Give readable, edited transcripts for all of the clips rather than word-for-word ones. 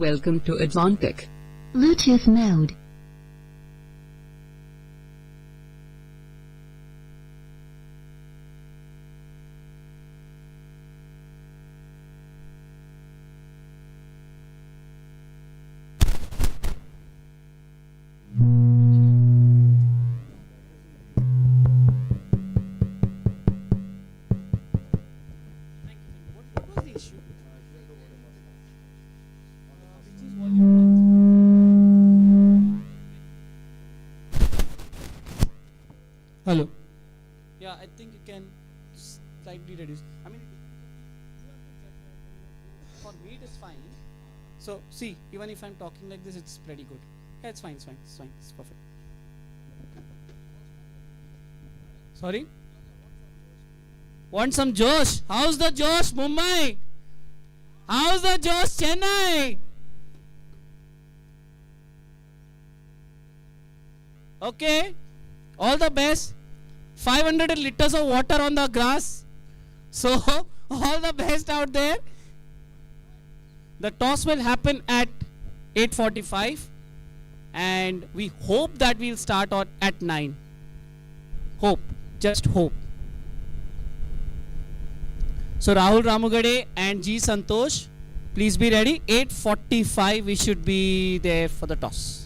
Welcome to Atlantic. Bluetooth mode. Hello. Yeah, I think you can slightly reduce. I mean, for me it is fine. So see, even if I'm talking like this, it's pretty good. Yeah, it's fine. It's fine. It's fine. It's perfect. Sorry. Want some Josh? How's the Josh, Mumbai? How's the Josh, Chennai? Okay. All the best. 500 liters of water on the grass. So, all the best out there. The toss will happen at 8:45. And we hope that we'll start at 9. Hope. Just hope. So, Rahul Ramugade and G. Santosh, please be ready. 8:45 we should be there for the toss.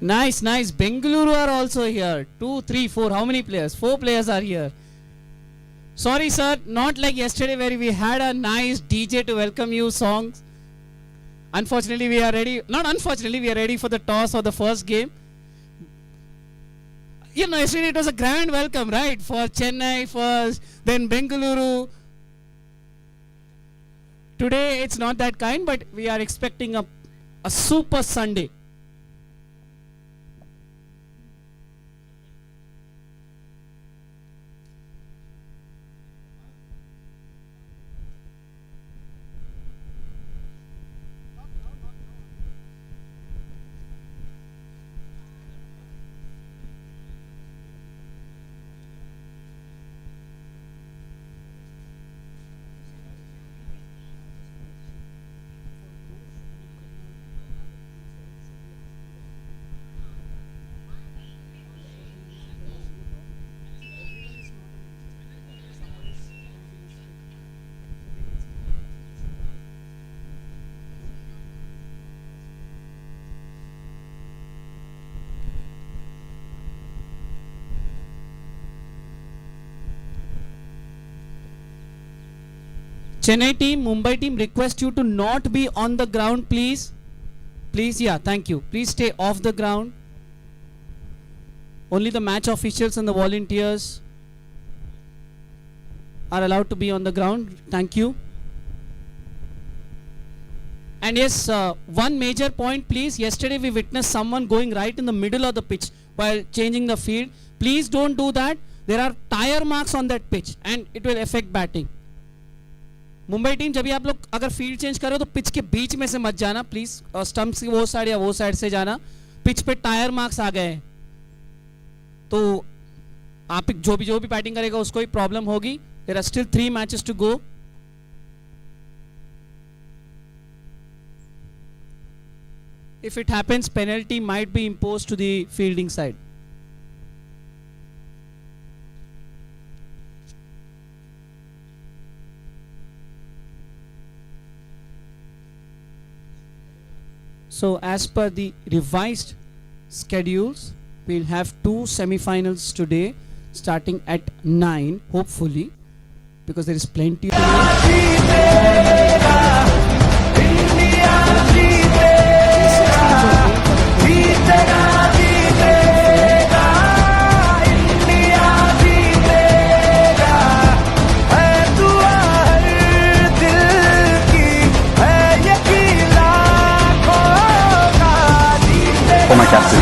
Nice, nice. Bengaluru are also here. 2, 3, 4. How many players? 4 players are here. Sorry, sir. Not like yesterday where we had a nice DJ to welcome you songs. Unfortunately, we are ready. Not unfortunately, we are ready for the toss or the first game. You know, yesterday it was a grand welcome, right? For Chennai first, then Bengaluru. Today it's not that kind, but we are expecting a super Sunday. Chennai team, Mumbai team, request you to not be on the ground, please. Please, yeah, thank you. Please stay off the ground. Only the match officials and the volunteers are allowed to be on the ground. Thank you. And yes, one major point, please. Yesterday we witnessed someone going right in the middle of the pitch while changing the field. Please don't do that. There are tire marks on that pitch and it will affect batting. Mumbai team जब भी आप लोग अगर field change करो तो pitch के बीच में से मत जाना प्लीज, स्टंप्स की वो साइड या वो साइड से जाना. पिच पे टायर मार्क्स आ गए तो आप जो भी बैटिंग करेगा उसको ही प्रॉब्लम होगी. There are still 3 matches to go. If it happens, penalty might be imposed to the fielding side. So as per the revised schedules, we'll have 2 semifinals today starting at 9, hopefully, because there is plenty for my captain.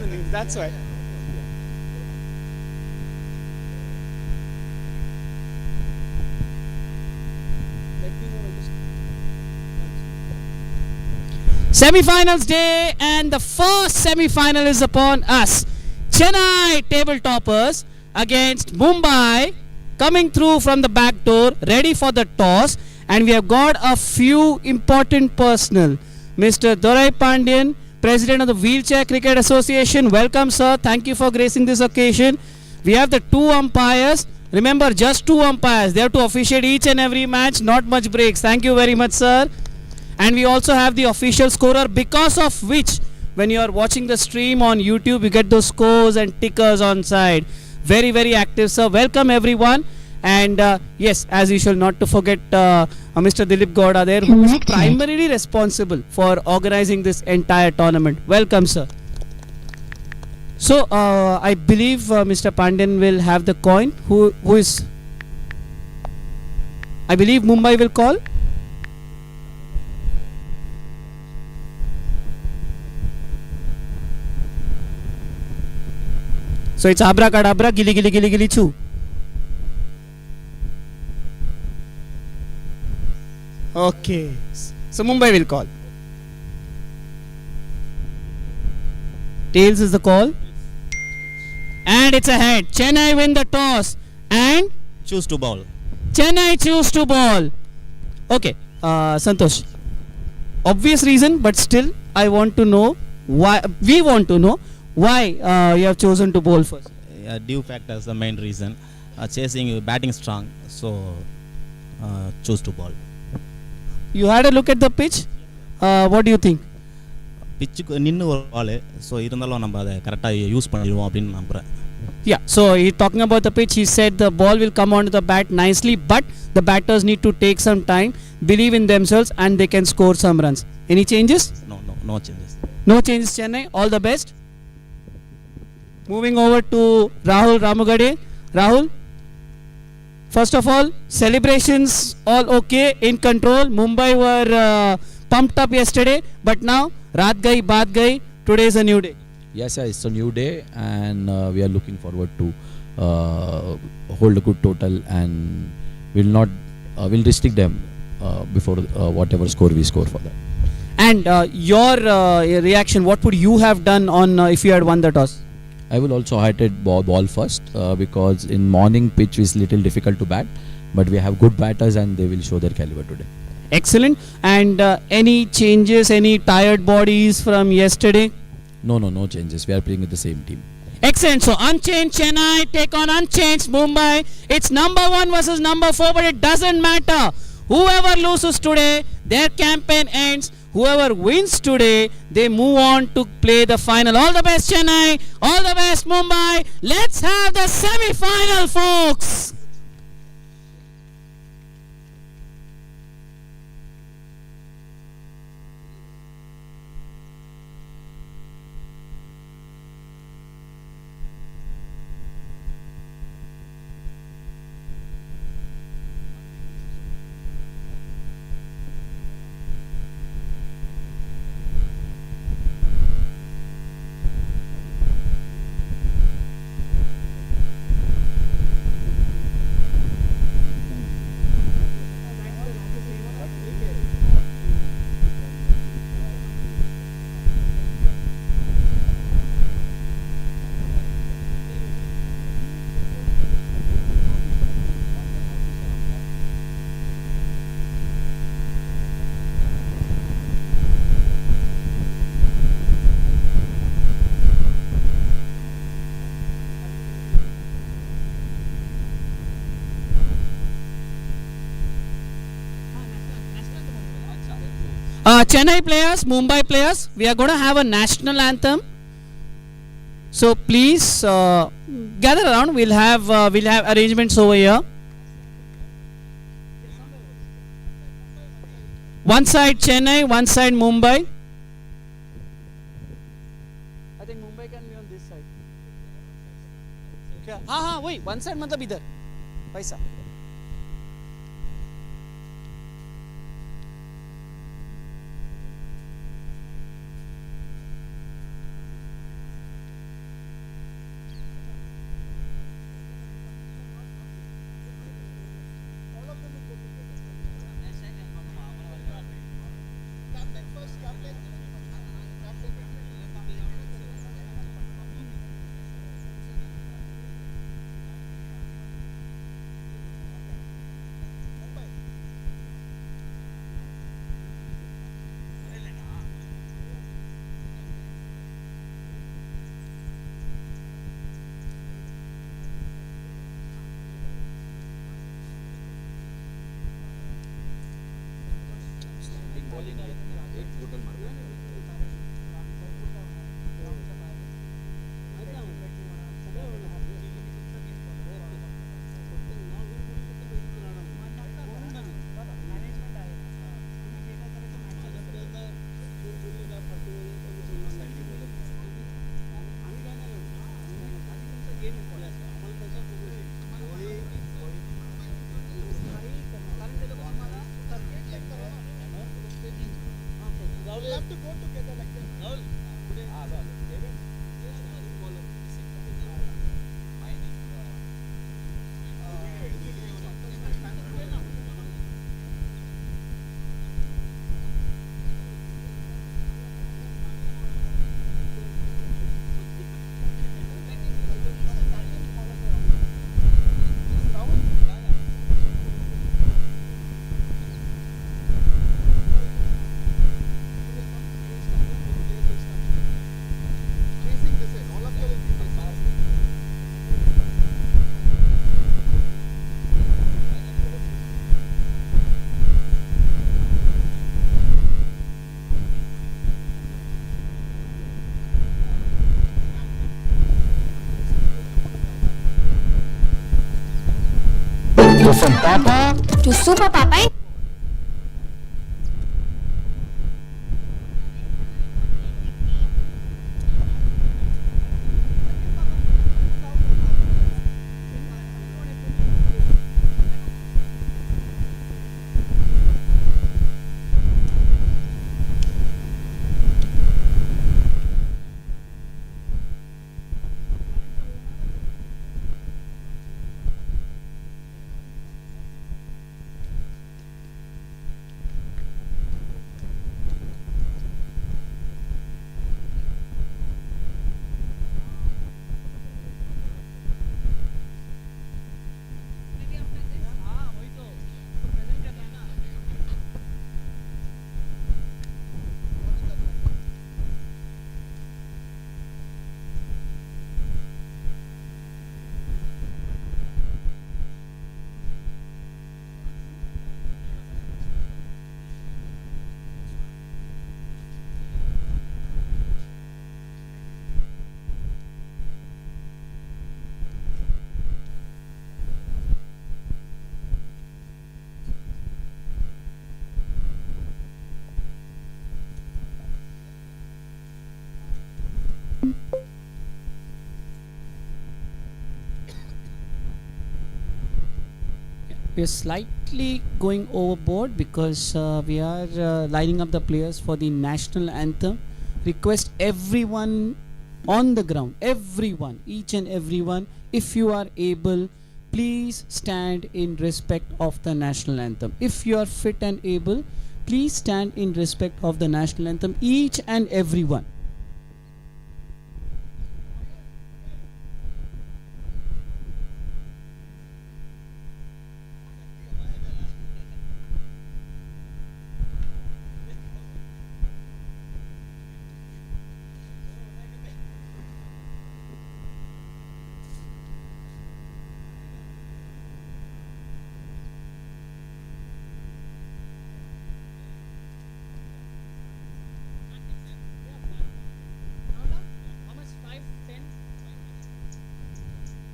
the news. That's why. Semifinals day, and the first semifinal is upon us. Chennai table toppers against Mumbai, coming through from the back door, ready for the toss, and we have got a few important personnel. Mr. Dorai Pandian, President of the Wheelchair Cricket Association. Welcome, sir. Thank you for gracing this occasion. We have the two umpires. Remember, just two umpires. They have to officiate each and every match. Not much breaks. Thank you very much, sir. And we also have the official scorer, because of which, when you are watching the stream on YouTube, you get those scores and tickers on side. Very, very active, sir. Welcome, everyone. And yes, as usual, not to forget Mr. Dilip Gowda there, who is primarily responsible for organizing this entire tournament. Welcome, sir. So, I believe Mr. Pandian will have the coin. Who is? I believe Mumbai will call. So it's abracadabra, gili gili gili gili choo. Okay. So Mumbai will call. Tails is the call. And it's ahead. Chennai win the toss and choose to bowl. Chennai choose to bowl. Okay, Santosh. Obvious reason, but still I want to know why. We want to know why you have chosen to bowl first. Due factor is the main reason. Chasing batting strong, so choose to bowl. You had a look at the pitch. What do you think? Pitch ninnu or ball, so irundhalum namba adha correct use பண்ணிடுவோம் அப்படினு நம்புறேன். Yeah, so he's talking about the pitch. He said the ball will come onto the bat nicely, but the batters need to take some time, believe in themselves, and they can score some runs. Any changes? No changes. No changes, Chennai. All the best. Moving over to Rahul Ramugade. Rahul, first of all, celebrations all okay, in control. Mumbai were pumped up yesterday, but now Raat Gai, Baat Gai. Today is a new day. Yes, it's a new day, and we are looking forward to hold a good total, and will restrict them before whatever score we score for that. And your reaction, what would you have done on if you had won the toss? I will also highlight ball first because in morning pitch is little difficult to bat, but we have good batters and they will show their caliber today. Excellent. And any changes, any tired bodies from yesterday? No changes. We are playing with the same team. Excellent. So unchanged Chennai take on unchanged Mumbai. It's number 1 versus number 4, but it doesn't matter. Whoever loses today, their campaign ends. Whoever wins today, they move on to play the final. All the best, Chennai. All the best, Mumbai. Let's have the semi-final, folks. Chennai players, Mumbai players, we are going to have a national anthem. So please gather around. We'll have arrangements over here. One side Chennai, one side Mumbai. I think Mumbai can be on this side. Okay. Wait. One side matlab idhar. Paisa. From Papa To Super Papa. We are slightly going overboard because we are lining up the players for the national anthem. Request everyone on the ground, everyone, each and everyone, if you are able, please stand in respect of the national anthem. If you are fit and able, please stand in respect of the national anthem, each and everyone.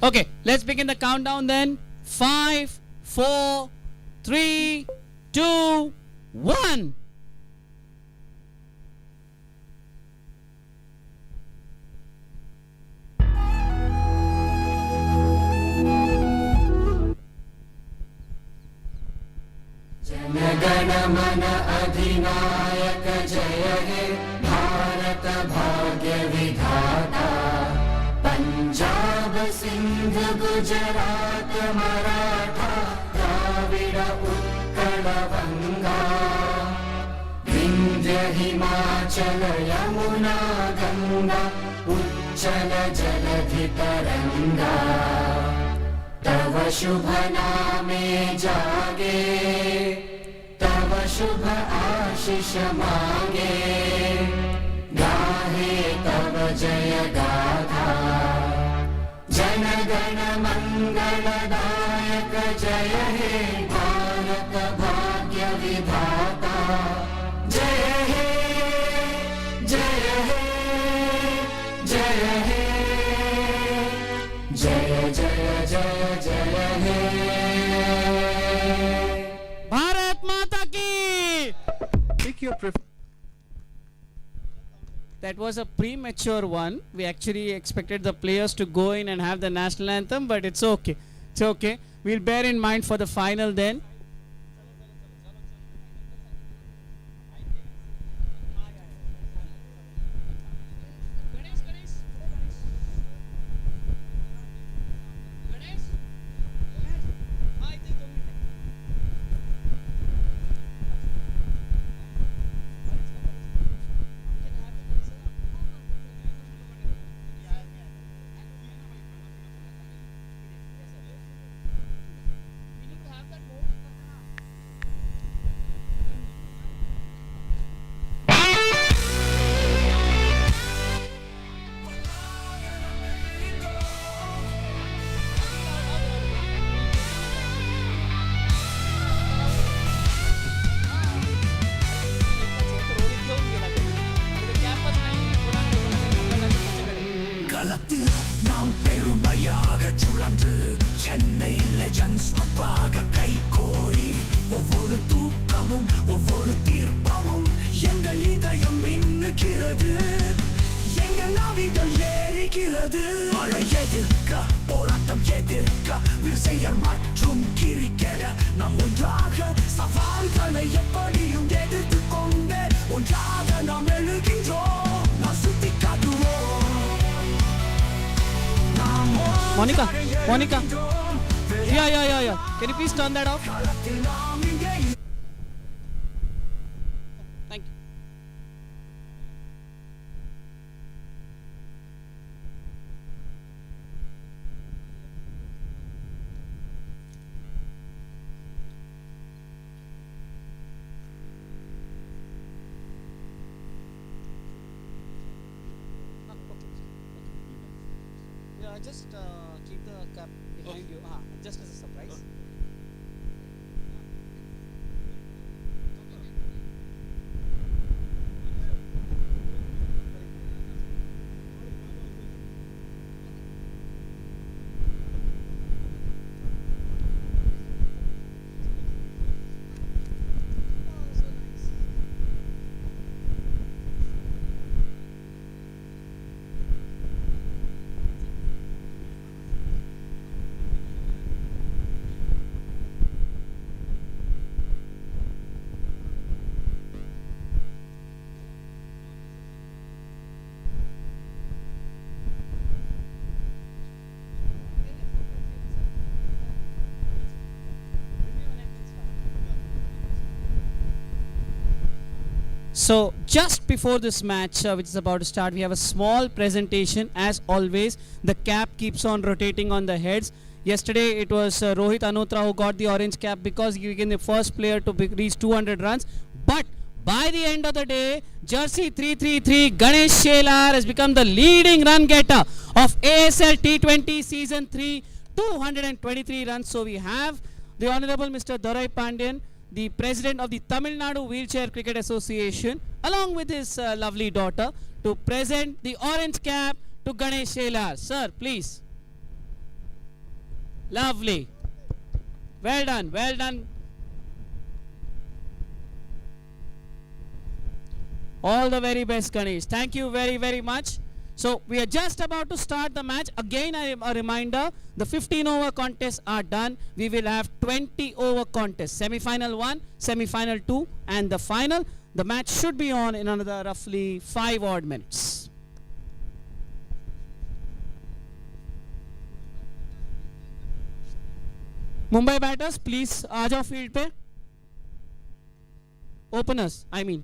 Okay, let's begin the countdown then. 5, 4, 3, 2, 1. जनगण मन अधिनायक जय हे भारत भाग्य विधाता पंजाब सिंध गुजरात मराठा द्राविड़ उत्कल बंगा विंध्य हिमाचल यमुना गंगा उच्चल जलधि तरंगा तव शुभ नामे जागे तव शुभ आशीष मांगे गाहे तव जय गाथा जन गण मंगलदायक जय हे भारत भाग्य विधाता जय हे जय हे जय हे जय जय जय जय हे भारत माता की Pick your that was a premature one. We actually expected the players to go in and have the national anthem, but it's okay. It's okay. We'll bear in mind for the final then. களத்தில் நாம் பெருமையாக சுழன்று Chennai legends முன்பாக கை கோரி ஒவ்வொரு தூக்கமும் ஒவ்வொரு தீர்ப்பமும் எங்கள் இதயம் மின்னுகிறது, எங்கள் நாவிகள் ஏறிக்கிறது. மழை எதிர்க்க போராட்டம் எதிர்க்க விசையர் மற்றும் கிரிக்கெட நாம் ஒன்றாக சவால்களை எப்படியும் எதிர்த்து கொண்டு ஒன்றாக நாம் எழுகின்றோம், நாம் சுத்தி காட்டுவோம். Monica. Yeah. Can you please turn that off? Thank you. Yeah, just keep the cap behind you. Just as a surprise. So just before this match which is about to start, we have a small presentation. As always, the cap keeps on rotating on the heads. Yesterday it was Rohit Anotra who got the orange cap because he became the first player to reach 200 runs. But by the end of the day, jersey 333 Ganesh Shelar has become the leading run getter of ASL T20 season 3, 223 runs. So we have the Honorable Mr. Dorai Pandian, the President of the Tamil Nadu Wheelchair Cricket Association, along with his lovely daughter, to present the orange cap to Ganesh Shelar. Sir, please. Lovely. Well done, well done. All the very best, Ganesh. Thank you very, very much. So we are just about to start the match. Again, a reminder, the 15-over contests are done. We will have 20-over contests. Semi-final 1, semi-final 2 and the final. The match should be on in another roughly 5 odd minutes. Mumbai batters, please, aa jao field pe. Openers, I mean.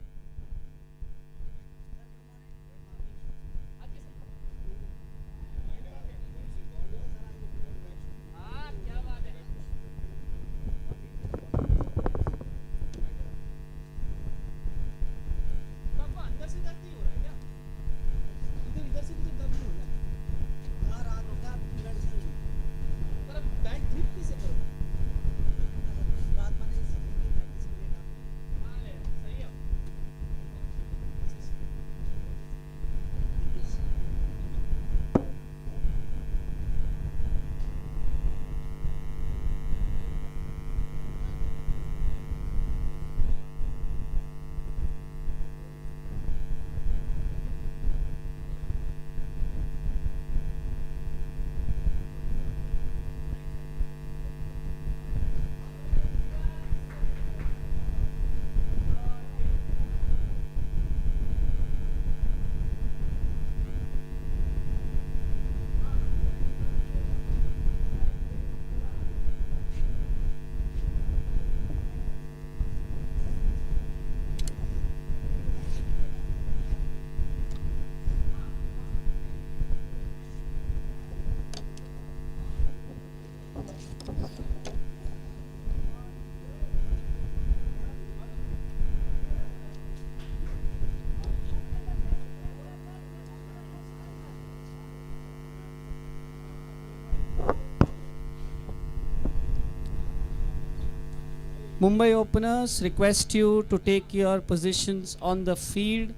Mumbai openers, request you to take your positions on the field.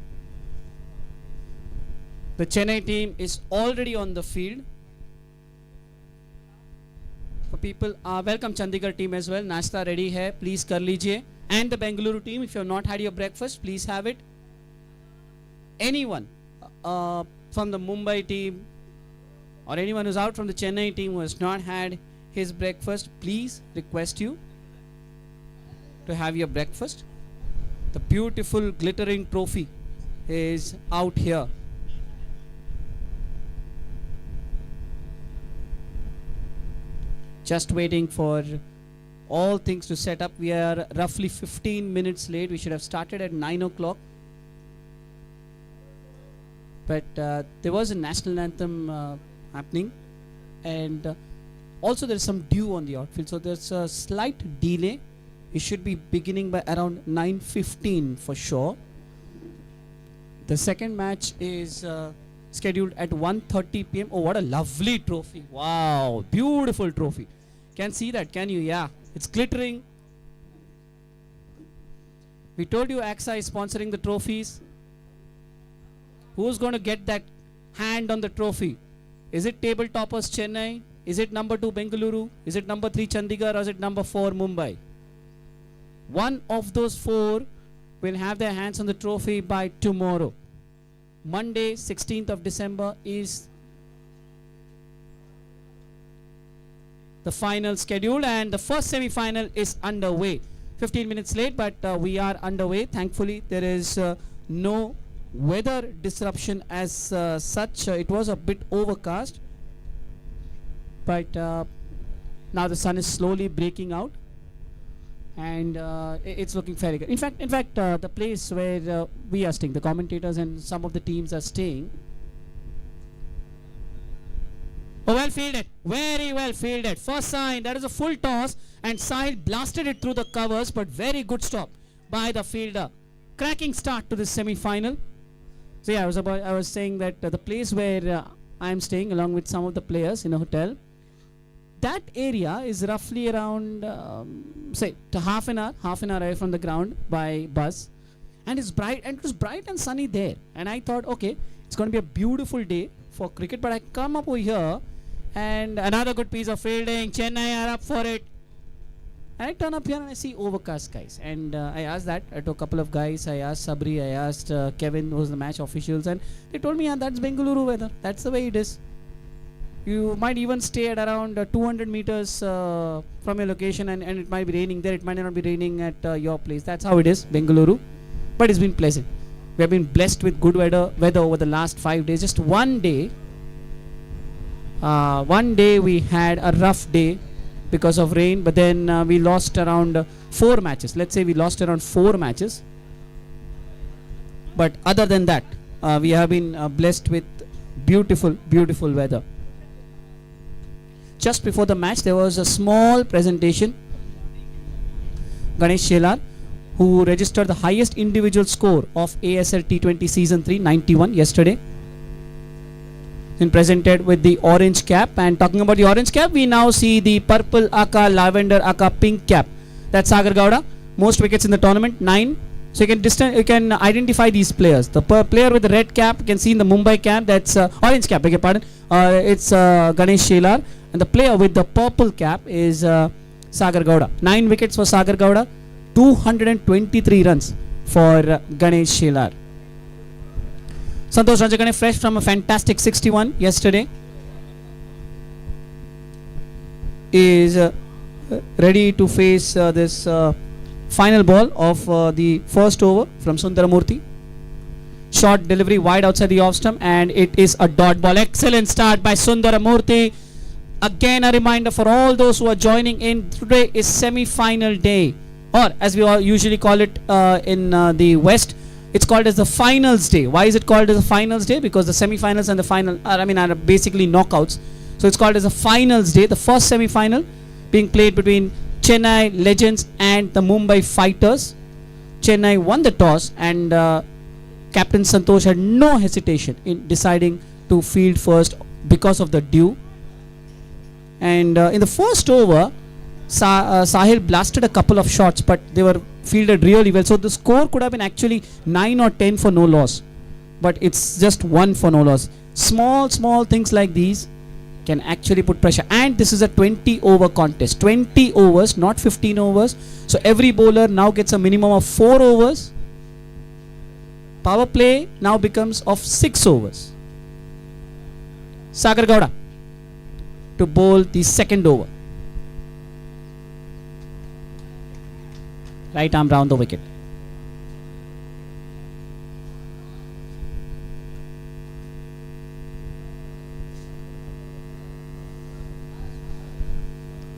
The Chennai team is already on the field. For people, welcome Chandigarh team as well. Nashta ready hai, please kar lijiye. And the Bengaluru team, if you have not had your breakfast, please have it. Anyone from the Mumbai team or anyone who's out from the Chennai team who has not had his breakfast, please request you to have your breakfast. The beautiful glittering trophy is out here. Just waiting for all things to set up. We are roughly 15 minutes late. We should have started at 9 o'clock. But there was a national anthem happening, and also there's some dew on the outfield, so there's a slight delay. It should be beginning by around 9:15 for sure. The second match is scheduled at 1:30 p.m. Oh, what a lovely trophy. Wow, beautiful trophy. Can see that, can you? Yeah, it's glittering. We told you Ksca is sponsoring the trophies. Who's going to get that hand on the trophy? Is it table toppers Chennai? Is it number 2 Bengaluru? Is it number 3 Chandigarh? Or is it number 4 Mumbai? One of those 4 will have their hands on the trophy by tomorrow. Monday, 16th of December is the final schedule, and the first semi-final is underway. 15 minutes late, but we are underway. Thankfully, there is no weather disruption as such. It was a bit overcast, but now the sun is slowly breaking out, and it's looking very good. In fact, the place where we are staying, the commentators and some of the teams are staying. Oh, well fielded, very well fielded. First sign, that is a full toss, and Sahil blasted it through the covers, but very good stop by the fielder. Cracking start to this semi-final. So yeah, I was saying that the place where I am staying along with some of the players in a hotel, that area is roughly around say half an hour away from the ground by bus, and it's bright, and it was bright and sunny there, and I thought, okay, it's going to be a beautiful day for cricket. But I come up over here, and another good piece of fielding. Chennai are up for it. And I turn up here and I see overcast skies, and I asked that to a couple of guys. I asked Sabri, I asked Kevin, who's the match officials, and they told me, yeah, that's Bengaluru weather. That's the way it is. You might even stay at around 200 meters from your location, and it might be raining there. It might not be raining at your place. That's how it is, Bengaluru. But it's been pleasant. We have been blessed with good weather over the last 5 days. Just one day we had a rough day because of rain, but then we lost around 4 matches. Let's say we lost around 4 matches. But other than that, we have been blessed with beautiful weather. Just before the match, there was a small presentation. Ganesh Shelar, who registered the highest individual score of ASL T20 Season 3, 91 yesterday, been presented with the orange cap. And talking about the orange cap, we now see the purple aka, lavender aka, pink cap. That's Sagar Gowda. Most wickets in the tournament, 9. So you can identify these players. The player with the red cap, you can see in the Mumbai cap, that's orange cap, beg your pardon. It's Ganesh Shelar. And the player with the purple cap is Sagar Gowda. 9 wickets for Sagar Gowda, 223 runs for Ganesh Shelar. Santosh Ranjagane fresh from a fantastic 61 yesterday is ready to face this final ball of the first over from Sundaramurthy. Short delivery wide outside the off stump, and it is a dot ball. Excellent start by Sundaramurthy. Again, a reminder for all those who are joining in, today is semi-final day, or as we all usually call it in the West, it's called as the finals day. Why is it called as the finals day? Because the semi-finals and the final are basically knockouts. So it's called as a finals day. The first semi-final being played between Chennai Legends and the Mumbai Fighters. Chennai won the toss, and Captain Santosh had no hesitation in deciding to field first because of the dew. And in the first over, Sahil blasted a couple of shots, but they were fielded really well. So the score could have been actually 9 or 10 for no loss. But it's just 1 for no loss. Small things like these can actually put pressure. And this is a 20 over contest. 20 overs, not 15 overs. So every bowler now gets a minimum of 4 overs. Power play now becomes of 6 overs. Sagar Gowda to bowl the second over. Right arm round the wicket.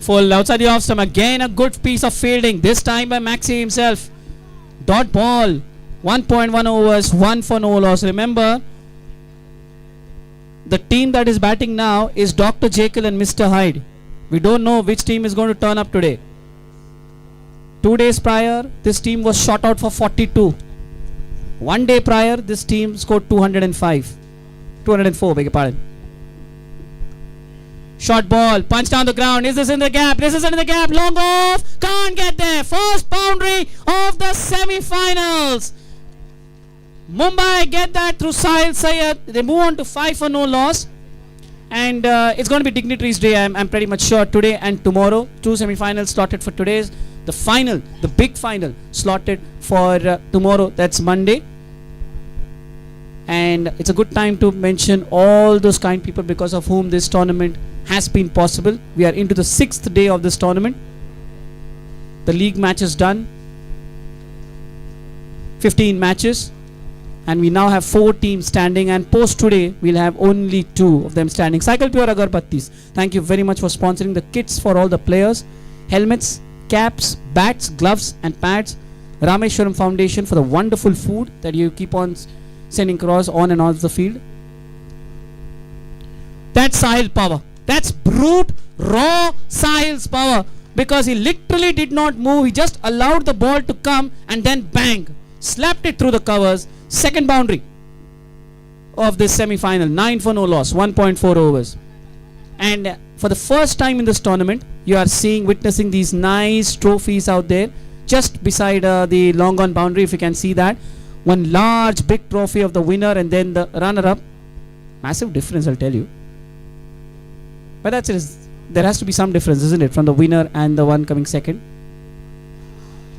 Full outside the off stump. Again a good piece of fielding. This time by Maxi himself. Dot ball. 1.1 overs. 1 for no loss. Remember, the team that is batting now is Dr. Jekyll and Mr. Hyde. We don't know which team is going to turn up today. 2 days prior, this team was shot out for 42. 1 day prior, this team scored 204, beg your pardon. Short ball, punch down the ground. Is this in the gap? This is in the gap. Long off. Can't get there. First boundary of the semi-finals. Mumbai get that through Sahil Syed. They move on to 5 for no loss. And it's going to be Dignitaries Day, I'm pretty much sure, today and tomorrow. 2 semi-finals slotted for today's. The final, the big final, slotted for tomorrow. That's Monday. And it's a good time to mention all those kind people because of whom this tournament has been possible. We are into the 6th day of this tournament. The league match is done. 15 matches. And we now have 4 teams standing, and post today we'll have only 2 of them standing. Cycle Pure Agarbattis, thank you very much for sponsoring the kits for all the players. Helmets, caps, bats, gloves and pads. Rameshwaram Foundation for the wonderful food that you keep on sending across on and off the field. That's Sahil power. That's brute, raw Sahil's power. Because he literally did not move. He just allowed the ball to come and then bang. Slapped it through the covers. Second boundary of this semi-final. 9 for no loss. 1.4 overs. And for the first time in this tournament, you are witnessing these nice trophies out there. Just beside the long on boundary, if you can see that. One large big trophy of the winner and then the runner-up. Massive difference, I'll tell you. But that's it. There has to be some difference, isn't it, from the winner and the one coming second.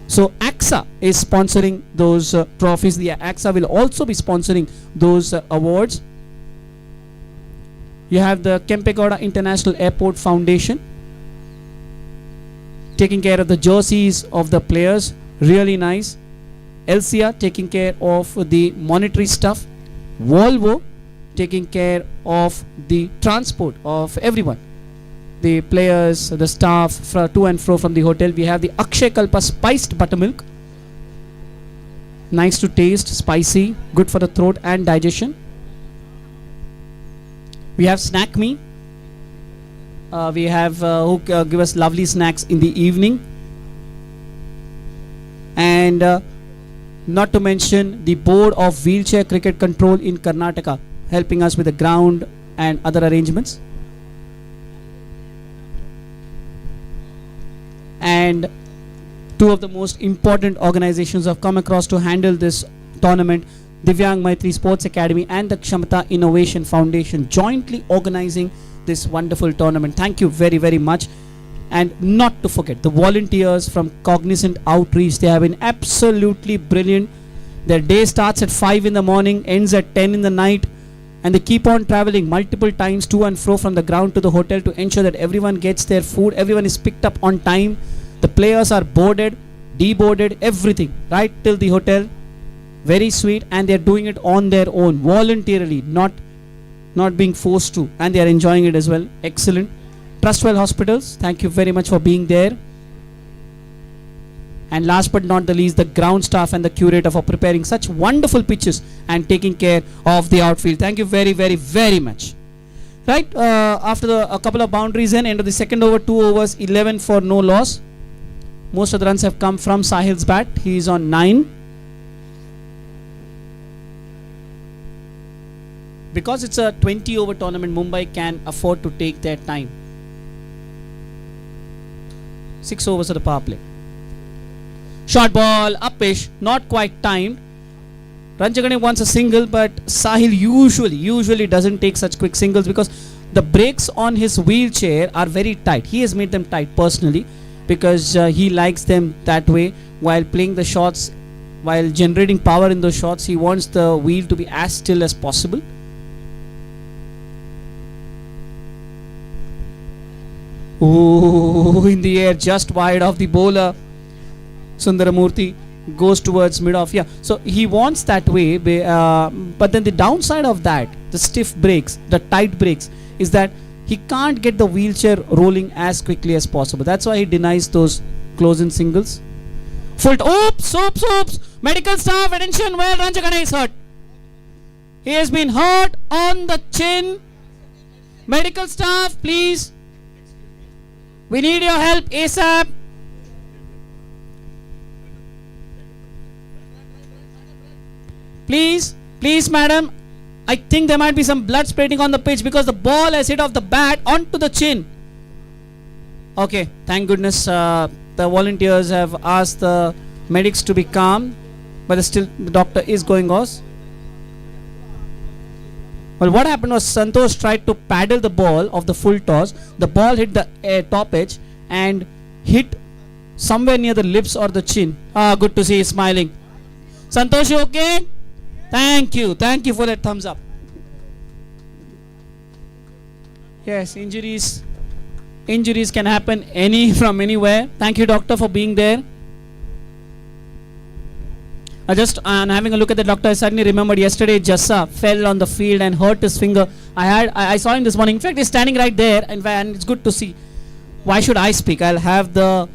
So Ksca is sponsoring those trophies. The Ksca will also be sponsoring those awards. You have the Kempegowda International Airport Foundation taking care of the jerseys of the players. Really nice. Ksca taking care of the monetary stuff. Volvo taking care of the transport of everyone. The players, the staff, to and fro from the hotel. We have the Akshay Kalpa spiced buttermilk. Nice to taste, spicy, good for the throat and digestion. We have Snack Me. We have who give us lovely snacks in the evening. And not to mention the Board of Wheelchair Cricket Control in Karnataka, helping us with the ground and other arrangements. And 2 of the most important organizations have come across to handle this tournament. Divyang Maitri Sports Academy and the Kshamata Innovation Foundation jointly organizing this wonderful tournament. Thank you very, very much. And not to forget the volunteers from Cognizant Outreach. They have been absolutely brilliant. Their day starts at 5 in the morning, ends at 10 in the night. And they keep on traveling multiple times to and fro from the ground to the hotel to ensure that everyone gets their food, everyone is picked up on time, the players are boarded, deboarded, everything, right till the hotel. Very sweet, and they're doing it on their own, voluntarily, not being forced to, and they are enjoying it as well. Excellent. Trustwell Hospitals, thank you very much for being there. And last but not the least, the ground staff and the curator for preparing such wonderful pitches and taking care of the outfield. Thank you very, very, very much. Right, after a couple of boundaries in, end of the second over, 2 overs, 11 for no loss. Most of the runs have come from Sahil's bat. He is on 9. Because it's a 20 over tournament, Mumbai can afford to take their time. 6 overs of the power play. Short ball, upish, not quite timed. Ranjagane wants a single, but Sahil usually doesn't take such quick singles because the brakes on his wheelchair are very tight. He has made them tight personally because he likes them that way. While playing the shots, while generating power in those shots, he wants the wheel to be as still as possible. Ooh, in the air, just wide of the bowler. Sundaramurthy goes towards mid-off. Yeah, so he wants that way, but then the downside of that, the stiff breaks, the tight breaks, is that he can't get the wheelchair rolling as quickly as possible. That's why he denies those close-in singles. Oops. Medical staff, attention, where Ranjagane is hurt. He has been hurt on the chin. Medical staff, please. We need your help ASAP. Please, madam. I think there might be some blood spreading on the pitch because the ball has hit off the bat onto the chin. Okay, thank goodness the volunteers have asked the medics to be calm, but still the doctor is going off. Well, what happened was Santosh tried to paddle the ball of the full toss. The ball hit the top edge and hit somewhere near the lips or the chin. Good to see you smiling. Santosh, you okay? Thank you for that thumbs up. Yes, injuries can happen from anywhere. Thank you, doctor, for being there. I'm having a look at the doctor. I suddenly remembered yesterday Jassa fell on the field and hurt his finger. I saw him this morning. In fact, he's standing right there, and it's good to see. Why should I speak? I'll have the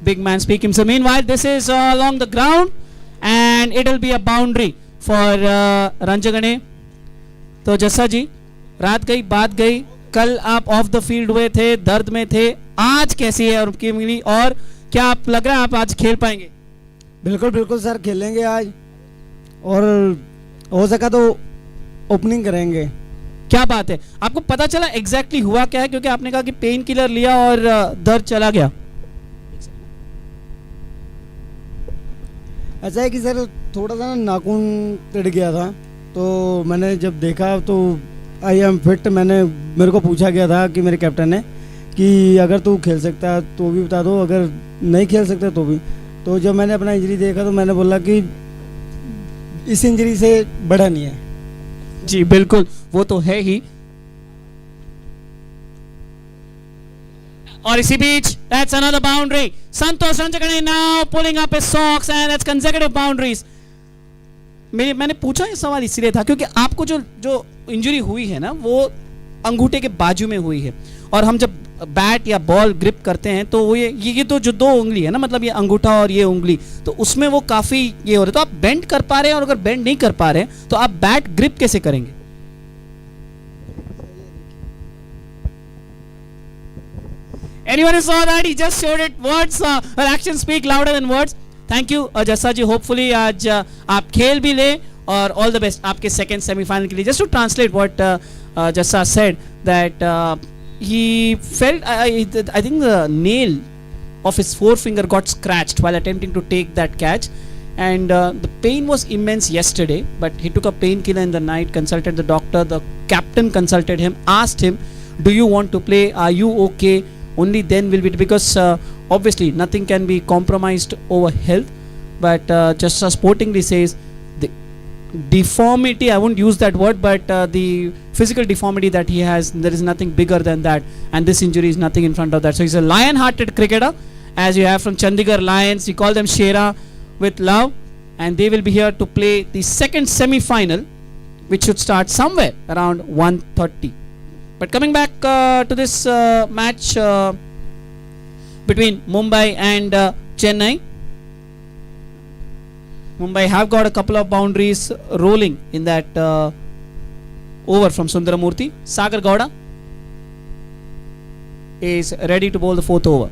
big man speak himself. Meanwhile, this is along the ground, and it'll be a boundary for Ranjagane. तो जस्सा जी, रात गई बात गई, कल आप of the field हुए थे, दर्द में थे, आज कैसी है आपकी मिली और क्या आप लग रहा है आप आज खेल पाएंगे? बिल्कुल सर, खेलेंगे आज और हो सका तो ओपनिंग करेंगे. क्या बात है, आपको पता चला एग्जैक्टली हुआ क्या है? क्योंकि आपने कहा कि पेन किलर लिया और दर्द चला गया. ऐसा है कि सर थोड़ा सा नाखून टिड़ गया था, तो मैंने जब देखा तो आई एम फिट. मेरे को पूछा गया था कि मेरे कैप्टन ने कि अगर तू खेल सकता है तो भी बता दो, अगर नहीं खेल सकता तो भी. तो जब मैंने अपना इंजरी देखा तो मैंने बोला कि इस इंजरी से बड़ा नहीं है. जी बिल्कुल, वो तो है ही. और इसी बीच that's another boundary. Santosh Ranjagane now pulling up his socks and that's consecutive boundaries. मैंने पूछा ये सवाल इसलिए था क्योंकि आपको जो इंजरी हुई है ना वो अंगूठे के बाजू में हुई है, और हम जब बैट या बॉल ग्रिप करते हैं तो वो ये तो जो दो उंगली है ना, मतलब ये अंगूठा और ये उंगली, तो उसमें वो काफी ये हो रहा है. तो आप बेंड कर पा रहे हैं, और अगर बेंड नहीं कर पा रहे हैं तो आप बैट ग्रिप कैसे करेंगे? Anyone who saw that, he just showed it. Words, actions speak louder than words. Thank you, Jassa ji. Hopefully आज आप खेल भी ले, और all the best आपके second semi-final के लिए. Just to translate what Jassa said, that he felt, I think the nail of his forefinger got scratched while attempting to take that catch, and the pain was immense yesterday, but he took a painkiller in the night, consulted the doctor, the captain consulted him, asked him, do you want to play, are you okay? Only then will be, because obviously nothing can be compromised over health, but just sportingly says the deformity, I won't use that word, but the physical deformity that he has, there is nothing bigger than that, and this injury is nothing in front of that. So he's a lion-hearted cricketer, as you have from Chandigarh Lions. We call them Shera with love, and they will be here to play the second semi-final, which should start somewhere around 1:30. But coming back to this match between Mumbai and Chennai, Mumbai have got a couple of boundaries rolling in that over from Sundaramurthy. Sagar Gowda is ready to bowl the fourth over.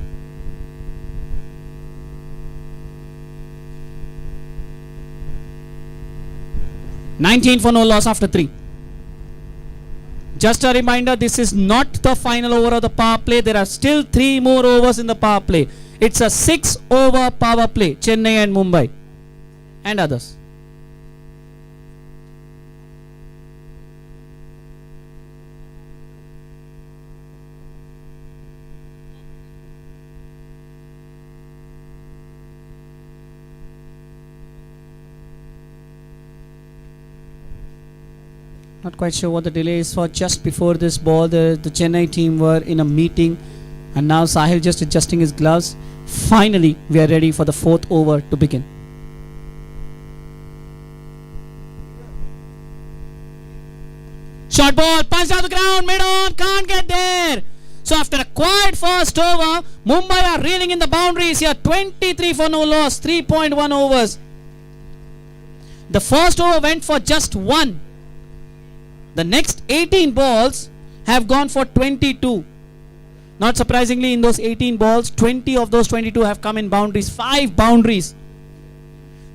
$19 for no loss after 3. Just a reminder, this is not the final over of the power play. There are still 3 more overs in the power play. It's a 6-over power play. Chennai and Mumbai and others. Not quite sure what the delay is for. Just before this ball, the Chennai team were in a meeting, and now Sahil just adjusting his gloves. Finally, we are ready for the 4th over to begin. Short ball, punch down the ground, mid-on, can't get there. So after a quiet first over, Mumbai are reeling in the boundaries here. 23 for no loss, 3.1 overs. The first over went for just 1. The next 18 balls have gone for 22. Not surprisingly, in those 18 balls, 20 of those 22 have come in boundaries. 5 boundaries.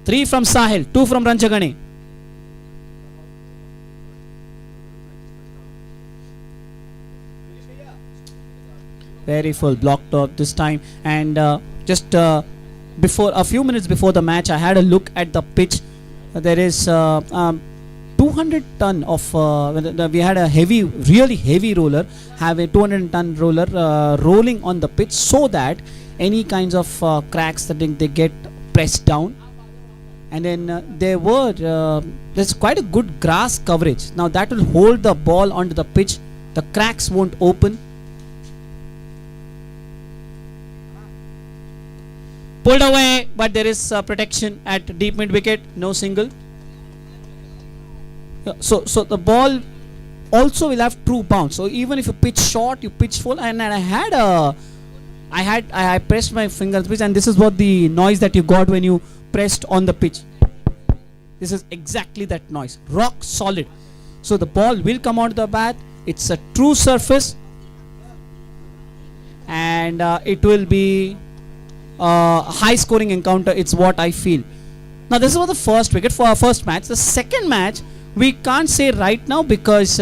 3 from Sahil, 2 from Ranjagane. Very full, blocked up this time. And just before, a few minutes before the match, I had a look at the pitch. There is 200 ton of we had a heavy, really heavy roller, have a 200 ton roller rolling on the pitch, so that any kinds of cracks that they get pressed down. And then there's quite a good grass coverage. Now that will hold the ball onto the pitch. The cracks won't open. Pulled away, but there is protection at deep mid wicket. No single. So the ball also will have true bounce. So even if you pitch short, you pitch full. And I pressed my finger on the pitch, and this is what the noise that you got when you pressed on the pitch. This is exactly that noise. Rock solid. So the ball will come onto the bat. It's a true surface, and it will be a high scoring encounter. It's what I feel. Now this is for the first wicket for our first match. The second match, we can't say right now because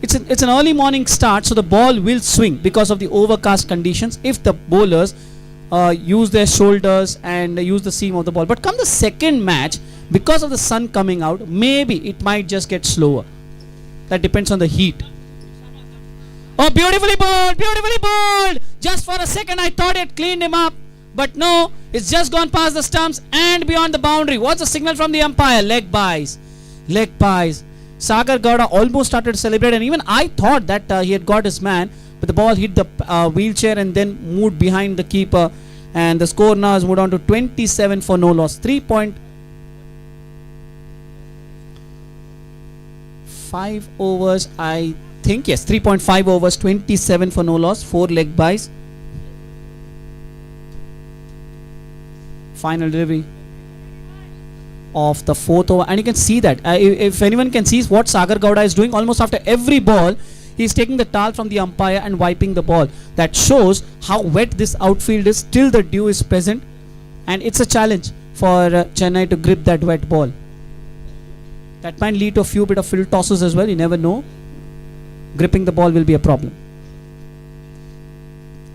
it's an early morning start, so the ball will swing because of the overcast conditions if the bowlers use their shoulders and use the seam of the ball. But come the second match, because of the sun coming out, maybe it might just get slower. That depends on the heat. Oh, beautifully bowled, beautifully bowled. Just for a second I thought it cleaned him up, but no, it's just gone past the stumps and beyond the boundary. What's the signal from the umpire? Leg byes. Leg byes. Sagar Gowda almost started to celebrate, and even I thought that he had got his man, but the ball hit the wheelchair and then moved behind the keeper, and the score now has moved on to 27 for no loss. 3.5 overs, I think. Yes, 3.5 overs, 27 for no loss, 4 leg byes. Final delivery of the 4th over, and you can see that if anyone can see what Sagar Gowda is doing, almost after every ball he is taking the towel from the umpire and wiping the ball. That shows how wet this outfield is. Still the dew is present, and it's a challenge for Chennai to grip that wet ball. That might lead to a few bit of field tosses as well. You never know. Gripping the ball will be a problem.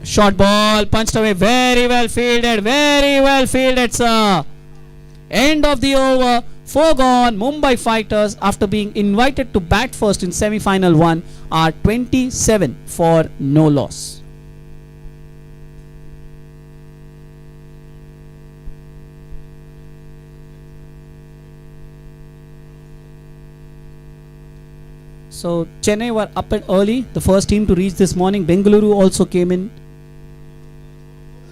Short ball punched away, very well fielded, very well fielded, sir. End of the over, 4 gone. Mumbai Fighters, after being invited to bat first in semi-final 1, are 27 for no loss. So Chennai were up and early, the first team to reach this morning. Bengaluru also came in.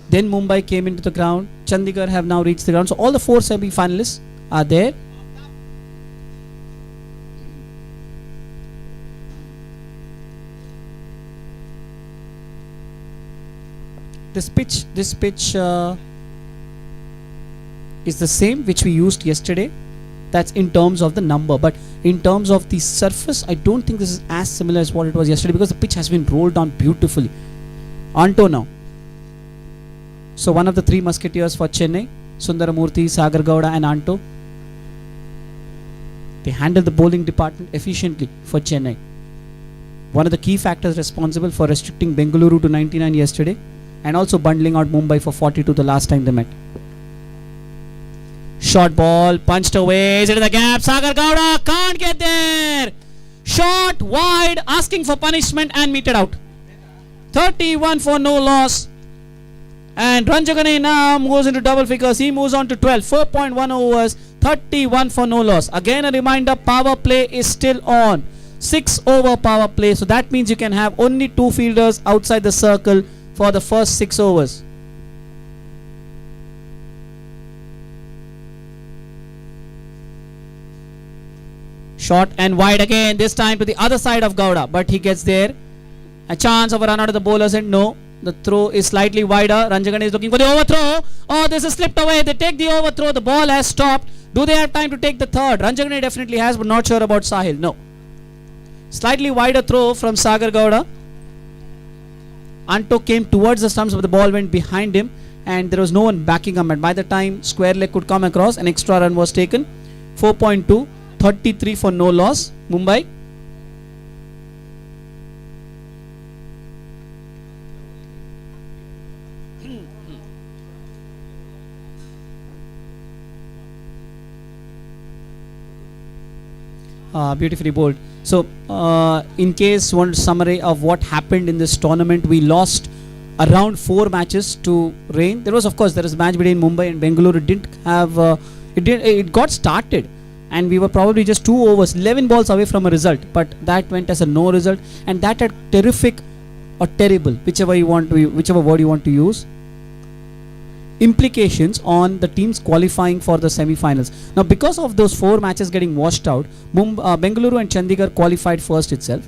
Then Mumbai came into the ground. Chandigarh have now reached the ground. So all the 4 semi-finalists are there. This pitch is the same which we used yesterday. That's in terms of the number, but in terms of the surface, I don't think this is as similar as what it was yesterday, because the pitch has been rolled on beautifully. Anto now. So one of the 3 musketeers for Chennai, Sundaramurthy, Sagar Gowda and Anto. They handle the bowling department efficiently for Chennai. One of the key factors responsible for restricting Bengaluru to 99 yesterday. and also bundling out Mumbai for 42 the last time they met. Short ball punched away. Is it in the gap? Sagar Gowda can't get there. Shot wide, asking for punishment and meted out. 31 for no loss. And Ranjagane now goes into double figures. He moves on to 12. 4.1 overs. 31 for no loss. Again a reminder, power play is still on. 6 over power play. So that means you can have only 2 fielders outside the circle for the first 6 overs. Short and wide again, this time to the other side of Gowda, but he gets there. A chance of a run out of the bowlers, and no, the throw is slightly wider. Ranjagane is looking for the overthrow. Oh, this is slipped away. They take the overthrow. The ball has stopped. Do they have time to take the third? Ranjagane definitely has, but not sure about Sahil. No. Slightly wider throw from Sagar Gowda. Anto came towards the stumps, but the ball went behind him, and there was no one backing him. And by the time square leg could come across, an extra run was taken. 4.2. 33 for no loss. Mumbai. Beautifully bowled. So, in case one summary of what happened in this tournament, we lost around 4 matches to rain. There was, of course, there is a match between Mumbai and Bengaluru. It didn't have. It got started. And we were probably just 2 overs, 11 balls away from a result, but that went as a no result, and that had terrific or terrible, whichever word you want to use, implications on the teams qualifying for the semi-finals. Now, because of those 4 matches getting washed out, Bengaluru and Chandigarh qualified first itself.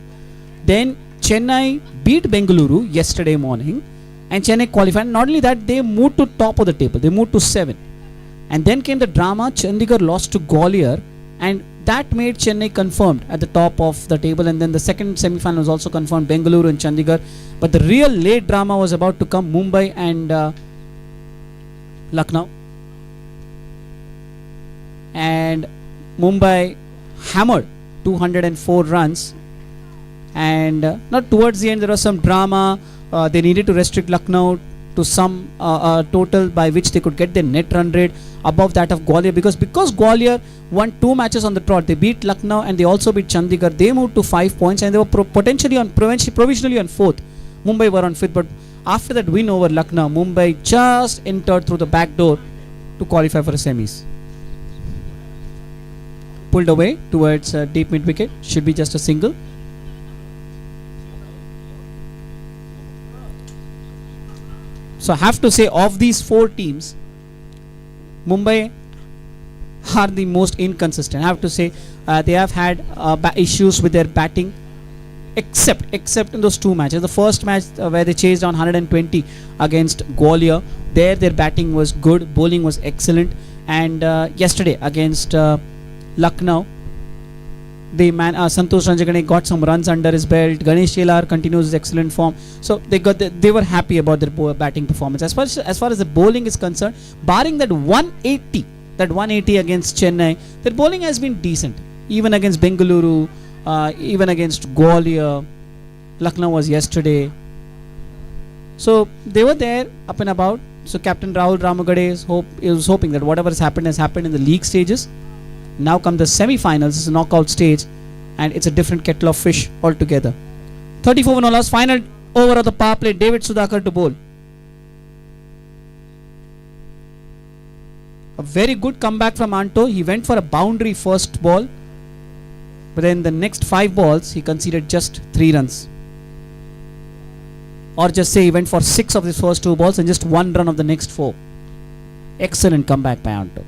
Then Chennai beat Bengaluru yesterday morning, and Chennai qualified. Not only that, they moved to top of the table. They moved to 7. And then came the drama. Chandigarh lost to Gwalior, and that made Chennai confirmed at the top of the table. And then the second semi-final was also confirmed, Bengaluru and Chandigarh. But the real late drama was about to come, Mumbai and Lucknow. And Mumbai hammered 204 runs. And not towards the end, there was some drama. They needed to restrict Lucknow to some total by which they could get their net run rate above that of Gwalior, because Gwalior won 2 matches on the trot. They beat Lucknow and they also beat Chandigarh. They moved to 5 points, and they were provisionally on 4th. Mumbai were on 5th, but after that win over Lucknow, Mumbai just entered through the back door to qualify for the semis. Pulled away towards deep mid wicket. Should be just a single. So I have to say, of these 4 teams, Mumbai are the most inconsistent. I have to say they have had issues with their batting, except in those 2 matches. The first match where they chased down 120 against Gwalior, their batting was good, bowling was excellent. And yesterday against Lucknow, Santosh Ranjagane got some runs under his belt. Ganesh Chelar continues his excellent form. So they were happy about their batting performance. As far as the bowling is concerned, barring that 180 against Chennai, their bowling has been decent. Even against Bengaluru, even against Gwalior, Lucknow was yesterday. So they were there up and about. So Captain Rahul Ramagade is hoping that whatever has happened in the league stages. Now come the semi-finals. It's a knockout stage, and it's a different kettle of fish altogether. 34 no loss. Final over of the power play. David Sudhakar to bowl. A very good comeback from Anto. He went for a boundary first ball, but then the next 5 balls he conceded just 3 runs. Or just say he went for 6 of his first 2 balls and just 1 run of the next 4. Excellent comeback by Anto.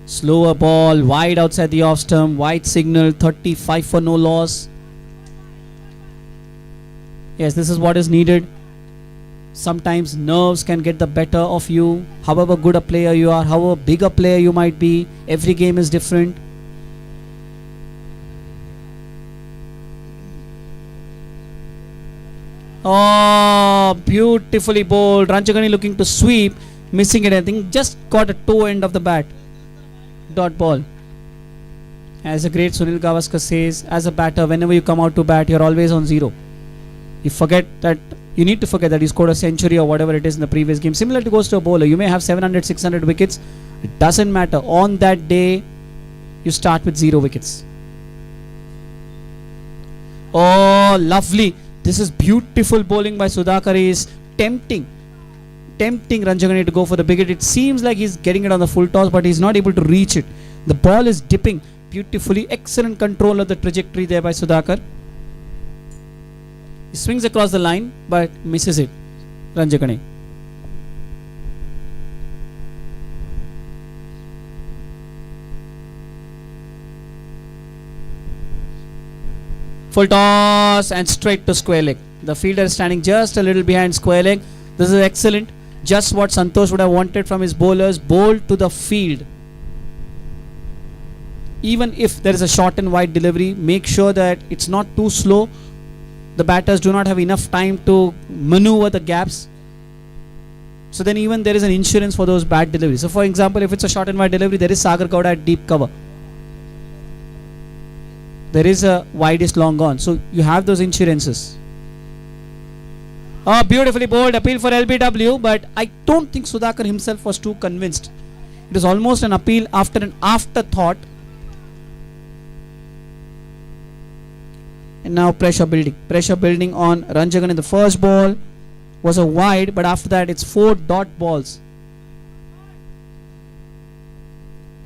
Slower ball, wide outside the off stump, wide signal, 35 for no loss. Yes, this is what is needed. Sometimes nerves can get the better of you. However good a player you are, however big a player you might be, every game is different. Oh, beautifully bowled. Ranjagane looking to sweep, missing it. I think just got a toe end of the bat. Dot ball. As a great Sunil Gavaskar says, as a batter, whenever you come out to bat, you're always on zero. You need to forget that you scored a century or whatever it is in the previous game. Similarly goes to a bowler. You may have 700, 600 wickets. It doesn't matter. On that day, you start with 0 wickets. Oh, lovely. This is beautiful bowling by Sudhakar. He is tempting Ranjagani to go for the wicket. It seems like he's getting it on the full toss, but he's not able to reach it. The ball is dipping beautifully. Excellent control of the trajectory there by Sudhakar. He swings across the line, but misses it. Ranjagani. Full toss and straight to square leg. The fielder is standing just a little behind square leg. This is excellent. Just what Santosh would have wanted from his bowlers. Bowl to the field. Even if there is a short and wide delivery, make sure that it's not too slow. The batters do not have enough time to maneuver the gaps. So then even there is an insurance for those bad deliveries. So for example, if it's a short and wide delivery, there is Sagar Gowda at deep cover. There is a widest long gone. So you have those insurances. Oh, beautifully bowled. Appeal for LBW. But I don't think Sudhakar himself was too convinced. It was almost an appeal after an afterthought. And now pressure building. Pressure building on Ranjagani. The first ball was a wide, but after that it's 4 dot balls.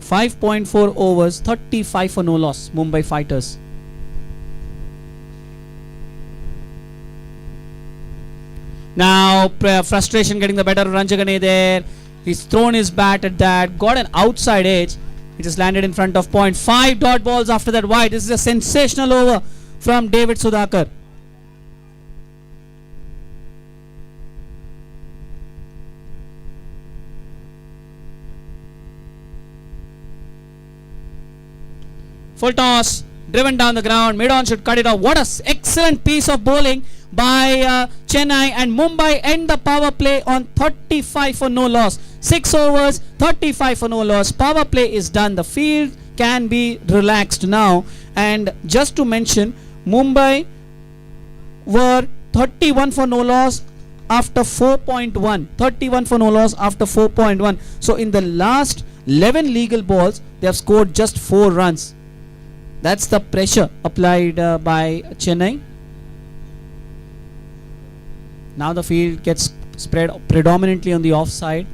5.4 overs, 35 for no loss. Mumbai Fighters. Now frustration getting the better of Ranjagani there. He's thrown his bat at that. Got an outside edge. He just landed in front of point. 5 dot balls after that wide. This is a sensational over from David Sudhakar. Full toss, driven down the ground. Mid-on should cut it off. What an excellent piece of bowling by Chennai, and Mumbai end the power play on 35 for no loss. 6 overs, 35 for no loss. Power play is done. The field can be relaxed now. And just to mention, Mumbai were 31 for no loss after 4.1. 31 for no loss after 4.1. So in the last 11 legal balls, they have scored just 4 runs. That's the pressure applied by Chennai. Now the field gets spread predominantly on the offside.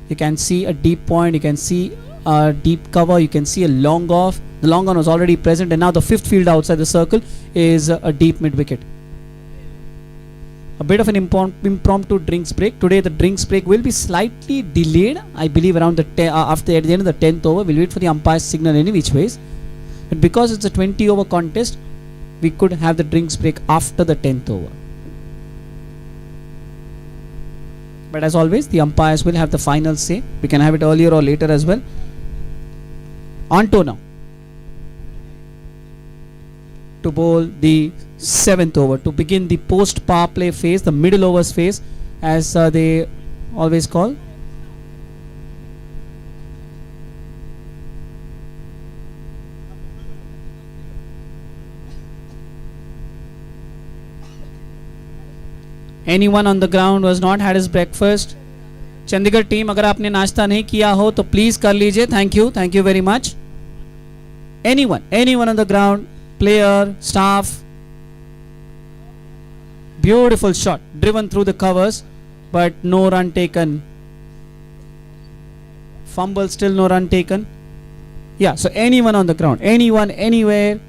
You can see a deep point. You can see a deep cover. You can see a long off. The long on was already present, and now the 5th field outside the circle is a deep mid wicket. A bit of an impromptu drinks break. Today the drinks break will be slightly delayed. I believe around at the end of the 10th over. We'll wait for the umpire's signal any which ways. But because it's a 20 over contest, we could have the drinks break after the 10th over. But as always, the umpires will have the final say. We can have it earlier or later as well. Anto now to bowl the 7th over to begin the post power play phase, the middle overs phase, as they always call. Anyone on the ground who has not had his breakfast? Chandigarh team, अगर आपने नाश्ता नहीं किया हो तो please कर लीजिए. Thank you very much. Anyone on the ground, player, staff. Beautiful shot, driven through the covers, but no run taken. Fumble, still no run taken. Yeah, so anyone on the ground, anyone, anywhere.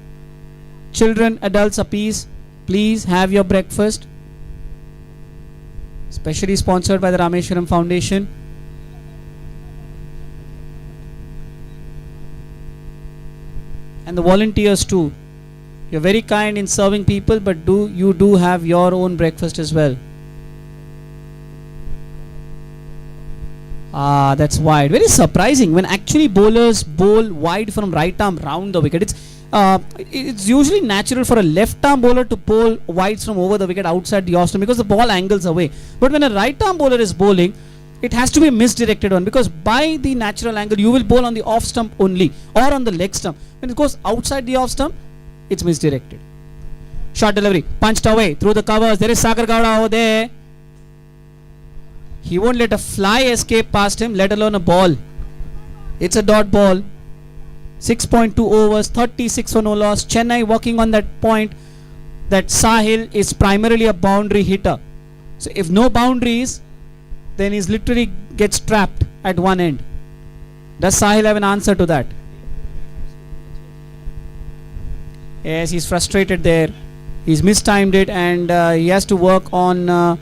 Children, adults apiece, please have your breakfast. Specially sponsored by the Rameshwaram Foundation. And the volunteers too. You're very kind in serving people, but you do have your own breakfast as well. That's wide. Very surprising when actually bowlers bowl wide from right arm round the wicket. It's usually natural for a left arm bowler to bowl wides from over the wicket outside the off stump because the ball angles away. But when a right arm bowler is bowling, it has to be a misdirected one, because by the natural angle you will bowl on the off stump only or on the leg stump. When it goes outside the off stump, it's misdirected. Short delivery, punched away through the covers. There is Sagar Gowda over there. He won't let a fly escape past him, let alone a ball. It's a dot ball. 6.2 overs, 36 for no loss. Chennai working on that point that Sahil is primarily a boundary hitter. So if no boundaries, then he's literally gets trapped at one end. Does Sahil have an answer to that? Yes, he's frustrated there. He's mistimed it, and he has to work on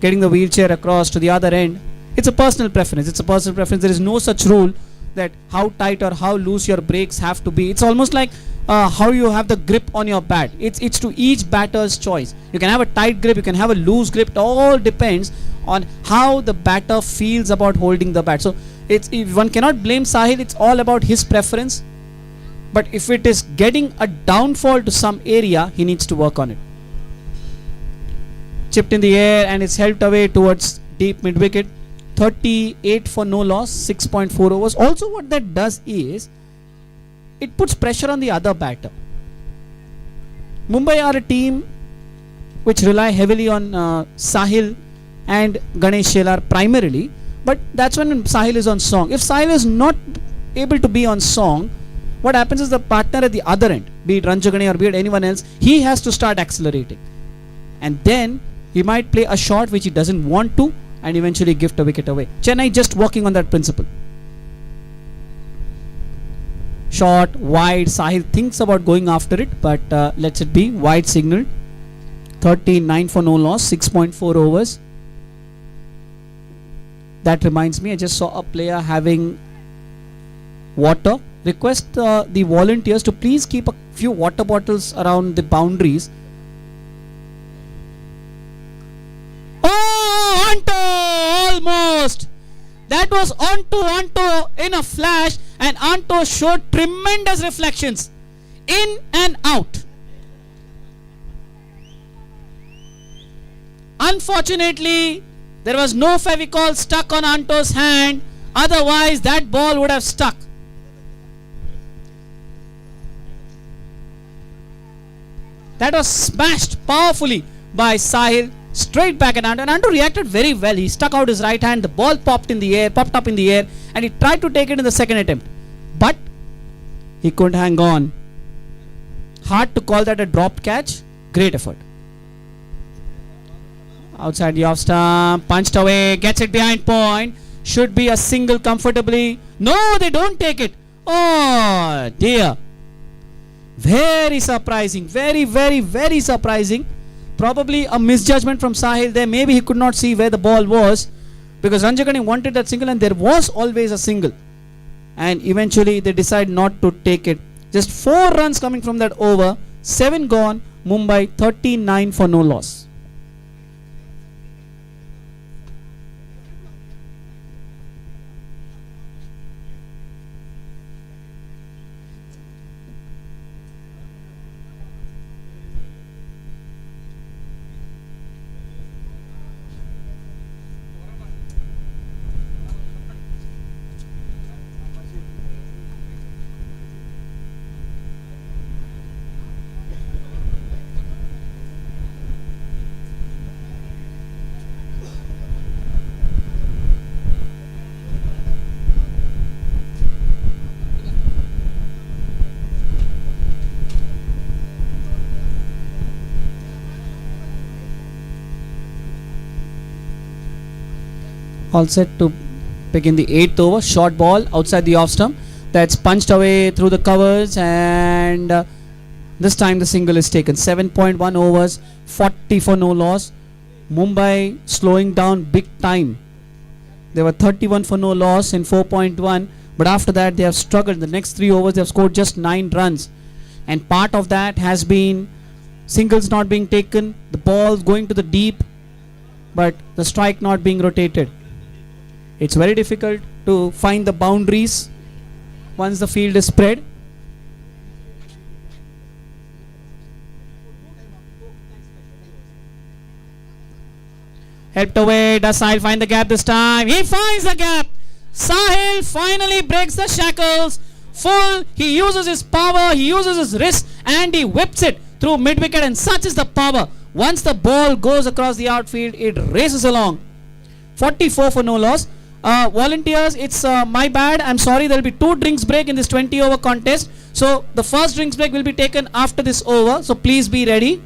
getting the wheelchair across to the other end. It's a personal preference. It's a personal preference. There is no such rule that how tight or how loose your brakes have to be. It's almost like how you have the grip on your bat. It's to each batter's choice. You can have a tight grip, you can have a loose grip. It all depends on how the batter feels about holding the bat. So if one cannot blame Sahil. It's all about his preference. But if it is getting a downfall to some area, he needs to work on it. Chipped in the air and it's helped away towards deep mid wicket. 38 for no loss, 6.4 overs. Also what that does is it puts pressure on the other batter. Mumbai are a team which rely heavily on Sahil and Ganesh Shelar primarily, but that's when Sahil is on song. If Sahil is not able to be on song, what happens is the partner at the other end, be it Ranjagane or be it anyone else, he has to start accelerating, and then he might play a shot which he doesn't want to and eventually gift a wicket away. Chennai just working on that principle. Short, wide. Sahil thinks about going after it, but lets it be. Wide signal. 39 for no loss, 6.4 overs. That reminds me, I just saw a player having water. Request the volunteers to please keep a few water bottles around the boundaries. Oh, Anto! Almost! That was onto in a flash, and Anto showed tremendous reflections in and out. Unfortunately, there was no Fevicol stuck on Anto's hand, otherwise that ball would have stuck. That was smashed powerfully by Sahil straight back at Anto, and Anto reacted very well. He stuck out his right hand, the ball popped up in the air, and he tried to take it in the second attempt, but he couldn't hang on. Hard to call that a dropped catch. Great effort. Outside the off stump, punched away, gets it behind point. Should be a single comfortably. No, they don't take it. Oh dear. Very surprising. Very, very, very surprising. Probably a misjudgment from Sahil there. Maybe he could not see where the ball was, because Ranjagani wanted that single and there was always a single. And eventually they decide not to take it. Just 4 runs coming from that over. 7 gone. Mumbai 39 for no loss. All set to begin the 8th over. Short ball outside the off stump. That's punched away through the covers, and this time the single is taken. 7.1 overs, 40 for no loss. Mumbai slowing down big time. They were 31 for no loss in 4.1, but after that they have struggled. In the next 3 overs they have scored just 9 runs, and part of that has been singles not being taken, the ball going to the deep, but the strike not being rotated. It's very difficult to find the boundaries once the field is spread. Helped away. Does Sahil find the gap this time? He finds the gap. Sahil finally breaks the shackles. Full. He uses his power. He uses his wrist. And he whips it through mid-wicket. And such is the power. Once the ball goes across the outfield, it races along. 44 for no loss. Volunteers, it's my bad. I'm sorry. There will be 2 drinks break in this 20-over contest. So the first drinks break will be taken after this over. So please be ready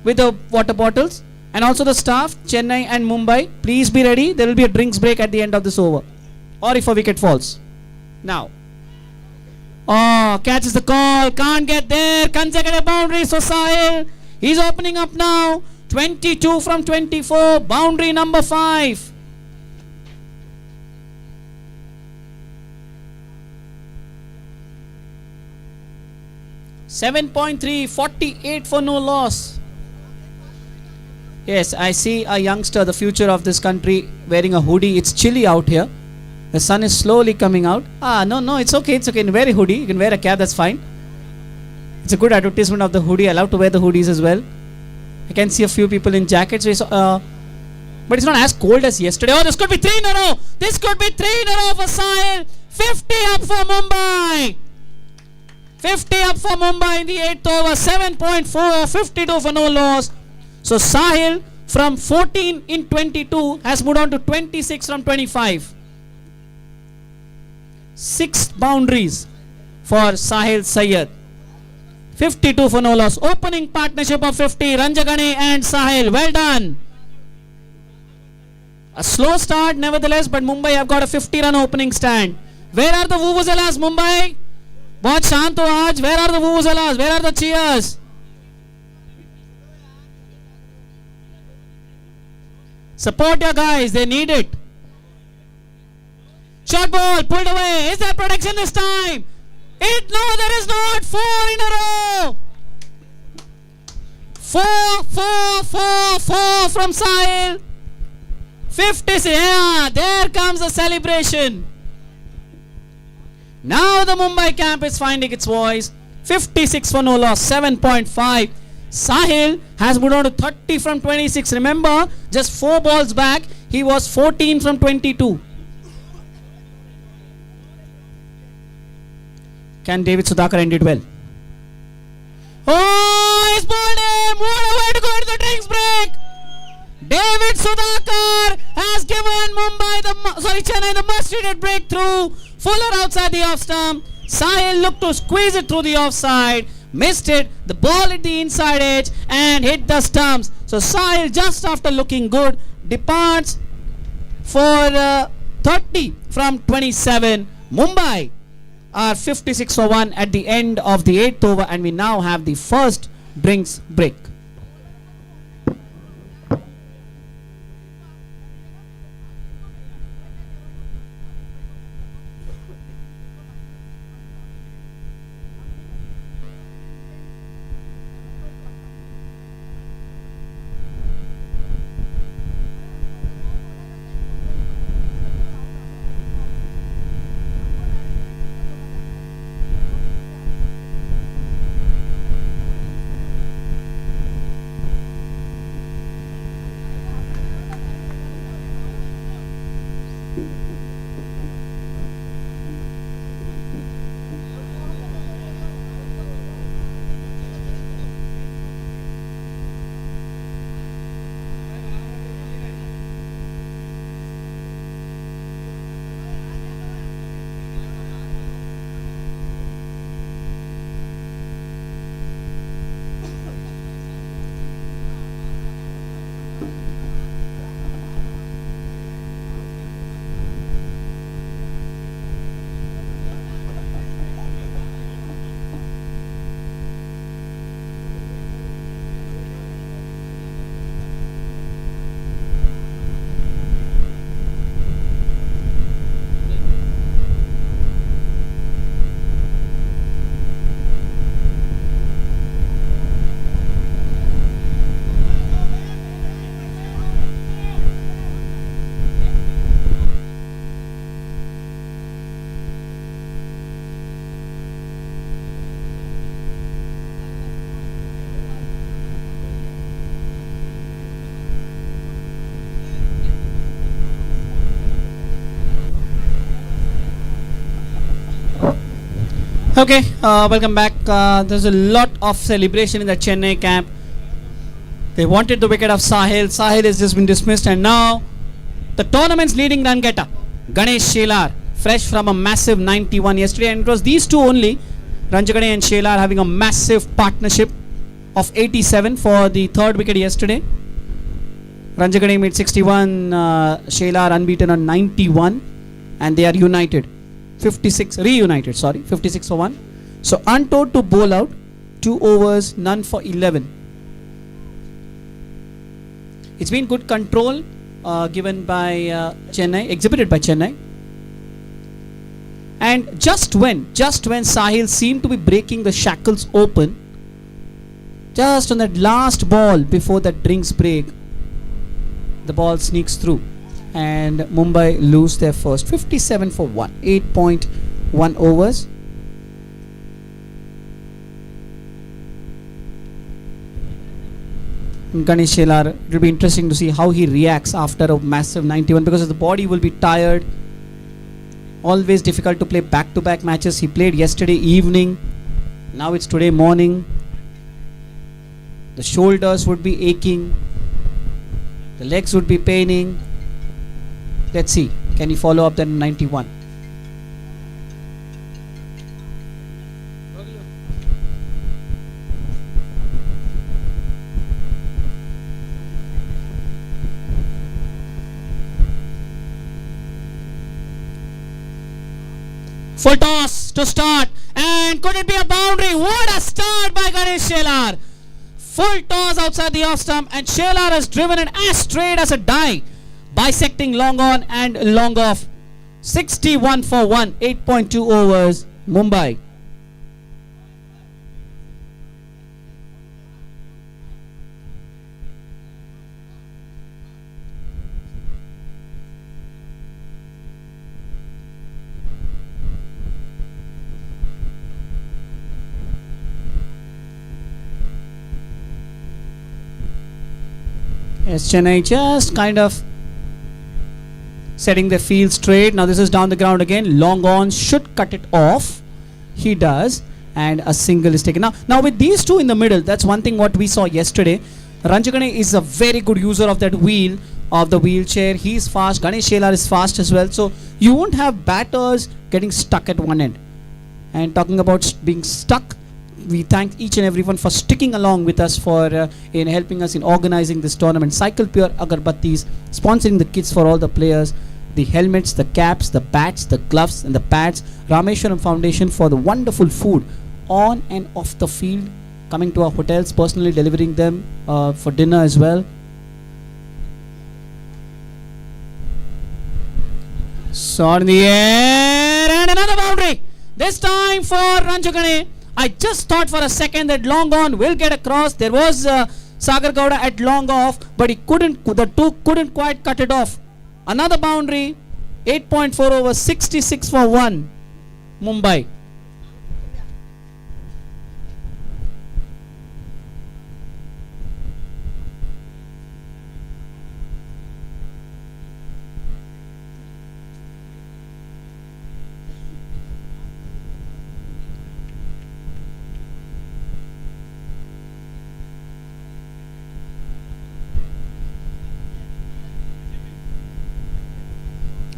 with the water bottles. And also the staff, Chennai and Mumbai, please be ready. There will be a drinks break at the end of this over. Or if a wicket falls. Now. Oh, catches the call. Can't get there. Consecutive boundaries for Sahil. He's opening up now. 22 from 24. Boundary number 5. .3, 48 for no loss. Yes, I see a youngster, the future of this country, wearing a hoodie. It's chilly out here. The sun is slowly coming out. No, it's okay. It's okay. You can wear a hoodie. You can wear a cap. That's fine. It's a good advertisement of the hoodie. Allowed to wear the hoodies as well. I can see a few people in jackets. But it's not as cold as yesterday. Oh, this could be 3 in a row. This could be 3 in a row for Sahil. 50 up for Mumbai. 50 up for Mumbai in the 8th over. 7.4. 52 for no loss. So Sahil from 14 in 22 has moved on to 26 from 25. 6 boundaries for Sahil Sayyed. 52 for no loss. Opening partnership of 50. Ranjagani and Sahil. Well done. A slow start nevertheless, but Mumbai have got a 50-run opening stand. Where are the vuvuzelas, Mumbai? बहुत शांत हो आज. Where are the vuvuzelas? Where are the cheers? Support your guys. They need it. Short ball pulled away. Is there protection this time? No, there is not. 4 in a row. 4 from Sahil. 50. Yeah, there comes the celebration. Now the Mumbai camp is finding its voice. 56 for no loss. 7.5. Sahil has moved on to 30 from 26. Remember, just 4 balls back, he was 14 from 22. Can David Sudhakar end it well? Oh, he's bowled him. What a way to go into the drinks break. David Sudhakar has given Chennai the much-needed breakthrough. Fuller outside the off stump. Sahil looked to squeeze it through the offside. Missed it. The ball hit the inside edge and hit the stumps. So Sahil, just after looking good, departs for 30 from 27. Mumbai are 56 for 1 at the end of the 8th over, and we now have the first drinks break. Okay, welcome back. There's a lot of celebration in the Chennai camp. They wanted the wicket of Sahil. Sahil has just been dismissed, and now the tournament's leading run getter, Ganesh Shelar, fresh from a massive 91 yesterday, and it was these two only, Ranjagane and Shelar, having a massive partnership of 87 for the third wicket yesterday. Ranjagane made 61, Shelar unbeaten on 91, and they are united. 56 for 1. So untowed to bowl out, 2 overs, none for 11. It's been good control given by Chennai, exhibited by Chennai. And just when Sahil seemed to be breaking the shackles open, just on that last ball before that drinks break, the ball sneaks through, and Mumbai lose their first. 57 for 1, 8.1 overs. Ganesh Shelar, it will be interesting to see how he reacts after a massive 91, because the body will be tired. Always difficult to play back-to-back matches. He played yesterday evening, now it's today morning. The shoulders would be aching, the legs would be paining. Let's see, can he follow up that 91? Full toss to start, and could it be a boundary? What a start by Ganesh Shelar! Full toss outside the off stump, and Shelar has driven it as straight as a die, bisecting long on and long off. 61 for 1, 8.2 overs, Mumbai. Yes, Chennai just kind of setting their field straight. Now this is down the ground again. Long on, should cut it off. He does, and a single is taken. Now with these two in the middle, that's one thing what we saw yesterday. Ranjagane is a very good user of that wheel, of the wheelchair. He is fast. Ganesh Shelar is fast as well. So you won't have batters getting stuck at one end. And talking about being stuck, we thank each and everyone for sticking along with us for in helping us in organizing this tournament. Cycle Pure Agarbattis sponsoring the kits for all the players, the helmets, the caps, the bats, the gloves and the pads. Rameshwaram Foundation for the wonderful food on and off the field, coming to our hotels, personally delivering them for dinner as well. So in the air, and another boundary, this time for Ranjagane. I just thought for a second that long on will get across. There was Sagar Gowda at long off, but he couldn't. The two couldn't quite cut it off. Another boundary, 8.4 over, 66 for 1, Mumbai.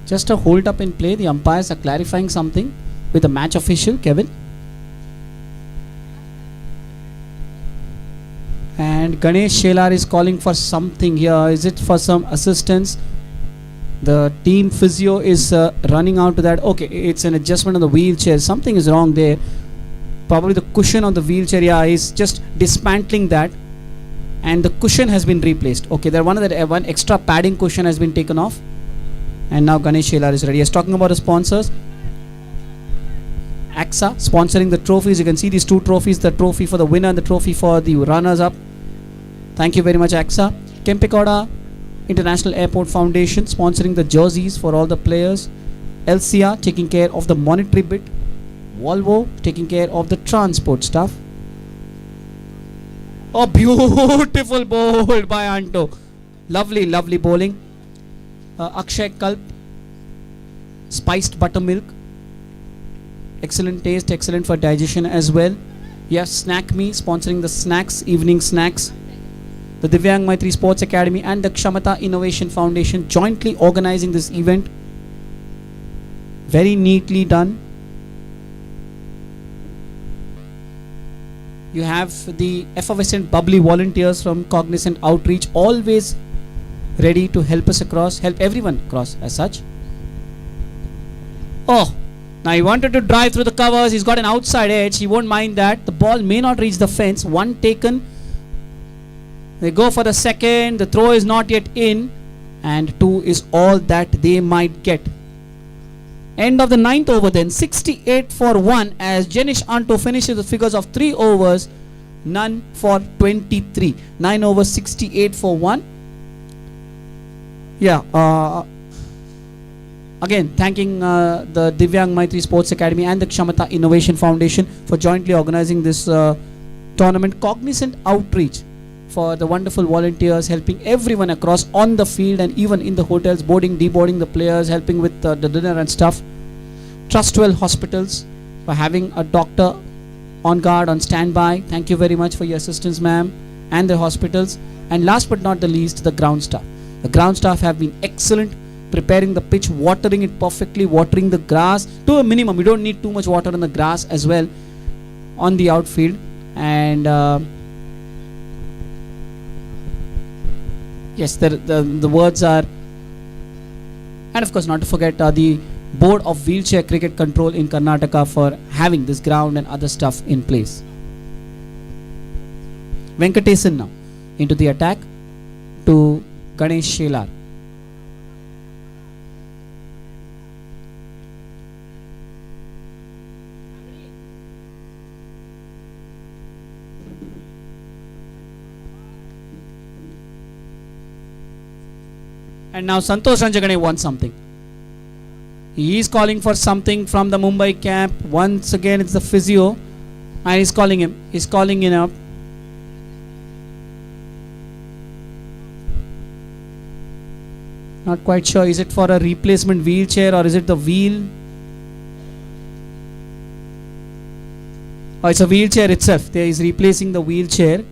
Just a hold up in play. The umpires are clarifying something with the match official, Kevin. And Ganesh Shelar is calling for something here. Is it for some assistance? The team physio is running out to that. Okay, it's an adjustment on the wheelchair. Something is wrong there. Probably the cushion on the wheelchair. Yeah, he's just dismantling that, and the cushion has been replaced. Okay, there one extra padding cushion has been taken off. And now Ganesh Shelar is ready. He's talking about the sponsors. Ksca sponsoring the trophies. You can see these two trophies, the trophy for the winner and the trophy for the runners up. Thank you very much, Ksca. Kempegowda International Airport Foundation sponsoring the jerseys for all the players. LCR taking care of the monetary bit. Volvo taking care of the transport stuff. Oh, beautiful bowl by Anto. Lovely, lovely bowling. Akshay Kalp, spiced buttermilk. excellent taste, excellent for digestion as well. Yes, Snack Me sponsoring the snacks, evening snacks. The Divyang Maitri Sports Academy and the Kshamata Innovation Foundation jointly organizing this event. Very neatly done. You have the effervescent bubbly volunteers from Cognizant Outreach, always ready to help us across, help everyone across as such. Oh, now he wanted to drive through the covers. He's got an outside edge. He won't mind that. The ball may not reach the fence. One taken. They go for the second. The throw is not yet in. And 2 is all that they might get. End of the 9th over then. 68 for 1 as Jenish Anto finishes the figures of 3 overs. None for 23. 9 overs, 68 for 1. Yeah. Again, thanking the Divyang Maitri Sports Academy and the Kshamata Innovation Foundation for jointly organizing this tournament. Cognizant Outreach for the wonderful volunteers helping everyone across on the field and even in the hotels, boarding, deboarding the players, helping with the dinner and stuff. Trustwell Hospitals for having a doctor on guard, on standby. Thank you very much for your assistance, ma'am, and the hospitals. And last but not the least, the ground staff. The ground staff have been excellent, preparing the pitch, watering it perfectly, watering the grass to a minimum. You don't need too much water on the grass as well on the outfield. And yes, the words are, and of course not to forget the Board of Wheelchair Cricket Control in Karnataka for having this ground and other stuff in place. Venkatesan now into the attack to Ganesh Shelar. And now Santosh Ranjagane wants something. He is calling for something from the Mumbai camp. Once again it's the physio and he's calling him. He's calling him up. Not quite sure. Is it for a replacement wheelchair or is it the wheel? Oh, it's a wheelchair itself. There is replacing the wheelchair.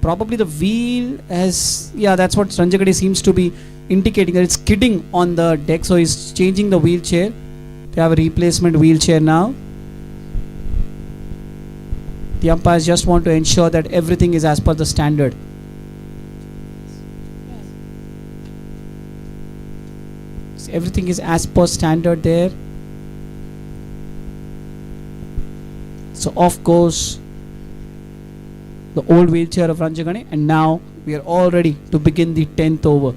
Probably the wheel has, yeah, that's what Ranjagade seems to be indicating, that it's skidding on the deck, so he's changing the wheelchair. They have a replacement wheelchair now. The umpires just want to ensure that everything is as per the standard. So everything is as per standard there. So off goes the old wheelchair of Ranjagane, and now we are all ready to begin the 10th over.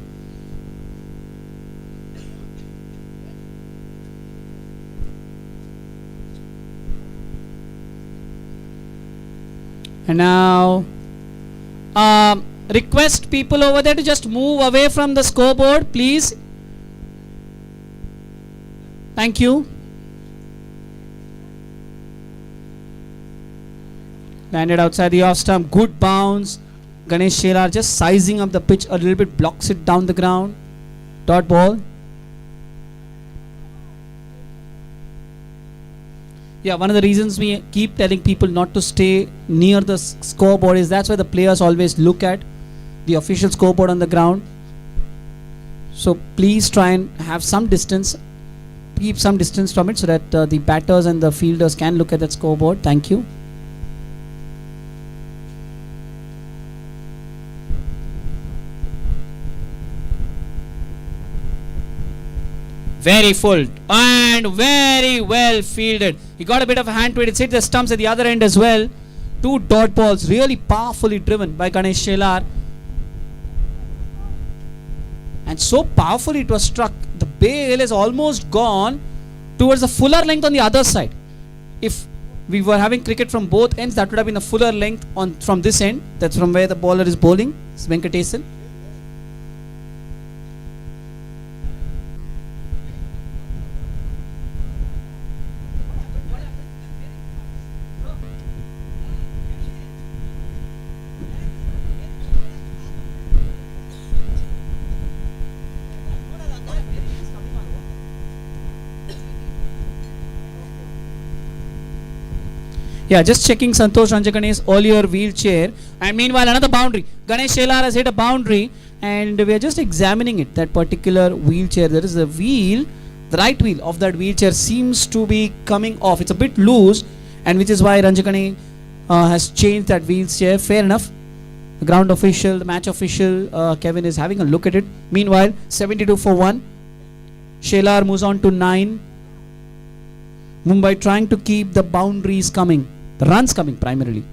And now request people over there to just move away from the scoreboard, please. Thank you. Landed outside the off stump. Good bounce. Ganesh Shelar just sizing up the pitch a little bit, blocks it down the ground. Dot ball. Yeah, one of the reasons we keep telling people not to stay near the scoreboard is that's why the players always look at the official scoreboard on the ground. So please try and have some distance, keep some distance from it so that the batters and the fielders can look at that scoreboard. Thank you. Very full and very well fielded. He got a bit of a hand to it. It's hit the stumps at the other end as well. 2 dot balls, really powerfully driven by Ganesh Shelar. And so powerfully it was struck. The bail is almost gone towards the fuller length on the other side. If we were having cricket from both ends, that would have been a fuller length on from this end. That's from where the bowler is bowling. It's Venkatesan. Yeah, just checking Santosh Ranjagane's earlier wheelchair. And meanwhile, another boundary. Ganesh Shelar has hit a boundary. And we are just examining it, that particular wheelchair. There is a wheel, the right wheel of that wheelchair seems to be coming off. It's a bit loose, and which is why Ranjagane has changed that wheelchair. Fair enough. The ground official, the match official, Kevin is having a look at it. Meanwhile, 72 for 1. Shelar moves on to 9. Mumbai trying to keep the boundaries coming, the runs coming primarily.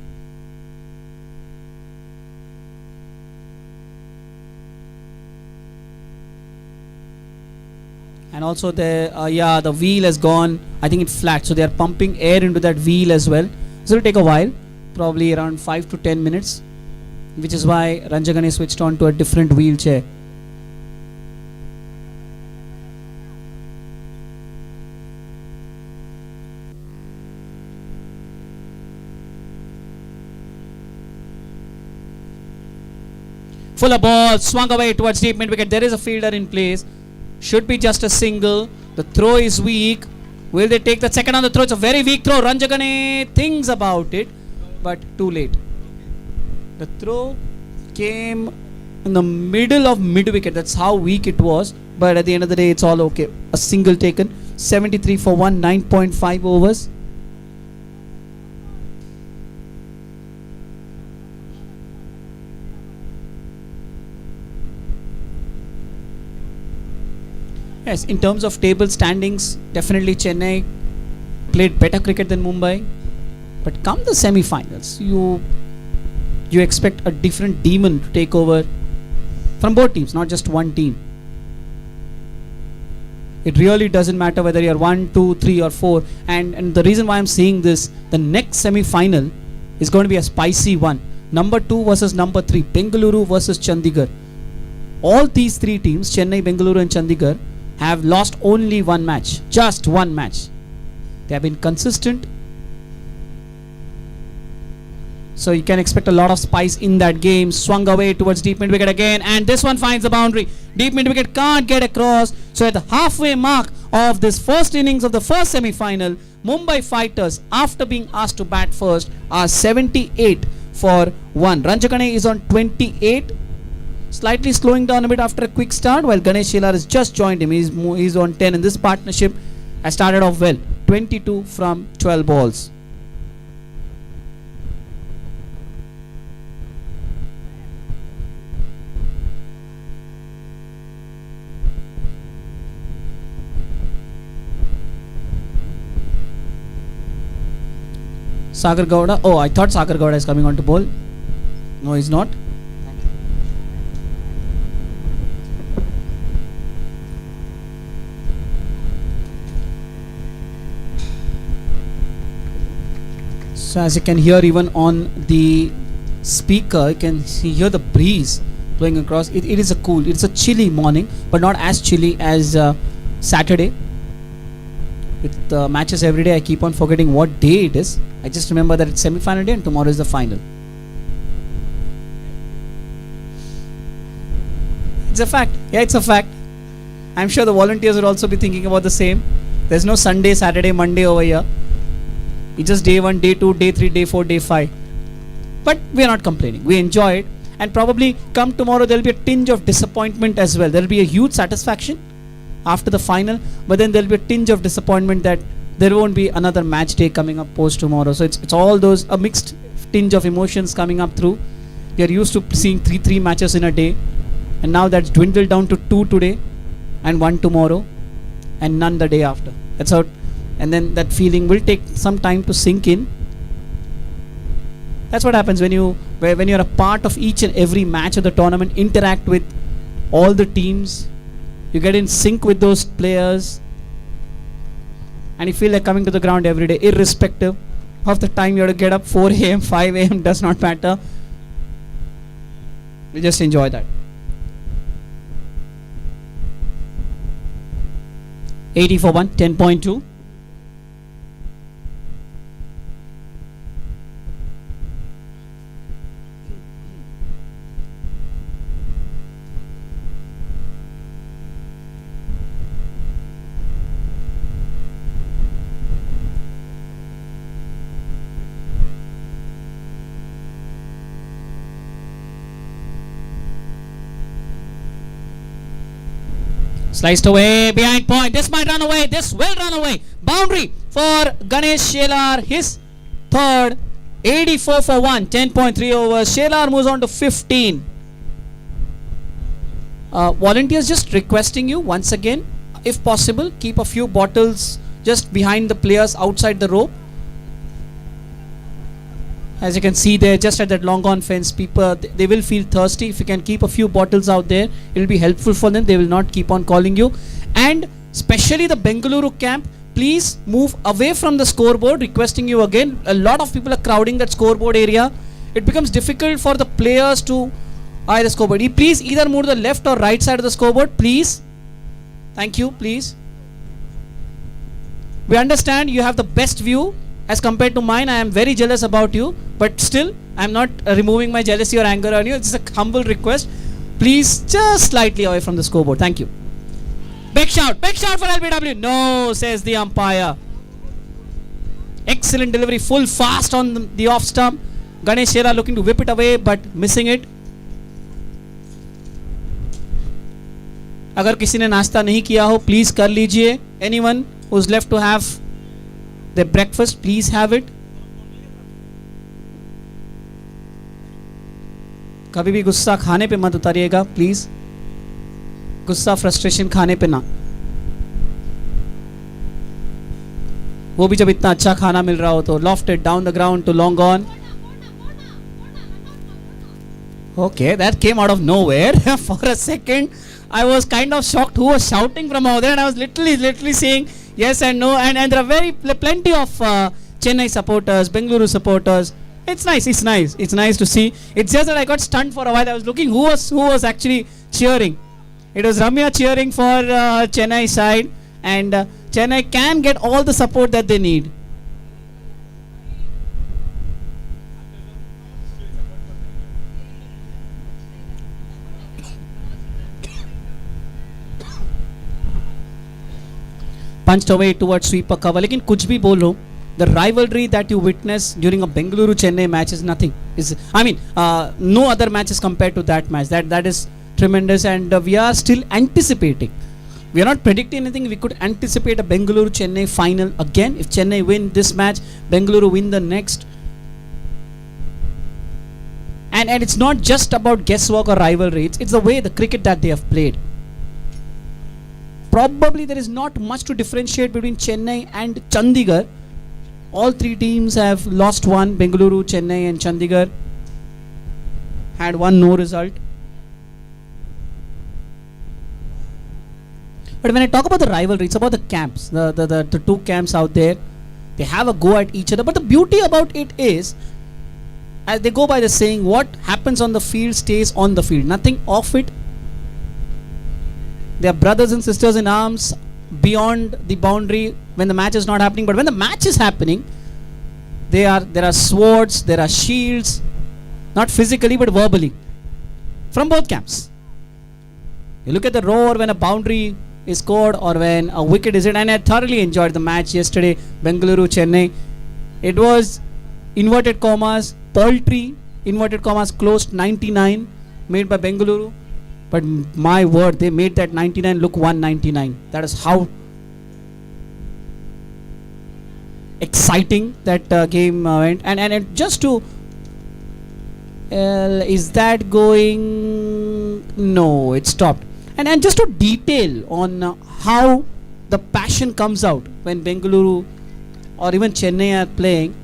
And also the wheel has gone, I think it's flat, so they are pumping air into that wheel as well. So it will take a while, probably around 5 to 10 minutes, which is why Ranjagane switched on to a different wheelchair. Fuller ball, swung away towards deep mid wicket. There is a fielder in place. Should be just a single. The throw is weak. Will they take the second on the throw? It's a very weak throw. Ranjagane thinks about it, but too late. The throw came in the middle of mid wicket. That's how weak it was. But at the end of the day, it's all okay. A single taken. 73 for 1, 9.5 overs. Yes, in terms of table standings, definitely Chennai played better cricket than Mumbai. But come the semi-finals, you expect a different demon to take over from both teams, not just one team. It really doesn't matter whether you're 1, 2, 3 or 4. And the reason why I'm saying this, the next semi-final is going to be a spicy one. Number 2 versus number 3, Bengaluru versus Chandigarh. All these 3 teams, Chennai, Bengaluru and Chandigarh, have lost only one match, just one match. They have been consistent, so you can expect a lot of spice in that game. Swung away towards deep mid wicket again, and this one finds the boundary. Deep mid wicket can't get across, so at the halfway mark of this first innings of the first semi-final, Mumbai Fighters, after being asked to bat first, are 78 for 1. Ranjagane is on 28, slightly slowing down a bit after a quick start, while Ganesh Shelar has just joined him. He's on 10, and this partnership has started off well. 22 from 12 balls. Sagar Gowda. Oh, I thought Sagar Gowda is coming on to bowl. No, he's not. So as you can hear even on the speaker, you can hear the breeze blowing across. It is it's a chilly morning, but not as chilly as Saturday. With matches every day, I keep on forgetting what day it is. I just remember that it's semi-final day and tomorrow is the final. It's a fact. Yeah, it's a fact. I'm sure the volunteers will also be thinking about the same. There's no Sunday, Saturday, Monday over here. It's just day 1, day 2, day 3, day 4, day 5. But we are not complaining. We enjoy it. And probably come tomorrow, there will be a tinge of disappointment as well. There will be a huge satisfaction after the final. But then there will be a tinge of disappointment that there won't be another match day coming up post tomorrow. So it's all those, a mixed tinge of emotions coming up through. We are used to seeing 3 matches in a day. And now that's dwindled down to 2 today and 1 tomorrow and none the day after. That's how. And then that feeling will take some time to sink in. That's what happens when you're a part of each and every match of the tournament, interact with all the teams, you get in sync with those players, and you feel like coming to the ground every day, irrespective of the time you have to get up. 4 a.m., 5 a.m. does not matter. We just enjoy that. 80 for 1, 10.2. Sliced away behind point. This might run away. This will run away. Boundary for Ganesh Shelar. His third. 84 for 1. 10.3 overs. Shelar moves on to 15. Volunteers just requesting you once again, if possible, keep a few bottles just behind the players outside the rope. As you can see there, just at that long on fence, people they will feel thirsty. If you can keep a few bottles out there, it will be helpful for them. They will not keep on calling you. And especially the Bengaluru camp, please move away from the scoreboard. Requesting you again. A lot of people are crowding that scoreboard area. It becomes difficult for the players to eye the scoreboard. Please either move to the left or right side of the scoreboard, please. Thank you, please. We understand you have the best view as compared to mine. I am very jealous about you, but still I am not removing my jealousy or anger on you. It's a humble request. Please just slightly away from the scoreboard. Thank you. Big shout for LBW. No, says the umpire. Excellent delivery, full fast on the off stump. Ganesh Shelar looking to whip it away but missing it. अगर किसी ने नाश्ता नहीं किया हो, please कर लीजिए. Anyone who's left to have their breakfast, please have it. कभी भी गुस्सा खाने पे मत उतारिएगा, प्लीज. गुस्सा फ्रस्ट्रेशन खाने पे ना. वो भी जब इतना अच्छा खाना मिल रहा हो तो. Lofted down the ground to long on. Okay, that came out of nowhere. For a second I was kind of shocked who was shouting from over there, and I was literally saying yes and no, and there are plenty of Chennai supporters, Bengaluru supporters. It's nice to see. It's just that I got stunned for a while. I was looking who was actually cheering. It was Ramya cheering for Chennai side, and Chennai can get all the support that they need. Punched away towards sweeper cover. लेकिन कुछ भी बोलो, the rivalry that you witness during a Bengaluru Chennai match is nothing. No other match is compared to that match. That is tremendous, and we are still anticipating. We are not predicting anything. We could anticipate a Bengaluru Chennai final again. If Chennai win this match, Bengaluru win the next. And it's not just about guesswork or rivalry. It's the way the cricket that they have played. Probably there is not much to differentiate between Chennai and Chandigarh. All three teams have lost one. Bengaluru, Chennai and Chandigarh had one no result. But when I talk about the rivalry, it's about the camps, the two camps out there. They have a go at each other. But the beauty about it is, as they go by the saying, what happens on the field stays on the field. Nothing off it. They are brothers and sisters in arms beyond the boundary when the match is not happening. But when the match is happening, there are swords, there are shields, not physically but verbally, from both camps. You look at the roar when a boundary is scored or when a wicket is hit. And I thoroughly enjoyed the match yesterday, Bengaluru Chennai. It was inverted commas, poultry, inverted commas, closed 99 made by Bengaluru. But my word, they made that 99 look 199. That is how exciting that game went. And just to is that going? No, it stopped. And just to detail on how the passion comes out when Bengaluru or even Chennai are playing.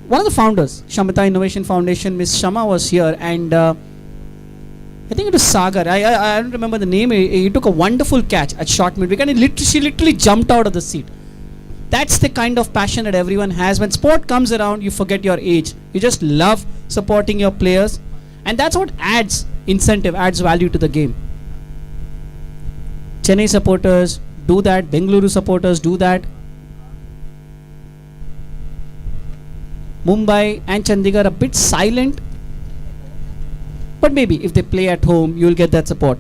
One of the founders, Shamata Innovation Foundation, Miss Shama was here, and I think it was Sagar. I don't remember the name. He took a wonderful catch at short mid wicket, and she literally jumped out of the seat. That's the kind of passion that everyone has. When sport comes around, you forget your age. You just love supporting your players, and that's what adds incentive, adds value to the game. Chennai supporters do that. Bengaluru supporters do that. Mumbai and Chandigarh a bit silent. But maybe if they play at home, you will get that support.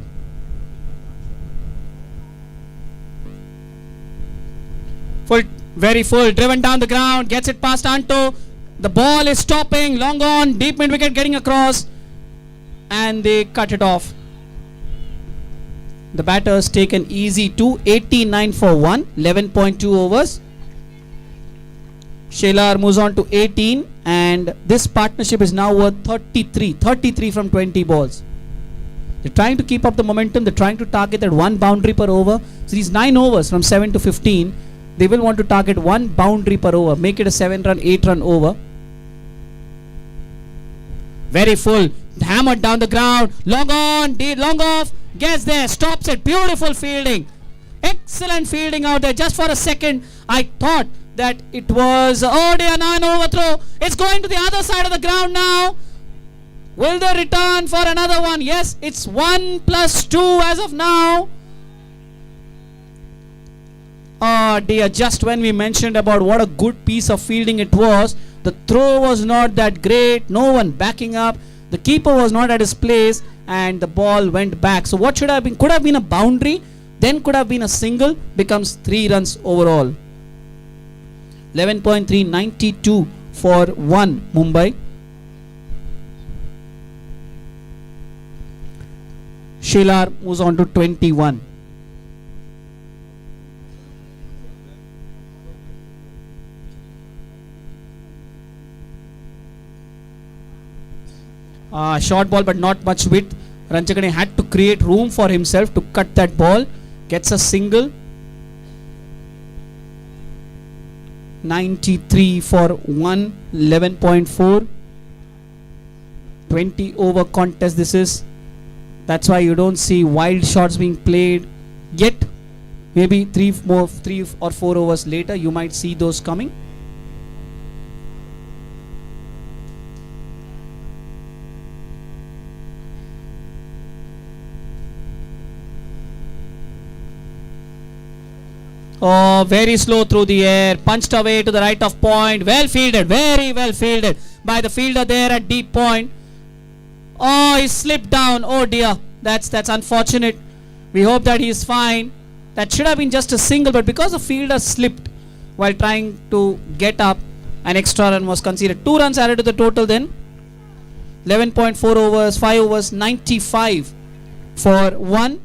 Full, very full, driven down the ground, gets it past Anto. The ball is stopping, long on, deep mid wicket getting across, and they cut it off. The batters take an easy 289 for 1, 11.2 overs. Shelar moves on to 18, and this partnership is now worth 33 from 20 balls. They're trying to keep up the momentum. They're trying to target that one boundary per over. So these 9 overs from 7 to 15, they will want to target one boundary per over, make it a 7-run, 8-run over. Very full, hammered down the ground, long on, long off, gets there, stops it, beautiful fielding. Excellent fielding out there. Just for a second, I thought that it was, oh dear, 9 overthrow. It's going to the other side of the ground now. Will they return for another one? Yes, it's 1+2 as of now. Oh dear, just when we mentioned about what a good piece of fielding it was, the throw was not that great, no one backing up, the keeper was not at his place, and the ball went back. So what should have been, could have been a boundary, then could have been a single, becomes 3 runs overall. 11.3, 92 for 1 Mumbai. Shelar moves on to 21. Short ball but not much width. Ranjagane had to create room for himself to cut that ball. Gets a single. 93 for 1, 11.4. 20 over contest this is. That's why you don't see wild shots being played yet. Maybe 3 or 4 overs later you might see those coming. Oh, very slow through the air, punched away to the right of point. Well fielded, very well fielded by the fielder there at deep point. Oh, he slipped down. Oh dear, that's unfortunate. We hope that he is fine. That should have been just a single, but because the fielder slipped while trying to get up, an extra run was conceded. 2 runs added to the total then. 11.4 overs, 5 overs, 95 for 1.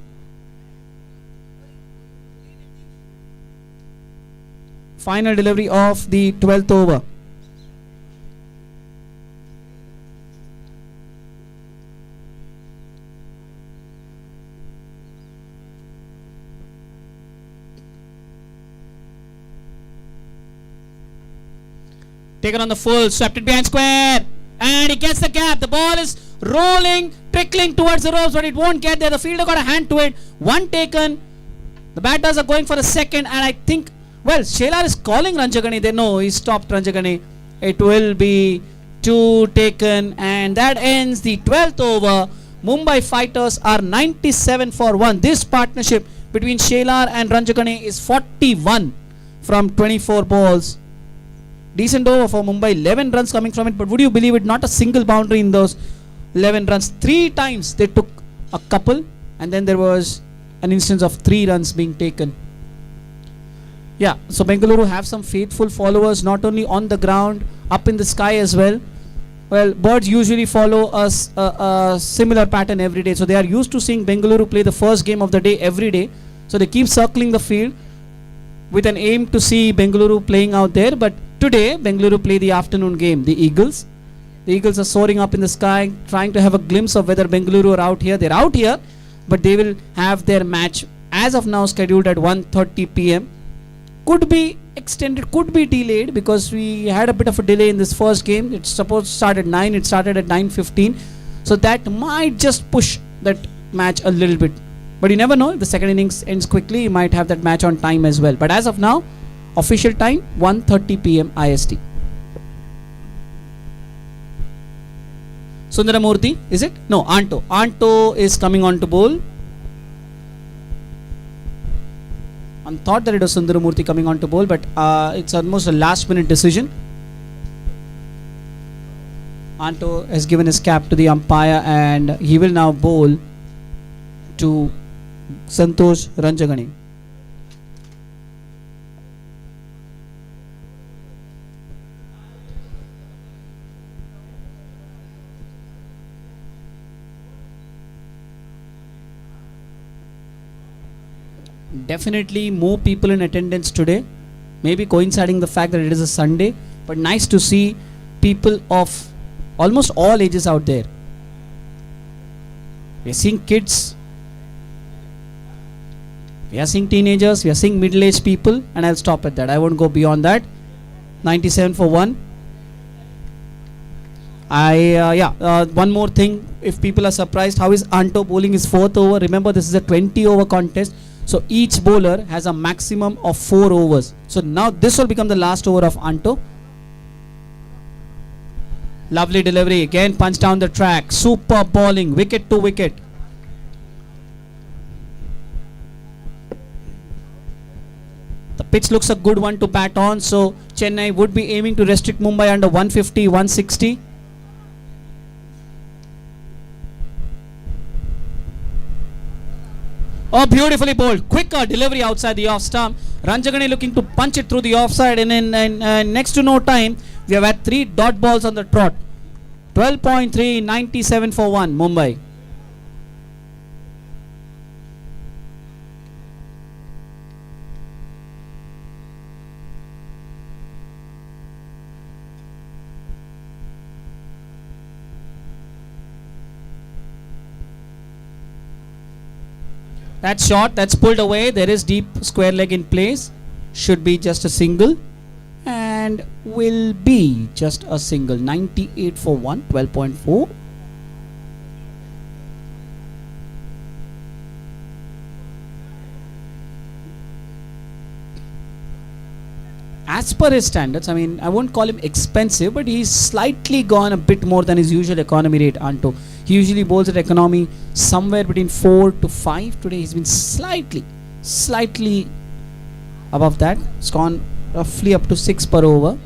Final delivery of the 12th over. Taken on the full, swept it behind square, and he gets the gap. The ball is rolling, trickling towards the ropes, but it won't get there. The fielder got a hand to it. 1 taken. The batters are going for a second, and I think, well, Shelar is calling Ranjagane. They know he stopped Ranjagane. It will be 2 taken, and that ends the 12th over. Mumbai Fighters are 97 for 1. This partnership between Shelar and Ranjagane is 41 from 24 balls. Decent over for Mumbai, 11 runs coming from it, but would you believe it, not a single boundary in those 11 runs. 3 times they took a couple, and then there was an instance of 3 runs being taken. Yeah, so Bengaluru have some faithful followers, not only on the ground, up in the sky as well. Well, birds usually follow a similar pattern every day, so they are used to seeing Bengaluru play the first game of the day every day. So they keep circling the field with an aim to see Bengaluru playing out there. But today, Bengaluru play the afternoon game, the Eagles. The Eagles are soaring up in the sky, trying to have a glimpse of whether Bengaluru are out here. They're out here, but they will have their match as of now scheduled at 1:30 p.m. Could be extended, could be delayed, because we had a bit of a delay in this first game. It's supposed to start at 9, it started at 9:15. So that might just push that match a little bit. But you never know, if the second innings ends quickly, you might have that match on time as well. But as of now, official time 1:30 p.m. IST. Sundaramurthy, is it? No, Anto. Anto is coming on to bowl. I thought that it was Sundaramurthy coming on to bowl, but it's almost a last minute decision. Anto has given his cap to the umpire, and he will now bowl to Santosh Ranjagane. Definitely more people in attendance today. Maybe coinciding the fact that it is a Sunday. But nice to see people of almost all ages out there. We are seeing kids. We are seeing teenagers. We are seeing middle-aged people. And I'll stop at that. I won't go beyond that. 97 for 1. One more thing. If people are surprised, how is Anto bowling his 4th over? Remember, this is a 20-over contest. So each bowler has a maximum of 4 overs. So now this will become the last over of Anto. Lovely delivery. Again, punch down the track. Super bowling. Wicket to wicket. The pitch looks a good one to bat on. So Chennai would be aiming to restrict Mumbai under 150, 160. Oh, beautifully bowled. Quicker delivery outside the off stump. Ranjagani looking to punch it through the offside, and in next to no time, we have had 3 dot balls on the trot. 12.3, 97 for 1, Mumbai. That's short, that's pulled away. There is deep square leg in place. Should be just a single. And will be just a single. 98 for 1, 12.4. As per his standards, I mean, I won't call him expensive, but he's slightly gone a bit more than his usual economy rate, Anto. He usually bowls at economy somewhere between 4 to 5. Today he's been slightly above that. It's gone roughly up to 6 per over.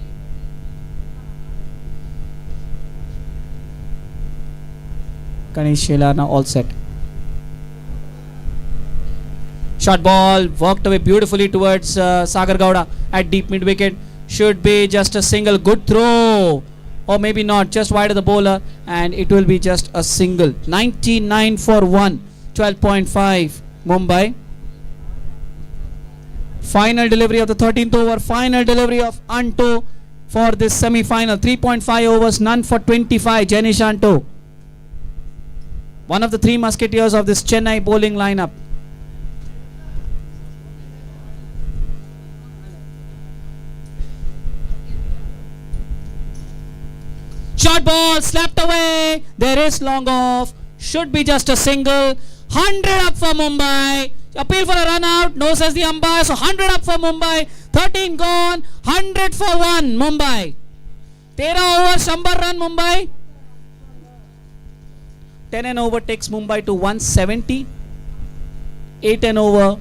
Ganesh Shelar now all set. Short ball worked away beautifully towards Sagar Gowda at deep mid wicket. Should be just a single. Good throw. Or maybe not, just wide of the bowler, and it will be just a single. 99 for 1, 12.5, Mumbai. Final delivery of the 13th over, final delivery of Anto for this semi-final. 3.5 overs, none for 25, Jenish Anto. One of the 3 musketeers of this Chennai bowling lineup. Short ball slapped away. There is long off. Should be just a single. 100 up for Mumbai. Appeal for a run out. No, says the umpire. So 100 up for Mumbai. 13 gone. 100 for 1 Mumbai. 13 over. Shambar run Mumbai. 10 and over takes Mumbai to 170. 8 and over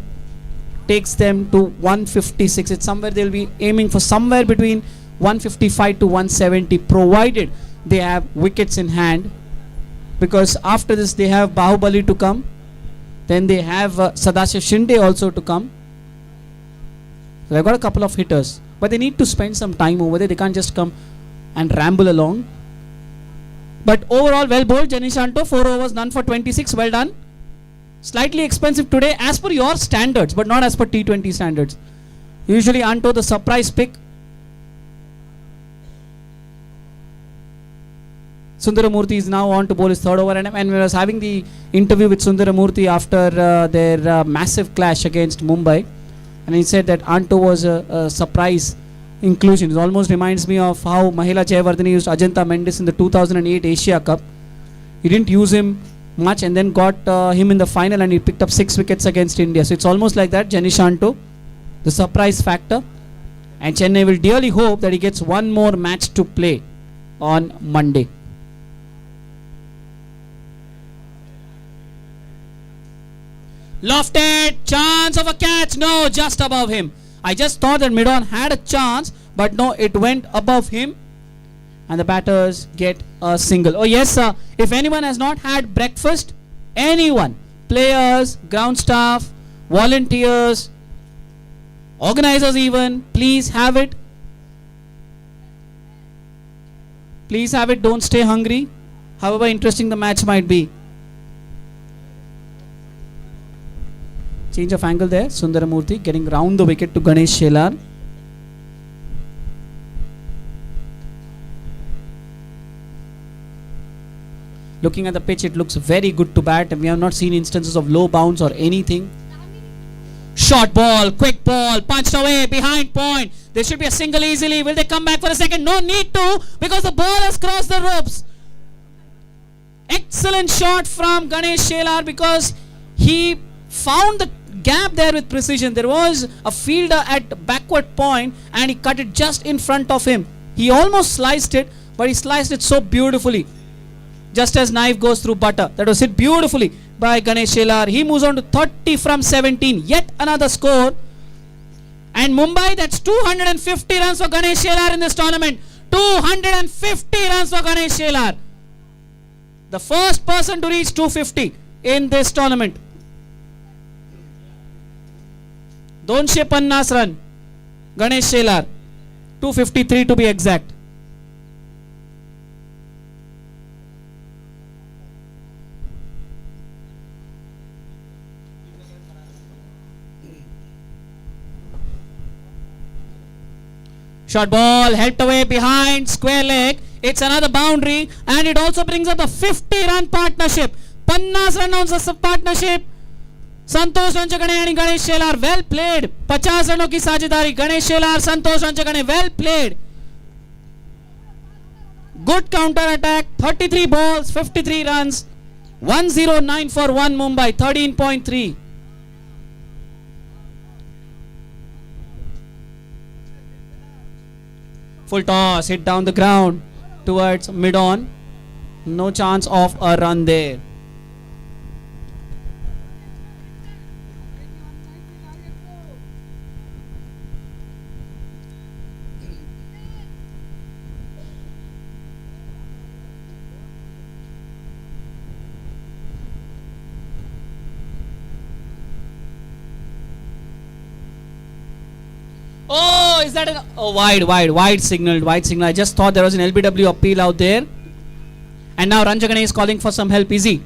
takes them to 156. It's somewhere they'll be aiming for somewhere between 155 to 170, provided they have wickets in hand, because after this they have Bahubali to come, then they have Sadashiv Shinde also to come. So they've got a couple of hitters, but they need to spend some time over there. They can't just come and ramble along. But overall, well bowled, Jenish Anto. 4 overs, none for 26. Well done. Slightly expensive today as per your standards, but not as per T20 standards. Usually Anto the surprise pick. Sundaramurthy is now on to bowl his 3rd over, and we was having the interview with Sundaramurthy after their massive clash against Mumbai, and he said that Anto was a surprise inclusion. It almost reminds me of how Mahela Jayawardene used Ajanta Mendis in the 2008 Asia Cup. He didn't use him much and then got him in the final, and he picked up 6 wickets against India. So it's almost like that. Jenish Anto, the surprise factor, and Chennai will dearly hope that he gets one more match to play on Monday. Lofted, chance of a catch. No, just above him. I just thought that mid-on had a chance, but no, it went above him, and the batters get a single. Oh yes, sir. If anyone has not had breakfast, anyone, players, ground staff, volunteers, organizers even, please have it. Please have it. Don't stay hungry, however interesting the match might be. Change of angle there. Sundaramurthy getting round the wicket to Ganesh Shelar. Looking at the pitch, it looks very good to bat, and we have not seen instances of low bounce or anything. Short ball, quick ball, punched away, behind point. There should be a single easily. Will they come back for a second? No need to, because the ball has crossed the ropes. Excellent shot from Ganesh Shelar, because he found the gap there with precision. There was a fielder at backward point and he cut it just in front of him. He almost sliced it, but he sliced it so beautifully. Just as knife goes through butter. That was hit beautifully by Ganesh Shelar. He moves on to 30 from 17. Yet another score. And Mumbai, that's 250 runs for Ganesh Shelar in this tournament. 250 runs for Ganesh Shelar. The first person to reach 250 in this tournament. 250 run. Ganesh Shelar. 253 to be exact. Short ball, helped away behind, square leg. It's another boundary, and it also brings up a 50-run partnership. 50 runs of partnership. Santosh Ranchakane and Ganesh Shelar, well played. 50 runs की साझेदारी. Ganesh Shelar, Santosh Ranchakane, well played. Good counter attack. 33 balls, 53 runs. 109 for 1 Mumbai, 13.3. Full toss, hit down the ground towards mid-on. No chance of a run there. Oh, is that an... Oh, wide signal. I just thought there was an LBW appeal out there. And now Ranchakane is calling for some help. Is he?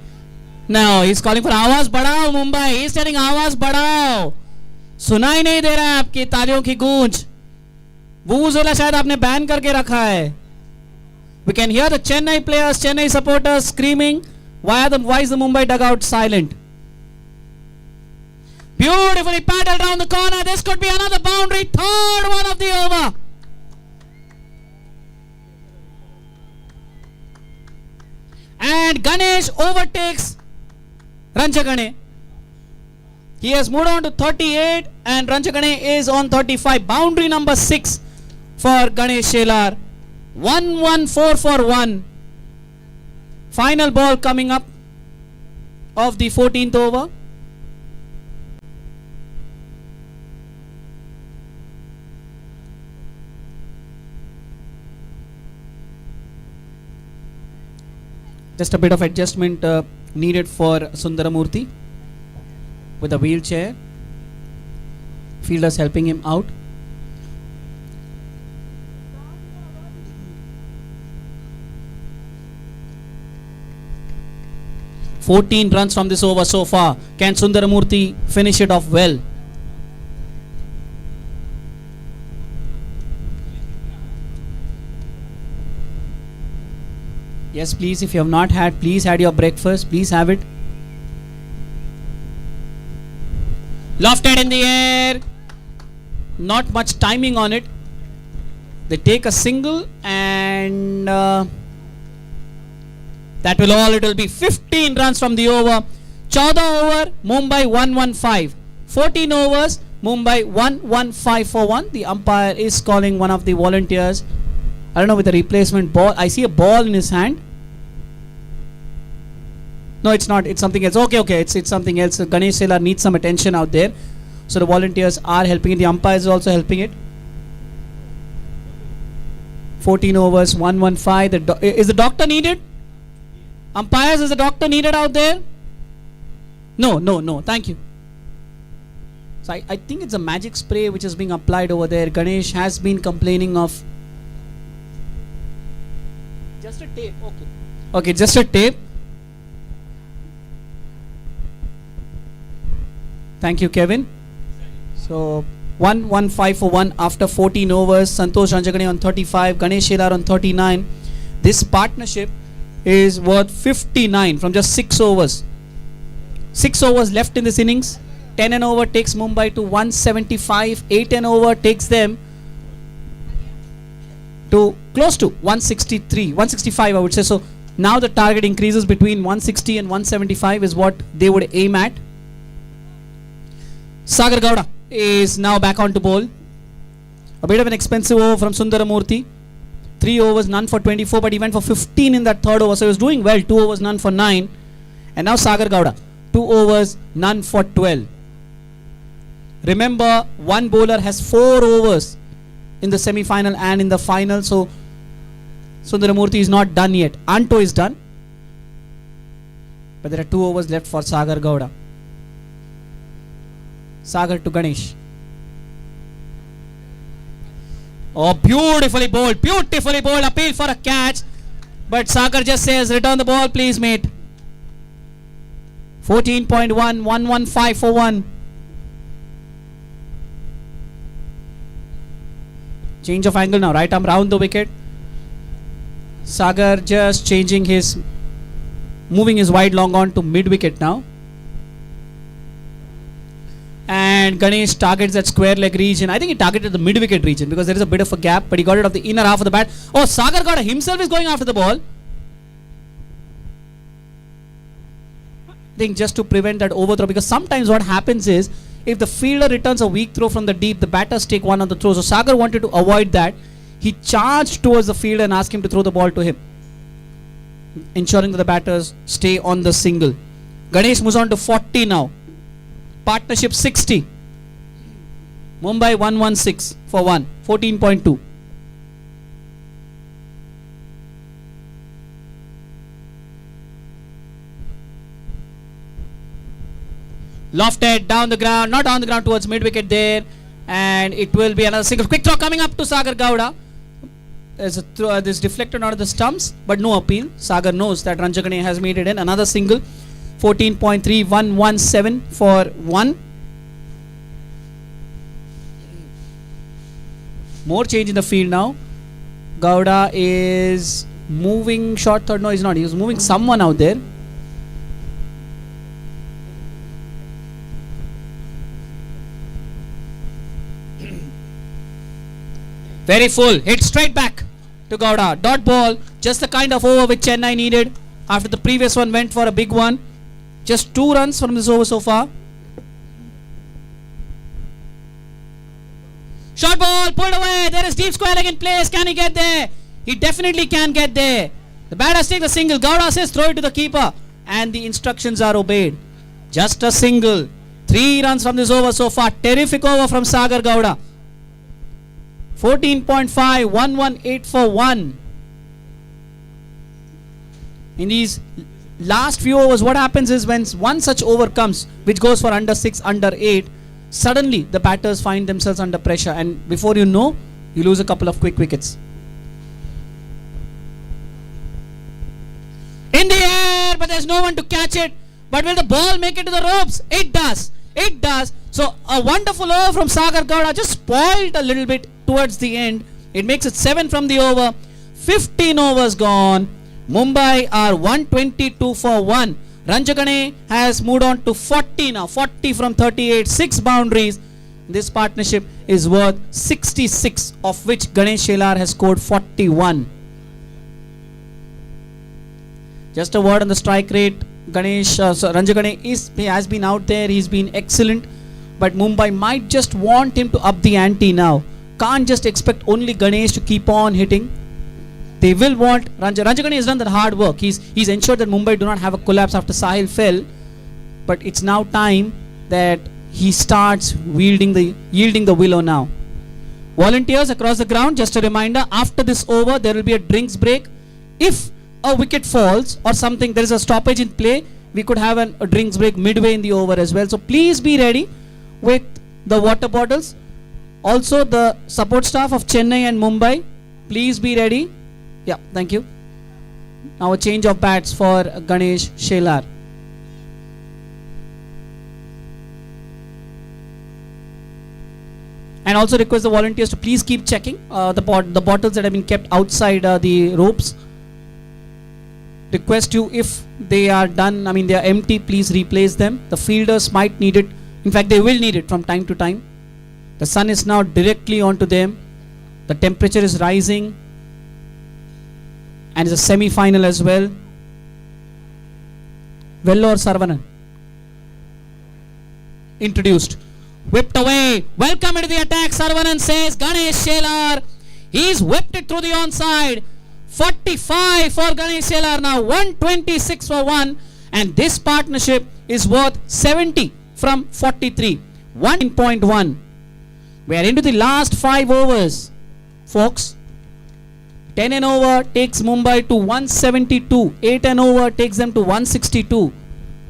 No, he's calling for आवाज बढ़ाओ Mumbai. He's telling आवाज बढ़ाओ. सुनाई नहीं दे रहा है आपकी तालियों की गूंज. वूज़ोला शायद आपने बैन करके रखा है. We can hear the Chennai players, Chennai supporters screaming. Why is the Mumbai dugout silent? Beautifully paddled down the corner. This could be another boundary. Third one of the over. And Ganesh overtakes Ranchakane. He has moved on to 38 and Ranchakane is on 35. Boundary number 6 for Ganesh Shelar. 1-1-4 for 1. Final ball coming up of the 14th over. Just a bit of adjustment needed for Sundaramurthy with a wheelchair. Fielders helping him out. "14 runs from this over so far. Can Sundaramurthy finish it off well?" Yes, please, if you have not had, please had your breakfast. Please have it. Lofted in the air. Not much timing on it. They take a single and that will all. It will be 15 runs from the over. 14 over, Mumbai 115. 14 overs, Mumbai 115 for 1. The umpire is calling one of the volunteers. I don't know, with a replacement ball. I see a ball in his hand. No, it's not. It's something else. Okay. It's something else. Ganesh Shelar needs some attention out there. So the volunteers are helping it. The umpires is also helping it. 14 overs, 115. Is the doctor needed? Umpires, is the doctor needed out there? No. Thank you. So I think it's a magic spray which is being applied over there. Ganesh has been complaining of... Just a tape, okay, just a tape. Thank you, Kevin. So 1-1-5 for 1 after 14 overs. Santosh Ranjagane on 35, Ganesh Shelar on 39. This partnership is worth 59 from just 6 overs. 6 overs left in this innings. 10 and over takes Mumbai to 175. 8 and over takes them to close to 163, 165 I would say. So now the target increases between 160 and 175 is what they would aim at. Sagar Gowda is now back on to bowl. A bit of an expensive over from Sundaramurthy. 3 overs, none for 24, but he went for 15 in that third over. So he was doing well. 2 overs, none for 9. And now Sagar Gowda. 2 overs, none for 12. Remember, one bowler has 4 overs in the semi-final and in the final. So Sundaramurthy is not done yet. Anto is done. But there are 2 overs left for Sagar Gowda. Sagar to Ganesh. Oh, beautifully bowled. Beautifully bowled. Appeal for a catch. But Sagar just says, return the ball, please, mate. 14.1, 115 for 1. Change of angle now. Right arm round the wicket. Sagar just changing his, moving his wide long on to mid wicket now. And Ganesh targets that square leg region. I think he targeted the mid wicket region because there is a bit of a gap, but he got it off the inner half of the bat. Oh, Sagar Gowda himself is going after the ball. I think just to prevent that overthrow, because sometimes what happens is if the fielder returns a weak throw from the deep, the batters take one on the throw. So Sagar wanted to avoid that. He charged towards the fielder and asked him to throw the ball to him, ensuring that the batters stay on the single. Ganesh moves on to 40 now. Partnership 60. Mumbai 116 for 1. 14.2. Lofted down the ground, not on the ground, towards mid wicket there, and it will be another single. Quick throw coming up to Sagar Gowda. There's a throw, this deflected out of the stumps, but no appeal. Sagar knows that Ranjagane has made it in. Another single. 14.3, 117 for 1. More change in the field now. Gowda is moving short third. No, he's not. He was moving someone out there. Very full. Hit straight back to Gowda. Dot ball. Just the kind of over which Chennai needed after the previous one went for a big one. Just 2 runs from this over so far. Short ball pulled away. There is deep square leg in place. Can he get there? He definitely can get there. The batters take the single. Gowda says throw it to the keeper. And the instructions are obeyed. Just a single. 3 runs from this over so far. Terrific over from Sagar Gowda. 14.5, 118 for 1. In these last few overs, what happens is when one such over comes, which goes for under 6, under 8, suddenly the batters find themselves under pressure, and before you know, you lose a couple of quick wickets. In the air, but there's no one to catch it. But will the ball make it to the ropes? It does. It does. So a wonderful over from Sagar Gowda, just spoiled a little bit towards the end. It makes it 7 from the over. 15 overs gone. Mumbai are 122 for 1. Ranjagane has moved on to 40 now. 40 from 38. 6 boundaries. This partnership is worth 66, of which Ganesh Shelar has scored 41. Just a word on the strike rate. Ranjagane has been out there. He's been excellent. But Mumbai might just want him to up the ante now. Can't just expect only Ganesh to keep on hitting. They will want Ranjagane has done that hard work. He's ensured that Mumbai do not have a collapse after Sahil fell. But it's now time that he starts yielding the willow now. Volunteers across the ground, just a reminder, after this over there will be a drinks break. If a wicket falls or something, there is a stoppage in play, we could have a drinks break midway in the over as well. So please be ready with the water bottles. Also the support staff of Chennai and Mumbai, please be ready. Yeah, thank you. Now a change of bats for Ganesh Shelar. And also request the volunteers to please keep checking the bottles that have been kept outside the ropes. Request you, if they are done, I mean they are empty, please replace them. The fielders might need it. In fact, they will need it from time to time. The sun is now directly onto them. The temperature is rising. And it's a semi-final as well. Vellore Sarvanan introduced. Whipped away. Welcome into the attack. Sarvanan says Ganesh Shelar. He's whipped it through the onside. 45 for Ganesh Shelar now. 126 for 1. And this partnership is worth 70 from 43. 1.1. We are into the last 5 overs, folks. 10 and over takes Mumbai to 172. 8 and over takes them to 162.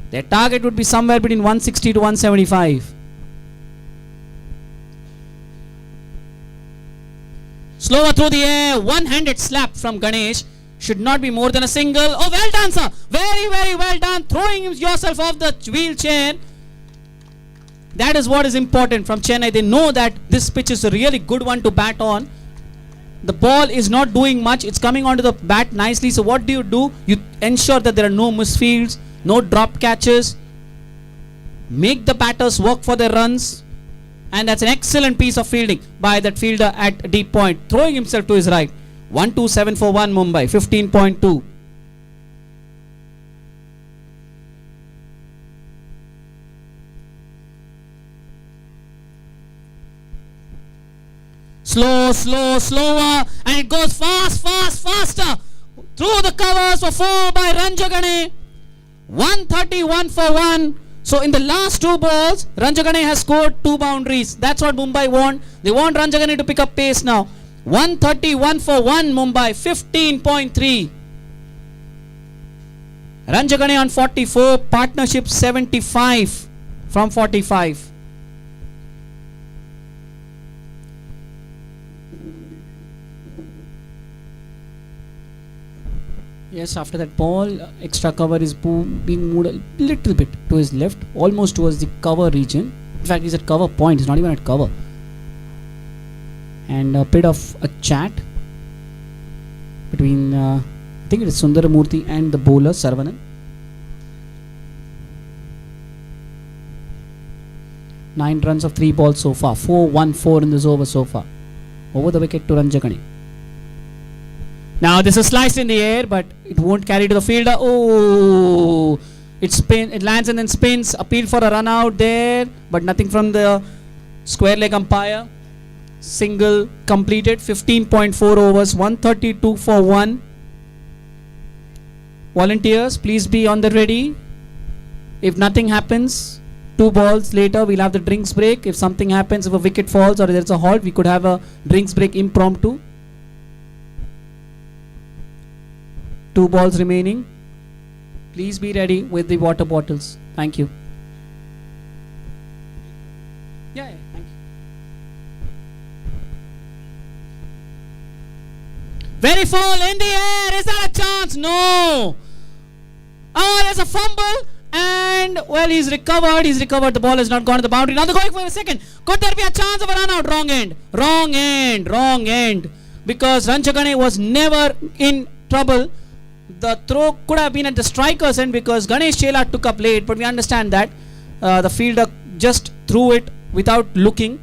Their target would be somewhere between 160 to 175. Slower through the air. One-handed slap from Ganesh. Should not be more than a single. Oh, well done, sir. Very, very well done. Throwing yourself off the wheelchair. That is what is important from Chennai. They know that this pitch is a really good one to bat on. The ball is not doing much. It's coming onto the bat nicely. So what do? You ensure that there are no misfields, no drop catches. Make the batters work for their runs. And that's an excellent piece of fielding by that fielder at deep point, throwing himself to his right. 127 for 1 Mumbai, 15.2. Slower, and it goes faster. Through the covers for 4 by Ranjagane. 131 for 1. So in the last 2 balls, Ranjagane has scored 2 boundaries. That's what Mumbai want. They want Ranjagane to pick up pace now. 131 for 1 Mumbai, 15.3. Ranjagane on 44, partnership 75 from 45. Yes, after that ball, extra cover is being moved a little bit to his left, almost towards the cover region. In fact, he's at cover point, he's not even at cover. And a bit of a chat between, I think it is Sundaramurthy and the bowler, Sarvanan. 9 runs of 3 balls so far, 4-1-4 in this over so far. Over the wicket to Ranjagane. Now this is sliced in the air, but it won't carry to the fielder. Oh, it lands and then spins. Appeal for a run out there, but nothing from the square leg umpire. Single completed. 15.4 overs, 132 for 1. Volunteers, please be on the ready. If nothing happens, 2 balls later we'll have the drinks break. If something happens, if a wicket falls or there's a halt, we could have a drinks break impromptu. 2 balls remaining. Please be ready with the water bottles. Thank you. Yeah, thank you. Very full in the air. Is that a chance? No. Oh, there's a fumble. And, well, he's recovered. The ball has not gone to the boundary. Now they're going for a second. Could there be a chance of a run out? Wrong end. Because Ranjagane was never in trouble. The throw could have been at the striker's end because Ganesh Shelar took up late, but we understand that the fielder just threw it without looking,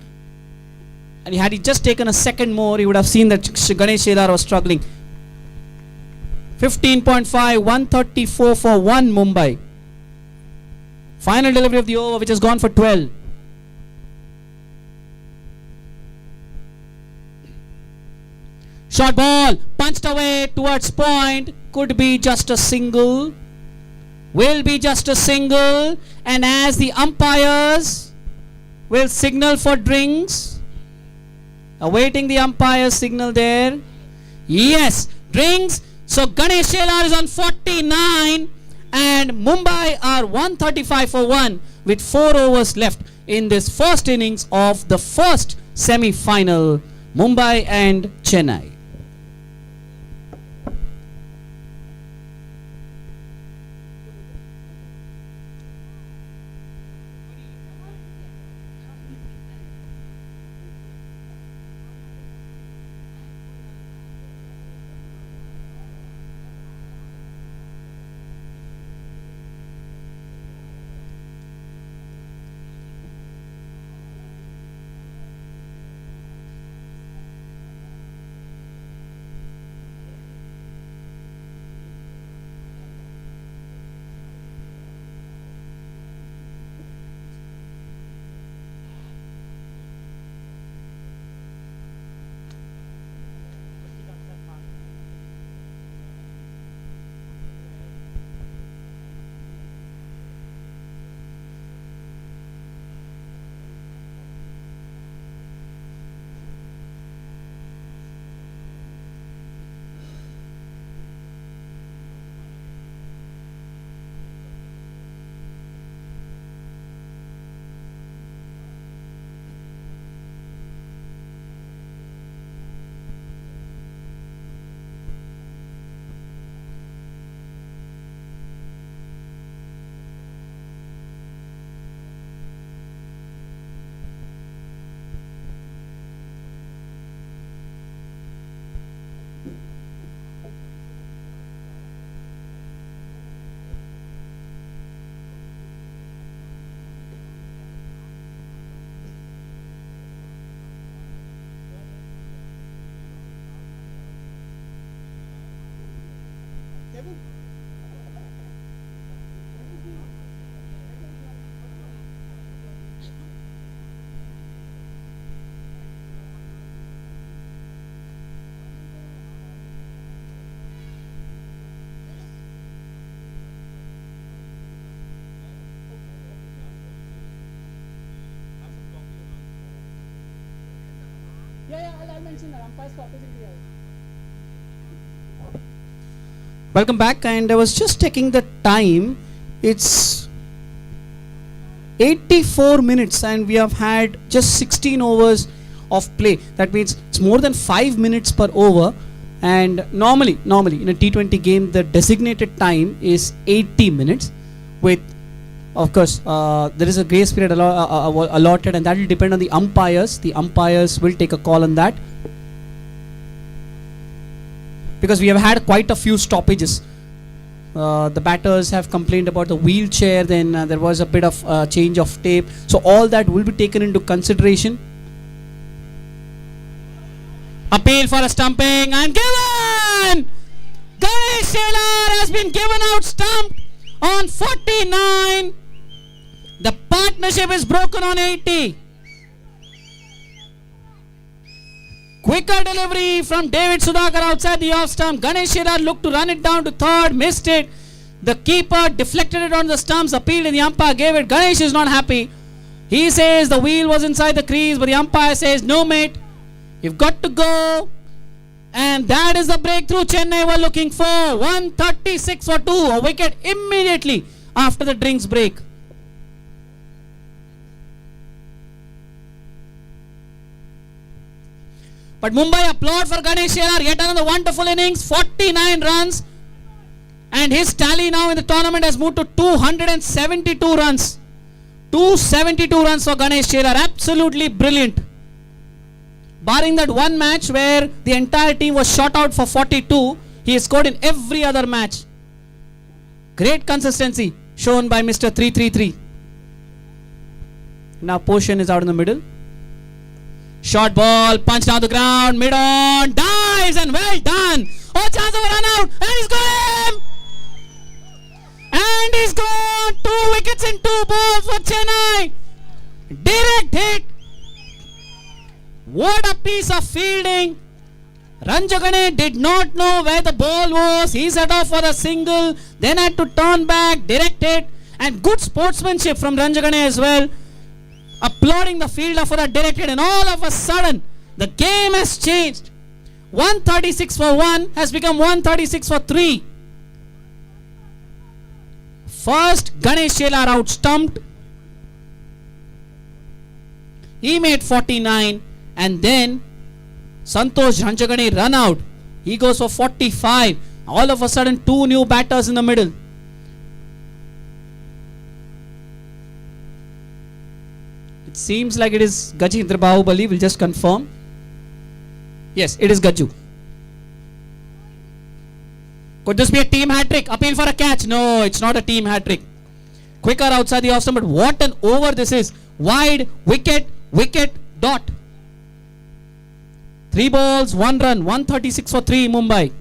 and had he just taken a second more, he would have seen that Ganesh Shelar was struggling. 15.5, 134 for 1 Mumbai. Final delivery of the over, which has gone for 12. Short ball, punched away towards point. Could be just a single. Will be just a single. And as the umpires will signal for drinks, awaiting the umpire's signal there. Yes, drinks. So Ganesh Shelar is on 49 and Mumbai are 135 for 1 with 4 overs left in this first innings of the first semi-final, Mumbai and Chennai. Welcome back, and I was just checking the time. It's 84 minutes and we have had just 16 overs of play. That means it's more than 5 minutes per over, and normally in a T20 game the designated time is 80 minutes with, of course, there is a grace period allotted, and that will depend on the umpires. The umpires will take a call on that, because we have had quite a few stoppages. The batters have complained about the wheelchair, then there was a bit of change of tape, so all that will be taken into consideration. Appeal for a stumping and given! Ganesh Shelar has been given out stumped on 49. The partnership is broken on 80. Quicker delivery from David Sudhakar outside the off stump. Ganesh Shelar looked to run it down to third, missed it. The keeper deflected it on the stumps, appealed, and the umpire gave it. Ganesh is not happy. He says the wheel was inside the crease, but the umpire says, no mate, you've got to go. And that is the breakthrough Chennai were looking for. 136 for 2, a wicket immediately after the drinks break. But Mumbai applaud for Ganesh Shelar, yet another wonderful innings, 49 runs. And his tally now in the tournament has moved to 272 runs. 272 runs for Ganesh Shelar, absolutely brilliant. Barring that one match where the entire team was shot out for 42, he has scored in every other match. Great consistency shown by Mr. 333. Now Poshan is out in the middle. Short ball, punch down the ground, mid on, dives, and well done. Oh, chance of a run out, and he's got him. And he's gone. 2 wickets in 2 balls for Chennai. Direct hit. What a piece of fielding. Ranjagane did not know where the ball was. He set off for a single, then had to turn back, direct hit, and good sportsmanship from Ranjagane as well. Applauding the fielder for a direct hit, and all of a sudden the game has changed. 136 for 1 has become 136 for 3. First, Ganesh Shelar out stumped. He made 49, and then Santosh Ranjagane run out. He goes for 45. All of a sudden 2 new batters in the middle. It seems like it is Gajendra Bahubali. We'll just confirm. Yes, it is Gaju. Could this be a team hat-trick? Appeal for a catch. No, it's not a team hat-trick. Quicker outside the off stump, but what an over this is. Wide, wicket, dot. 3 balls, 1 run, 136 for 3, Mumbai.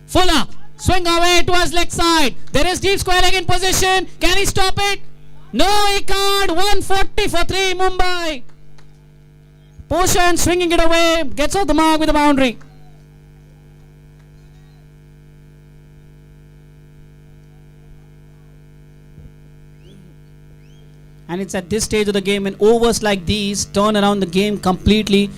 Fuller, swing away towards leg side. There is deep square leg in position. Can he stop it? No, he can't. 140 for 3, Mumbai. Poshan swinging it away, gets off the mark with a boundary. And it's at this stage of the game when overs like these turn around the game completely.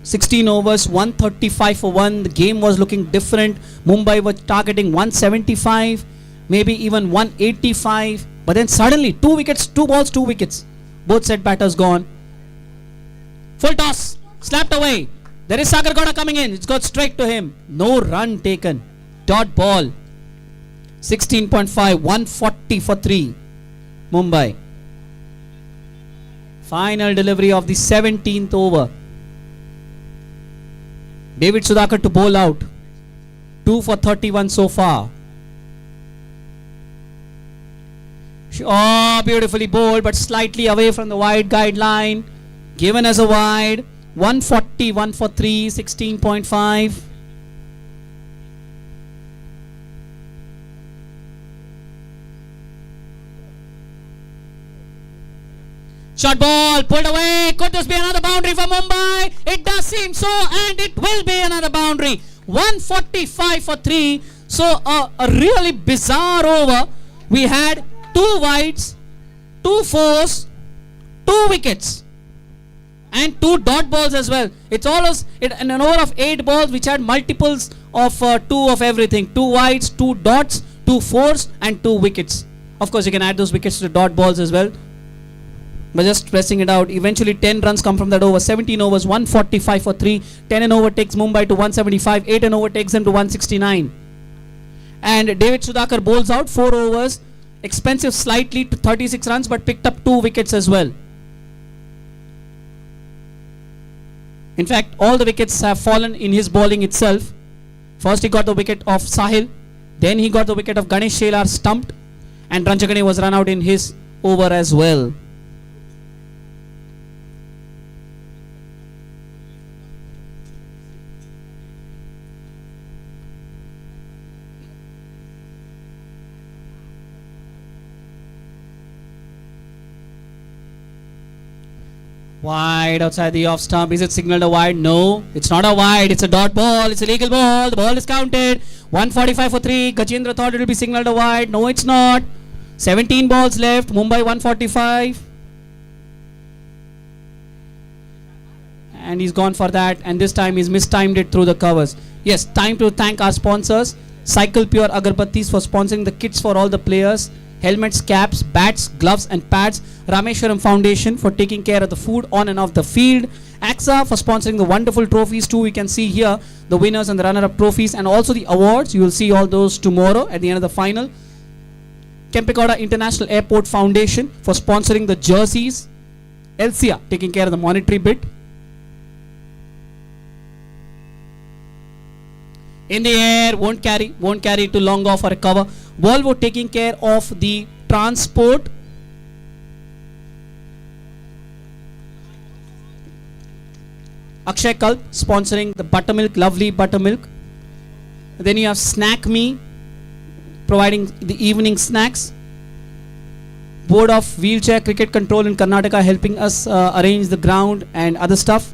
16 overs, 135 for 1. The game was looking different. Mumbai was targeting 175, maybe even 185. But then suddenly 2 wickets, 2 balls, 2 wickets. Both set batters gone. Full toss, slapped away. There is Sagar Gowda coming in. It's got straight to him. No run taken. Dot ball. 16.5, 140 for 3. Mumbai. Final delivery of the 17th over. David Sudhakar to bowl out. 2 for 31 so far. Oh, beautifully bowled, but slightly away from the wide guideline. Given as a wide. 140, 1 for 3, 16.5. Short ball pulled away. Could this be another boundary for Mumbai? It does seem so, and it will be another boundary. 145 for 3. So a really bizarre over. We had 2 wides, 2 fours, 2 wickets, and 2 dot balls as well. It's almost an over of 8 balls which had multiples of 2 of everything. 2 wides, 2 dots, 2 fours, and 2 wickets. Of course, you can add those wickets to the dot balls as well. But just stressing it out, eventually 10 runs come from that over. 17 overs, 145 for 3. 10 and over takes Mumbai to 175. 8 and over takes them to 169. And David Sudhakar bowls out 4 overs. Expensive slightly to 36 runs, but picked up 2 wickets as well. In fact, all the wickets have fallen in his bowling itself. First he got the wicket of Sahil. Then he got the wicket of Ganesh Shelar stumped. And Ranjagane was run out in his over as well. Wide outside the off stump. Is it signalled a wide? No, it's not a wide. It's a dot ball. It's a legal ball. The ball is counted. 145 for 3. Gajendra thought it will be signalled a wide. No, it's not. 17 balls left. Mumbai 145. And he's gone for that. And this time he's mistimed it through the covers. Yes, time to thank our sponsors. Cycle Pure Agarbattis for sponsoring the kits for all the players. Helmets, caps, bats, gloves and pads. Rameshwaram Foundation for taking care of the food on and off the field. Ksca for sponsoring the wonderful trophies too. We can see here the winners and the runner-up trophies and also the awards. You will see all those tomorrow at the end of the final. Kempegowda International Airport Foundation for sponsoring the jerseys. Ksca taking care of the monetary bit. In the air, won't carry too long off or a cover. Volvo taking care of the transport. Akshay Kalp sponsoring the buttermilk, lovely buttermilk. Then you have Snack Me providing the evening snacks. Board of Wheelchair Cricket Control in Karnataka helping us arrange the ground and other stuff.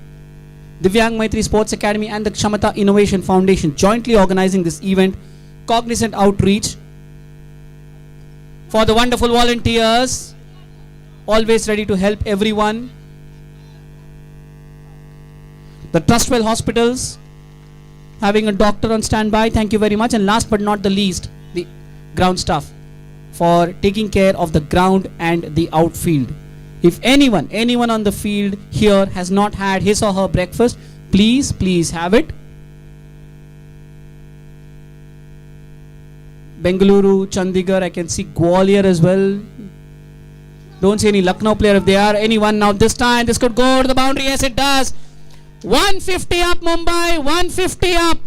Divyang Maitri Sports Academy and the Kshamata Innovation Foundation jointly organizing this event. Cognizant Outreach for the wonderful volunteers, always ready to help everyone. The Trustwell Hospitals having a doctor on standby, thank you very much. And last but not the least, the ground staff for taking care of the ground and the outfield. If anyone on the field here has not had his or her breakfast, please have it. Bengaluru, Chandigarh, I can see Gwalior as well. Don't see any Lucknow player. If they are anyone now this time, this could go to the boundary. Yes, it does. 150 up Mumbai, 150 up.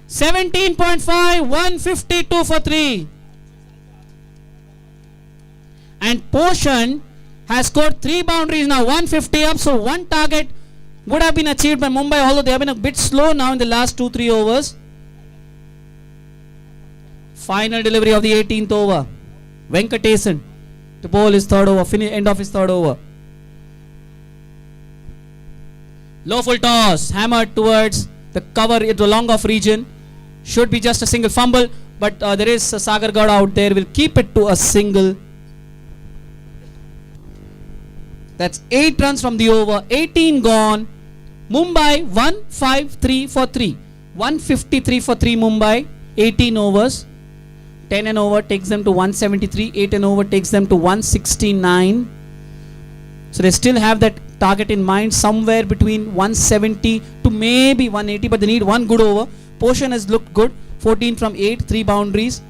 17.5, 152 for 3. And Poshan has scored 3 boundaries now, 150 up. So one target would have been achieved by Mumbai, although they have been a bit slow now in the last 2-3 overs. Final delivery of the 18th over. Venkatesan to bowl his third over, end of his third over. Low full toss, hammered towards the cover into the long off region. Should be just a single fumble, but there is Sagar Gowda out there. Will keep it to a single. That's 8 runs from the over, 18 gone. Mumbai 153 for 3. 153 for 3 Mumbai, 18 overs. 10 and over takes them to 173. 8 and over takes them to 169. So they still have that target in mind, somewhere between 170 to maybe 180, but they need one good over. Poshan has looked good, 14 from 8, 3 boundaries.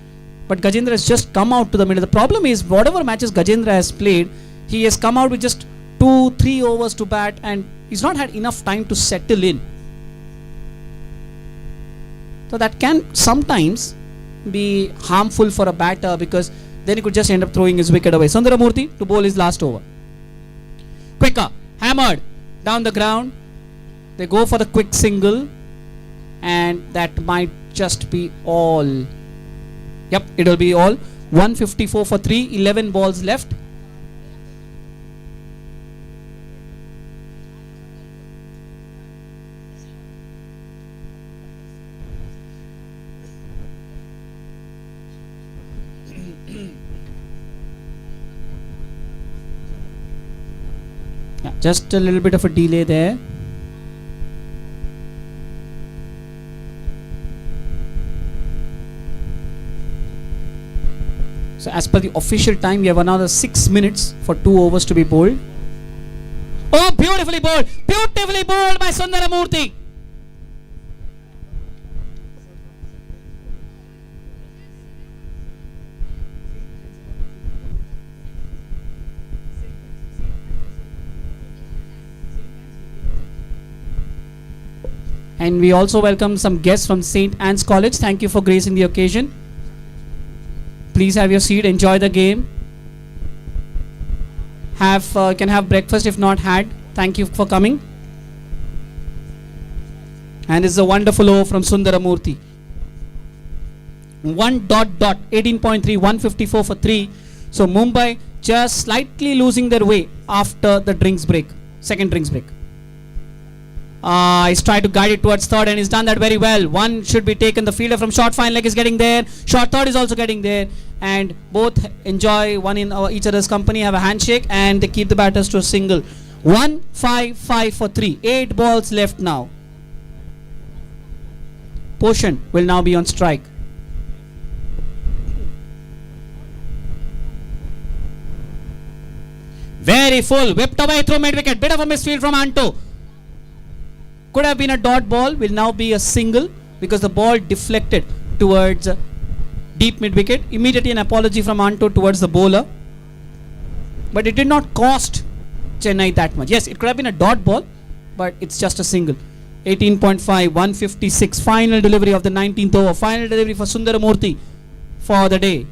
But Gajendra has just come out to the middle. The problem is, whatever matches Gajendra has played, he has come out with just 2-3 overs to bat and he's not had enough time to settle in. So that can sometimes be harmful for a batter, because then he could just end up throwing his wicket away. Sundaramurthy to bowl his last over. Quicker, hammered down the ground. They go for the quick single, and that might just be all. Yep, it will be all. 154 for 3, 11 balls left. Just a little bit of a delay there. So as per the official time, we have another 6 minutes for 2 overs to be bowled. Oh, beautifully bowled! Beautifully bowled by Sundaramurthy. And we also welcome some guests from St. Anne's College. Thank you for gracing the occasion. Please have your seat, enjoy the game. Can have breakfast if not had. Thank you for coming. And this is a wonderful over from Sundaramurthy. 18.3, 154 for 3. So Mumbai just slightly losing their way after the second drinks break. He's tried to guide it towards third and he's done that very well. One should be taken. The fielder from short fine leg is getting there. Short third is also getting there. And both enjoy one in each other's company, have a handshake, and they keep the batters to a single. 1-5-5 for 3. 8 balls left now. Poshan will now be on strike. Very full. Whipped away through mid wicket. Bit of a misfield from Anto. Could have been a dot ball, will now be a single because the ball deflected towards deep mid wicket. Immediately an apology from Anto towards the bowler. But it did not cost Chennai that much. Yes, it could have been a dot ball, but it's just a single. 18.5, 156. Final delivery of the 19th over. Final delivery for Sundaramurthy for the day.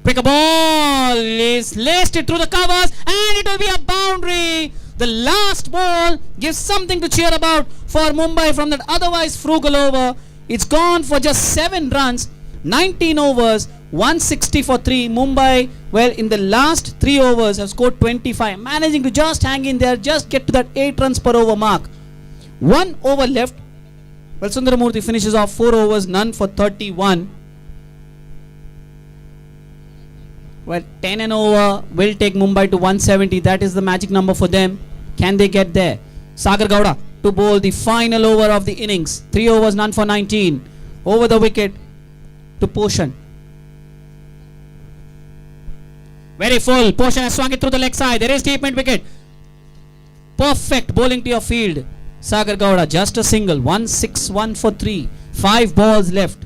Pick a ball is laced it through the covers and it will be a boundary. The last ball gives something to cheer about for Mumbai from that otherwise frugal over. It's gone for just 7 runs, 19 overs, 160 for 3. Mumbai, well, in the last 3 overs have scored 25, managing to just hang in there, just get to that 8 runs per over mark. 1 over left. Well, Sundaramurthy finishes off 4 overs, none for 31. Well, 10 and over will take Mumbai to 170. That is the magic number for them. Can they get there? Sagar Gowda to bowl the final over of the innings. 3 overs, none for 19. Over the wicket to Poshan. Very full. Poshan has swung it through the leg side. There is deep mid wicket. Perfect bowling to your field. Sagar Gowda just a single. 161 for 3. 5 balls left.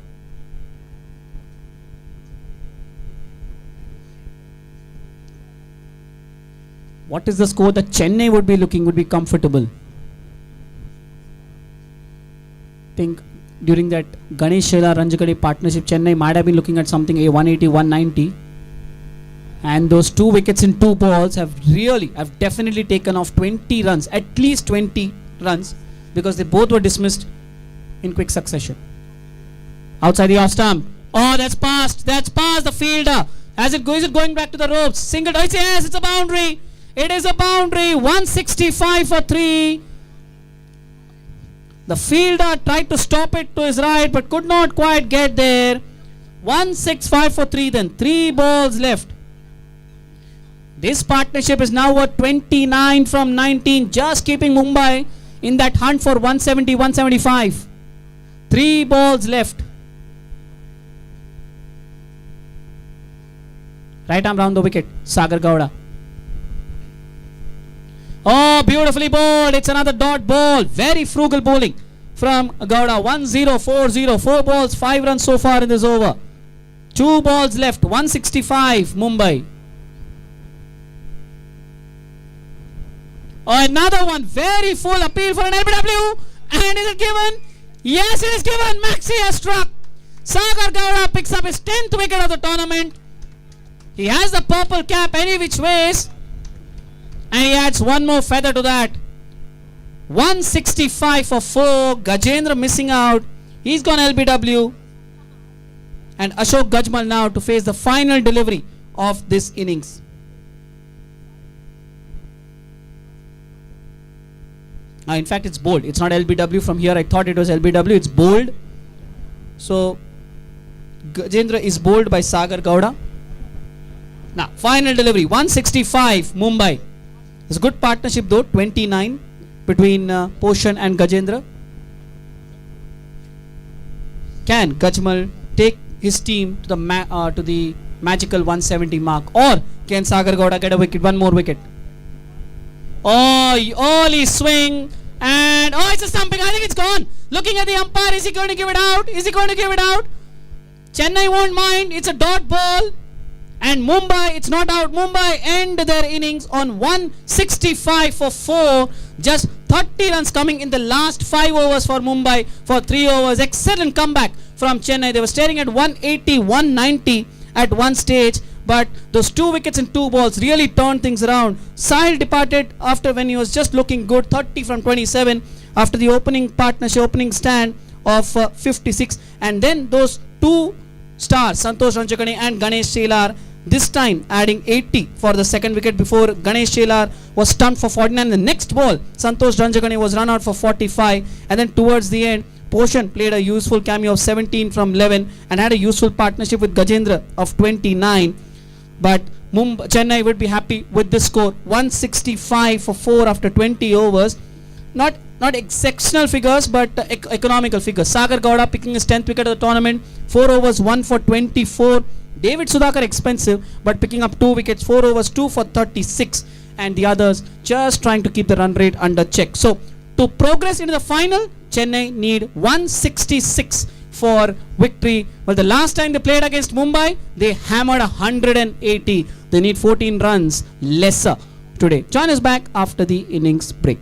What is the score that Chennai would be comfortable? I think during that Ganesh Shela Ranjagade partnership, Chennai might have been looking at something a 180, 190. And those 2 wickets in 2 balls have definitely taken off 20 runs, at least 20 runs, because they both were dismissed in quick succession. Outside the off stump. Oh, that's past the fielder. Is it going back to the ropes? Single, yes, it's a boundary. It is a boundary. 165 for 3. The fielder tried to stop it to his right but could not quite get there. 165 for 3 then. 3 balls left. This partnership is now at 29 from 19. Just keeping Mumbai in that hunt for 170, 175. 3 balls left. Right arm round the wicket. Sagar Gowda. Oh, beautifully bowled. It's another dot ball. Very frugal bowling from Gowda. 1-0, 4-0. 4 balls, 5 runs so far in this over. 2 balls left. 165 Mumbai. Oh, another one. Very full appeal for an LBW. And is it given? Yes, it is given. Maxi has struck. Sagar Gowda picks up his 10th wicket of the tournament. He has the purple cap any which ways. And he adds one more feather to that. 165 for 4. Gajendra missing out. He's gone LBW. And Ashok Gajmal now to face the final delivery of this innings. In fact, it's bold. It's not LBW from here. I thought it was LBW. It's bold. So, Gajendra is bowled by Sagar Gowda. Now, final delivery 165 Mumbai. It's a good partnership though, 29 between Poshan and Gajendra. Can Gajmal take his team to the magical 170 mark, or can Sagar Gowda get a wicket, one more wicket? Oh, early swing, and it's a stumping. I think it's gone. Looking at the umpire, is he going to give it out? Is he going to give it out? Chennai won't mind. It's a dot ball. And Mumbai, it's not out. Mumbai end their innings on 165 for 4. Just 30 runs coming in the last 5 overs for Mumbai for 3 overs. Excellent comeback from Chennai. They were staring at 180, 190 at one stage. But those 2 wickets in 2 balls really turned things around. Sahil departed after when he was just looking good. 30 from 27 after the opening partnership, opening stand of 56. And then those 2 stars, Santosh Ranjakane and Ganesh Shelar, this time adding 80 for the second wicket before Ganesh Shelar was stumped for 49. The next ball, Santosh Ranjakane was run out for 45. And then towards the end, Poshan played a useful cameo of 17 from 11 and had a useful partnership with Gajendra of 29. But Chennai would be happy with this score. 165 for 4 after 20 overs. Not exceptional figures, but economical figures. Sagar Gowda picking his 10th wicket of the tournament. 4 overs, 1 for 24. David Sudhakar expensive, but picking up 2 wickets. 4 overs, 2 for 36. And the others just trying to keep the run rate under check. So, to progress into the final, Chennai need 166 for victory. Well, the last time they played against Mumbai, they hammered 180. They need 14 runs lesser today. Join us back after the innings break.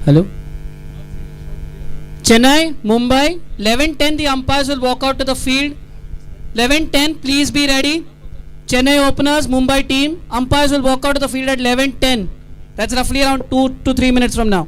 Hello? Chennai, Mumbai, 11:10 the umpires will walk out to the field. 11:10, please be ready. Chennai openers, Mumbai team, umpires will walk out to the field at 11:10. That's roughly around 2 to 3 minutes from now.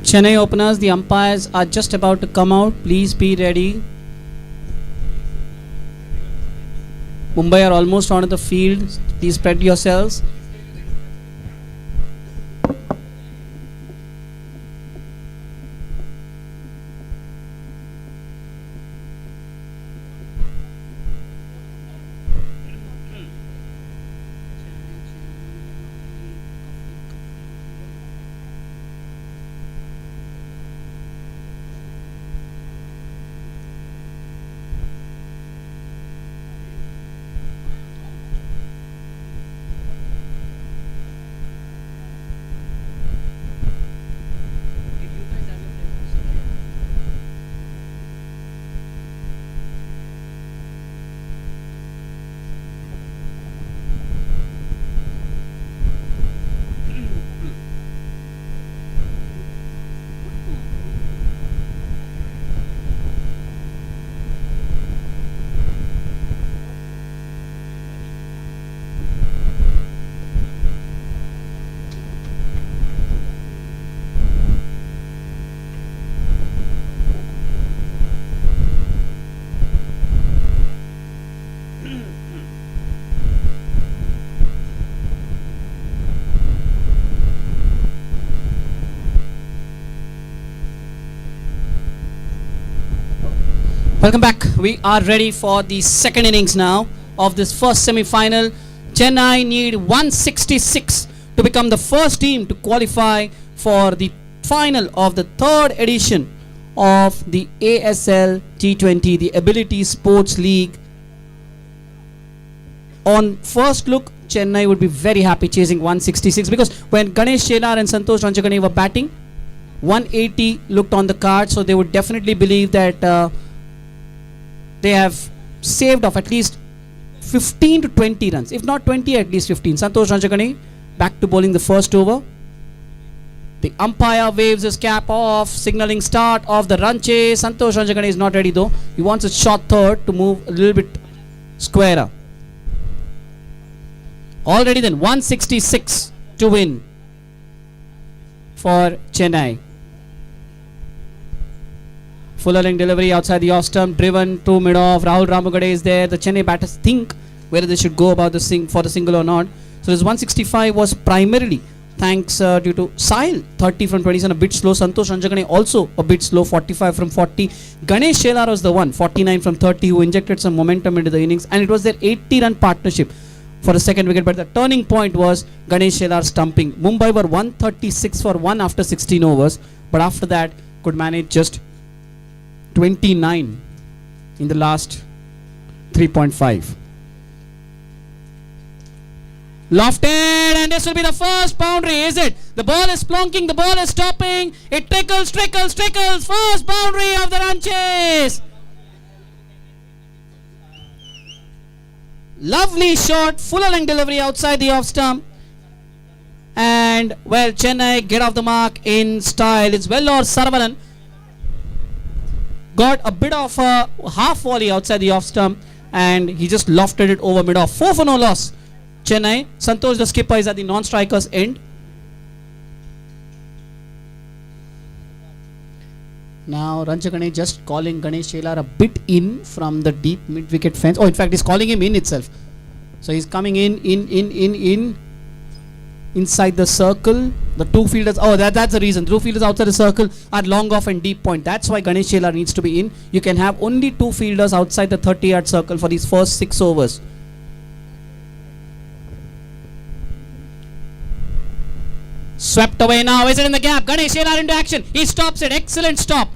Chennai openers, the umpires are just about to come out. Please be ready. Mumbai are almost onto the field. Please spread yourselves. Welcome back. We are ready for the second innings now of this first semi-final. Chennai need 166 to become the first team to qualify for the final of the third edition of the ASL T20, the Ability Sports League. On first look, Chennai would be very happy chasing 166 because when Ganesh Shelar and Santosh Ranjagane were batting, 180 looked on the card, so they would definitely believe that they have saved off at least 15 to 20 runs. If not 20, at least 15. Santosh Ranjagane back to bowling the first over. The umpire waves his cap off, signaling start of the run chase. Santosh Ranjagane is not ready though. He wants a short third to move a little bit squarer. Already then 166 to win for Chennai. Fuller length delivery outside the off stump, driven to mid-off. Rahul Ramagade is there. The Chennai batters think whether they should go about for the single or not. So this 165 was primarily thanks due to Sahil 30 from 27, a bit slow. Santosh Ranjagane also a bit slow, 45 from 40. Ganesh Shelar was the one, 49 from 30, who injected some momentum into the innings, and it was their 80-run partnership for the second wicket. But the turning point was Ganesh Shelar stumping. Mumbai were 136 for 1 after 16 overs, but after that could manage just 29 in the last 3.5. Lofted, and this will be the first boundary, is it? The ball is plonking, the ball is stopping. It trickles. First boundary of the run chase. Lovely shot, fuller length delivery outside the off stump. And well, Chennai get off the mark in style. It's Vellore Saravanan. Got a bit of a half volley outside the off stump, and he just lofted it over mid-off. 4 for no loss. Chennai. Santosh the skipper is at the non-strikers end. Now Ranjagane just calling Ganesh Shelar a bit in from the deep mid-wicket fence. Oh, in fact, he's calling him in itself. So he's coming in inside the circle. The two fielders, that's the reason. The two fielders outside the circle are long off and deep point. That's why Ganesh Shelar needs to be in. You can have only two fielders outside the 30-yard circle for these first 6 overs. Swept away now. Is it in the gap? Ganesh Shelar into action. He stops it. Excellent stop.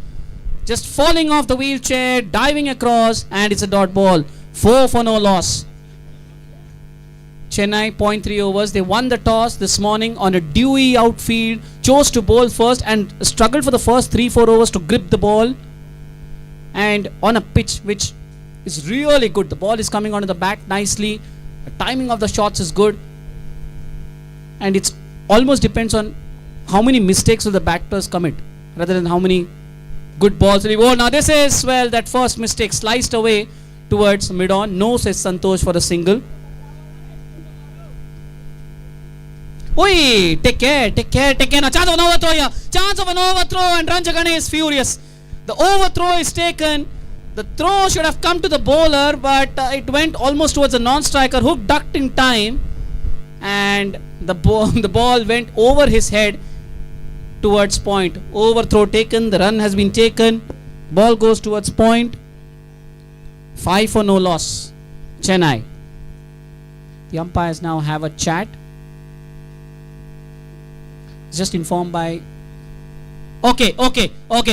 Just falling off the wheelchair, diving across, and it's a dot ball. 4 for no loss. Chennai, 0.3 overs. They won the toss this morning on a dewy outfield. Chose to bowl first and struggled for the first 3-4 overs to grip the ball. And on a pitch which is really good. The ball is coming onto the bat nicely. The timing of the shots is good. And it's almost depends on how many mistakes will the batters commit rather than how many good balls will he bowl. Now this is, well, that first mistake sliced away towards mid-on. No, says Santosh for a single. Oi, take care. Now chance of an overthrow here. Chance of an overthrow, and Ranjagane is furious. The overthrow is taken. The throw should have come to the bowler, but it went almost towards the non-striker. Hook ducked in time, and the ball went over his head towards point. Overthrow taken. The run has been taken. Ball goes towards point. 5 for no loss. Chennai. The umpires now have a chat. Just informed by... Okay.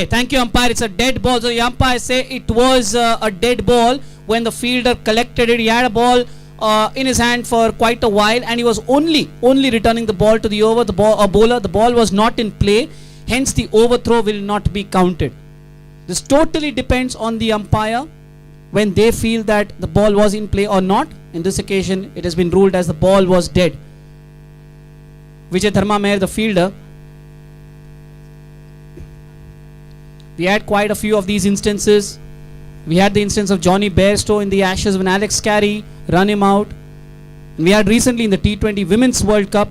Thank you, umpire. It's a dead ball. So the umpires say it was a dead ball when the fielder collected it. He had a ball in his hand for quite a while, and he was only returning the ball to the bowler. The ball was not in play. Hence, the overthrow will not be counted. This totally depends on the umpire when they feel that the ball was in play or not. In this occasion, it has been ruled as the ball was dead. Vijay Dharma Meher, the fielder. We had quite a few of these instances. We had the instance of Johnny Bairstow in the Ashes when Alex Carey run him out. And we had recently in the T20 Women's World Cup,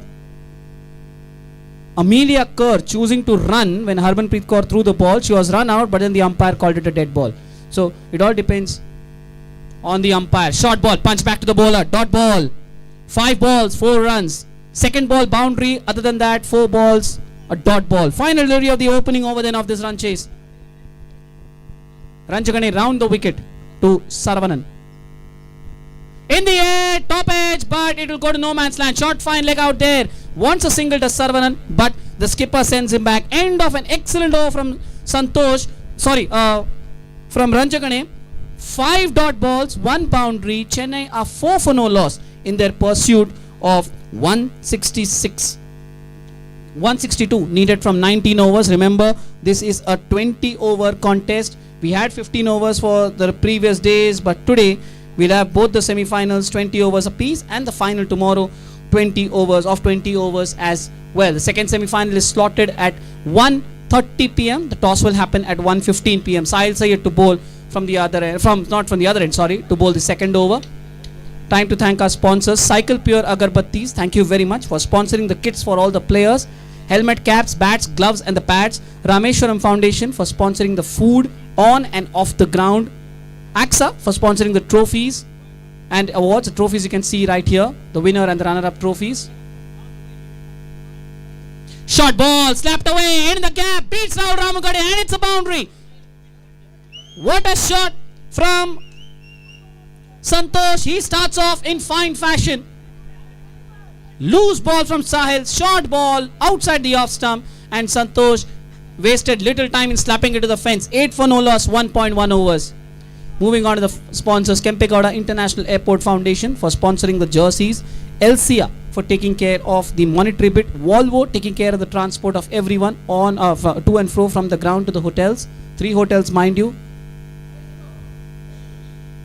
Amelia Kerr choosing to run when Harmanpreet Kaur threw the ball. She was run out, but then the umpire called it a dead ball. So it all depends on the umpire. Short ball, punch back to the bowler, dot ball. 5 balls, 4 runs. Second ball boundary. Other than that, 4 balls, a dot ball. Final delivery of the opening over then of this run chase. Ranjagane round the wicket to Saravanan. In the air, top edge, but it will go to no man's land. Short fine leg out there. Wants a single to Saravanan, but the skipper sends him back. End of an excellent over from Santosh. From Ranjagane. 5 dot balls, 1 boundary. Chennai are 4 for no loss in their pursuit of 162 needed from 19 overs. Remember, this is a 20 over contest. We had 15 overs for the previous days, but today we'll have both the semi-finals 20 overs apiece and the final tomorrow 20 overs as well. The second semi-final is slotted at 1:30 p.m. The toss will happen at 1:15 p.m. Sahil Sayyed to bowl from the other end, to bowl the second over. Time to thank our sponsors, Cycle Pure Agarbattis. Thank you very much for sponsoring the kits for all the players. Helmet, caps, bats, gloves and the pads. Rameshwaram Foundation for sponsoring the food on and off the ground. Ksca for sponsoring the trophies and awards. The trophies you can see right here. The winner and the runner-up trophies. Short ball, slapped away, in the gap, beats Rahul Ramagade and it's a boundary. What a shot from Santosh. He starts off in fine fashion. Loose ball from Sahil, short ball outside the off stump, and Santosh wasted little time in slapping it to the fence. 8 for no loss, 1.1 overs. Moving on to the sponsors, Kempegowda International Airport Foundation for sponsoring the jerseys, Ksca for taking care of the monetary bit, Volvo taking care of the transport of everyone on to and fro from the ground to the hotels. 3 hotels, mind you.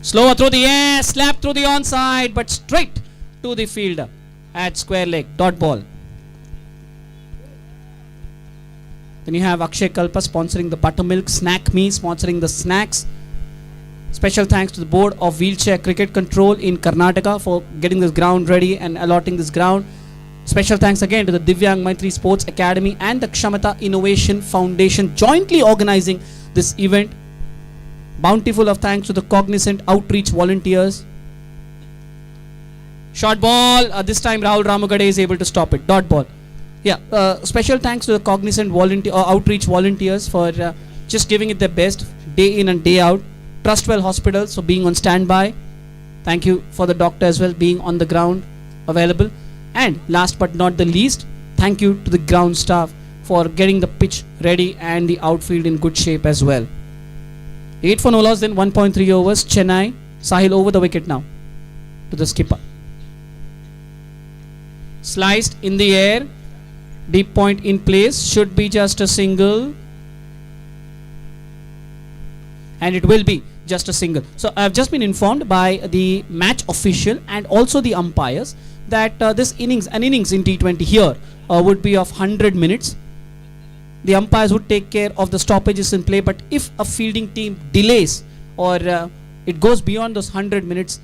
Slower through the air, slap through the onside, but straight to the fielder at square leg, dot ball. Then you have Akshay Kalpa sponsoring the buttermilk, Snack Me sponsoring the snacks. Special thanks to the Board of Wheelchair Cricket Control in Karnataka for getting this ground ready and allotting this ground. Special thanks again to the Divyang Maitri Sports Academy and the Kshamata Innovation Foundation jointly organizing this event. Bountiful of thanks to the Cognizant Outreach volunteers. Short ball, this time Rahul Ramagade is able to stop it, dot ball. Yeah, special thanks to the Cognizant Outreach volunteers for just giving it their best day in and day out. Trustwell Hospitals for being on standby. Thank you for the doctor as well being on the ground available. And last but not the least, thank you to the ground staff for getting the pitch ready and the outfield in good shape as well. 8 for no loss, then 1.3 overs. Chennai, Sahil over the wicket now to the skipper. Sliced in the air, deep point in place, should be just a single, and it will be just a single. So I have just been informed by the match official and also the umpires that this innings, an innings in T20 here would be of 100 minutes. The umpires would take care of the stoppages in play, but if a fielding team delays or it goes beyond those 100 minutes,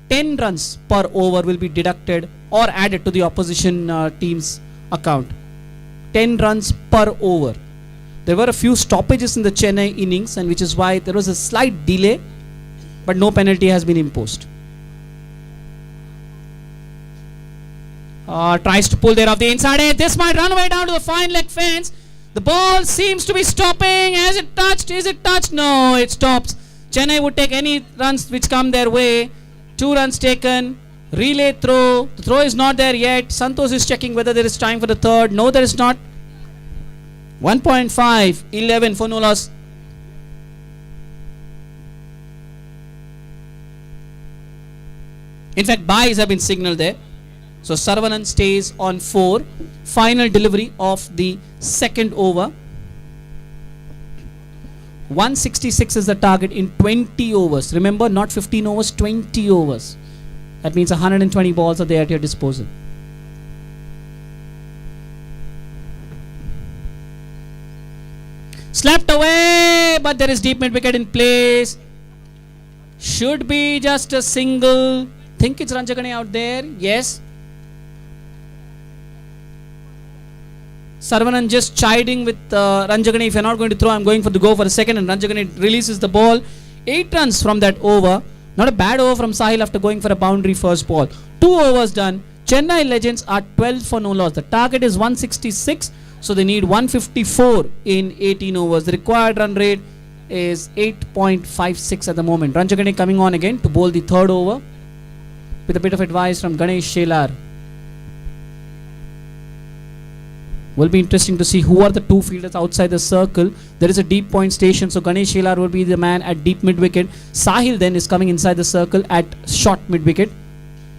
10 runs per over will be deducted or added to the opposition team's account. 10 runs per over. There were a few stoppages in the Chennai innings, and which is why there was a slight delay, but no penalty has been imposed. Tries to pull there off the inside edge. This might run away down to the fine leg fence. The ball seems to be stopping. Has it touched? Is it touched? No, it stops. Chennai would take any runs which come their way. 2 runs taken. Relay throw. The throw is not there yet. Santosh is checking whether there is time for the third. No, there is not. 1.5, 11 for no loss. In fact, byes have been signaled there. So Saravanan stays on 4. Final delivery of the second over. 166 is the target in 20 overs. Remember, not 15 overs, 20 overs. That means 120 balls are there at your disposal. Slapped away, but there is deep mid wicket in place. Should be just a single. Think it's Ranjagane out there. Yes. Saravanan just chiding with Ranjagane. If you're not going to throw, I'm going for the go for a second. And Ranjagane releases the ball. 8 runs from that over. Not a bad over from Sahil after going for a boundary first ball. 2 overs done. Chennai Legends are 12 for no loss. The target is 166. So they need 154 in 18 overs. The required run rate is 8.56 at the moment. Ranjagane coming on again to bowl the third over with a bit of advice from Ganesh Shelar. Will be interesting to see who are the 2 fielders outside the circle. There is a deep point station, so Ganesh Shelar will be the man at deep mid wicket. Sahil then is coming inside the circle at short mid wicket.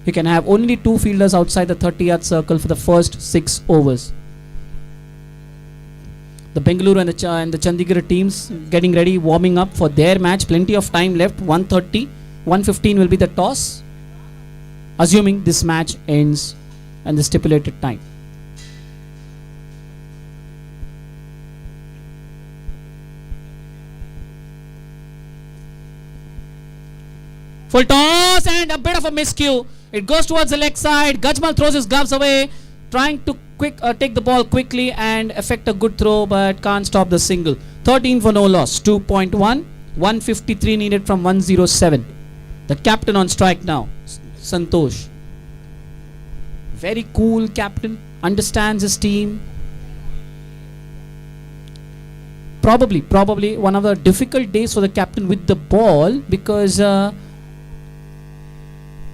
You can have only 2 fielders outside the 30-yard circle for the first 6 overs. The Bengaluru and the Chandigarh teams getting ready, warming up for their match. Plenty of time left. 1:30, 1:15 will be the toss, assuming this match ends and the stipulated time. Full toss and a bit of a miscue. It goes towards the leg side. Gajmal throws his gloves away, trying to take the ball quickly and effect a good throw, but can't stop the single. 13 for no loss. 2.1. 153 needed from 107. The captain on strike now, Santosh. Very cool captain. Understands his team. Probably one of the difficult days for the captain with the ball, because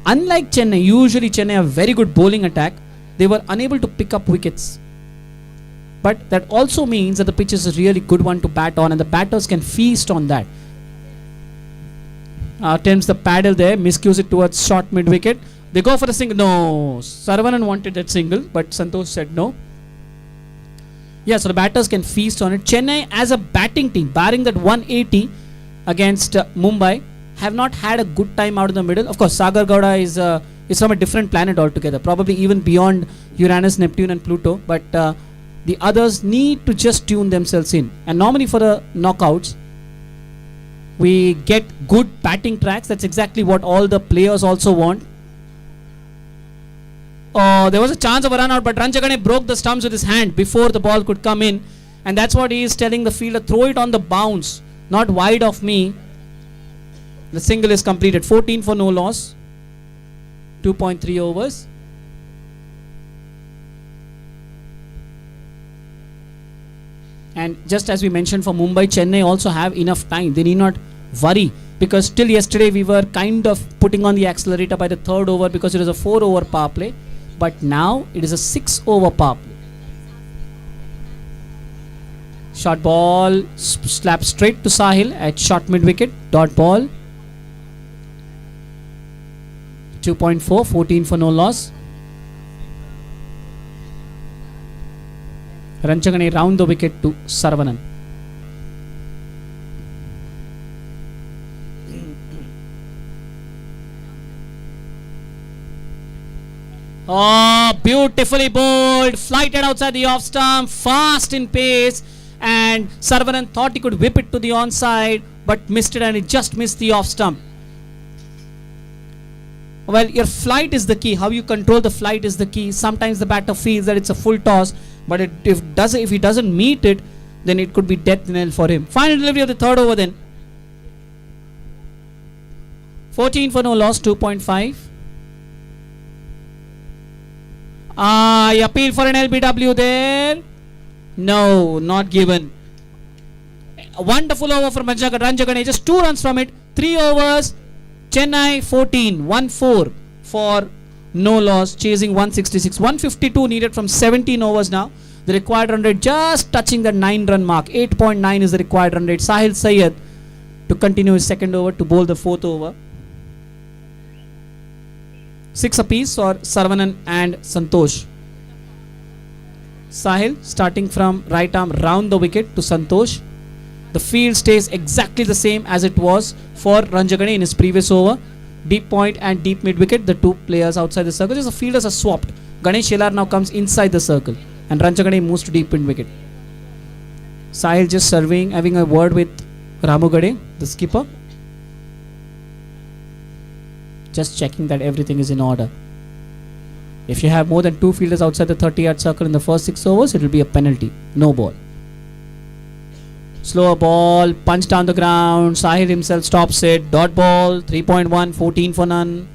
unlike Chennai, usually Chennai have very good bowling attack. They were unable to pick up wickets. But that also means that the pitch is a really good one to bat on, and the batters can feast on that. Attempts the paddle there, miscues it towards short mid wicket. They go for a single. No, Saravanan wanted that single, but Santosh said no. Yeah, so the batters can feast on it. Chennai as a batting team, barring that 180 against Mumbai, have not had a good time out in the middle. Of course, Sagar Gowda is from a different planet altogether, probably even beyond Uranus, Neptune and Pluto. But the others need to just tune themselves in. And normally for the knockouts, we get good batting tracks. That's exactly what all the players also want. There was a chance of a run out, but Ranjagane broke the stumps with his hand before the ball could come in. And that's what he is telling the fielder, throw it on the bounce, not wide of me. The single is completed. 14 for no loss. 2.3 overs. And just as we mentioned for Mumbai, Chennai also have enough time. They need not worry, because till yesterday we were kind of putting on the accelerator by the third over because it was a 4-over power play. But now it is a 6-over power play. Short ball slapped straight to Sahil at short mid wicket. Dot ball. 2.4, 14 for no loss. Ranjagane round the wicket to Saravanan. Oh, beautifully bowled, flighted outside the off stump, fast in pace, and Saravanan thought he could whip it to the onside, but missed it, and it just missed the off stump. Well, your flight is the key. How you control the flight is the key. Sometimes the batter feels that it's a full toss, but if he doesn't meet it, then it could be death knell for him. Final delivery of the third over then. 14 for no loss, 2.5. Appeal for an LBW there. No, not given. A wonderful over from Ranjagane. Just 2 runs from it. 3 overs. Chennai 14. 1-4 for no loss. Chasing 166. 152 needed from 17 overs now. The required run rate just touching the 9-run mark. 8.9 is the required run rate. Sahil Syed to continue his second over to bowl the fourth over. 6 apiece for Saravanan and Santosh. Sahil starting from right arm round the wicket to Santosh. The field stays exactly the same as it was for Ranjagane in his previous over. Deep point and deep mid wicket, the two players outside the circle. Just the fielders are swapped. Ganesh Shelar now comes inside the circle and Ranjagane moves to deep mid wicket. Sahil just surveying, having a word with Ramugade, the skipper. Just checking that everything is in order. If you have more than 2 fielders outside the 30-yard circle in the first 6 overs, it will be a penalty. No ball. Slower ball, punch down the ground. Sahil himself stops it. Dot ball, 3.1, 14 for none.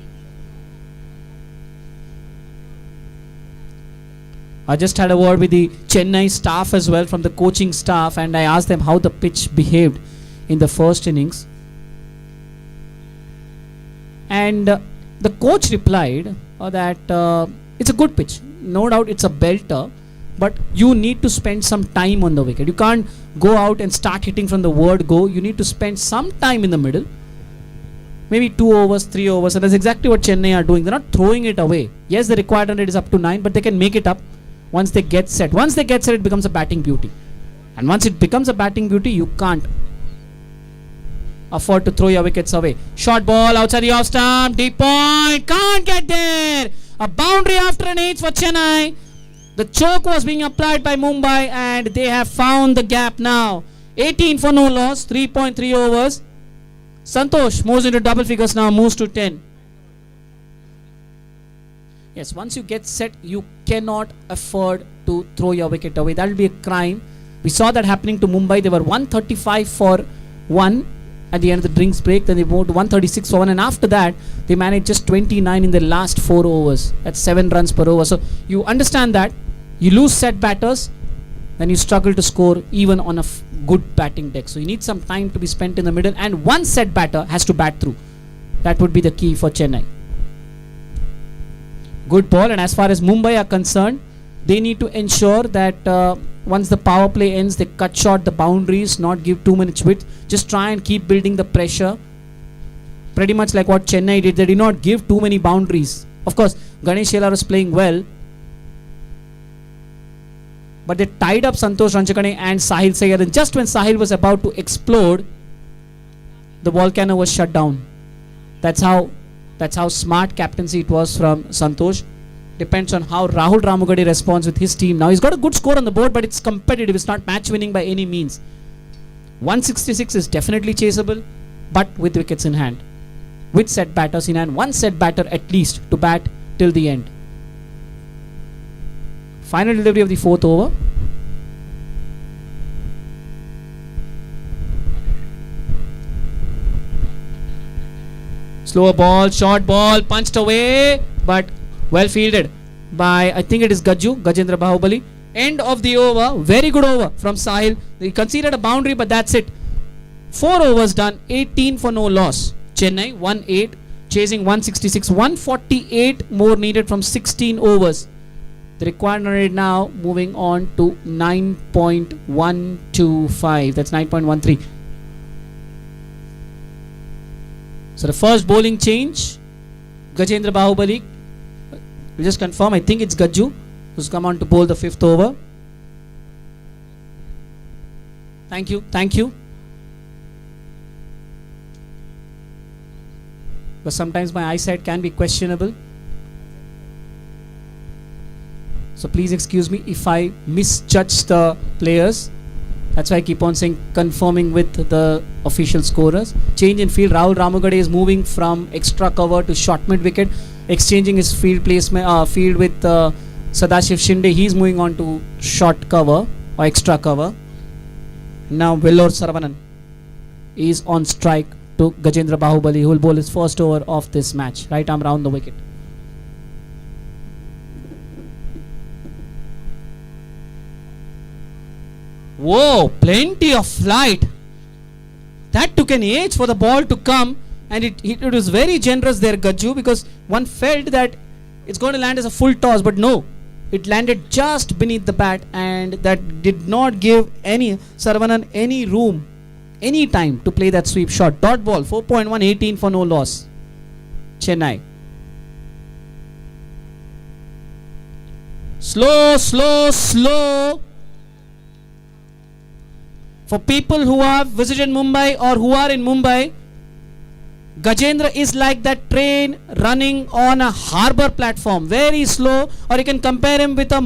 I just had a word with the Chennai staff as well, from the coaching staff, and I asked them how the pitch behaved in the first innings. And the coach replied that it's a good pitch. No doubt it's a belter, but you need to spend some time on the wicket. You can't go out and start hitting from the word go. You need to spend some time in the middle. Maybe 2 overs, 3 overs. And that's exactly what Chennai are doing. They're not throwing it away. Yes, the required run rate is up to 9, but they can make it up once they get set. Once they get set, it becomes a batting beauty. And once it becomes a batting beauty, you can't afford to throw your wickets away. Short ball outside the off stump. Deep point. Can't get there. A boundary after an 8 for Chennai. The choke was being applied by Mumbai and they have found the gap now. 18 for no loss. 3.3 overs. Santosh moves into double figures now, moves to 10. Yes, once you get set, you cannot afford to throw your wicket away. That will be a crime. We saw that happening to Mumbai. They were 135 for 1 at the end of the drinks break. Then they moved to 136 for 1. And after that, they managed just 29 in the last 4 overs. That's 7 runs per over. So you understand that. You lose set batters, then you struggle to score even on a good batting deck. So you need some time to be spent in the middle. And one set batter has to bat through. That would be the key for Chennai. Good ball. And as far as Mumbai are concerned, they need to ensure that once the power play ends, they cut short the boundaries, not give too much width. Just try and keep building the pressure. Pretty much like what Chennai did. They did not give too many boundaries. Of course, Ganesh Yellar was playing well, but they tied up Santosh Ranchakane and Sahil Sayyad. And just when Sahil was about to explode, the volcano was shut down. That's how smart captaincy it was from Santosh. Depends on how Rahul Ramugade responds with his team. Now he's got a good score on the board, but it's competitive. It's not match winning by any means. 166 is definitely chaseable, but with wickets in hand. With set batters in hand. One set batter at least to bat till the end. Final delivery of the 4th over. Slower ball, short ball, punched away, but well fielded by, I think it is Gajendra Bahubali. End of the over. Very good over from Sahil. He conceded a boundary, but that's it. 4 overs done, 18 for no loss. Chennai 1-8, chasing 166. 148 more needed from 16 overs. The required run rate now moving on to 9.125. That's 9.13. So the first bowling change, Gajendra Bahubali. We'll just confirm, I think it's Gajju who's come on to bowl the 5th over. Thank you. But sometimes my eyesight can be questionable. So please excuse me if I misjudge the players. That's why I keep on saying confirming with the official scorers. Change in field. Rahul Ramugade is moving from extra cover to short mid wicket, exchanging his field placement field with Sadashiv Shinde. He's moving on to short cover or extra cover. Now Vellore Saravanan is on strike to Gajendra Bahubali, who will bowl his first over of this match. Right arm round the wicket. Whoa, plenty of flight. That took an age for the ball to come, and it was very generous there, Gajju, because one felt that it's going to land as a full toss, but no, it landed just beneath the bat, and that did not give Saravanan any room, any time to play that sweep shot. Dot ball, 4.1, 18 for no loss. Chennai. Slow. For people who have visited Mumbai or who are in Mumbai, Gajendra is like that train running on a harbour platform. Very slow, or you can compare him with a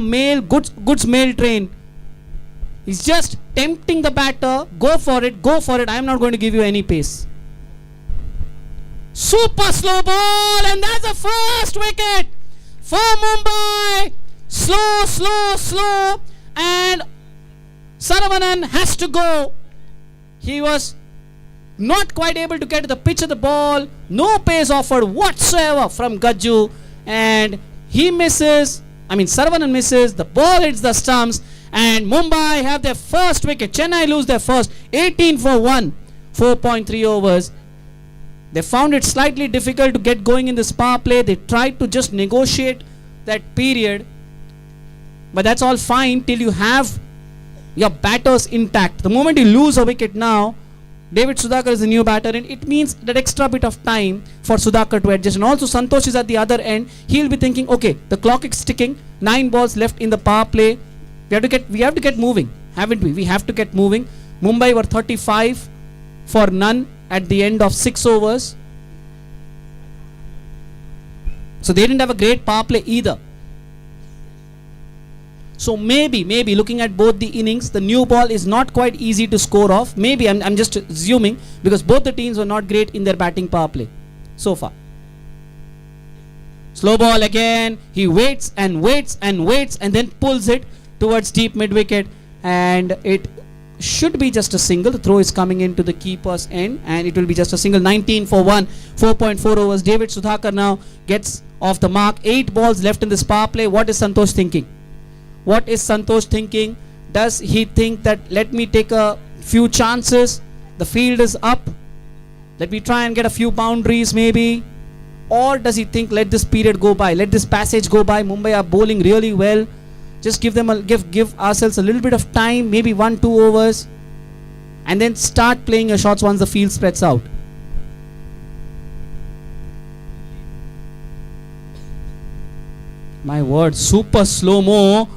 goods mail train. He's just tempting the batter. Go for it. I am not going to give you any pace. Super slow ball, and that's the first wicket for Mumbai. Slow, and Saravanan has to go. He was not quite able to get to the pitch of the ball. No pace offered whatsoever from Gajju, and he misses. Saravanan misses. The ball hits the stumps, and Mumbai have their first wicket. Chennai lose their first. 18 for 1. 4.3 overs. They found it slightly difficult to get going in this power play. They tried to just negotiate that period, but that's all fine till you have your batters intact. The moment you lose a wicket now, David Sudhakar is the new batter, and it means that extra bit of time for Sudhakar to adjust. And also Santosh is at the other end. He'll be thinking, okay, the clock is ticking, 9 balls left in the power play. We have to get moving, haven't we? We have to get moving. Mumbai were 35 for none at the end of 6 overs. So they didn't have a great power play either. So maybe looking at both the innings, the new ball is not quite easy to score off. Maybe, I'm just assuming, because both the teams were not great in their batting power play so far. Slow ball again. He waits and waits and waits and then pulls it towards deep mid wicket, and it should be just a single. The throw is coming into the keeper's end and it will be just a single. 19 for 1, 4.4 overs. David Sudhakar now gets off the mark. 8 balls left in this power play. What is Santosh thinking? What is Santosh thinking? Does he think that let me take a few chances, the field is up, let me try and get a few boundaries maybe? Or does he think let this period go by, let this passage go by? Mumbai are bowling really well. Just give ourselves a little bit of time, maybe 1-2 overs, and then start playing your shots once the field spreads out. My word, super slow-mo,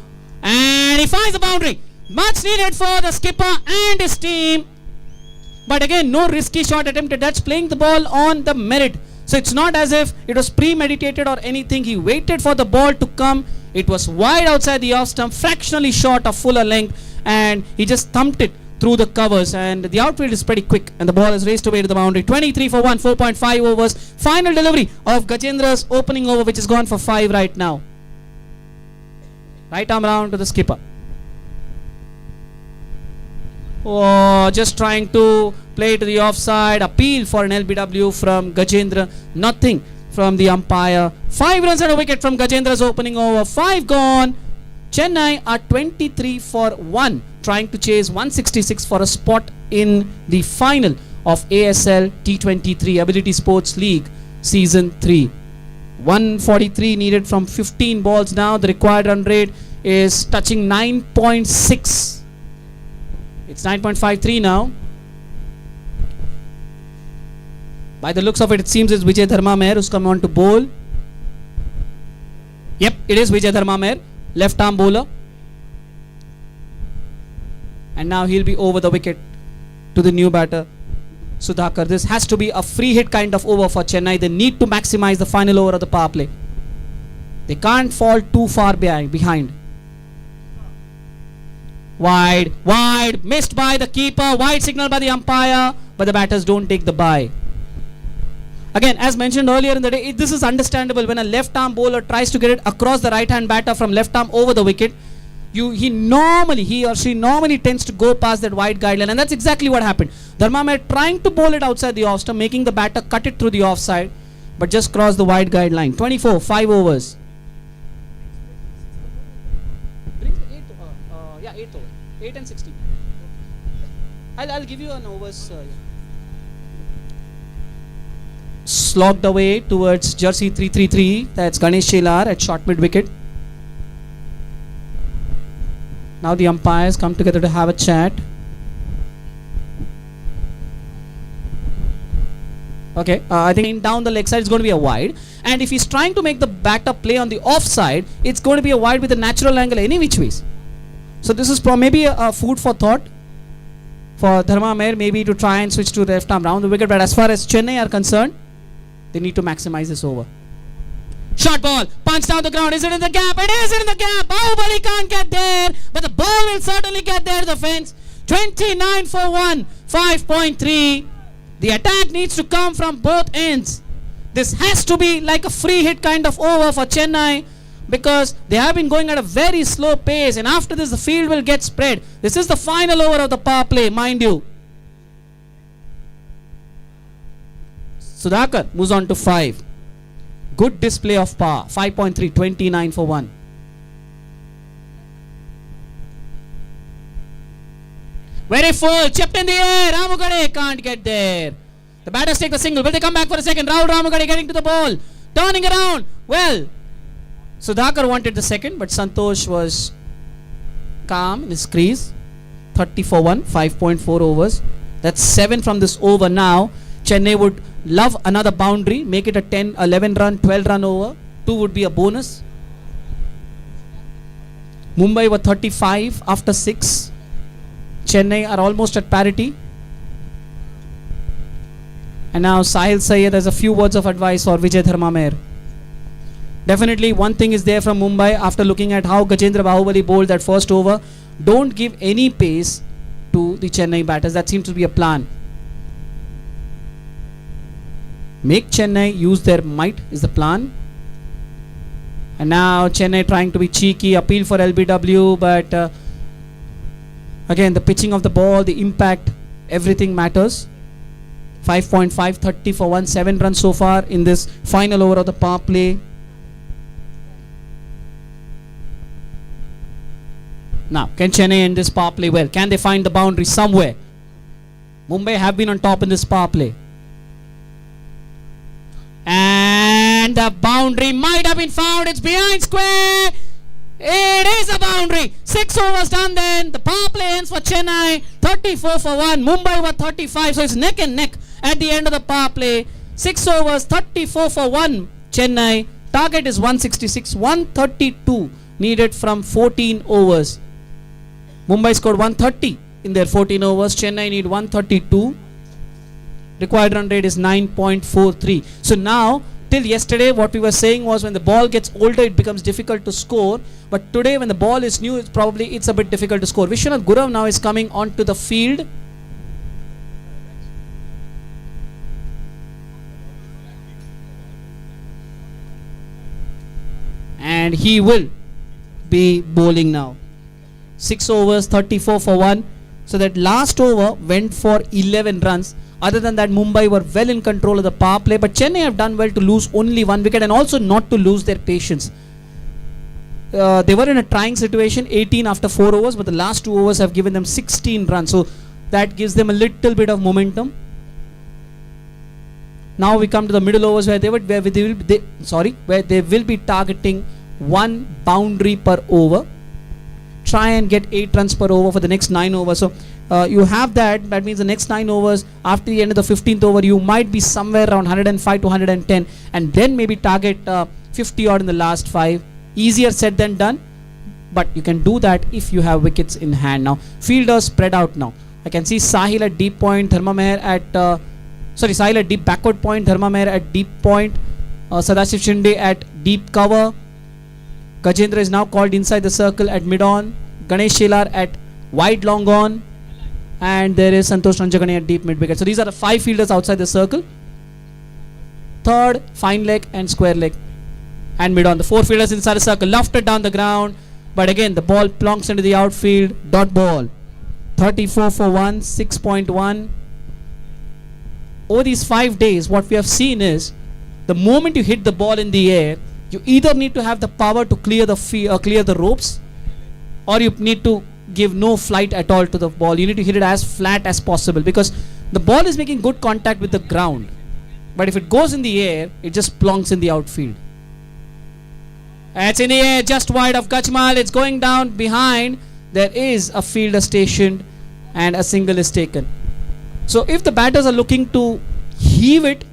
and he finds the boundary. Much needed for the skipper and his team. But again, no risky shot attempted. That's playing the ball on the merit. So it's not as if it was premeditated or anything. He waited for the ball to come. It was wide outside the off stump, fractionally short of fuller length, and he just thumped it through the covers, and the outfield is pretty quick and the ball is raced away to the boundary. 23 for 1, 4.5 overs. Final delivery of Gajendra's opening over, which is gone for 5 right now. Right arm round to the skipper. Oh, just trying to play to the offside. Appeal for an LBW from Gajendra. Nothing from the umpire. 5 runs and a wicket from Gajendra's opening over. 5 gone. Chennai are 23 for 1, trying to chase 166 for a spot in the final of ASL T23 Ability Sports League Season 3. 143 needed from 15 balls now. The required run rate is touching 9.6. It's 9.53 now. By the looks of it, it seems it's Vijay Dharma Meher who's come on to bowl. Yep, it is Vijay Dharma Meher, left arm bowler. And now he'll be over the wicket to the new batter, Sudhakar. This has to be a free hit kind of over for Chennai. They need to maximize the final over of the power play. They can't fall too far behind. Wide, missed by the keeper, wide signal by the umpire, but the batters don't take the bye. Again, as mentioned earlier in the day, this is understandable when a left arm bowler tries to get it across the right hand batter from left arm over the wicket. He or she normally tends to go past that wide guideline, and that's exactly what happened. Dharma Meher trying to bowl it outside the off stump, making the batter cut it through the offside, but just crossed the wide guideline. 24, 5 overs. 8 and 16. I'll give you an overs. Slogged away towards jersey 333. That's Ganesh Shelar at short mid wicket. Now the umpires come together to have a chat. Okay, I think down the leg side is going to be a wide, and if he's trying to make the batter play on the offside, it's going to be a wide with a natural angle any which ways. So this is maybe a food for thought for Dharma Meher, maybe to try and switch to the left arm round the wicket. But as far as Chennai are concerned, they need to maximize this over. Short ball, punch down the ground. Is it in the gap? It is in the gap. Bahubali can't get there, but the ball will certainly get there to the fence. 29 for 1, 5.3. The attack needs to come from both ends. This has to be like a free hit kind of over for Chennai, because they have been going at a very slow pace, and after this the field will get spread. This is the final over of the power play, mind you. Sudhakar moves on to 5. Good display of power. 5.3, 29 for 1. Very full, chipped in the air. Ramugade can't get there. The batters take the single. Will they come back for a second? Rahul Ramugade getting to the ball, turning around. Well, Sudhakar wanted the second, but Santosh was calm in his crease. 30 for 1, 5.4 overs. That's 7 from this over now. Chennai would love another boundary, make it a 10, 11 run, 12 run over. 2 would be a bonus. Mumbai were 35 after 6. Chennai are almost at parity. And now Sahil Sayyed has a few words of advice for Vijay Dharma Meher. Definitely one thing is there from Mumbai after looking at how Gajendra Bahubali bowled that first over. Don't give any pace to the Chennai batters. That seems to be a plan. Make Chennai use their might is the plan. And now Chennai trying to be cheeky, appeal for LBW, but again the pitching of the ball, the impact, everything matters. 5.5, 30 for 1, 7 runs so far in this final over of the power play. Now, can Chennai end this power play well? Can they find the boundary somewhere? Mumbai have been on top in this power play. And the boundary might have been found. It's behind square. It is a boundary. 6 overs done then. The power play ends for Chennai. 34 for 1. Mumbai were 35. So it's neck and neck at the end of the power play. 6 overs, 34 for 1. Chennai. Target is 166. 132 needed from 14 overs. Mumbai scored 130 in their 14 overs. Chennai need 132. Required run rate is 9.43. So now, till yesterday, what we were saying was when the ball gets older, it becomes difficult to score. But today, when the ball is new, it's a bit difficult to score. Vishwanath Gurav now is coming onto the field. And he will be bowling now. 6 overs, 34 for 1. So that last over went for 11 runs. Other than that, Mumbai were well in control of the power play. But Chennai have done well to lose only 1 wicket and also not to lose their patience. They were in a trying situation, 18 after 4 overs. But the last 2 overs have given them 16 runs. So that gives them a little bit of momentum. Now we come to the middle overs where they will be targeting 1 boundary per over. Try and get 8 runs per over for the next 9 overs. So you have that. That means the next 9 overs, after the end of the 15th over, you might be somewhere around 105 to 110, and then maybe target 50 odd in the last 5. Easier said than done, but you can do that if you have wickets in hand. Now fielders spread out now. I can see Sahil at deep point, Sahil at deep backward point, Dharma at deep point, Sadashiv Shinde at deep cover. Gajendra is now called inside the circle at mid-on. Ganesh Shelar at wide long on. And there is Santosh Ranjagane at deep mid-wicket. So these are the 5 fielders outside the circle. Third, fine leg and square leg. And mid-on. The 4 fielders inside the circle. Lofted down the ground. But again, the ball plonks into the outfield. Dot ball. 34 for 1. 6.1. Over these 5 days, what we have seen is the moment you hit the ball in the air, you either need to have the power to clear the ropes, or you need to give no flight at all to the ball. You need to hit it as flat as possible because the ball is making good contact with the ground. But if it goes in the air, it just plonks in the outfield. It's in the air, just wide of Gajmal. It's going down behind. There is a fielder stationed and a single is taken. So if the batters are looking to heave it,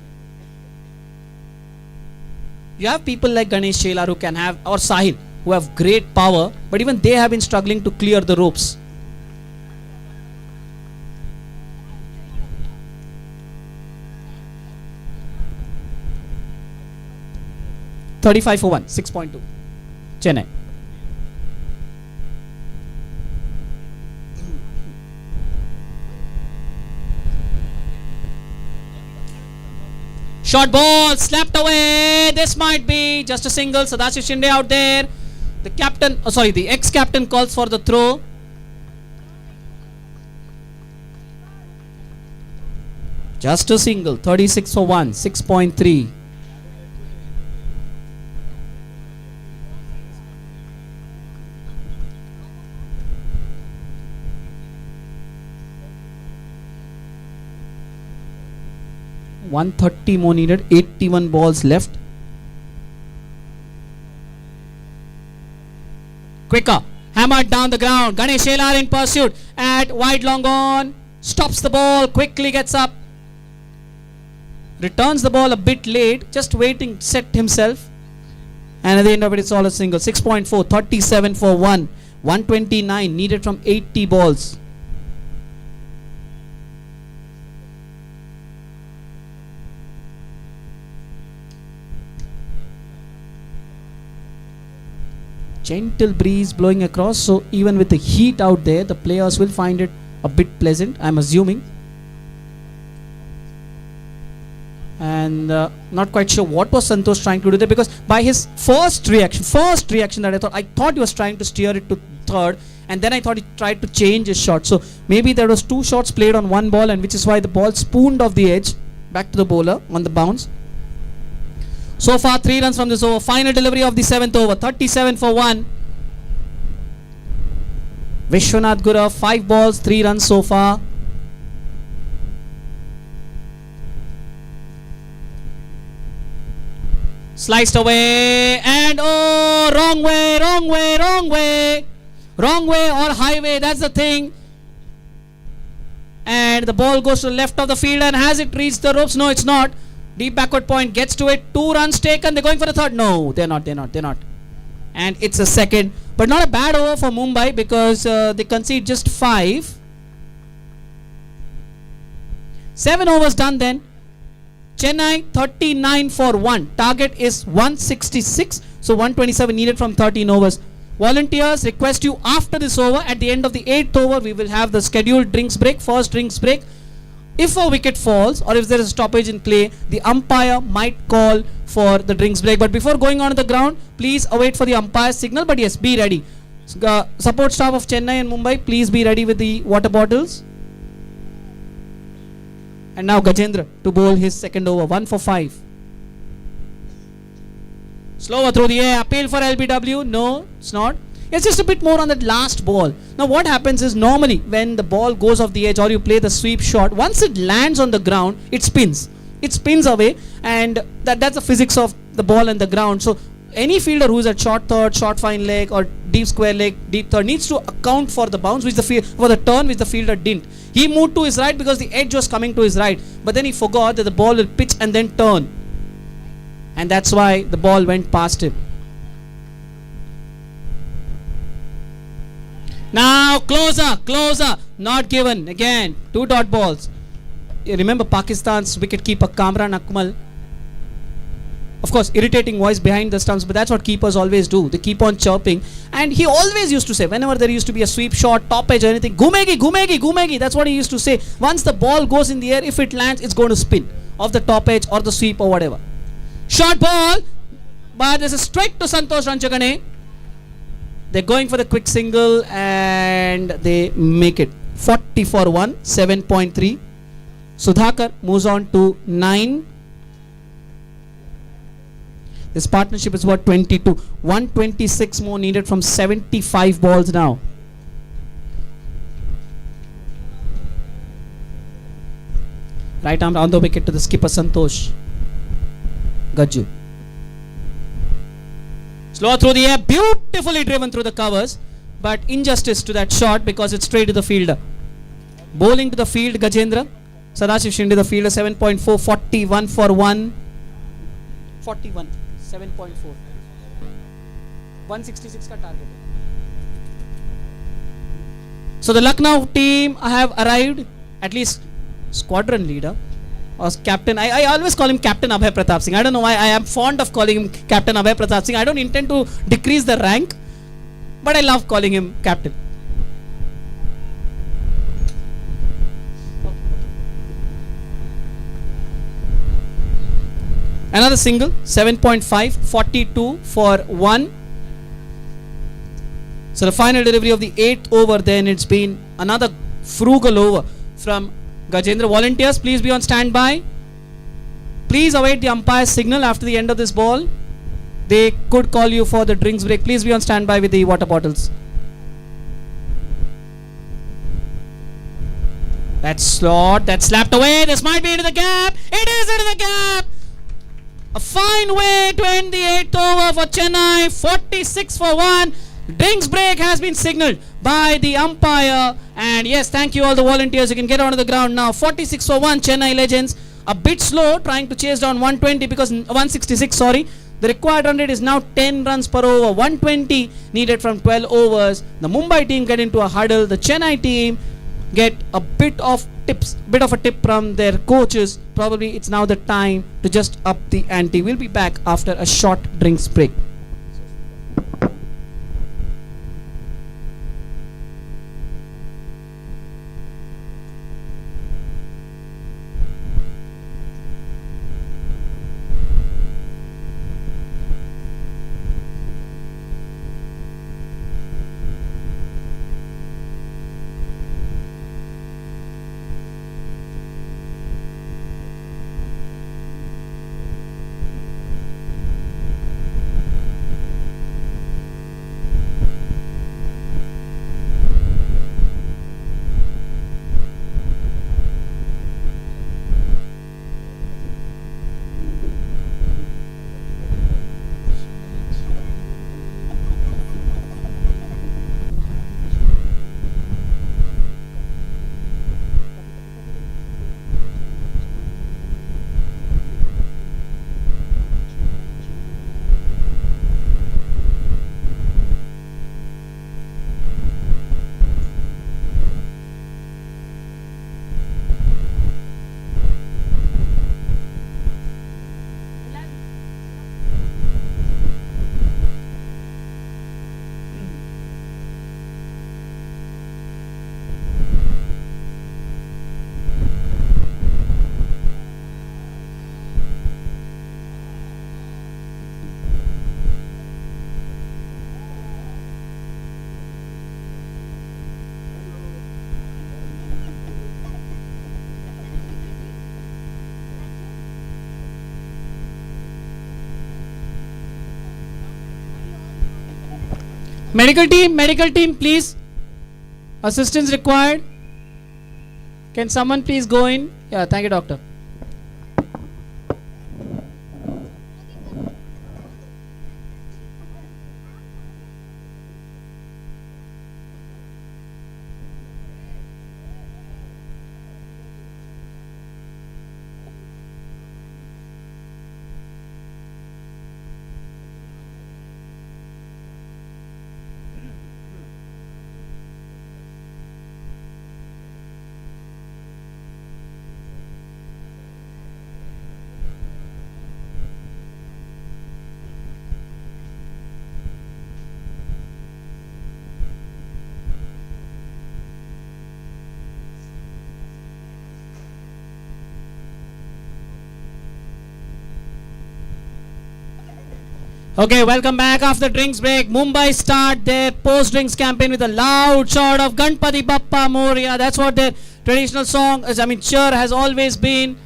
you have people like Ganesh Shelar who can have, or Sahil, who have great power, but even they have been struggling to clear the ropes. $35 for 1, 6.2. Chennai. Short ball, slapped away. This might be just a single. Sadashiv Shinde out there. The captain, the ex-captain calls for the throw. Just a single. 36 for 1, 6.3. $130 more needed, 81 balls left. Quicker, hammered down the ground. Ganesh Shelar in pursuit at wide long on. Stops the ball, quickly gets up. Returns the ball a bit late, just waiting, set himself. And at the end of it, it's all a single. 6.4, 37 for 1. 129 needed from 80 balls. gentle breeze blowing across, so even with the heat out there, the players will find it a bit pleasant, I'm assuming. And not quite sure what was Santosh trying to do there, because by his first reaction that I thought he was trying to steer it to third, and then I thought he tried to change his shot. So maybe there was two shots played on one ball, and which is why the ball spooned off the edge back to the bowler on the bounce. So far 3 runs from this over. Final delivery of the 7th over, 37 for 1. Vishwanath Gura, 5 balls, 3 runs so far. Sliced away, and oh, wrong way or highway, that's the thing. And the ball goes to the left of the field, and has it reached the ropes? No, it's not. Deep backward point, gets to it, 2 runs taken. They're going for the third. No, they're not. And it's a second, but not a bad over for Mumbai, because they concede just 5. 7 overs done then. Chennai 39 for 1. Target is 166, so 127 needed from 13 overs. Volunteers, request you after this over, at the end of the 8th over, we will have the scheduled drinks break, first drinks break. If a wicket falls, or if there is a stoppage in play, the umpire might call for the drinks break. But before going on to the ground, please await for the umpire's signal. But yes, be ready. Support staff of Chennai and Mumbai, please be ready with the water bottles. And now Gajendra to bowl his second over, 1 for 5. Slower through the air, appeal for LBW. No, it's not. It's just a bit more on that last ball. Now what happens is, normally when the ball goes off the edge, or you play the sweep shot, once it lands on the ground, it spins. It spins away, and that's the physics of the ball and the ground. So any fielder who's at short third, short fine leg, or deep square leg, deep third, needs to account for the bounce, for the turn which the fielder didn't. He moved to his right because the edge was coming to his right, but then he forgot that the ball will pitch and then turn, and that's why the ball went past him. Now closer, not given. Again, 2 dot balls. You remember Pakistan's wicketkeeper Kamran Akmal? Of course, irritating voice behind the stumps, but that's what keepers always do. They keep on chirping, and he always used to say, whenever there used to be a sweep shot, top edge or anything, Gumegi. That's what he used to say. Once the ball goes in the air, if it lands, it's going to spin off the top edge or the sweep or whatever. Short ball, but there's a strike to Santosh Ranchagane. They're going for the quick single, and they make it 40 for 1, 7.3. Sudhakar moves on to 9. This partnership is what, 22. 126 more needed from 75 balls now. Right arm on the wicket to the skipper Santosh Gajju. Slow through the air, beautifully driven through the covers, but injustice to that shot because it's straight to the fielder. Bowling to the field, Gajendra. Sadashiv Shinde, the fielder, 7.4, 41 for 1. 41, 7.4. 166 ka target. So the Lucknow team have arrived, at least squadron leader or captain. I always call him Captain Abhay Pratap Singh. I don't know why I am fond of calling him Captain Abhay Pratap Singh. I don't intend to decrease the rank, but I love calling him captain. Another single, 7.5, 42 for 1. So the final delivery of the 8th over, then it's been another frugal over from Gajendra. Volunteers, please be on standby. Please await the umpire's signal after the end of this ball. They could call you for the drinks break. Please be on standby with the water bottles. That's slot, that's slapped away. This might be into the gap. It is into the gap. A fine way to end the 8th over for Chennai. 46 for 1. Drinks break has been signaled by the umpire. And yes, thank you all the volunteers. You can get onto the ground now. 46 for 1, Chennai Legends. A bit slow trying to chase down 120 because 166, sorry. The required run rate is now 10 runs per over. 120 needed from 12 overs. The Mumbai team get into a huddle. The Chennai team get a bit of a tip from their coaches. Probably it's now the time to just up the ante. We'll be back after a short drinks break. Medical team, please. Assistance required. Can someone please go in? Yeah, thank you, doctor. Okay, welcome back after the drinks break. Mumbai start their post-drinks campaign with a loud shout of Ganpati Bappa Moria. That's what their traditional song is. Cheer has always been.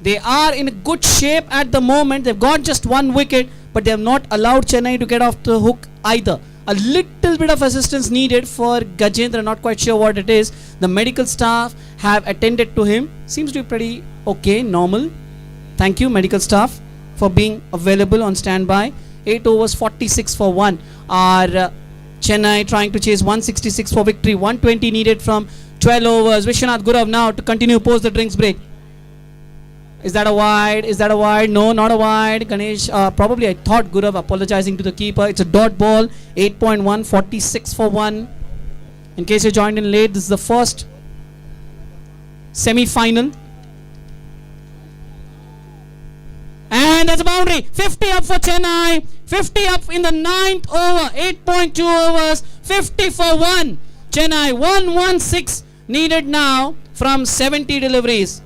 They are in good shape at the moment. They've got just one wicket, but they have not allowed Chennai to get off the hook either. A little bit of assistance needed for Gajendra, not quite sure what it is. The medical staff have attended to him. Seems to be pretty okay, normal. Thank you, medical staff, for being available on standby. 8 overs, 46 for 1 are Chennai trying to chase 166 for victory. 120 needed from 12 overs. Vishwanath Gurav now to continue post the drinks break. Is that a wide? Is that a wide? No, not a wide. Ganesh, probably I thought Gurav apologizing to the keeper. It's a dot ball. 8.1, 46 for 1. In case you joined in late, this is the first semi-final. And that's a boundary. 50 up for Chennai. 50 up in the 9th over. 8.2 overs. 50 for 1. Chennai 116 needed now from 70 deliveries.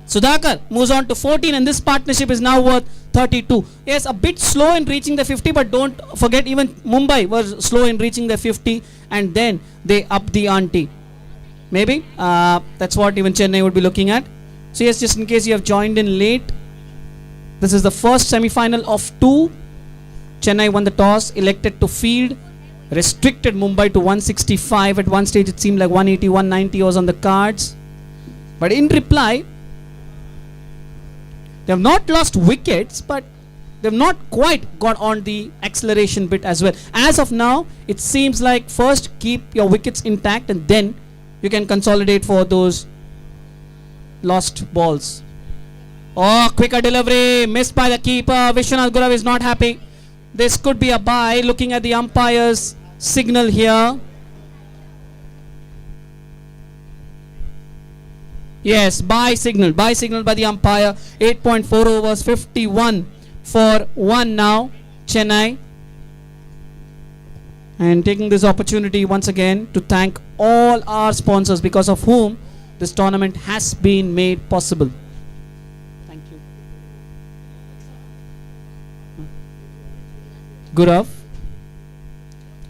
Sudhakar moves on to 14, and this partnership is now worth 32. Yes, a bit slow in reaching the 50, but don't forget even Mumbai was slow in reaching the 50, and then they up the ante. Maybe that's what even Chennai would be looking at. So yes, just in case you have joined in late, this is the first semi-final of 2. Chennai won the toss, elected to field, restricted Mumbai to 165. At one stage it seemed like 180, 190 was on the cards. But in reply, they have not lost wickets, but they have not quite got on the acceleration bit as well. As of now, it seems like first keep your wickets intact and then you can consolidate for those lost balls. Oh, quicker delivery, missed by the keeper. Vishwanath Gurav is not happy. This could be a bye, looking at the umpire's signal here. Yes, bye signal by the umpire. 8.4 overs, 51 for 1 now, Chennai. And taking this opportunity once again to thank all our sponsors, because of whom this tournament has been made possible. Thank you. Gurav.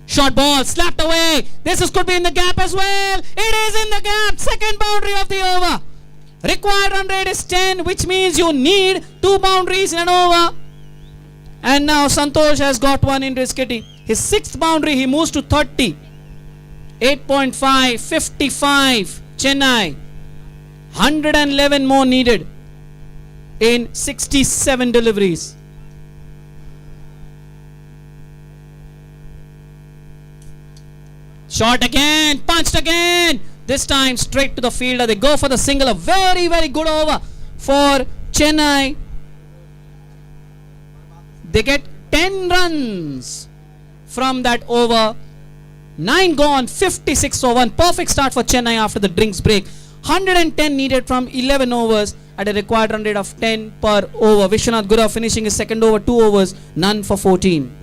Short ball, slapped away. This could be in the gap as well. It is in the gap. Second boundary of the over. Required run rate is 10, which means you need 2 boundaries in an over. And now Santosh has got one into his kitty. His 6th boundary, he moves to 30. 8.5, 55. Chennai. 111 more needed in 67 deliveries. Shot again, punched again. This time straight to the fielder. They go for the single. A very, very good over for Chennai. They get 10 runs from that over. 9 gone, 56 for 1. Perfect start for Chennai after the drinks break. 110 needed from 11 overs at a required run rate of 10 per over. Vishwanath Gurav finishing his second over, 2 overs, none for 14.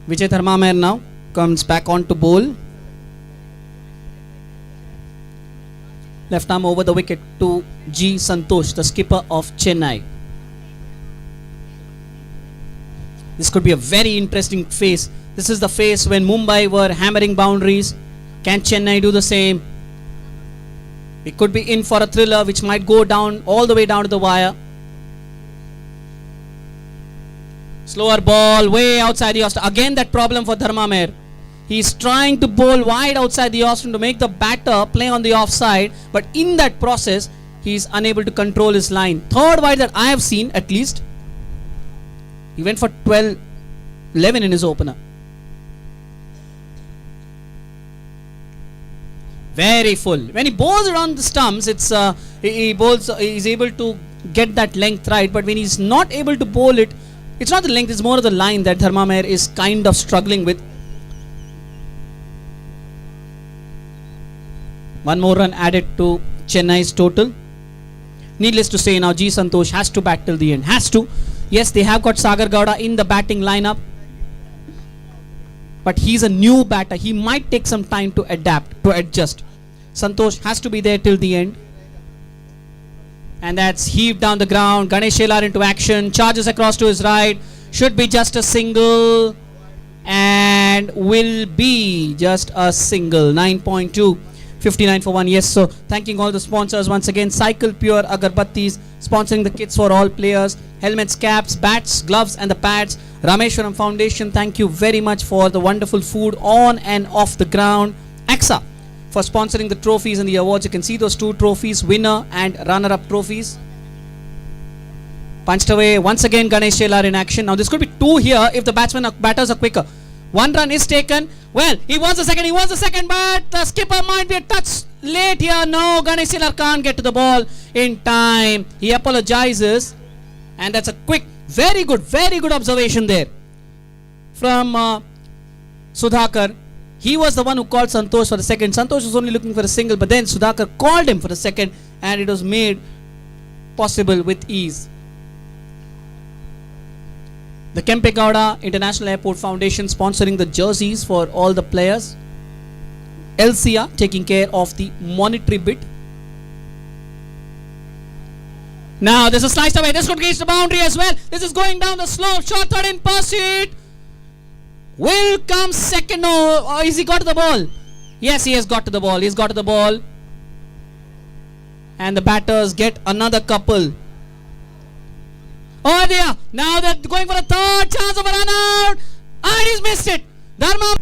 Vijay Tharmamair now comes back on to bowl. Left arm over the wicket to G. Santosh, the skipper of Chennai. This could be a very interesting phase. This is the phase when Mumbai were hammering boundaries. Can Chennai do the same? We could be in for a thriller which might go down all the way down to the wire. Slower ball way outside the off-stump. Again that problem for Dharmamer. He's trying to bowl wide outside the off-stump to make the batter play on the offside, but in that process he's unable to control his line. Third wide that I have seen at least. He went for 11 in his opener. Very full. When he bowls around the stumps, it's he's able to get that length right, but when he's not able to bowl it, it's not the length, it's more of the line that Dharmamer is kind of struggling with. One more run added to Chennai's total. Needless to say, now G. Santosh has to bat till the end. Has to. Yes, they have got Sagar Gowda in the batting lineup, but he's a new batter. He might take some time to adapt, to adjust. Santosh has to be there till the end. And that's heaved down the ground. Ganesh Shelar into action. Charges across to his right. Should be just a single. And will be just a single. 9.2. 59 for 1. Yes, so thanking all the sponsors once again. Cycle Pure Agarbattis sponsoring the kits for all players. Helmets, caps, bats, gloves and the pads. Rameshwaram Foundation, thank you very much for the wonderful food on and off the ground. Ksca for sponsoring the trophies and the awards. You can see those two trophies, winner and runner-up trophies. Punched away once again. Ganesh Shelar in action. Now this could be two here if the batters are quicker. One run is taken. Well, he wants the second, but the skipper might be a touch late here. No, Ganesh Shelar can't get to the ball in time. He apologizes, and that's a quick, very good observation there from Sudhakar. He was the one who called Santosh for the second. Santosh was only looking for a single, but then Sudhakar called him for the second, and it was made possible with ease. The Kempe Gowda International Airport Foundation sponsoring the jerseys for all the players. Ksca taking care of the monetary bit. Now this is sliced away. This could reach the boundary as well. This is going down the slope. Short third in pursuit. Will come second. No, is he got to the ball? Yes, he has got to the ball. He's got to the ball. And the batters get another couple. Oh dear, now they're going for a third chance of a run out, and he's missed it. Dharma.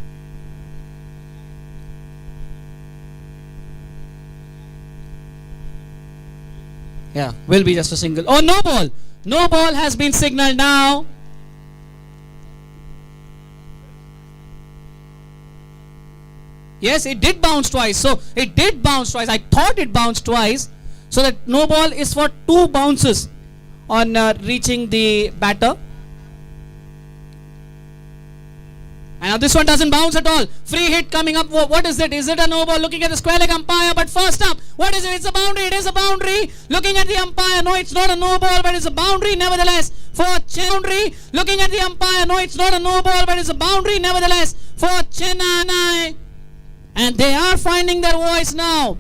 Yeah, will be just a single. Oh, no ball. No ball has been signaled now. Yes, it did bounce twice. So it did bounce twice. I thought it bounced twice. So that no ball is for two bounces on reaching the batter. And now this one doesn't bounce at all. Free hit coming up. What is it? Is it a no ball? Looking at the square leg umpire, but first up, what is it? It's a boundary. It is a boundary. Looking at the umpire, no, it's not a no ball, but it's a boundary nevertheless for Chennai. Looking at the umpire, no, it's not a no ball, but it's a boundary nevertheless for Chennai. And they are finding their voice now.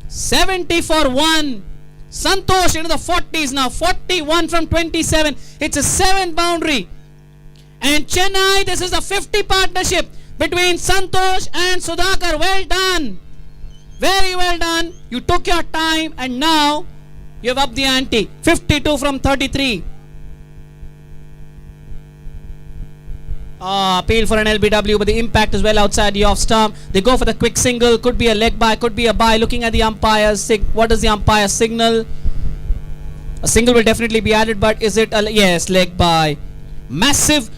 70 for 1. Santosh into the 40s now. 41 from 27. It's a 7th boundary. And Chennai, this is a 50 partnership between Santosh and Sudhakar. Well done. Very well done. You took your time and now you've upped the ante. 52 from 33. Appeal for an LBW, but the impact is well outside the off stump. They go for the quick single. Could be a leg by, could be a bye. Looking at the umpires, what does the umpire signal? A single will definitely be added, but is it a yes, leg by? Massive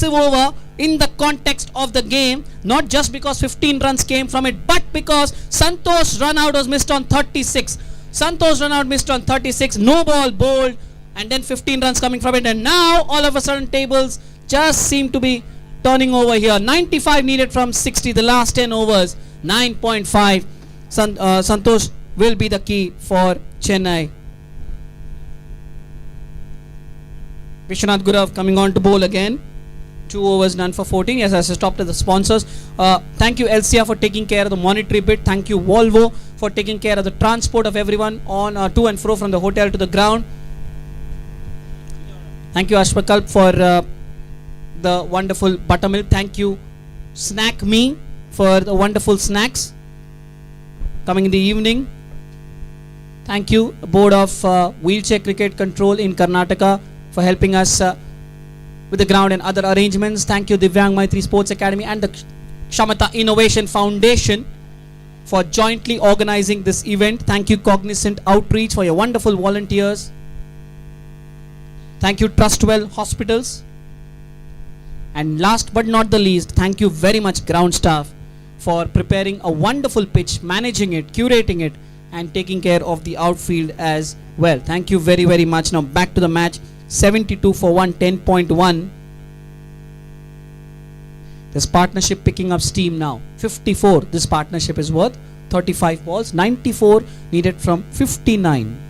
over in the context of the game. Not just because 15 runs came from it, but because Santosh run out was missed on 36. Santosh run out missed on 36. No ball bowled, and then 15 runs coming from it. And now all of a sudden tables just seem to be turning over here. 95 needed from 60, the last 10 overs. 9.5. Santosh will be the key for Chennai. Vishwanath Gurav coming on to bowl again. 2 overs done for 14. Yes, I stopped at the sponsors. Thank you Ksca for taking care of the monetary bit. Thank you Volvo for taking care of the transport of everyone on to and fro from the hotel to the ground. Thank you Ashpakalp for the wonderful buttermilk. Thank you Snack Me for the wonderful snacks coming in the evening. Thank you Board of Wheelchair Cricket Control in Karnataka for helping us with the ground and other arrangements. Thank you Divyang Maitri Sports Academy and the Kshamata Innovation Foundation for jointly organizing this event. Thank you Cognizant Outreach for your wonderful volunteers. Thank you Trustwell Hospitals. And last but not the least, thank you very much ground staff for preparing a wonderful pitch, managing it, curating it, and taking care of the outfield as well. Thank you very, very much. Now back to the match. 72 for 1, 10.1. This partnership picking up steam now. 54 this partnership is worth. 35 balls. 94 needed from 59.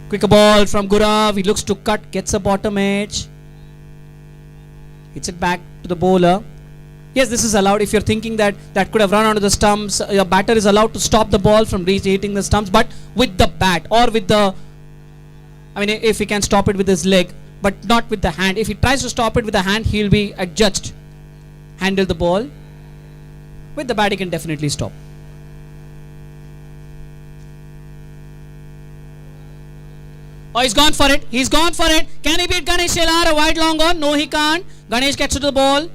Quicker ball from Gurav. He looks to cut. Gets a bottom edge. Hits it back to the bowler. Yes, this is allowed. If you're thinking that that could have run onto the stumps, your batter is allowed to stop the ball from hitting the stumps, but with the bat or with the, I mean, if he can stop it with his leg, but not with the hand. If he tries to stop it with the hand, he'll be adjudged. Handle the ball. With the bat, he can definitely stop. Oh, he's gone for it. He's gone for it. Can he beat Ganesh Shelar? A wide long on? No, he can't. Ganesh gets to the ball.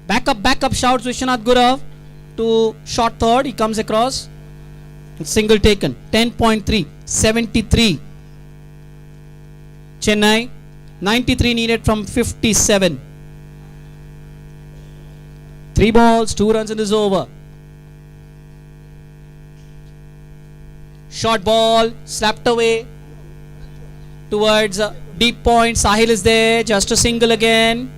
Back up, shouts Vishwanath Gurav to short third. He comes across. Single taken. 10.3. 73. Chennai. 93 needed from 57. 3 balls, 2 runs in this over. Short ball, slapped away towards deep point. Sahil is there, just a single again.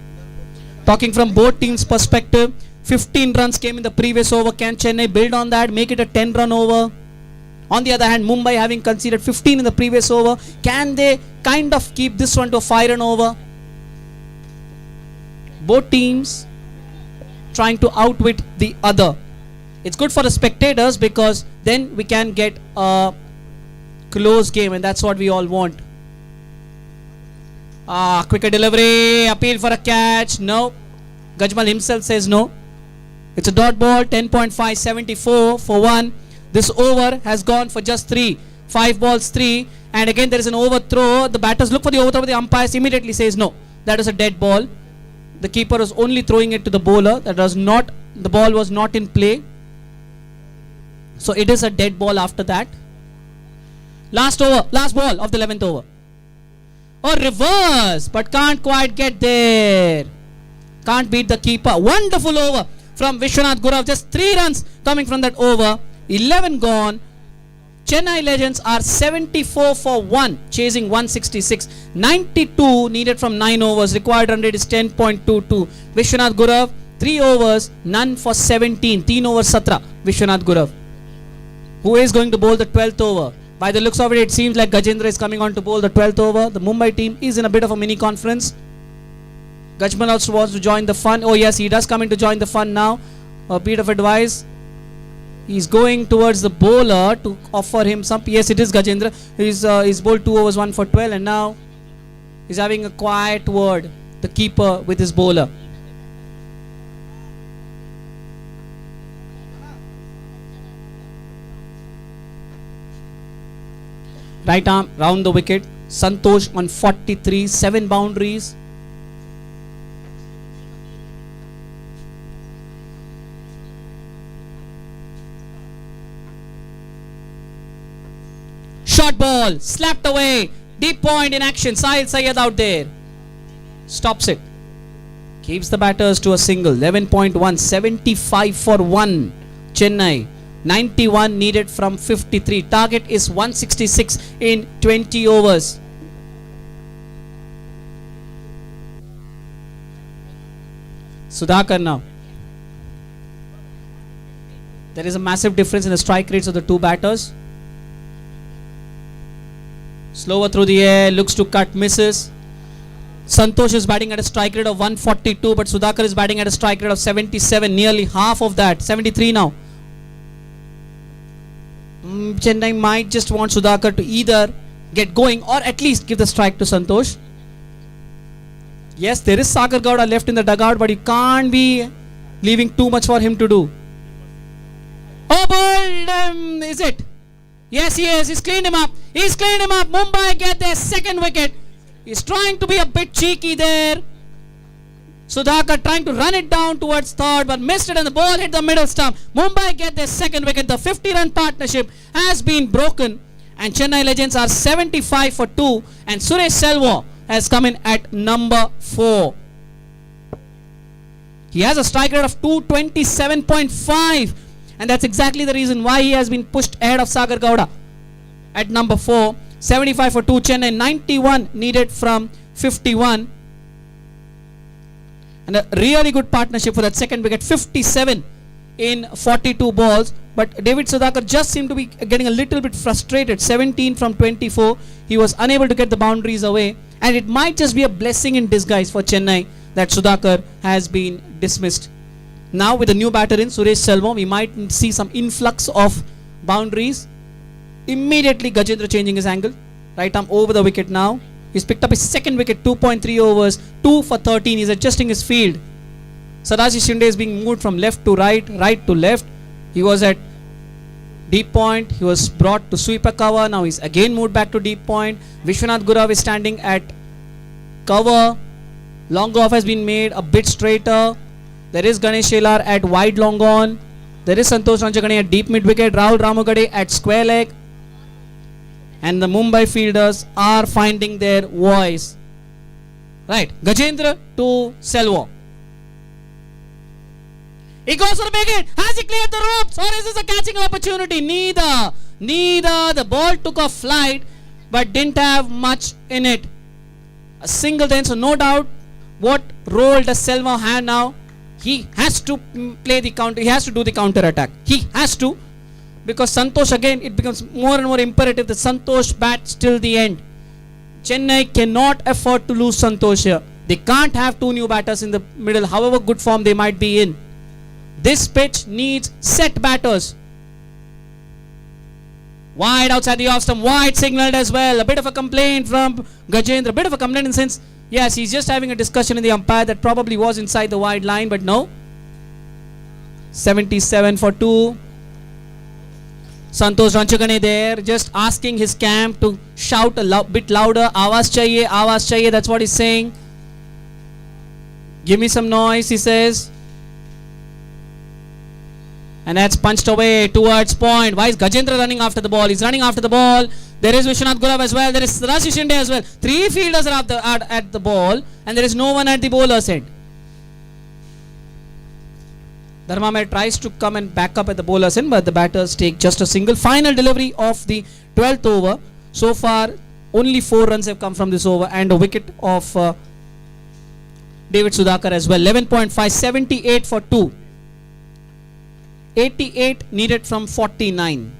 Talking from both teams' perspective, 15 runs came in the previous over. Can Chennai build on that, make it a 10-run over? On the other hand, Mumbai having conceded 15 in the previous over, can they kind of keep this one to a 5-run over? Both teams trying to outwit the other. It's good for the spectators because then we can get a close game, and that's what we all want. Quicker delivery, appeal for a catch. No. Gajmal himself says no. It's a dot ball, 10.5, 74 for 1. This over has gone for just 3. 5 balls, 3. And again there is an overthrow. The batters look for the overthrow, but the umpires immediately says no. That is a dead ball. The keeper was only throwing it to the bowler. That was not, the ball was not in play. So it is a dead ball after that. Last ball of the 11th over. Oh, reverse, but can't quite get there. Can't beat the keeper. Wonderful over from Vishwanath Gurav. Just 3 runs coming from that over. 11 gone. Chennai Legends are 74 for 1, chasing 166. 92 needed from 9 overs. Required run rate is 10.22. Vishwanath Gurav, 3 overs, none for 17. 3 overs 17. Vishwanath Gurav, who is going to bowl the 12th over. By the looks of it, it seems like Gajendra is coming on to bowl the 12th over. The Mumbai team is in a bit of a mini conference. Gajmal also wants to join the fun. Oh yes, he does come in to join the fun now. A bit of advice. He's going towards the bowler to offer him some. Yes, it is Gajendra. He's bowled 2 overs, 1 for 12, and now he's having a quiet word, the keeper, with his bowler. Right arm round the wicket. Santosh on 43, 7 boundaries. Short ball, slapped away. Deep point in action. Sahil Syed out there. Stops it. Keeps the batters to a single. 11.1, 75 for 1. Chennai. 91 needed from 53. Target is 166 in 20 overs. Sudhakar now. There is a massive difference in the strike rates of the 2 batters. Slower through the air, looks to cut, misses. Santosh is batting at a strike rate of 142, but Sudhakar is batting at a strike rate of 77, nearly half of that, 73 now. Chennai might just want Sudhakar to either get going, or at least give the strike to Santosh. Yes, there is Sagar Gowda left in the dugout, but you can't be leaving too much for him to do. Oh, bold! Is it? Yes, he is. He's cleaned him up. He's cleaned him up. Mumbai get their second wicket. He's trying to be a bit cheeky there. Sudhakar trying to run it down towards third, but missed it and the ball hit the middle stump. Mumbai get their second wicket. The 50-run partnership has been broken, and Chennai Legends are 75 for 2, and Suresh Selva has come in at number 4. He has a strike rate of 227.5, and that's exactly the reason why he has been pushed ahead of Sagar Gowda at number 4. 75 for 2, Chennai 91 needed from 51. And a really good partnership for that second wicket, 57 in 42 balls. But David Sudhakar just seemed to be getting a little bit frustrated. 17 from 24. He was unable to get the boundaries away. And it might just be a blessing in disguise for Chennai that Sudhakar has been dismissed. Now with the new batter in, Suresh Selva, we might see some influx of boundaries. Immediately Gajendra changing his angle. Right arm over the wicket now. He's picked up his second wicket, 2.3 overs, 2 for 13. He's adjusting his field. Sadashi Shinde is being moved from left to right, right to left. He was at deep point. He was brought to sweeper cover. Now he's again moved back to deep point. Vishwanath Gurav is standing at cover. Long off has been made a bit straighter. There is Ganesh Shelar at wide long on. There is Santosh Ranjagane at deep mid wicket. Rahul Ramugade at square leg. And the Mumbai fielders are finding their voice. Right, Gajendra to Selva. He goes for the big hit. Has he cleared the ropes, or is this a catching opportunity? Neither. The ball took a flight, but didn't have much in it. A single then, so no doubt. What role does Selva have now? He has to play the counter. He has to do the counter attack. He has to. Because Santosh, again, it becomes more and more imperative that Santosh bats till the end. Chennai cannot afford to lose Santosh here. They can't have two new batters in the middle, however good form they might be in. This pitch needs set batters. Wide outside the off stump, wide signaled as well. A bit of a complaint from Gajendra. A bit of a complaint in the sense, yes, he's just having a discussion in the umpire that probably was inside the wide line, but no. 77 for 2. Santosh Ranjagane there, just asking his camp to shout a bit louder. Awaaz chahiye, that's what he's saying. Give me some noise, he says. And that's punched away towards point. Why is Gajendra running after the ball? He's running after the ball. There is Vishwanath Gurav as well. There is Sadashi Shinde as well. 3 fielders are at the ball, and there is no one at the bowler's end. Dharmamed tries to come and back up at the bowler's end, but the batters take just a single. Final delivery of the 12th over. So far, only 4 runs have come from this over, and a wicket of David Sudhakar as well. 11.5, 78 for 2. 88 needed from 49.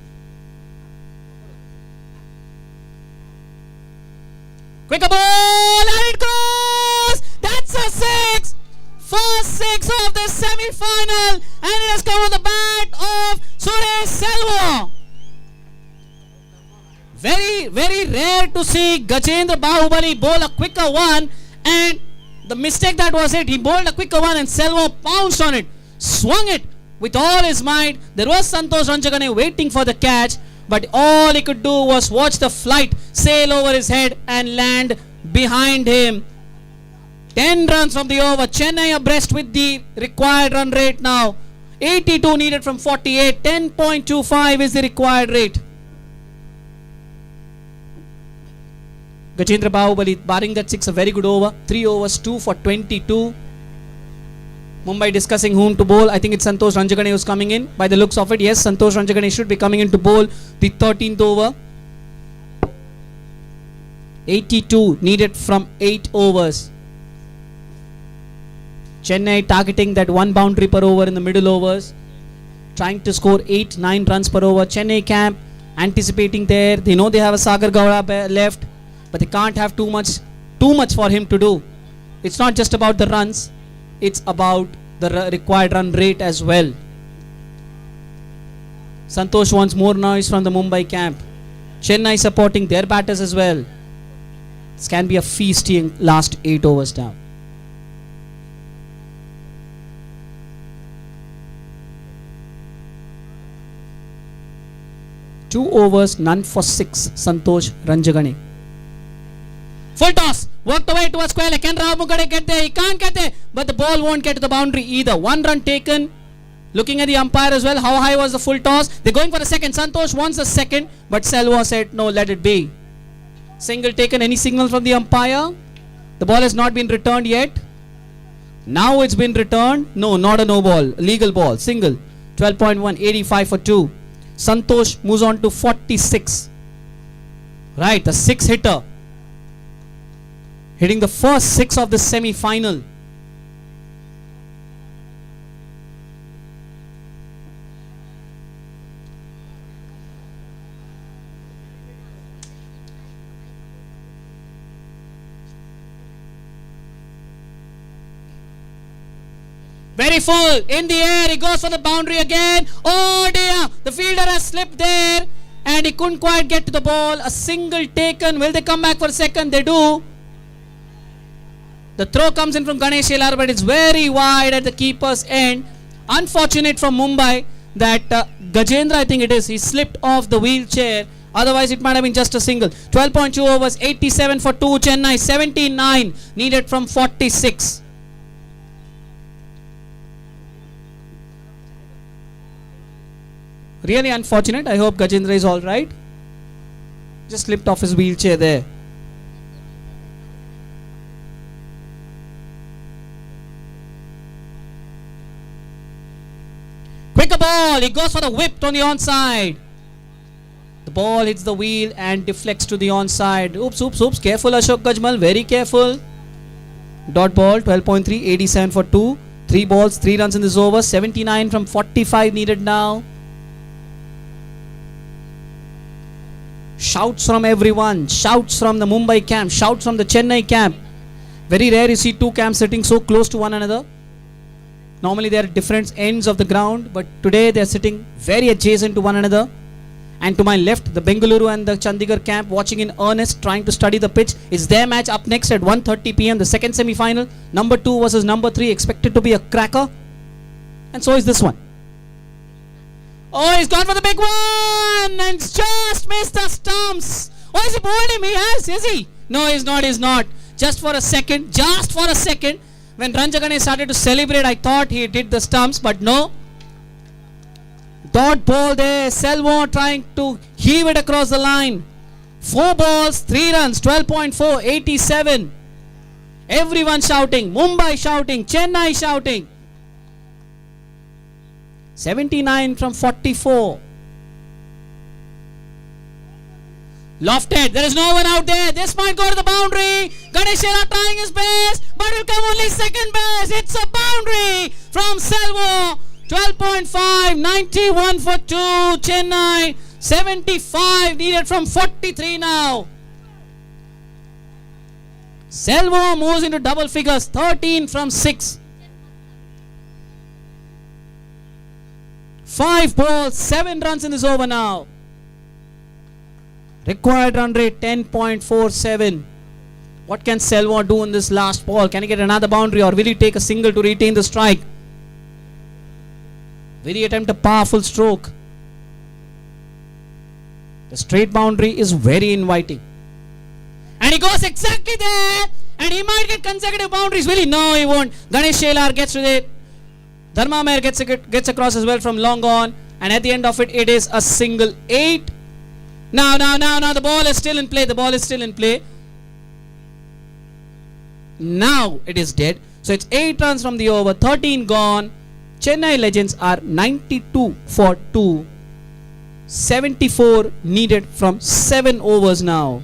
Quicker ball, and it goes! That's a 6! First 6 of the semi-final, and it has come on the bat of Suresh Selva. Very, very rare to see Gajendra Bahubali bowl a quicker one, and the mistake that was it, he bowled a quicker one and Selva pounced on it, swung it with all his might. There was Santosh Ranjagane waiting for the catch, but all he could do was watch the flight sail over his head and land behind him. 10 runs from the over. Chennai abreast with the required run rate now. 82 needed from 48. 10.25 is the required rate. Gajendra Bahubali barring that 6, a very good over. 3 overs, 2 for 22. Mumbai discussing whom to bowl. I think it's Santosh Ranjagane who's coming in. By the looks of it, yes, Santosh Ranjagane should be coming in to bowl the 13th over. 82 needed from 8 overs. Chennai targeting that 1 boundary per over in the middle overs, trying to score 8-9 runs per over. Chennai camp anticipating there. They know they have a Sagar Gowda left, but they can't have too much for him to do. It's not just about the runs, it's about the required run rate as well. Santosh wants more noise from the Mumbai camp. Chennai supporting their batters as well. This can be a feasting last 8 overs now. Two overs, none for 6. Santosh Ranjagane. Full toss. Worked away towards square leg. Can Rav Mugade get there? He can't get there. But the ball won't get to the boundary either. 1 run taken. Looking at the umpire as well. How high was the full toss? They're going for the second. Santosh wants the second. But Selva said, no, let it be. Single taken. Any signal from the umpire? The ball has not been returned yet. Now it's been returned. No, not a no ball. Legal ball. Single. 12.1. 85 for 2. Santosh moves on to 46. Right, the 6-hitter. Hitting the first 6 of the semi-final. Very full. In the air. He goes for the boundary again. Oh dear. The fielder has slipped there. And he couldn't quite get to the ball. A single taken. Will they come back for a second? They do. The throw comes in from Ganesh Elar, but it's very wide at the keeper's end. Unfortunate from Mumbai that Gajendra, I think it is, he slipped off the wheelchair. Otherwise, it might have been just a single. 12.2 overs, 87 for 2. Chennai, 79 needed from 46. Really unfortunate. I hope Gajendra is alright. Just slipped off his wheelchair there. Quicker ball. He goes for the whip on the onside. The ball hits the wheel and deflects to the onside. Oops, oops, oops. Careful, Ashok Gajmal. Very careful. Dot ball. 12.3. 87 for 2. 3 balls. 3 runs in this over. 79 from 45 needed now. Shouts from everyone. Shouts from the Mumbai camp. Shouts from the Chennai camp. Very rare you see two camps sitting so close to one another. Normally they are at different ends of the ground, but today they are sitting very adjacent to one another. And to my left, the Bengaluru and the Chandigarh camp watching in earnest, trying to study the pitch. It's their match up next at 1:30 p.m. The second semi-final. Number 2 versus number 3, expected to be a cracker. And so is this one. Oh, he's gone for the big one and just missed the stumps. Oh, is he bowled him? He has, is he? No, he's not, he's not. Just for a second, when Ranjagane started to celebrate, I thought he did the stumps, but no. Dot ball there, Selva trying to heave it across the line. 4 balls, 3 runs, 12.4, 87. Everyone shouting, Mumbai shouting, Chennai shouting. 79 from 44. Lofted. There is no one out there. This might go to the boundary. Ganesh Elar trying his best, but it will come only second base. It's a boundary from Selva. 12.5. 91 for 2. Chennai. 75 needed from 43 now. Selva moves into double figures. 13 from 6. 5 balls, 7 runs in this over now. Required run rate 10.47. What can Selva do in this last ball? Can he get another boundary or will he take a single to retain the strike? Will he attempt a powerful stroke? The straight boundary is very inviting. And he goes exactly there. And he might get consecutive boundaries. Will he? No, he won't. Ganesh Elar gets with it. Dharma Meher gets across as well from long on. And at the end of it, it is a single 8. Now, the ball is still in play. The ball is still in play. Now it is dead. So it's 8 runs from the over, 13 gone. Chennai Legends are 92 for 2. 74 needed from 7 overs now.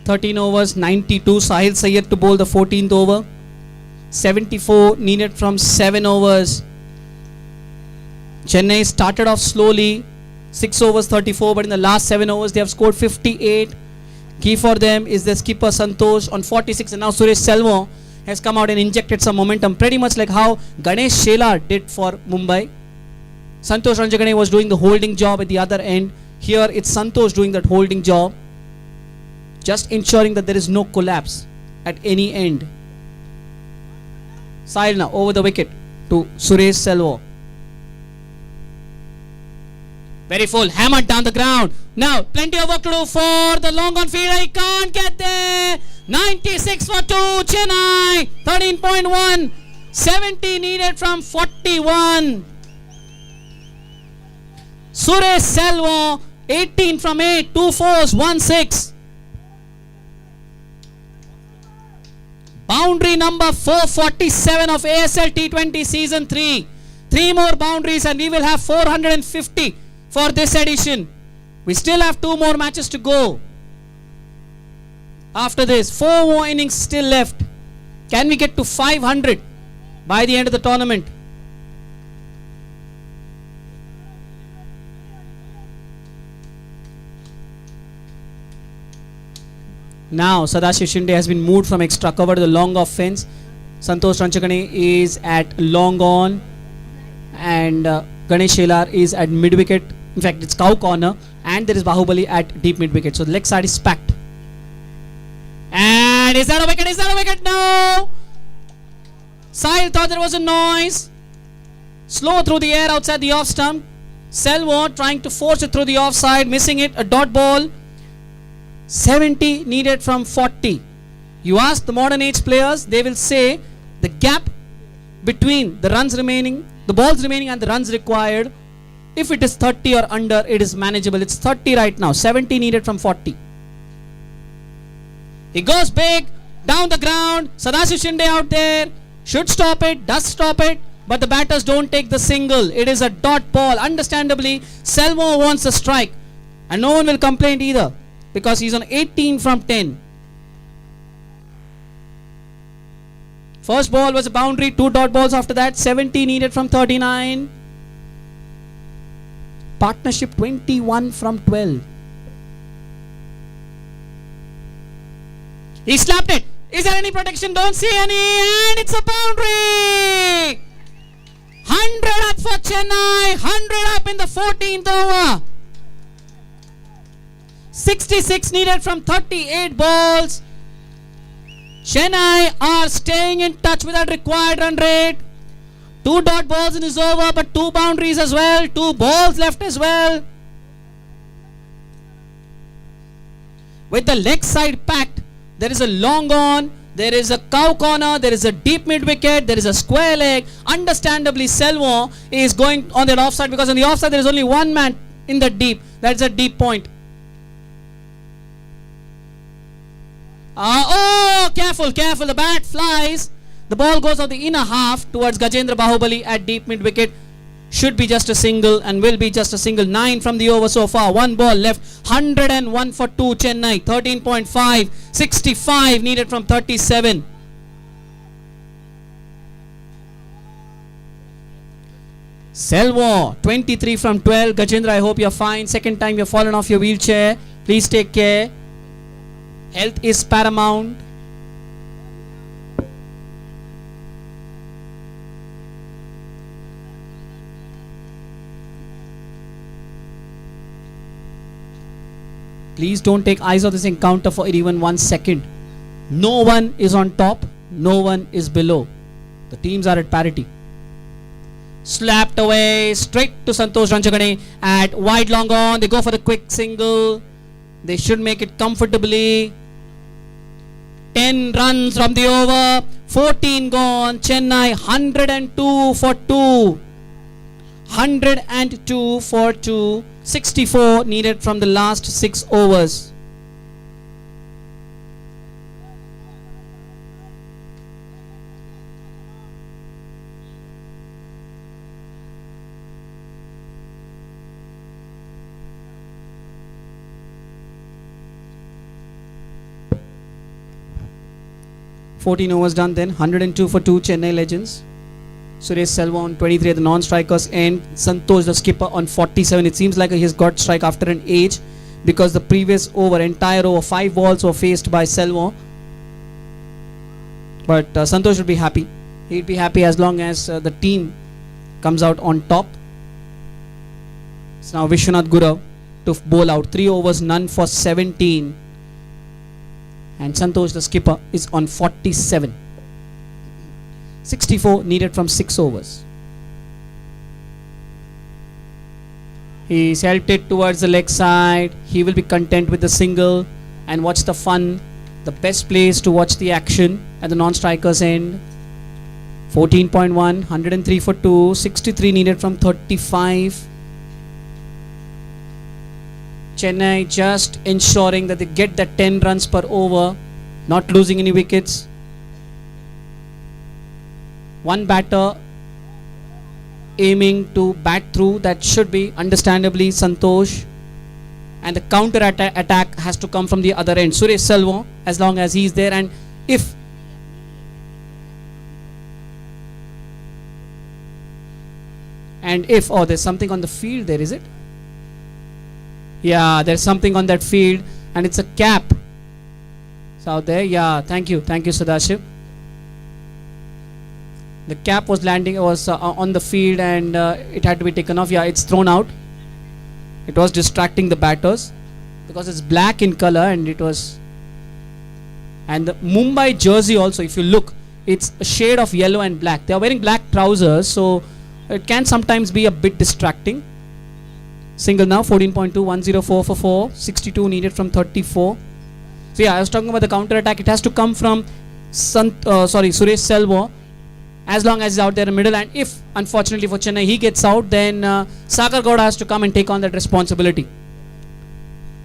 13 overs, 92. Sahil Sayyed to bowl the 14th over. 74 needed from 7 overs. Chennai started off slowly. 6 overs, 34, but in the last 7 overs they have scored 58. Key for them is the skipper Santosh on 46, and now Suresh Selvam has come out and injected some momentum, pretty much like how Ganesh Shelar did for Mumbai. Santosh Ranjagane was doing the holding job at the other end. Here it's Santosh doing that holding job, just ensuring that there is no collapse at any end. Sahil now over the wicket to Suresh Selvam. Very full, hammered down the ground. Now plenty of work to do for the long on field. He can't get there. 96 for 2, Chennai. 13.1. 70 needed from 41. Suresh Selvam 18 from 8, 2 fours, 1 6. Boundary number 447 of ASL T20 season 3. 3 more boundaries and we will have 450 for this edition. We still have 2 more matches to go. After this, 4 more innings still left. Can we get to 500 by the end of the tournament? Now Sadashiv Shinde has been moved from extra cover to the long off fence. Santosh Ranjagane is at long on and Ganesh Shelar is at mid wicket. In fact, it's cow corner, and there is Bahubali at deep mid wicket. So the leg side is packed. And is that a wicket? Is that a wicket? No! Sahil thought there was a noise. Slow through the air outside the off stump. Selvam trying to force it through the offside, missing it. A dot ball. 70 needed from 40. You ask the modern age players, they will say the gap between the runs remaining, the balls remaining and the runs required, if it is 30 or under, it is manageable. It's 30 right now. 70 needed from 40. He goes big, down the ground. Sadashiv Shinde out there. Should stop it, does stop it. But the batters don't take the single. It is a dot ball. Understandably, Selvam wants a strike. And no one will complain either, because he's on 18 from 10. First ball was a boundary, 2 dot balls after that. 70 needed from 39. Partnership 21 from 12. He slapped it. Is there any protection? Don't see any. And it's a boundary. 100 up for Chennai. 100 up in the 14th over. 66 needed from 38 balls. Chennai are staying in touch with that required run rate. 2 dot balls in his over, but 2 boundaries as well. 2 balls left as well. With the leg side packed, there is a long on, there is a cow corner, there is a deep mid wicket, there is a square leg. Understandably, Selvam is going on that offside, because on the offside there is only one man in the deep. That's a deep point. Oh, careful, careful. The bat flies. The ball goes on the inner half towards Gajendra Bahubali at deep mid wicket. Should be just a single and will be just a single. 9 from the over so far. 1 ball left. 101 for 2 Chennai. 13.5. 65 needed from 37. Selvam 23 from 12. Gajendra, I hope you're fine. Second time you've fallen off your wheelchair. Please take care. Health is paramount. Please don't take eyes off this encounter for even 1 second. No one is on top, no one is below. The teams are at parity. Slapped away straight to Santosh Ranjagane at wide long on. They go for the quick single. They should make it comfortably. 10 runs from the over. 14 gone. Chennai 102 for 2. 102 for 2. 64 needed from the last 6 overs. 14 overs done then. 102 for 2 Chennai Legends. Suresh Selva on 23 at the non-strikers end. Santosh the skipper on 47. It seems like he has got strike after an age, because the previous over, entire over, 5 balls were faced by Selva. But Santosh would be happy. He'd be happy as long as the team comes out on top. So now Vishwanath Gurav to bowl out. 3 overs, none for 17. And Santosh the skipper is on 47. 64 needed from 6 overs. He's helped it towards the leg side. He will be content with the single and watch the fun. The best place to watch the action at the non-strikers end. 14.1, 103 for 2, 63 needed from 35. Chennai just ensuring that they get that 10 runs per over, not losing any wickets. One batter aiming to bat through, that should be understandably Santosh, and the counter attack has to come from the other end. Suresh Selva, as long as he is there, and if oh, there's something on the field there, is it? Yeah, there's something on that field, and it's a cap. It's out there. Yeah, thank you Sadashiv. The cap was on the field, and it had to be taken off. Yeah, it's thrown out. It was distracting the batters because it's black in color, and it was. And the Mumbai jersey also, if you look, it's a shade of yellow and black. They are wearing black trousers, so it can sometimes be a bit distracting. Single now, 14.2, 104 for 4, 62 needed from 34. So yeah, I was talking about the counter attack. It has to come from Suresh Selva, as long as he's out there in the middle, and if unfortunately for Chennai he gets out, then Sagar Gowda has to come and take on that responsibility.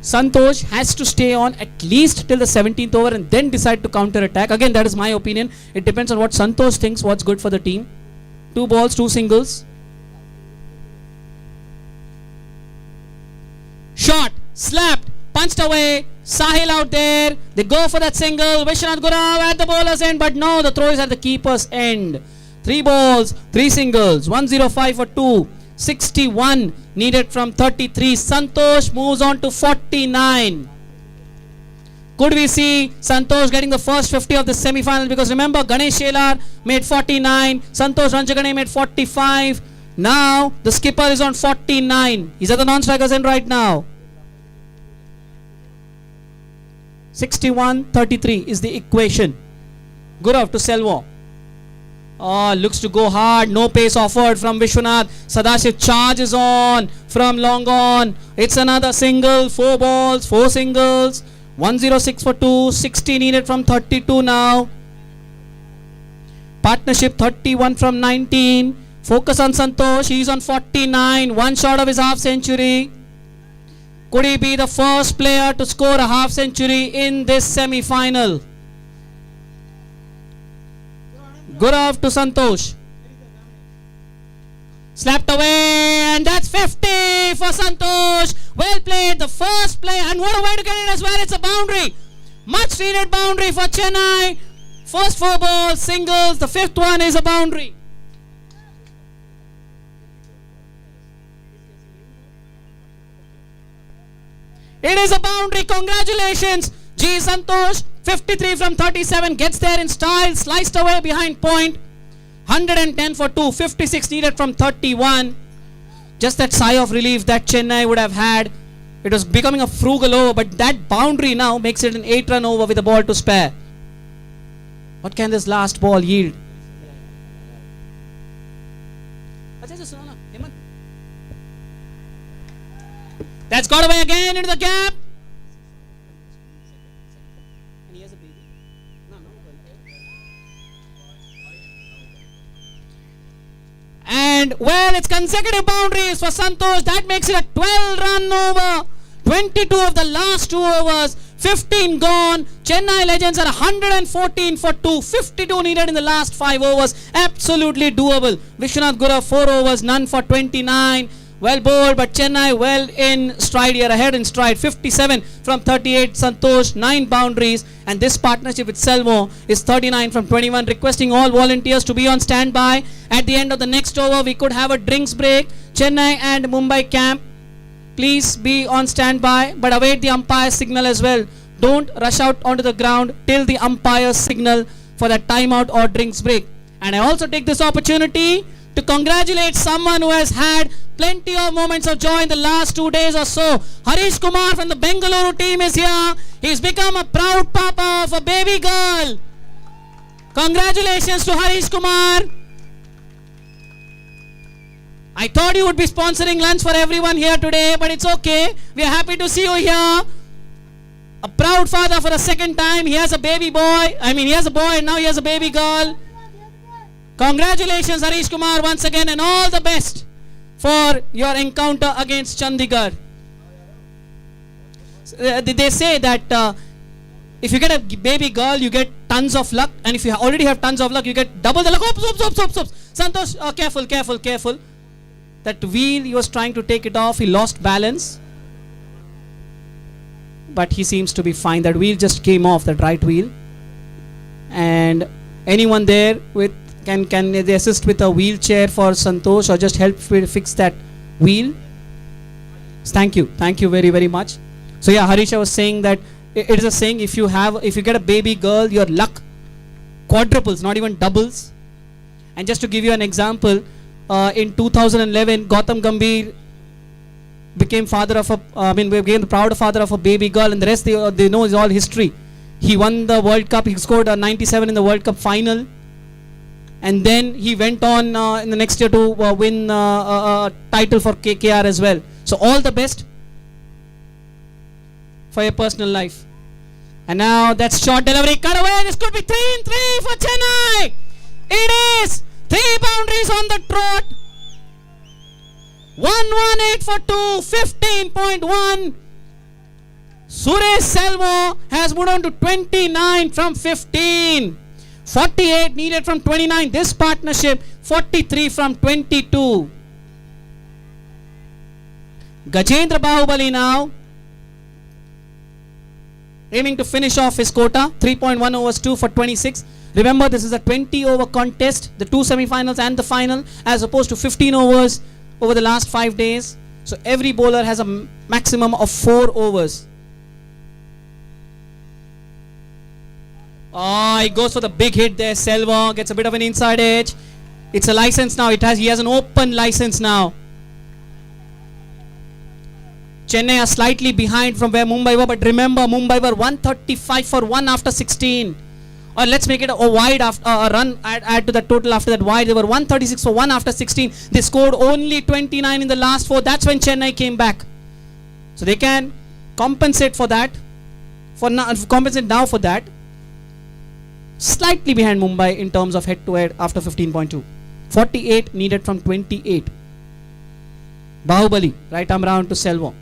Santosh has to stay on at least till the 17th over and then decide to counter attack. Again, that is my opinion. It depends on what Santosh thinks, what's good for the team. 2 balls, 2 singles. Shot, slapped, punched away. Sahil out there. They go for that single. Vishwanath Gurav at the bowler's end, but no, the throw is at the keeper's end. 3 balls, 3 singles. 105 for 2. 61 needed from 33. Santosh moves on to 49. Could we see Santosh getting the first 50 of the semi-final? Because remember, Ganesh Shelar made 49. Santosh Ranjagane made 45. Now the skipper is on 49. He's at the non-strikers end right now. 61-33 is the equation. Gurav to Selva. Oh, looks to go hard. No pace offered from Vishwanath. Sadashiv charges on from long on. It's another single. 4 balls, 4 singles. 106 for 2. 60 needed from 32 now. Partnership 31 from 19. Focus on Santosh. He's on 49. 1 short of his half century. Could he be the first player to score a half century in this semi-final? Gurav to Santosh. Slapped away, and that's 50 for Santosh. Well played, the first play, and what a way to get it as well. It's a boundary. Much needed boundary for Chennai. First 4 balls, singles. The 5th one is a boundary. It is a boundary. Congratulations, G. Santosh. 53 from 37. Gets there in style. Sliced away behind point. 110 for 2. 56 needed from 31. Just that sigh of relief that Chennai would have had. It was becoming a frugal over, but that boundary now makes it an 8-run over with a ball to spare. What can this last ball yield? That's got away again into the gap. And well, it's consecutive boundaries for Santosh. That makes it a 12-run over. 22 of the last 2 overs. 15 gone. Chennai Legends are 114 for 2. 52 needed in the last 5 overs. Absolutely doable. Vishwanath Gurav 4 overs, none for 29. Well bowled, but Chennai well in stride here, ahead in stride. 57 from 38, Santosh, 9 boundaries. And this partnership with Selvo is 39 from 21. Requesting all volunteers to be on standby. At the end of the next over, we could have a drinks break. Chennai and Mumbai camp, please be on standby, but await the umpire's signal as well. Don't rush out onto the ground till the umpire's signal for that timeout or drinks break. And I also take this opportunity to congratulate someone who has had plenty of moments of joy in the last 2 days or so. Harish Kumar from the Bengaluru team is here. He's become a proud papa of a baby girl. Congratulations to Harish Kumar. I thought you would be sponsoring lunch for everyone here today, but it's okay. We are happy to see you here. A proud father for a second time. He has a baby boy. He has a boy and now he has a baby girl. Congratulations, Harish Kumar, once again, and all the best for your encounter against Chandigarh. They say that if you get a baby girl, you get tons of luck, and if you already have tons of luck, you get double the luck. Oops. Santosh, careful. That wheel, he was trying to take it off, he lost balance. But he seems to be fine. That wheel just came off, that right wheel. And anyone there with can they assist with a wheelchair for Santosh or just help fix that wheel? Thank you very, very much. So yeah, Harish, I was saying that it is a saying, if you get a baby girl, your luck quadruples, not even doubles. And just to give you an example, in 2011, Gautam Gambhir became became the proud father of a baby girl, and the rest they know is all history. He won the World Cup. He scored a 97 in the World Cup final, and then he went on in the next year to win a title for KKR as well. So all the best for your personal life. And now that's short delivery, cut away. This could be 3 in 3 for Chennai. It is 3 boundaries on the trot. 118 for 2, 15.1. Suresh Selvo has moved on to 29 from 15. 48 needed from 29. This partnership 43 from 22. Gajendra Bahubali now aiming to finish off his quota. 3.1 overs 2 for 26. Remember, this is a 20 over contest, the 2 semifinals and the final, as opposed to 15 overs over the last 5 days. So every bowler has a maximum of 4 overs. He goes for the big hit there. Selva gets a bit of an inside edge. It's a license now. He has an open license now. Chennai are slightly behind from where Mumbai were, but remember, Mumbai were 135 for 1 after 16. Or let's make it a wide after a run, add to the total after that wide. They were 136 for 1 after 16. They scored only 29 in the last 4. That's when Chennai came back. So they can compensate for that. Compensate now for that. Slightly behind Mumbai in terms of head-to-head after 15.2. 48 needed from 28. Bahubali, right arm round to Selvo.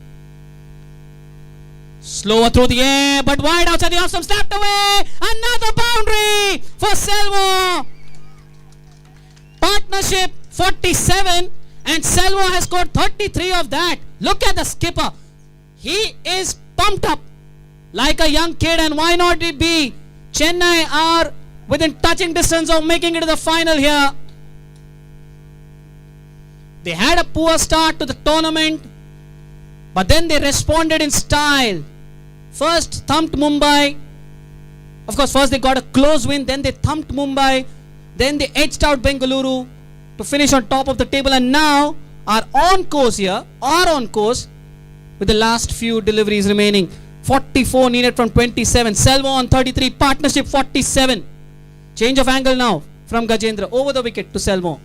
Slower through the air, but wide outside the off stump, slapped away. Another boundary for Selvo. Partnership 47, and Selvo has scored 33 of that. Look at the skipper. He is pumped up like a young kid, and why not it be? Chennai are within touching distance of making it to the final here. They had a poor start to the tournament, but then they responded in style. First thumped Mumbai. Of course, first they got a close win, then they thumped Mumbai, then they edged out Bengaluru to finish on top of the table, and now are on course with the last few deliveries remaining. 44 needed from 27. Selvo on 33. Partnership 47. Change of angle now from Gajendra over the wicket to Selvo.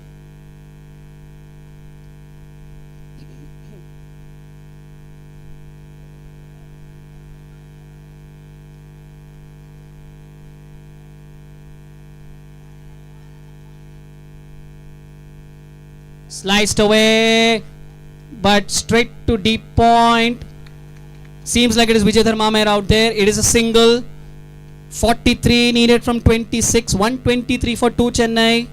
Sliced away, but straight to deep point. Seems like it is Vijay Dharma out there. It is a single. 43 needed from 26. 123 for 2 Chennai.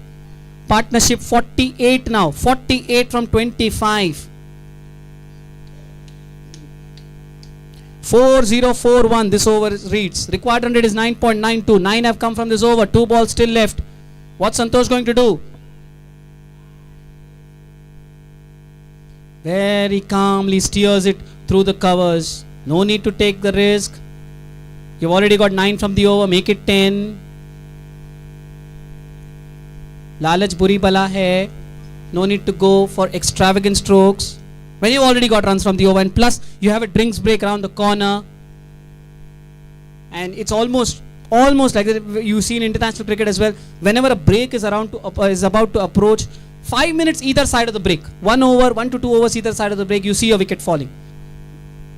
Partnership 48 now. 48 from 25. 4-0-4-1 this over reads. Required run rate is 9.92. 9 have come from this over. 2 balls still left. What's Santosh going to do? Very calmly steers it through the covers. No need to take the risk. You've already got 9 from the over. Make it 10. Lalach buri bala hai. No need to go for extravagant strokes when you've already got runs from the over, and plus you have a drinks break around the corner, and it's almost like you see in international cricket as well. Whenever a break is about to approach, 5 minutes either side of the break, 1 over, 1 to 2 overs either side of the break, you see a wicket falling.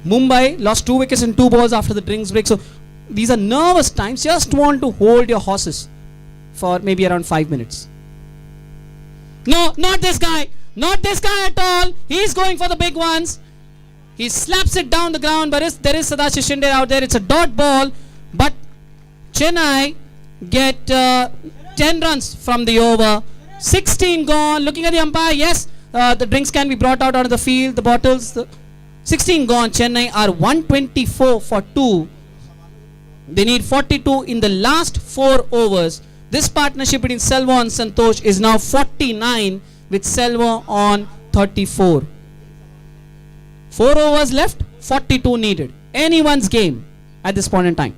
Mumbai lost 2 wickets in 2 balls after the drinks break. So these are nervous times. Just want to hold your horses for maybe around 5 minutes. No, not this guy. Not this guy at all. He's going for the big ones. He slaps it down the ground, but there is Sadashiv Shinde out there. It's a dot ball, but Chennai get 10 runs from the over. 16 gone. Looking at the umpire, yes, the drinks can be brought out onto the field, the bottles. 16 gone. Chennai are 124 for 2. They need 42 in the last 4 overs. This partnership between Selva and Santosh is now 49 with Selva on 34. 4 overs left, 42 needed. Anyone's game at this point in time.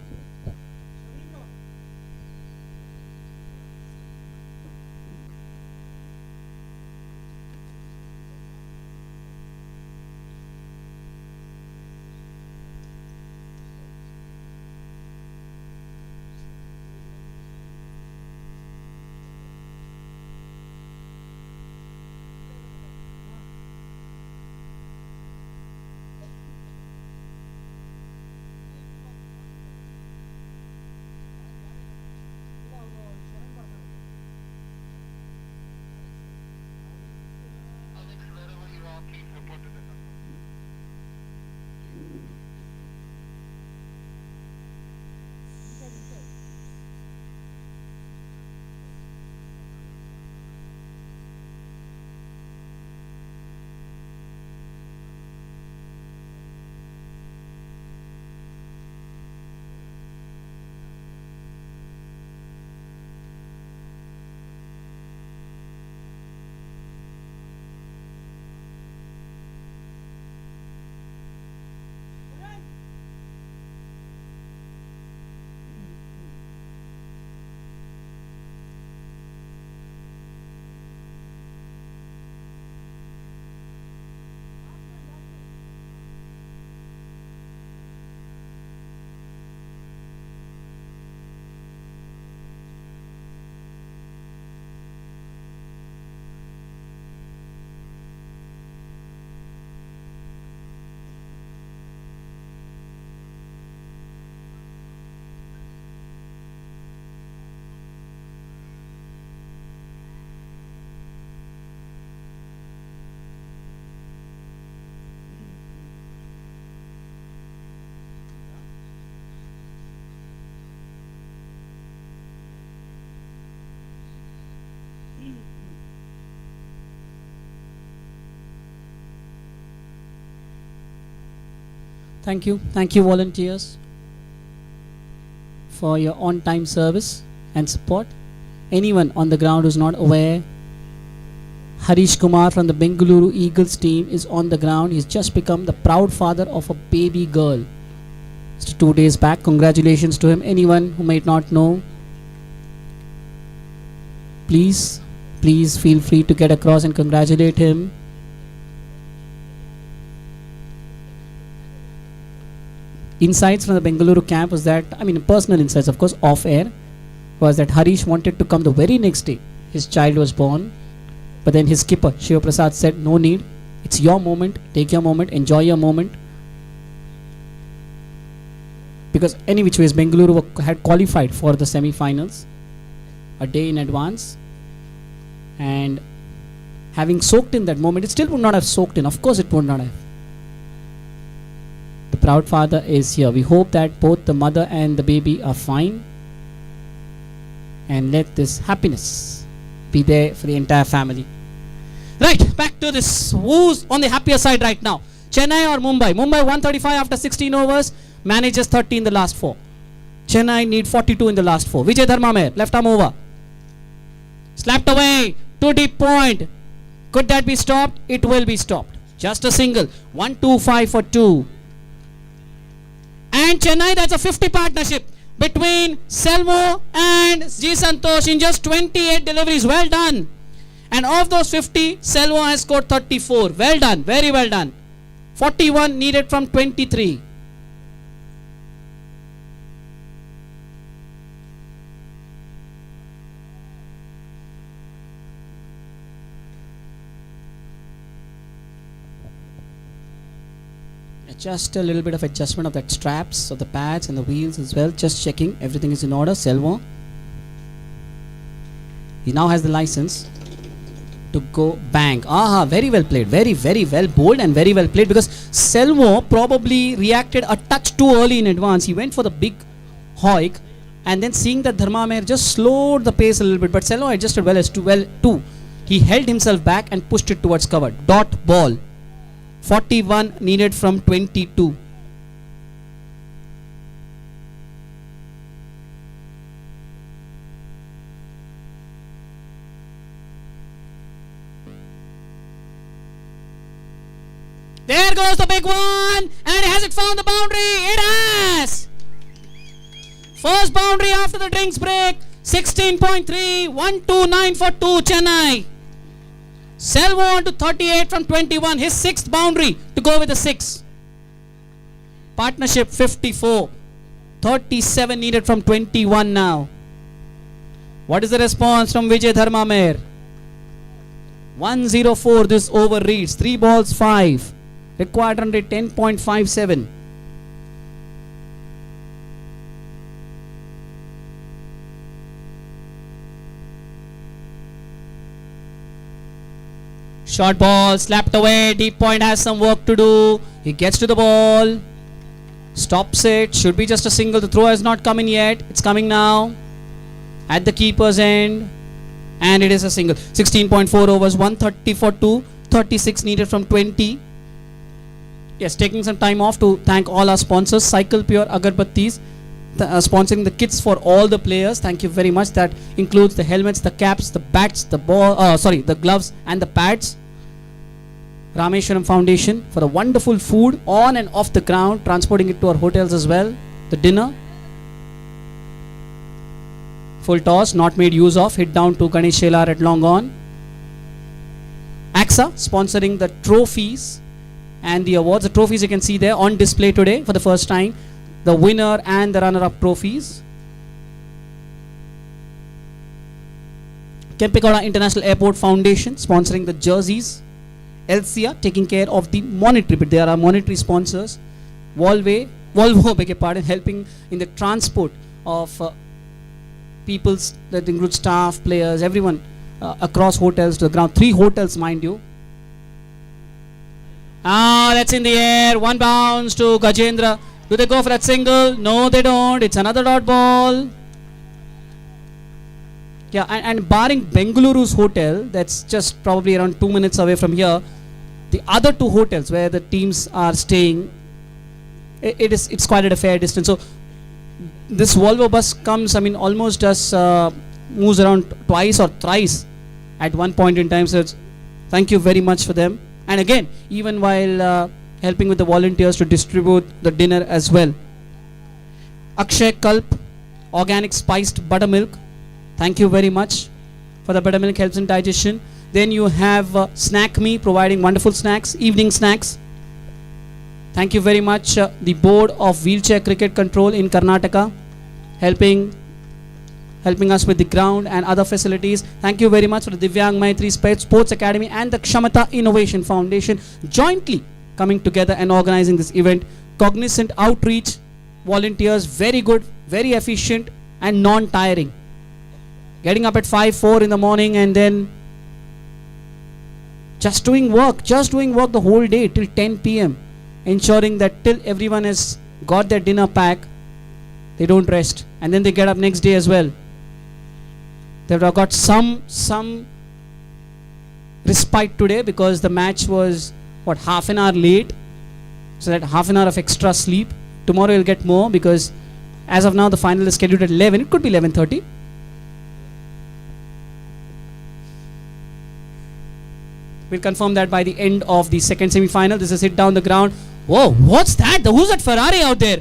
Thank you volunteers for your on-time service and support. Anyone on the ground who's not aware, Harish Kumar from the Bengaluru Eagles team is on the ground. He's just become the proud father of a baby girl. Just 2 days back. Congratulations to him. Anyone who might not know, please feel free to get across and congratulate him. Insights from the Bengaluru camp was that, personal insights of course, off air, was that Harish wanted to come the very next day his child was born, but then his skipper Shiva Prasad said no need, it's your moment, take your moment, enjoy your moment, because any which ways Bengaluru had qualified for the semi-finals a day in advance, and having soaked in that moment, it still would not have soaked in, of course it would not have. The proud father is here. We hope that both the mother and the baby are fine, and let this happiness be there for the entire family. Right, back to this. Who's on the happier side right now? Chennai or Mumbai? Mumbai 135 after 16 overs, manages 30 in the last 4. Chennai need 42 in the last 4. Vijay Dharmamer, left arm over. Slapped away, 2 deep point. Could that be stopped? It will be stopped. Just a single. 1-2-5 for 2. And Chennai, that's a 50 partnership between Selvo and G. Santosh in just 28 deliveries. Well done. And of those 50, Selvo has scored 34. Well done. Very well done. 41 needed from 23. Just a little bit of adjustment of that straps of the pads and the wheels as well. Just checking everything is in order. Selvo, he now has the license to go bang. Aha, very well played. Very, very well bowled and very well played, because Selvo probably reacted a touch too early in advance. He went for the big hoik, and then seeing that Dharmamer just slowed the pace a little bit, but Selvo adjusted well as too. He held himself back and pushed it towards cover. Dot ball. 41 needed from 22. There goes the big one, and has it found the boundary? It has. First boundary after the drinks break. 16.3, 129 for 2 Chennai. Selvo on to 38 from 21. His 6th boundary to go with the 6. Partnership 54. 37 needed from 21 now. What is the response from Vijay Dharmamer? 104 this over reads. 3 balls 5. Required run rate 10.57. Short ball, slapped away. Deep point has some work to do. He gets to the ball. Stops it. Should be just a single. The throw has not come in yet. It's coming now. At the keeper's end. And it is a single. 16.4 overs. 130 for 2. 36 needed from 20. Yes, taking some time off to thank all our sponsors. Cycle Pure Agarbattis. Sponsoring the kits for all the players. Thank you very much. That includes the helmets, the caps, the bats, the the gloves and the pads. Rameshwaram Foundation for the wonderful food on and off the ground, transporting it to our hotels as well. The dinner. Full toss, not made use of. Hit down to Ganesh Shelar at long on. Ksca sponsoring the trophies and the awards. The trophies you can see there on display today for the first time. The winner and the runner-up trophies. Kempegowda International Airport Foundation sponsoring the jerseys. Elsia taking care of the monetary bit. They are our monetary sponsors. Volvo, beg your pardon, helping in the transport of peoples, that includes staff, players, everyone across hotels to the ground. 3 hotels, mind you. That's in the air. 1 bounce to Gajendra. Do they go for that single? No, they don't. It's another dot ball. Yeah, and barring Bengaluru's hotel, that's just probably around 2 minutes away from here, the other 2 hotels where the teams are staying, it's quite at a fair distance. So this Volvo bus comes, almost does moves around twice or thrice at one point in time. So thank you very much for them. And again, even while helping with the volunteers to distribute the dinner as well. Akshay Kalp, organic spiced buttermilk. Thank you very much for the buttermilk, helps in digestion. Then you have Snack Me, providing wonderful snacks, evening snacks. Thank you very much, the Board of Wheelchair Cricket Control in Karnataka, helping us with the ground and other facilities. Thank you very much for the Divyang Maitri Sports Academy and the Kshamata Innovation Foundation jointly coming together and organizing this event. Cognizant outreach, volunteers, very good, very efficient and non-tiring. Getting up at 5-4 in the morning and then just doing work the whole day till 10 p.m. Ensuring that till everyone has got their dinner pack, they don't rest. And then they get up next day as well. They've got some respite today because the match was half an hour late, So that half an hour of extra sleep. Tomorrow you'll get more because as of now the final is scheduled at 11. It could be 11:30. We'll confirm that by the end of the second semi-final. This is hit down the ground. Whoa, what's that? Who's that Ferrari out there?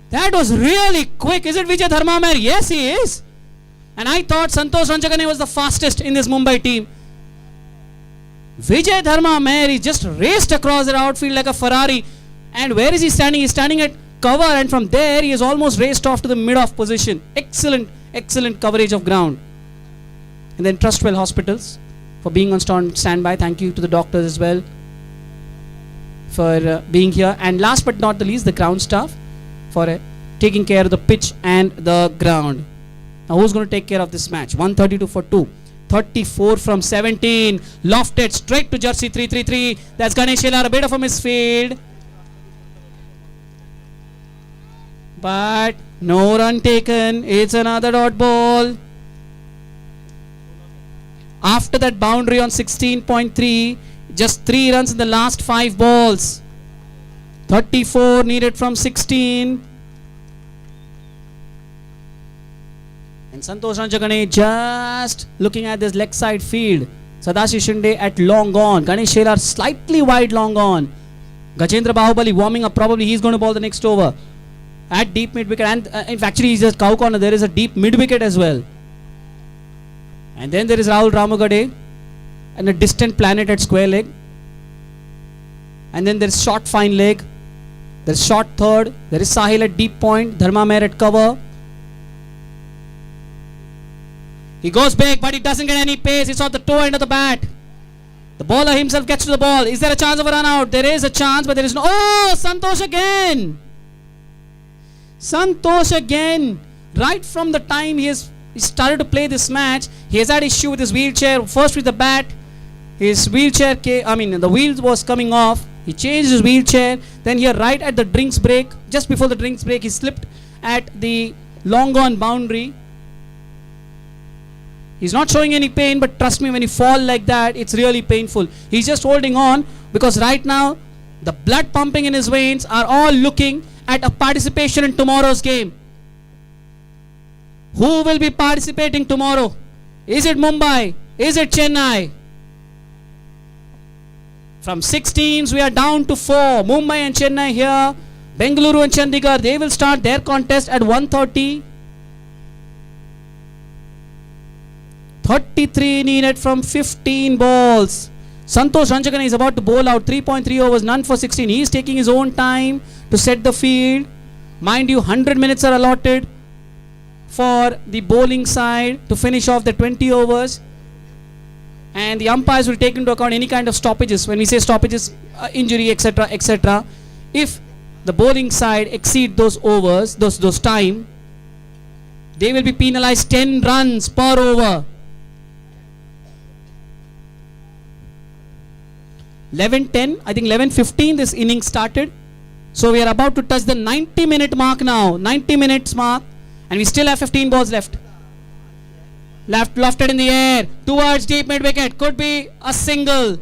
That was really quick. Is it Vijay Dharma? Yes, he is. And I thought Santosh Ranjagane was the fastest in this Mumbai team. Vijay Dharma he just raced across the outfield like a Ferrari. And where is he standing? He's standing at cover, and from there he has almost raced off to the mid-off position. Excellent coverage of ground. And then Trustwell Hospitals for being on standby. Thank you to the doctors as well for being here. And last but not the least, the ground staff for taking care of the pitch and the ground. Now who's going to take care of this match? 132 for 2. 34 from 17. Lofted straight to jersey 333. That's Ganesh Shelar, a bit of a misfield. But no run taken. It's another dot ball. After that boundary on 16.3, just 3 runs in the last 5 balls. 34 needed from 16. And Santosh Ranjagane just looking at this leg side field. Sadashi Shinde at long on. Ganesh Shelar slightly wide long on. Gajendra Bahubali warming up. Probably he's going to ball the next over. At deep mid wicket. And actually he's just cow corner. There is a deep mid wicket as well. And then there is Rahul Ramagade and a distant planet at square leg. And then there is short fine leg. There is short third. There is Sahil at deep point. Dharma Mehr at cover. He goes big, but he doesn't get any pace. It's off the toe end of the bat. The bowler himself gets to the ball. Is there a chance of a run out? There is a chance, but there is no. Oh, Santosh again. Santosh again. Right from the time he started to play this match, he has had issue with his wheelchair. First with the bat, his wheelchair, the wheel was coming off. He changed his wheelchair. Then here, right at the drinks break, just before the drinks break, he slipped at the long on boundary. He's not showing any pain, but trust me, when you fall like that, it's really painful. He's just holding on because right now, the blood pumping in his veins are all looking at a participation in tomorrow's game. Who will be participating tomorrow? Is it Mumbai? Is it Chennai? From 6 teams, we are down to 4. Mumbai and Chennai here. Bengaluru and Chandigarh, they will start their contest at 1:30. 33 needed from 15 balls. Santosh Ranjagane is about to bowl out 3.3 overs, none for 16. He is taking his own time to set the field. Mind you, 100 minutes are allotted for the bowling side to finish off the 20 overs. And the umpires will take into account any kind of stoppages. When we say stoppages, injury, etc., etc. If the bowling side exceed those overs, those time, they will be penalized 10 runs per over. 11:10, I think 11:15 this inning started. So we are about to touch the 90-minute mark now. 90 minutes mark. And we still have 15 balls left. Lofted in the air. Towards deep mid-wicket. Could be a single.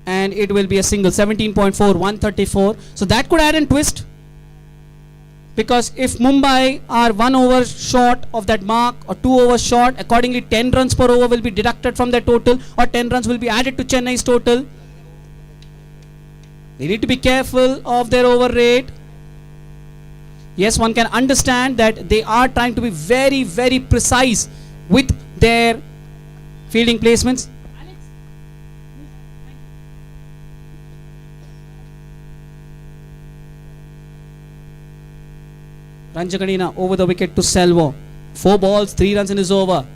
And it will be a single. 17.4, 134. So that could add a twist. Because if Mumbai are 1 over short of that mark or 2 overs short, accordingly 10 runs per over will be deducted from their total, or 10 runs will be added to Chennai's total. They need to be careful of their over rate. Yes, one can understand that they are trying to be very, very precise with their fielding placements. Ranjaganina over the wicket to Selvo. 4 balls, 3 runs in his over.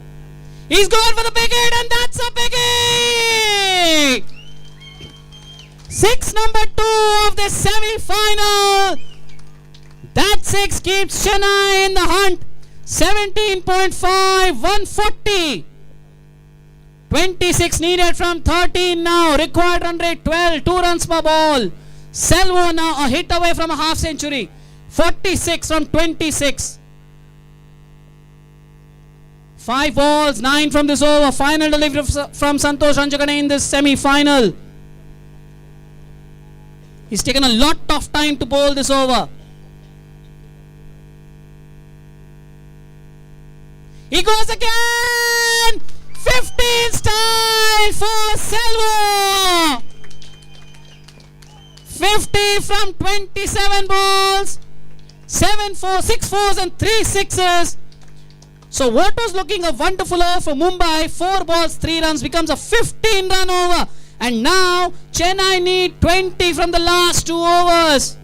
He's gone for the big hit, and that's a biggie! 6 number 2 of the semi-final. That 6 keeps Chennai in the hunt. 17.5, 140. 26 needed from 13 now. Required run rate 12, 2 runs per ball. Selvo now a hit away from a half century. 46 from 26. 5 balls, 9 from this over. Final delivery from Santosh Ranjagane in this semi-final. He's taken a lot of time to bowl this over. He goes again! 15 style for Selvo! 50 from 27 balls. 7 4, 6 fours and 3 sixes. So what was looking a wonderful over for Mumbai, 4 balls, 3 runs becomes a 15 run over. And now Chennai need 20 from the last 2 overs.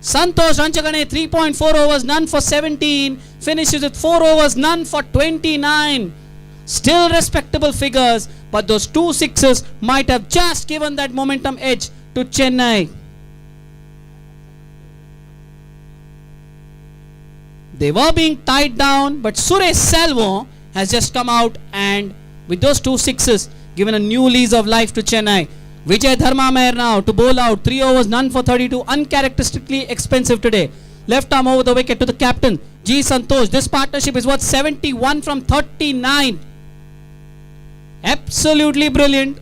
Santosh Ranchagane 3.4 overs, none for 17. Finishes with 4 overs, none for 29. Still respectable figures, but those 2 sixes might have just given that momentum edge to Chennai. They were being tied down, but Suresh Selvo has just come out and with those 2 sixes given a new lease of life to Chennai. Vijay Dharmamair now to bowl out 3 overs, none for 32. Uncharacteristically expensive today. Left arm over the wicket to the captain G. Santosh. This partnership is worth 71 from 39. Absolutely brilliant.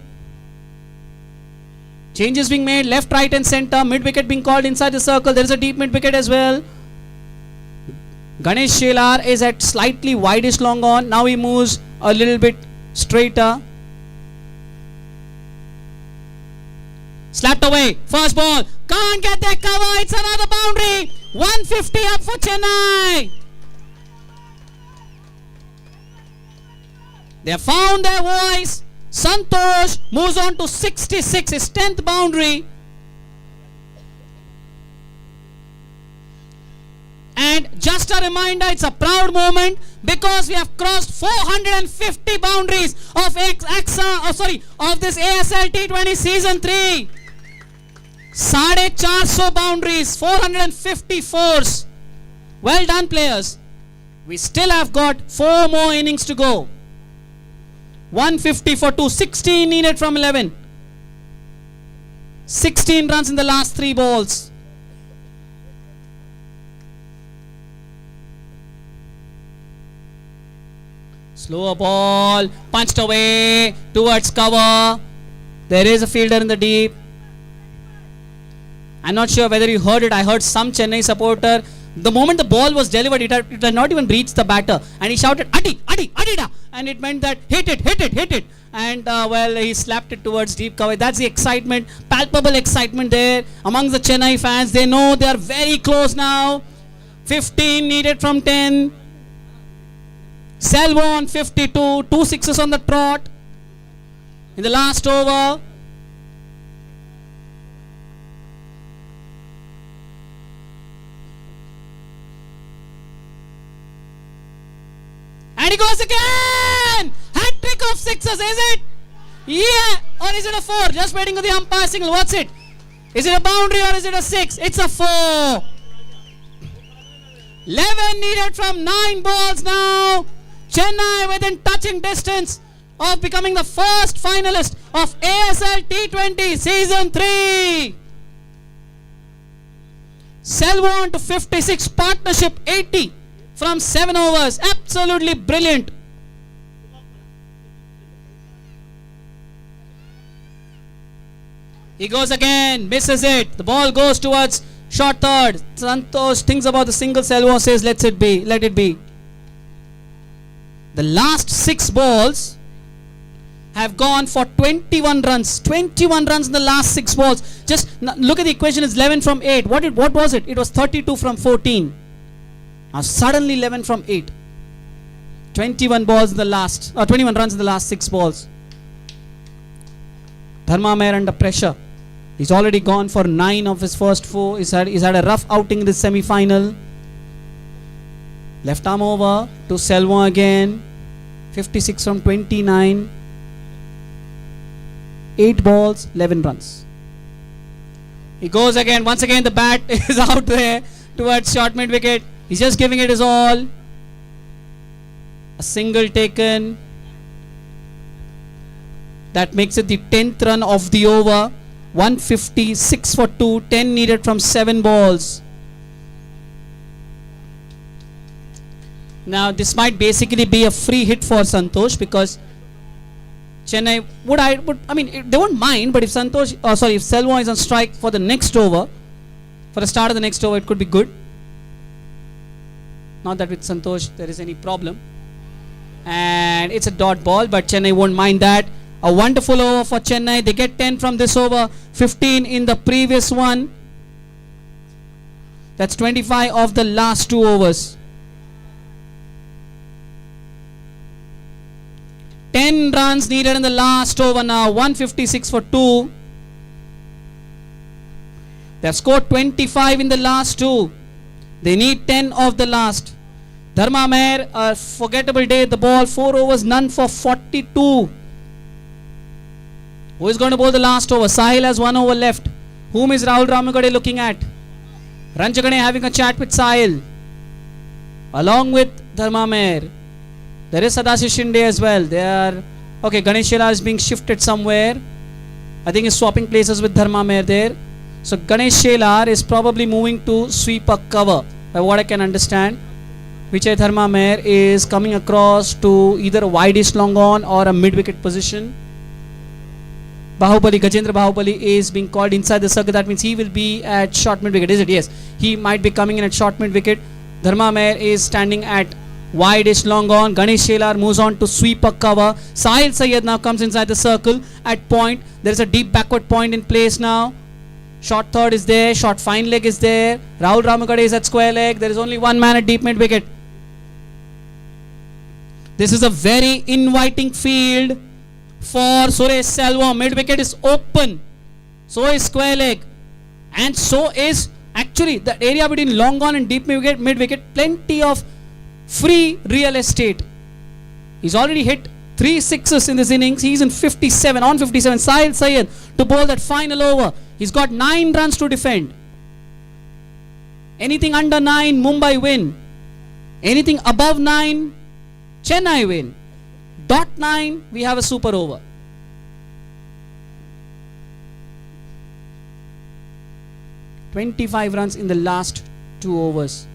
Changes being made left, right and centre. Mid wicket being called inside the circle. There is a deep mid wicket as well. Ganesh Shelar is at slightly wideish long on. Now he moves a little bit straighter. Slapped away. First ball. Can't get that cover. It's another boundary. 150 up for Chennai. They have found their voice. Santosh moves on to 66. His 10th boundary. And just a reminder, it's a proud moment because we have crossed 450 boundaries of Ksca, of this ASL T20 Season 3. 450 boundaries, 454s. Well done, players. We still have got 4 more innings to go. 150 for 2, 16 needed from 11. 16 runs in the last 3 balls. Slower ball, punched away towards cover. There is a fielder in the deep. I'm not sure whether you heard it. I heard some Chennai supporter. The moment the ball was delivered, it had not even reached the batter. And he shouted, Adi, Adi, Adida. And it meant that hit it. And well, he slapped it towards deep cover. That's the excitement, palpable excitement there amongst the Chennai fans. They know they are very close now. 15 needed from 10. Selvo on 52, 2 sixes on the trot in the last over. And he goes again! Hat-trick of sixes, is it? Yeah! Or is it a 4? Just waiting for the umpire signal. What's it? Is it a boundary or is it a 6? It's a 4. 11 needed from 9 balls now. Chennai within touching distance of becoming the first finalist of ASL T20 Season 3. Selvo on to 56, partnership 80 from 7 overs. Absolutely brilliant. He goes again, misses it. The ball goes towards short third. Santosh thinks about the single. Selvo says, let it be. The last 6 balls have gone for 21 runs. 21 runs in the last 6 balls. Just look at the equation. It's 11 from 8. What was it? It was 32 from 14. Now suddenly 11 from 8. 21 balls in the last, 21 runs in the last 6 balls. Dharmamair under pressure. He's already gone for 9 of his first 4. He's had a rough outing in this semi-final. Left arm over to Selvo again. 56 from 29. 8 balls, 11 runs. He goes again. Once again the bat is out there towards short mid wicket. He's just giving it his all. A single taken. That makes it the 10th run of the over. 150, 6 for 2, 10 needed from 7 balls. Now this might basically be a free hit for Santosh because Chennai would I mean, they won't mind, but if if Selvam is on strike for the next over, for the start of the next over, it could be good. Not that with Santosh there is any problem. And it's a dot ball, but Chennai won't mind that. A wonderful over for Chennai. They get 10 from this over, 15 in the previous one. That's 25 of the last 2 overs. 10 runs needed in the last over now. 156 for 2. They have scored 25 in the last 2. They need 10 of the last. Dharma Meher, a forgettable day at the ball. 4 overs, none for 42. Who is going to bowl the last over? Sahil has 1 over left. Whom is Rahul Ramagade looking at? Ranjagade having a chat with Sahil. Along with Dharma Meher. There is Sadashiv Shinde as well. They are... Okay, Ganesh Shelar is being shifted somewhere. I think he's swapping places with Dharma Meher there. So Ganesh Shelar is probably moving to sweep a cover, by what I can understand. Vijay Dharma Meher is coming across to either a wide-ish long on or a mid-wicket position. Gajendra Bahubali is being called inside the circle. That means he will be at short mid-wicket. Is it? Yes. He might be coming in at short mid-wicket. Dharma Meher is standing at wide-ish long on. Ganesh Shelar moves on to sweep a cover. Sahil Syed now comes inside the circle at point. There is a deep backward point in place now. Short third is there. Short fine leg is there. Rahul Ramagade is at square leg. There is only one man at deep mid-wicket. This is a very inviting field for Suresh Selvam. Mid-wicket is open. So is square leg. And so is actually the area between long on and deep mid-wicket. Plenty of free real estate. He's already hit 3 sixes in this innings. He's in 57, on 57. Sahil Syed to bowl that final over. He's got 9 runs to defend. Anything under 9, Mumbai win. Anything above 9, Chennai win. .9, we have a super over. $25 runs in the last 2 overs.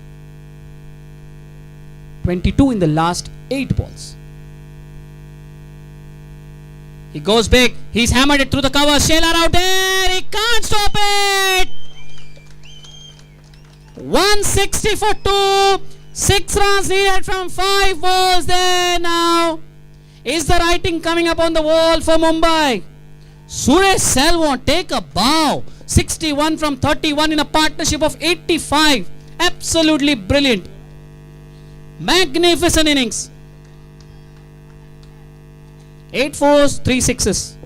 22 in the last 8 balls. He goes big. He's hammered it through the cover. Shelar out there. He can't stop it. 160 for 2. 6 runs needed from 5 balls there now. Is the writing coming up on the wall for Mumbai? Suresh Selvam take a bow. 61 from 31 in a partnership of 85. Absolutely brilliant. Magnificent innings. 8 fours, 3 sixes.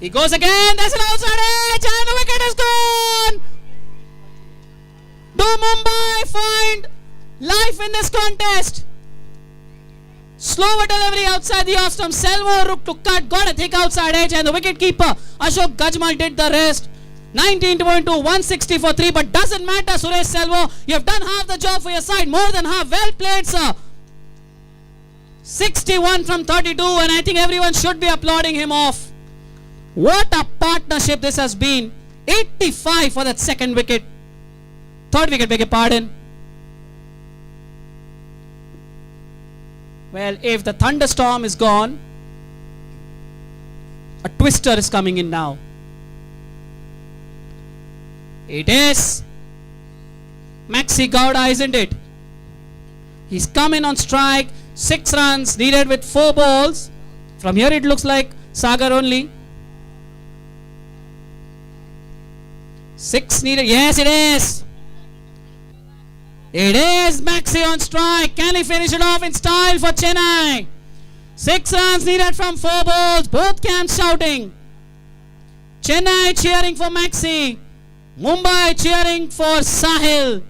He goes again. That's an outside edge and the wicket is gone. Do Mumbai find life in this contest? Slower delivery outside the off stump. Selvam to cut, got a thick outside edge, and the wicket keeper Ashok Gajmal did the rest. 19-2, 160 for 3, but doesn't matter, Suresh Selvam. You have done half the job for your side, more than half. Well played, sir. 61 from 32, and I think everyone should be applauding him off. What a partnership this has been. 85 for that second wicket. Third wicket, beg your pardon. Well, if the thunderstorm is gone, a twister is coming in now. It is Maxi Gowda, isn't it? He's come in on strike. 6 runs needed with 4 balls. From here it looks like Sagar only. 6 needed. Yes, it is. It is Maxi on strike. Can he finish it off in style for Chennai? 6 runs needed from 4 balls. Both camps shouting. Chennai cheering for Maxi. Mumbai cheering for Sahil.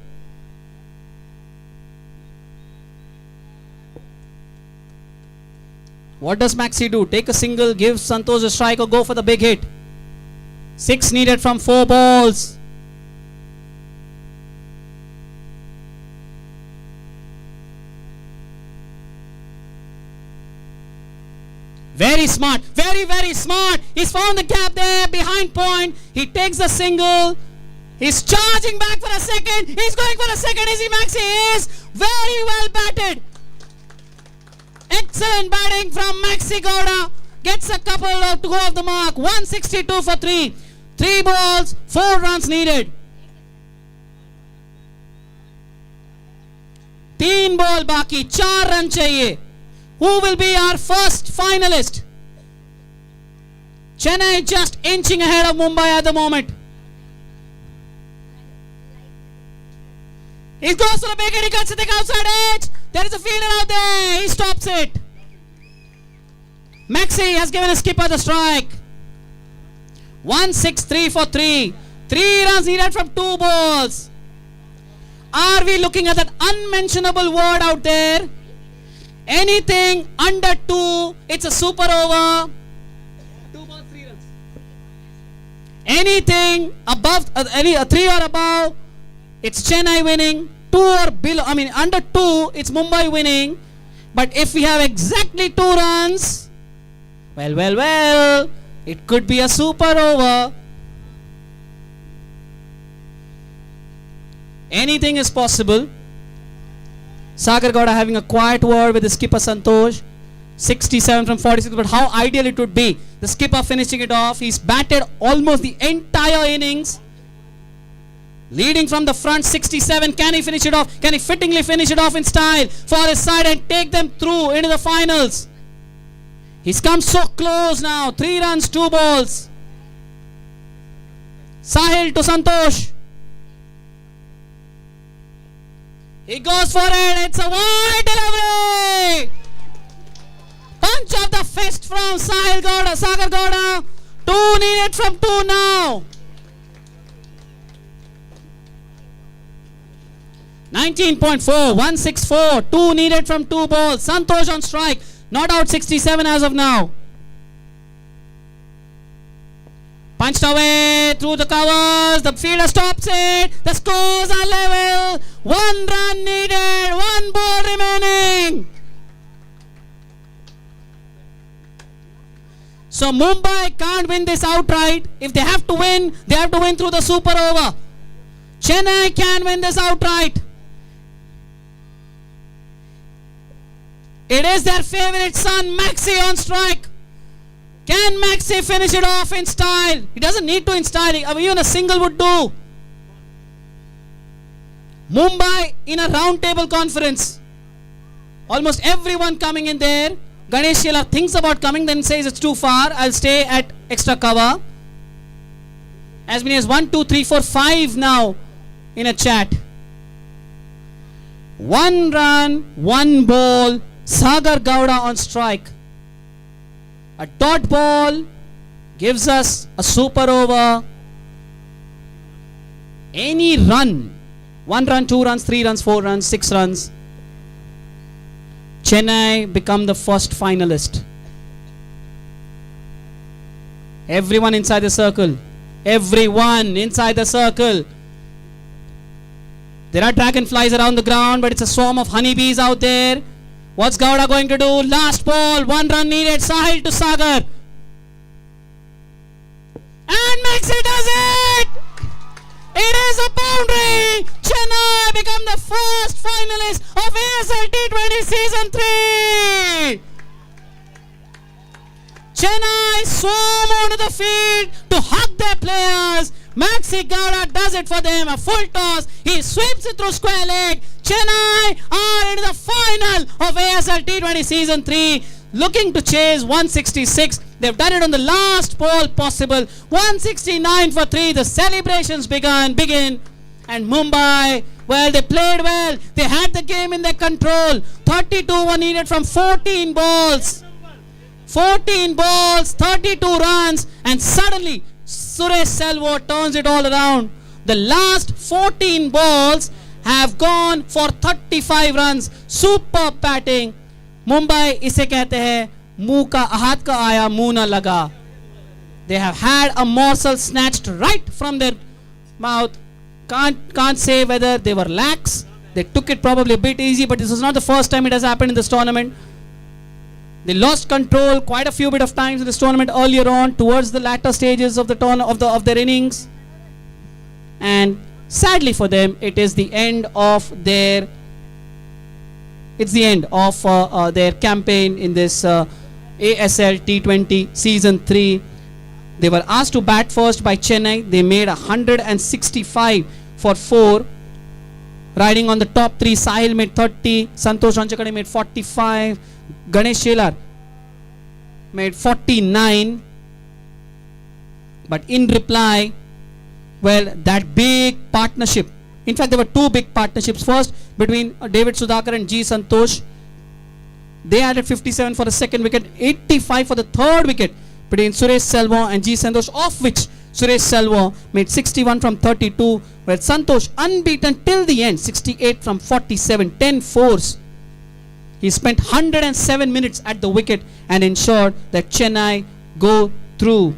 What does Maxi do? Take a single, give Santosh a strike, or go for the big hit? 6 needed from 4 balls. Very smart, very, very smart. He's found the gap there behind point. He takes the single. He's charging back for a second. He's going for a second. Is he Maxi? He is. Very well batted. Excellent batting from Maxi Gowda. Gets a couple to go off the mark. 162 for 3. 3 balls, 4 runs needed. 3 ball baki, 4 run chahiye. Who will be our first finalist? Chennai just inching ahead of Mumbai at the moment. He goes to the big hit, he cuts it outside edge. There is a fielder out there. He stops it. Maxi has given a skipper the strike. 163 for 3. 3 runs needed from 2 balls. Are we looking at that unmentionable word out there? Anything under 2, it's a super over. 2 balls, 3 runs. Anything above, 3 or above, it's Chennai winning. 2 or below, under 2, it's Mumbai winning. But if we have exactly 2 runs, well, it could be a super over. Anything is possible. Sagar Gowda having a quiet word with the skipper Santosh. 67 from 46, but how ideal it would be. The skipper finishing it off. He's batted almost the entire innings. Leading from the front, 67. Can he finish it off? Can he fittingly finish it off in style for his side and take them through into the finals? He's come so close now. 3 runs, 2 balls. Sahil to Santosh. He goes for it. It's a wide delivery. Punch of the fist from Sahil Gowda, Sagar Gowda. 2 needed from 2 now. 19.4, 164. 2 needed from 2 balls. Santosh on strike. Not out 67 as of now. Punched away through the covers. The fielder stops it. The scores are level. 1 run needed. 1 ball remaining. So Mumbai can't win this outright. If they have to win, they have to win through the super over. Chennai can win this outright. It is their favorite son, Maxi, on strike. Can Maxi finish it off in style? He doesn't need to in style. Even a single would do. Mumbai in a round table conference. Almost everyone coming in there. Ganesh Sheila thinks about coming, then says it's too far. I'll stay at extra cover. As many as 1, 2, 3, 4, 5 now in a chat. 1 run, 1 ball. Sagar Gowda on strike. A dot ball gives us a super over. Any run, 1 run, 2 runs, 3 runs, 4 runs, 6 runs, Chennai become the first finalist. Everyone inside the circle. Everyone inside the circle. There are dragonflies around the ground, but it's a swarm of honeybees out there. What's Gowda going to do? Last ball, 1 run needed. Sahil to Sagar. And Maxi does it! It is a boundary! Chennai become the first finalist of ASL T20 Season 3! Chennai swarm onto the field to hug their players. Maxi Gowda does it for them. A full toss. He sweeps it through square leg. Chennai are into the final of ASL T20 Season 3. Looking to chase 166. They've done it on the last ball possible. 169 for 3. The celebrations begin. And Mumbai, well, they played well. They had the game in their control. 32 were needed from 14 balls. 14 balls, 32 runs, and suddenly Suresh Selvo turns it all around. The last 14 balls have gone for 35 runs. Superb batting. Mumbai इसे कहते हैं मुंह का हाथ का आया मुंह ना लगा. They have had a morsel snatched right from their mouth. Can't say whether they were lax. They took it probably a bit easy, but this is not the first time it has happened in this tournament. They lost control quite a few bit of times in this tournament earlier on, towards the latter stages of the of their innings. And sadly for them, it is the end of their it's the end of their campaign in this ASL T20 Season 3. They were asked to bat first by Chennai. They made 165 for 4. Riding on the top 3, Sahil made 30, Santosh Ranchakade made 45, Ganesh Shelar made 49. But in reply, well, that big partnership, in fact there were two big partnerships. First between David Sudhakar and G Santosh, they added 57 for the second wicket, 85 for the third wicket between Suresh Selvam and G Santosh, of which Suresh Selvam made 61 from 32, where Santosh unbeaten till the end, 68 from 47, 10 fours. He spent 107 minutes at the wicket and ensured that Chennai go through.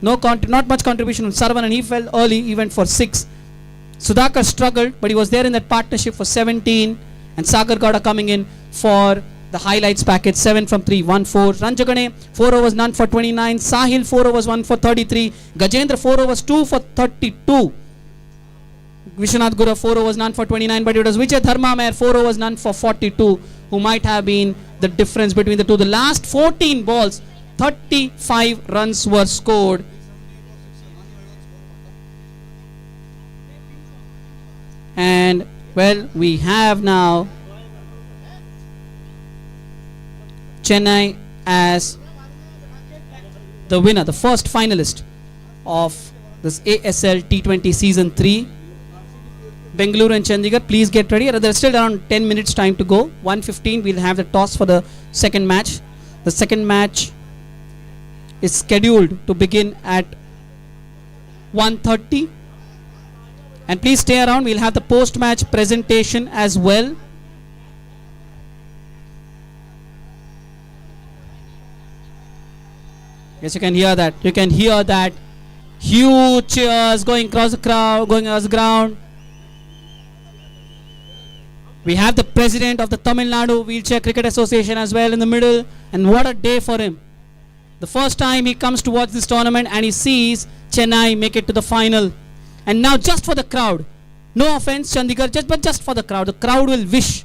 Not much contribution from Sarvan, and he fell early, he went for 6. Sudhakar struggled, but he was there in that partnership for 17, and Sagar Gowda coming in for the highlights package, 7 from 3, 1 4. Ranjagane 4 overs none for 29, Sahil 4 overs 1 for 33, Gajendra 4 overs 2 for 32, Vishwanath Gura 4 overs none for 29, but it was Vijay Dharma 4 overs none for 42 who might have been the difference between the two. The last 14 balls, 35 runs were scored. And well, we have now Chennai as the winner, the first finalist of this ASL T20 Season 3. Bengaluru and Chandigarh, please get ready. There's still around 10 minutes time to go. 1:15 we'll have the toss for the second match. The second match is scheduled to begin at 1:30. And please stay around, we'll have the post-match presentation as well. Yes, you can hear that. You can hear that. Huge cheers going across the crowd, going across the ground. We have the president of the Tamil Nadu Wheelchair Cricket Association as well in the middle. And what a day for him. The first time he comes to watch this tournament and he sees Chennai make it to the final. And now just for the crowd, no offense Chandigarh, but just for the crowd will wish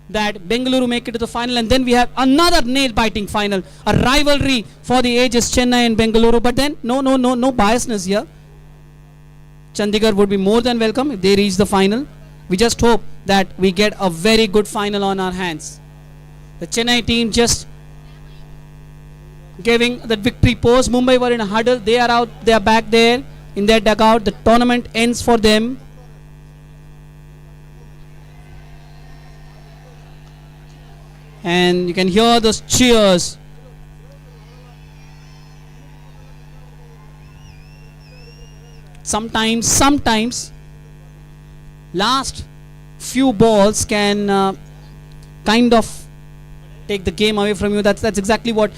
that Bengaluru make it to the final, and then we have another nail-biting final, a rivalry for the ages, Chennai and Bengaluru. But then no biasness here. Chandigarh would be more than welcome if they reach the final. We just hope that we get a very good final on our hands. The Chennai team just giving the victory pose. Mumbai were in a huddle. They are out. They are back there in their dugout. The tournament ends for them. And you can hear those cheers. Sometimes last few balls can kind of take the game away from you. That's exactly what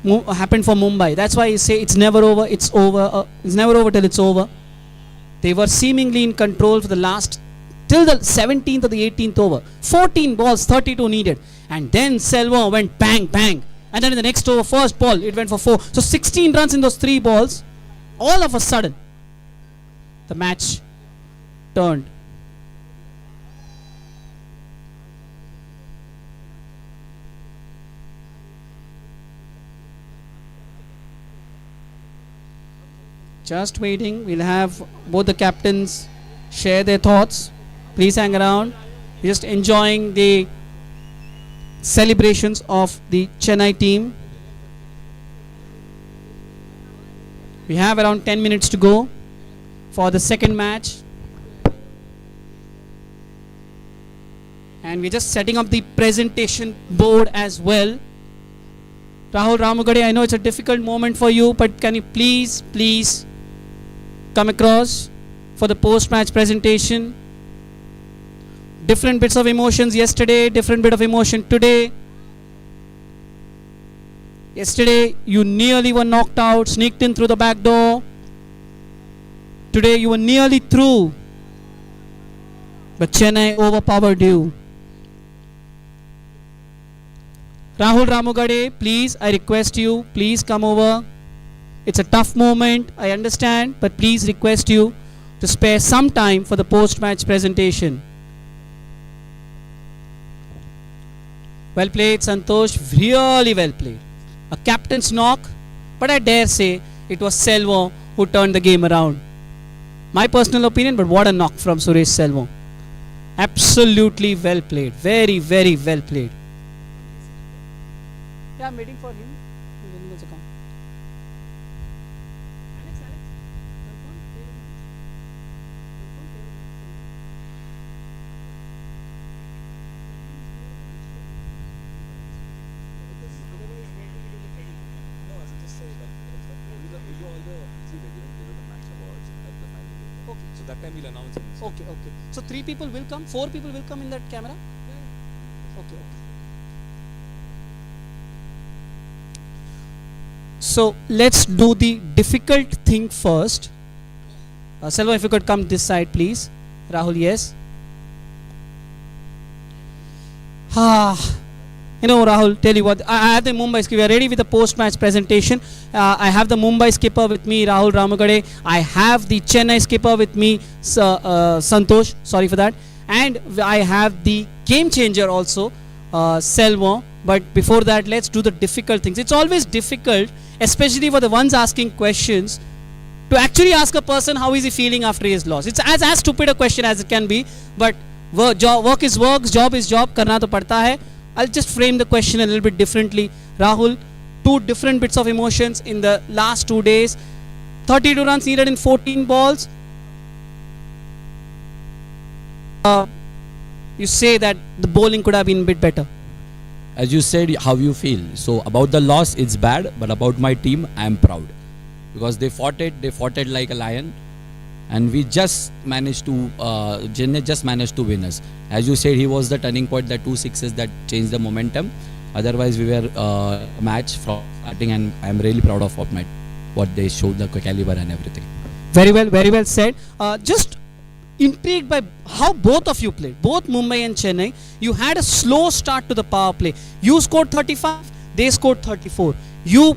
happened for Mumbai. That's why I say it's never over. It's over. It's never over till it's over. They were seemingly in control for the last till the 17th or the 18th over. 14 balls, 32 needed, and then Selvam went bang bang, and then in the next over, first ball it went for 4. So 16 runs in those 3 balls. All of a sudden, the match turned. Just waiting. We'll have both the captains share their thoughts. Please hang around. We're just enjoying the celebrations of the Chennai team. We have around 10 minutes to go for the second match. And we're just setting up the presentation board as well. Rahul Ramugade, I know it's a difficult moment for you, but can you please come across for the post-match presentation? Different bits of emotions yesterday, different bit of emotion today. Yesterday you nearly were knocked out, sneaked in through the back door. Today you were nearly through, but Chennai overpowered you. Rahul Ramugade, please, I request you, please come over. It's a tough moment, I understand, but please request you to spare some time for the post-match presentation. Well played, Santosh. Really well played. A captain's knock, but I dare say it was Selvam who turned the game around. My personal opinion, but what a knock from Suresh Selvam. Absolutely well played. Very, very well played. Yeah, I'm waiting for him. He will come. So that time we'll announce him. Okay. So 3 people will come, 4 people will come in that camera? Okay. So let's do the difficult thing first. Selva, if you could come this side, please. Rahul, yes. Rahul, tell you what, I have the Mumbai skipper. We are ready with the post-match presentation. I have the Mumbai skipper with me, Rahul Ramagade. I have the Chennai skipper with me, Santosh. Sorry for that. And I have the game changer also, Selvam. But before that, let's do the difficult things. It's always difficult, especially for the ones asking questions, to actually ask a person how is he feeling after his loss. It's as stupid a question as it can be. But work is work, job is job. Karna to padta hai. I'll just frame the question a little bit differently. Rahul, 2 different bits of emotions in the last 2 days. 32 runs needed in 14 balls. You say that the bowling could have been a bit better. As you said, how you feel. So about the loss, it's bad, but about my team, I am proud because they fought it like a lion, and we just managed to. Chennai just managed to win us. As you said, he was the turning point, the 2 sixes that changed the momentum. Otherwise, we were a match from starting, and I am really proud of what they showed, the caliber and everything. Very well said. Just intrigued by how both of you played, both Mumbai and Chennai. You had a slow start to the power play. You scored 35, they scored 34. You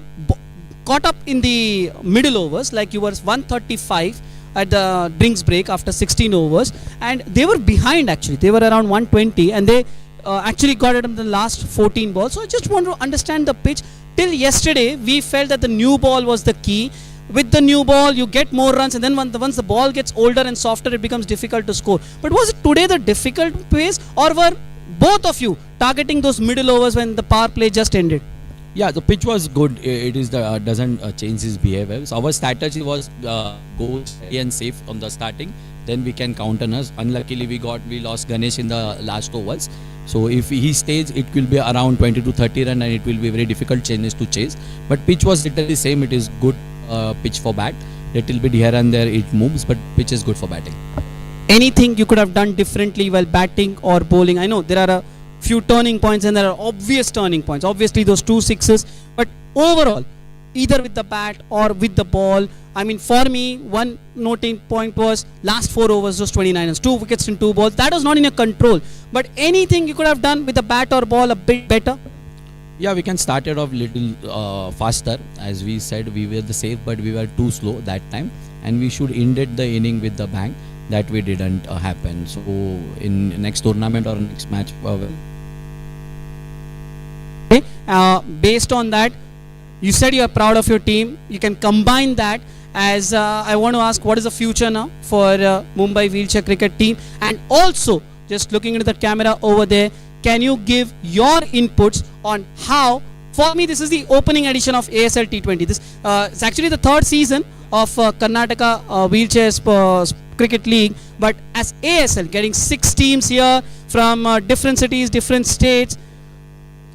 caught up in the middle overs, like you were 135 at the drinks break after 16 overs, and they were behind actually. They were around 120, and they actually got it in the last 14 balls. So I just want to understand the pitch. Till yesterday, we felt that the new ball was the key. With the new ball, you get more runs, and then once the ball gets older and softer, it becomes difficult to score. But was it today the difficult pace, or were both of you targeting those middle overs when the power play just ended? Yeah, the pitch was good. It is doesn't change his behavior. So our strategy was go steady and safe on the starting. Then we can count on us. Unluckily, we lost Ganesh in the last overs. So if he stays, it will be around 20 to 30 run, and it will be very difficult changes to chase. But pitch was literally same. It is good pitch for bat. Little bit here and there it moves, but pitch is good for batting. Anything you could have done differently while batting or bowling? I know there are a few turning points, and there are obvious turning points. Obviously those 2 sixes, but overall, either with the bat or with the ball, I mean, for me, one noting point was last 4 overs, just 29 runs, 2 wickets in 2 balls. That was not in your control. But anything you could have done with the bat or ball a bit better? Yeah, we can start it off little faster. As we said, we were the safe, but we were too slow that time, and we should end the inning with the bang. That we didn't happen. So in next tournament or next match, based on that, you said you are proud of your team. You can combine that as I want to ask, what is the future now for Mumbai wheelchair cricket team? And also, just looking into the camera over there, can you give your inputs on how, for me, this is the opening edition of ASL T20. This it's actually the 3rd season of Karnataka Wheelchair Cricket League, but as ASL, getting 6 teams here from different cities, different states.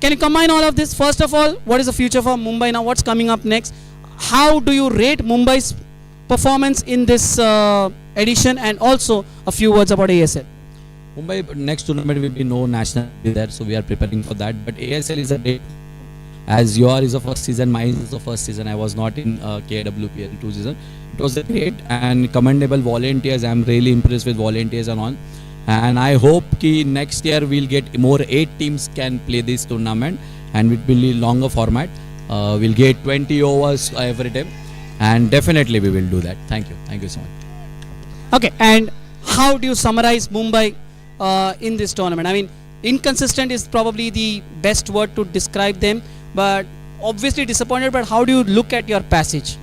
Can you combine all of this? First of all, what is the future for Mumbai now? What's coming up next? How do you rate Mumbai's performance in this edition? And also a few words about ASL. Mumbai next tournament will be no national there, so we are preparing for that. But ASL is a great. As your is the first season, mine is the first season. I was not in KWPL 2 season. It was a great and commendable volunteers. I am really impressed with volunteers and on. And I hope ki next year we'll get more 8 teams can play this tournament, and it will be longer format. We'll get 20 overs every time, and definitely we will do that. Thank you so much. Okay, and how do you summarize Mumbai in this tournament? I mean, inconsistent is probably the best word to describe them, but obviously disappointed. But how do you look at your passage?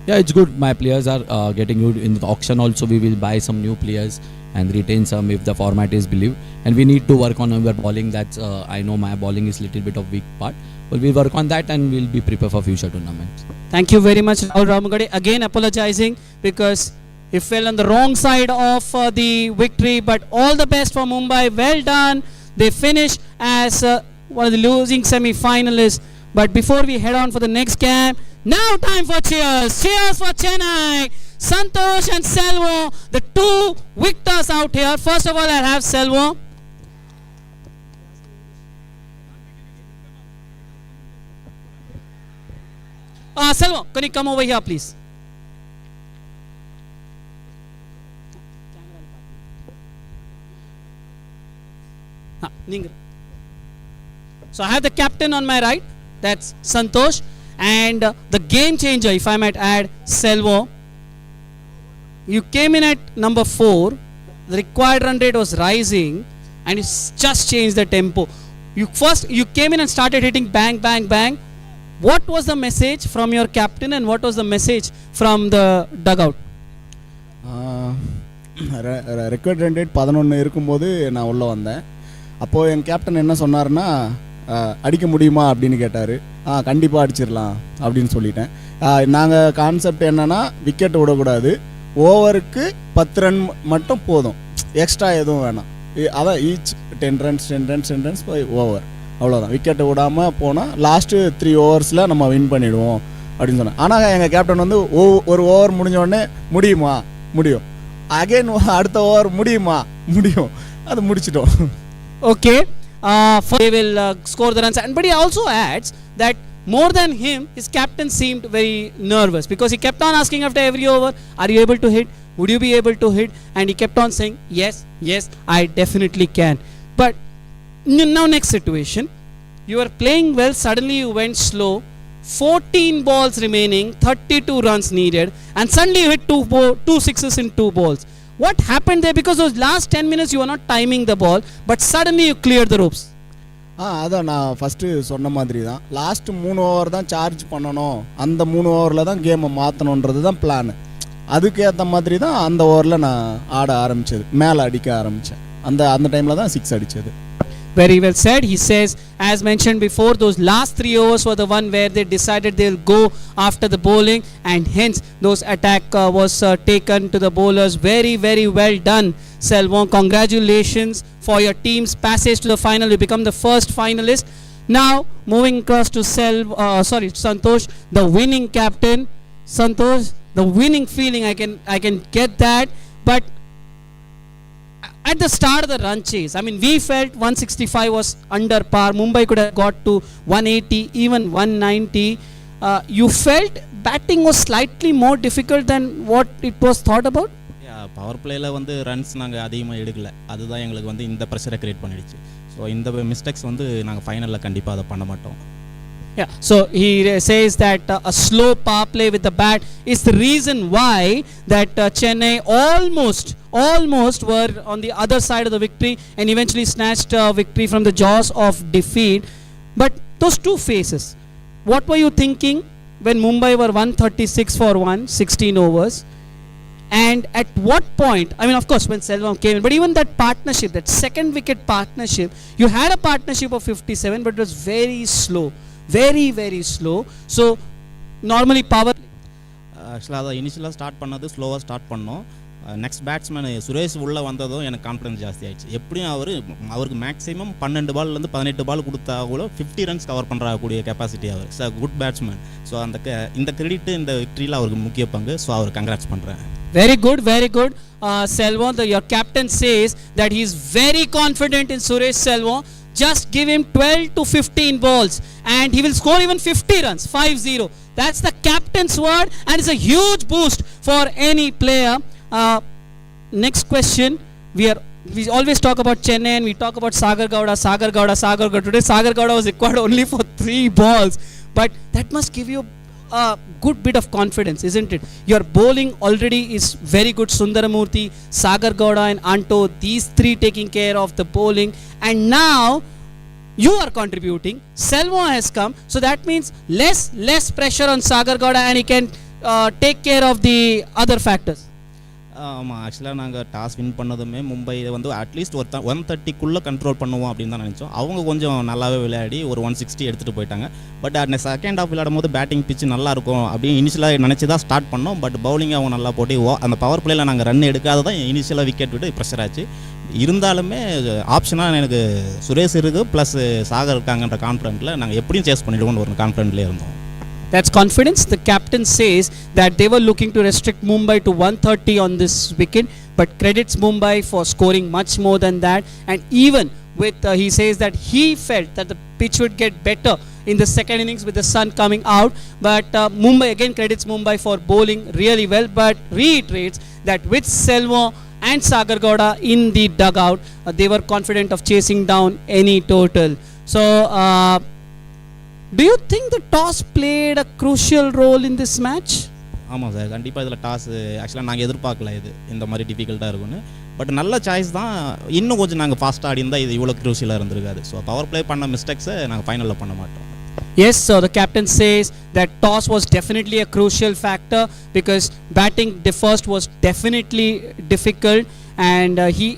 Yeah, it's good. My players are getting good. In the auction also, we will buy some new players and retain some if the format is believed. And we need to work on our bowling. That's I know my bowling is little bit of weak part. But we'll work on that and we'll be prepared for future tournaments. Thank you very much, Rahul Ramagade. Again apologizing because he fell on the wrong side of the victory. But all the best for Mumbai. Well done. They finished as one of the losing semi-finalists. But before we head on for the next game, now time for cheers. Cheers for Chennai. Santosh and Selvo, the two victors out here. First of all, I'll have Selvo. Selvo, can you come over here, please? So I have the captain on my right, that's Santosh, and the game changer, if I might add, Selvo. You came in at number 4, the required run rate was rising, and you just changed the tempo. You came in and started hitting bang, bang, bang. What was the message from your captain and what was the message from the dugout? Record run rate 11 இருக்கும்போது நான் உள்ளே வந்தேன். அப்போது என் captain என்ன சொன்னார்னா, அடிக்க முடியுமா அப்படின்னு கேட்டார். கண்டிப்பாக அடிச்சிடலாம் அப்படின்னு சொல்லிட்டேன். நாங்கள் கான்செப்ட் என்னென்னா, விக்கெட் விடக்கூடாது, ஓவருக்கு 10 ரன் மட்டும் போதும், எக்ஸ்ட்ரா எதுவும் வேணாம். அதான் ஈச் 10 ரன்ஸ் ஓவர், அவ்வளோதான். விக்கெட்டை விடாமல் போனால் லாஸ்ட்டு 3 ஓவர்ஸில் நம்ம வின் பண்ணிவிடுவோம் அப்படின்னு சொன்னேன். ஆனால் எங்கள் கேப்டன் வந்து ஒரு ஓவர் முடிஞ்சோடனே முடியுமா, முடியும், அகைன் அடுத்த ஓவர் முடியுமா, முடியும், அது முடிச்சிட்டோம். Okay, they will score the runs, but he also adds that more than him, his captain seemed very nervous because he kept on asking after every over, are you able to hit, would you be able to hit, and he kept on saying yes, I definitely can. But now next situation, you were playing well, suddenly you went slow, 14 balls remaining, 32 runs needed, and suddenly you hit two sixes in 2 balls. What happened there? Because those last 10 minutes you were not timing the ball, but suddenly you cleared the ropes. அதான் நான் first சொன்ன மாதிரி தான், last 3 over தான் charge பண்ணணும், அந்த 3 ஓவரில் தான் கேமை மாற்றணுன்றது தான் பிளான். அதுக்கேற்ற மாதிரி தான் அந்த ஓவரில் நான் ஆட ஆரம்பித்தது, மேலே அடிக்க ஆரம்பித்தேன். அந்த டைமில் தான் 6 அடித்தது. Very well said. He says, as mentioned before, those last 3 overs were the one where they decided they'll go after the bowling, and hence those attack was taken to the bowlers. Very, very well done, Selvam. Congratulations for your team's passage to the final. You become the first finalist. Now moving across to Santosh, the winning captain. Santosh, the winning feeling, I can get that, but at the start of the run chase, I mean, we felt 165 was under par. Mumbai could have got to 180, even 190. You felt batting was slightly more difficult than what it was thought about? Power பிளேயில் வந்து runs நாங்கள் அதிகமாக எடுக்கல, அதுதான் எங்களுக்கு வந்து இந்த ப்ரெஷரை கிரியேட் பண்ணிடுச்சு. ஸோ இந்த மிஸ்டேக்ஸ் வந்து நாங்கள் ஃபைனலில் கண்டிப்பாக அதை பண்ண மாட்டோம். Yeah, so he says that a slow power play with the bat is the reason why that Chennai almost were on the other side of the victory and eventually snatched victory from the jaws of defeat. But those 2 phases, what were you thinking when Mumbai were 136 for 16 overs? And at what point, I mean, of course, when Selvam came in, but even that partnership, that second wicket partnership, you had a partnership of 57, but it was very slow. Very, very slow. So normally power ஆக்சுவலாக அதை இனிஷியலாக start பண்ணது ஸ்லோவாக start பண்ணோம். Next batsman Suresh உள்ளே வந்ததும் எனக்கு confidence ஜாஸ்தி ஆகிடுச்சு. எப்படியும் அவருக்கு மேக்ஸிமம் 12 பால்லேருந்து 18 பால் கொடுத்தா கூட 50 ரன்ஸ் கவர் பண்ணுறக்கூடிய கெப்பாசிட்டி அவர். It's a good batsman. So இந்த கிரெடிட் இந்த விக்ட்ரியில் அவருக்கு முக்கிய பங்கு. ஸோ அவர் கங்க்ராட்ஸ் பண்ணுறேன். Very good, very good. Selvam, your captain says that he is very confident in Suresh Selvam. Just give him 12 to 15 balls and he will score even 50 runs, 5-0. That's the captain's word and it's a huge boost for any player. Next question. We always talk about Chennai and we talk about Sagar Gowda. Today Sagar Gowda was required only for 3 balls. But that must give you a good bit of confidence, isn't it? Your bowling already is very good. Sundaramurthy, Sagar Gowda and Anto, these three taking care of the bowling, and now you are contributing. Selva has come, so that means less pressure on Sagar Gowda, and he can take care of the other factors. ஆமாம், ஆக்சுவலாக நாங்கள் toss win பண்ணதுமே மும்பை வந்து at least 130க்குள்ளே control பண்ணுவோம் அப்படின்னு தான் நினச்சோம். அவங்க கொஞ்சம் நல்லாவே விளையாடி ஒரு 160 எடுத்துகிட்டு போயிட்டாங்க. பட் அந்த செகண்ட் ஹாஃப் விளையாடும் போது பேட்டிங் பிச்சு நல்லாயிருக்கும் அப்படின்னு இனிஷியலாக நினச்சி தான் ஸ்டார்ட் பண்ணோம். பட் பவுலிங் அவங்க நல்லா போட்டு அந்த பவர் பிளேயில் நாங்கள் ரன் எடுக்காத தான் இனிஷியலாக விக்கெட் விட்டு ப்ரெஷர் ஆச்சு. இருந்தாலுமே ஆப்ஷனாக எனக்கு சுரேஷ் இருக்குது ப்ளஸ் சாகர் இருக்காங்கன்ற கான்ஃபிடென்ட்டில் நாங்கள் எப்படியும் சேஸ் பண்ணிவிடுவோம்னு ஒரு கான்ஃபிடென்ட்லேயே இருந்தோம். That's confidence. The captain says that they were looking to restrict Mumbai to 130 on this wicket, but credits Mumbai for scoring much more than that. And even with, he says that he felt that the pitch would get better in the second innings with the sun coming out. But Mumbai again credits Mumbai for bowling really well, but reiterates that with Selva and Sagar Gowda in the dugout, they were confident of chasing down any total. So, do you think the toss played a crucial role in this match? ஆமாம் sir, கண்டிப்பாக இதில் toss ஆக்சுவலாக நாங்கள் எதிர்பார்க்கல இது இந்த மாதிரி டிஃபிகல்ட்டாக இருக்கும்னு. பட் நல்ல சாய்ஸ் தான். இன்னும் கொஞ்சம் நாங்கள் ஃபாஸ்ட்டாக ஆடி இருந்தால் இது இவ்வளோ க்ரூஷியலாக இருந்திருக்காது. ஸோ பவர் ப்ளே பண்ண மிஸ்டேக்ஸை நாங்கள் ஃபைனலில் பண்ண மாட்டோம். Yes, so the captain says that toss was definitely a crucial factor because batting first was definitely difficult, and he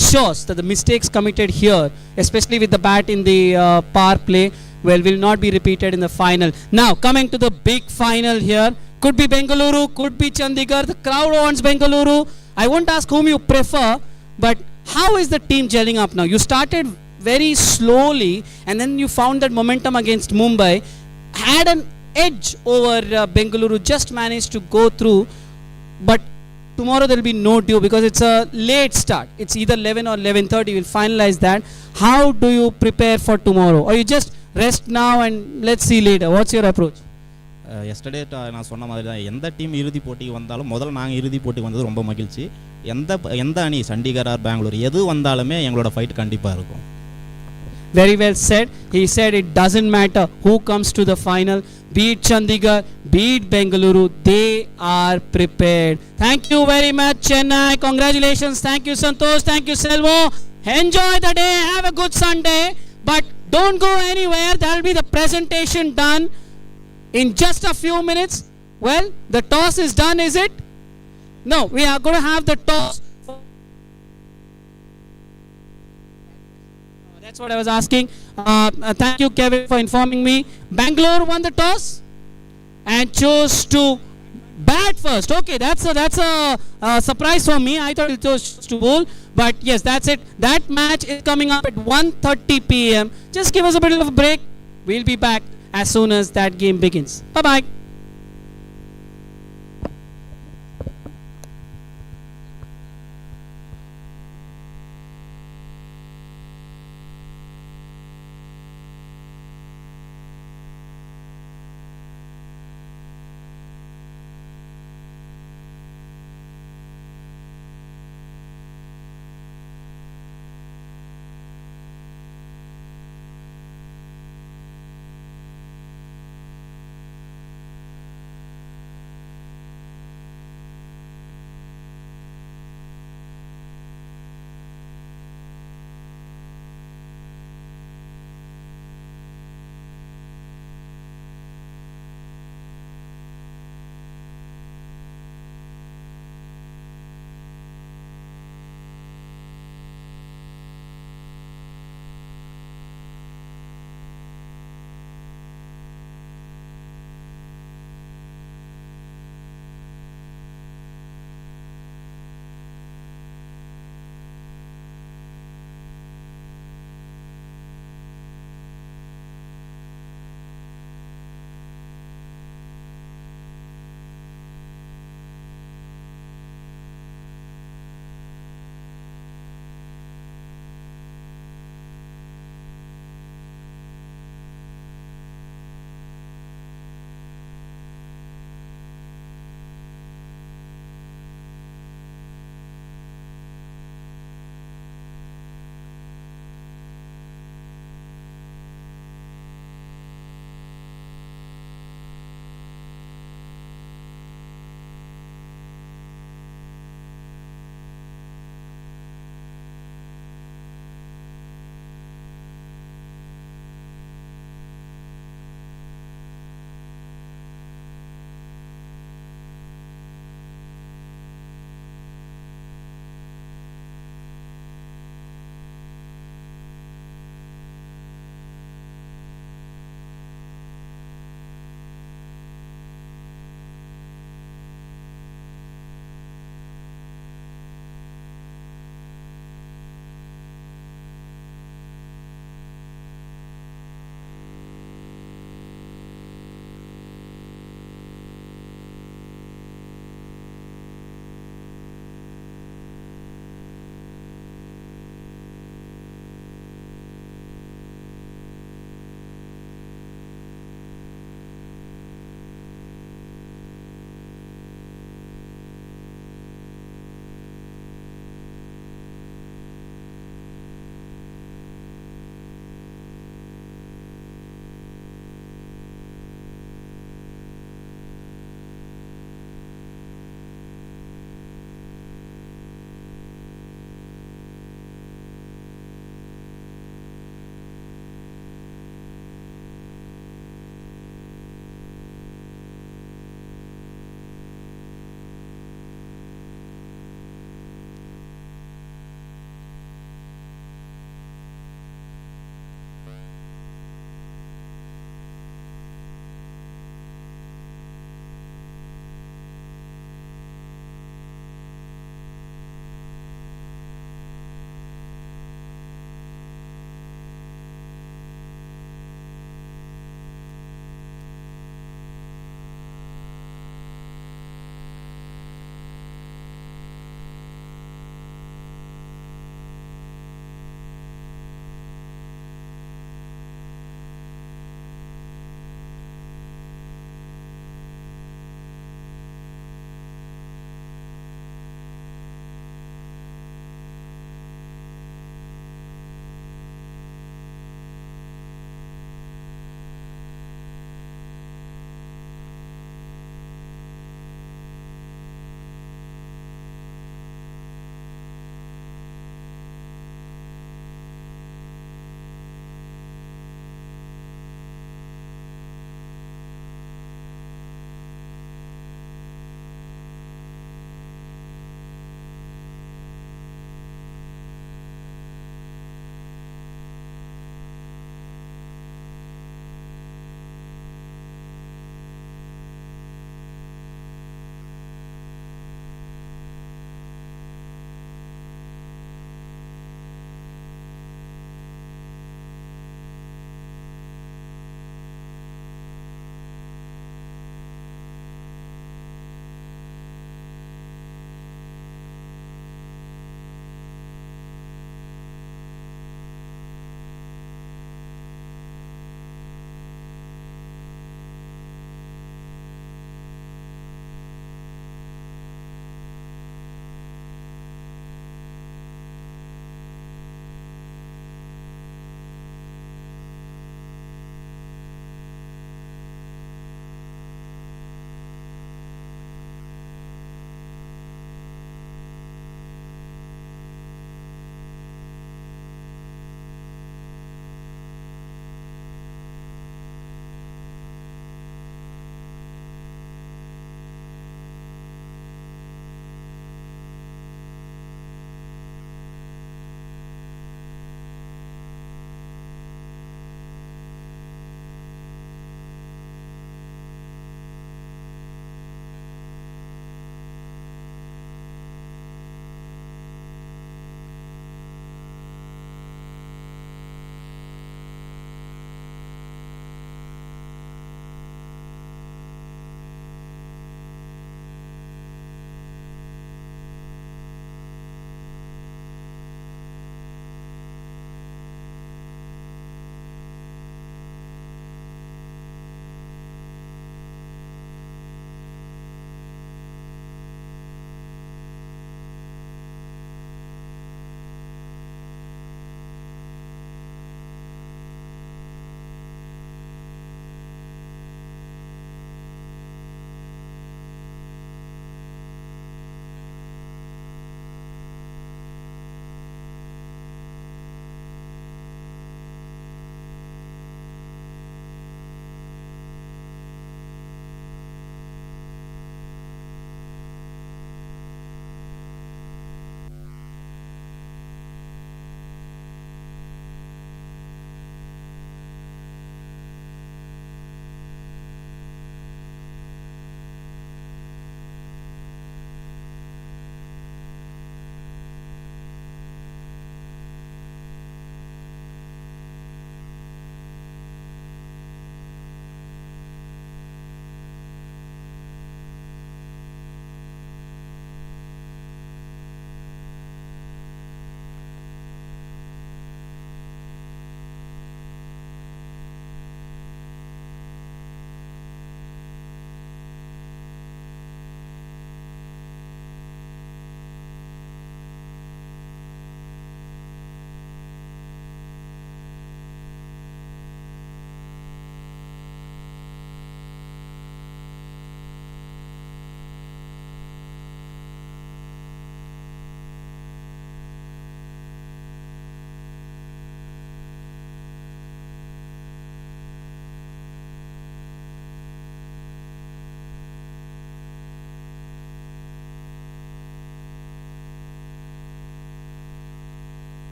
assures that the mistakes committed here, especially with the bat in the power play, will not be repeated in the final. Now coming to the big final here, could be Bengaluru, could be Chandigarh. The crowd wants Bengaluru. I won't ask whom you prefer, but how is the team gelling up now? You started very slowly and then you found that momentum against Mumbai, had an edge over Bengaluru, just managed to go through, but tomorrow there will be no due because it's a late start. It's either 11 or 11:30. We'll finalize that. How do you prepare for tomorrow, or you just rest now and let's see later? What's your approach? Yesterday நான் சொன்ன மாதிரி தான், எந்த team இறுதி போட்டிக்கு வந்தாலும் முதல்ல நாங்கள் இறுதி போட்டி வந்தது ரொம்ப மகிழ்ச்சி. எந்த அணி சண்டிகர் ஆர் பெங்களூர் எது வந்தாலுமே எங்களோட ஃபைட் கண்டிப்பாக இருக்கும். Very well said. He said it doesn't matter who comes to the final, be it Chandigarh, be it Bengaluru, they are prepared. Thank you very much, Chennai. Congratulations. Thank you, Santosh. Thank you, Selvo. Enjoy the day. Have a good Sunday. But don't go anywhere. There will be the presentation done in just a few minutes. Well, the toss is done, is it? No, we are going to have the toss. That's what I was asking. Thank you, Kevin, for informing me. Bangalore won the toss and chose to bat first. Okay, that's a surprise for me. I thought it chose to bowl, but yes, that's it. That match is coming up at 1:30 p.m. Just give us a bit of a break. We'll be back as soon as that game begins. Bye bye.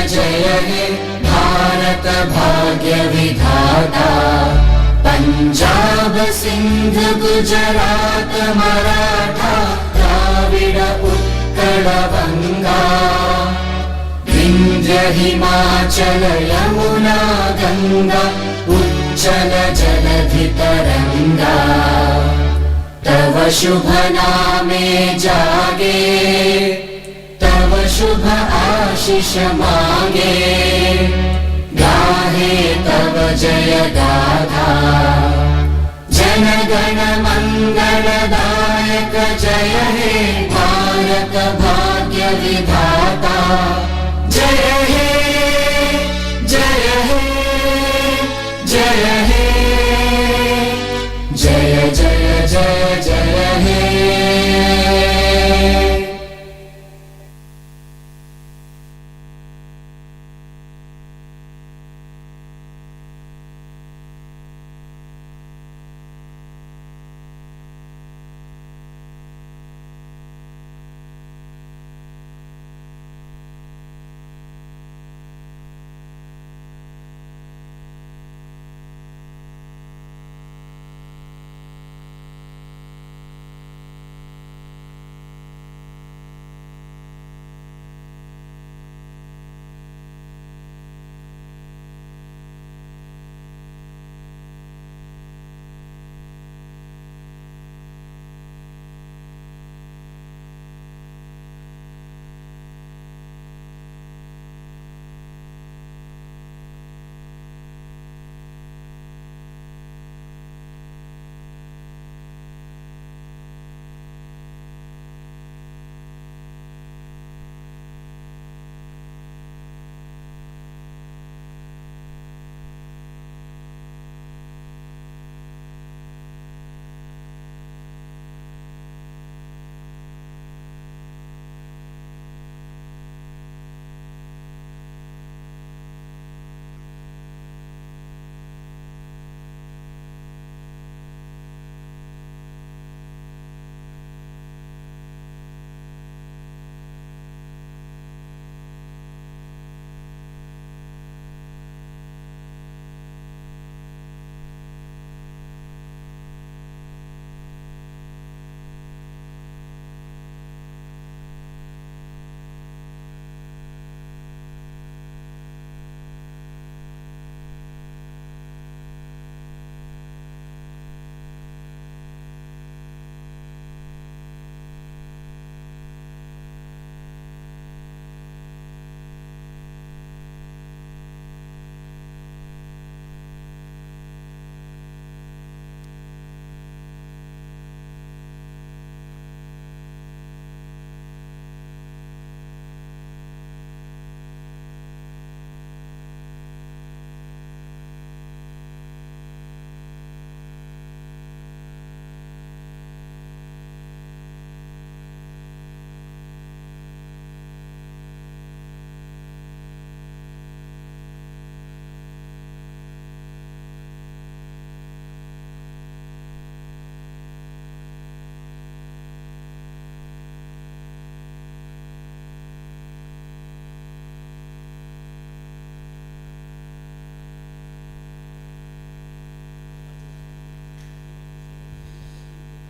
जय हे भारत भाग्य विधाता पंजाब सिंध गुजरात मराठा द्राविड उत्कल बंगा विंध्य हिमाचल यमुना गंगा उच्चल जलधि तरंगा तव शुभ नामे जागे तव शुभ आशीष मांगे गाहे तव जय गाथा जन गण मंगलदायक जय हे भारत भाग्य विधाता जय हे जय हे जय हे जय जय जय जय हे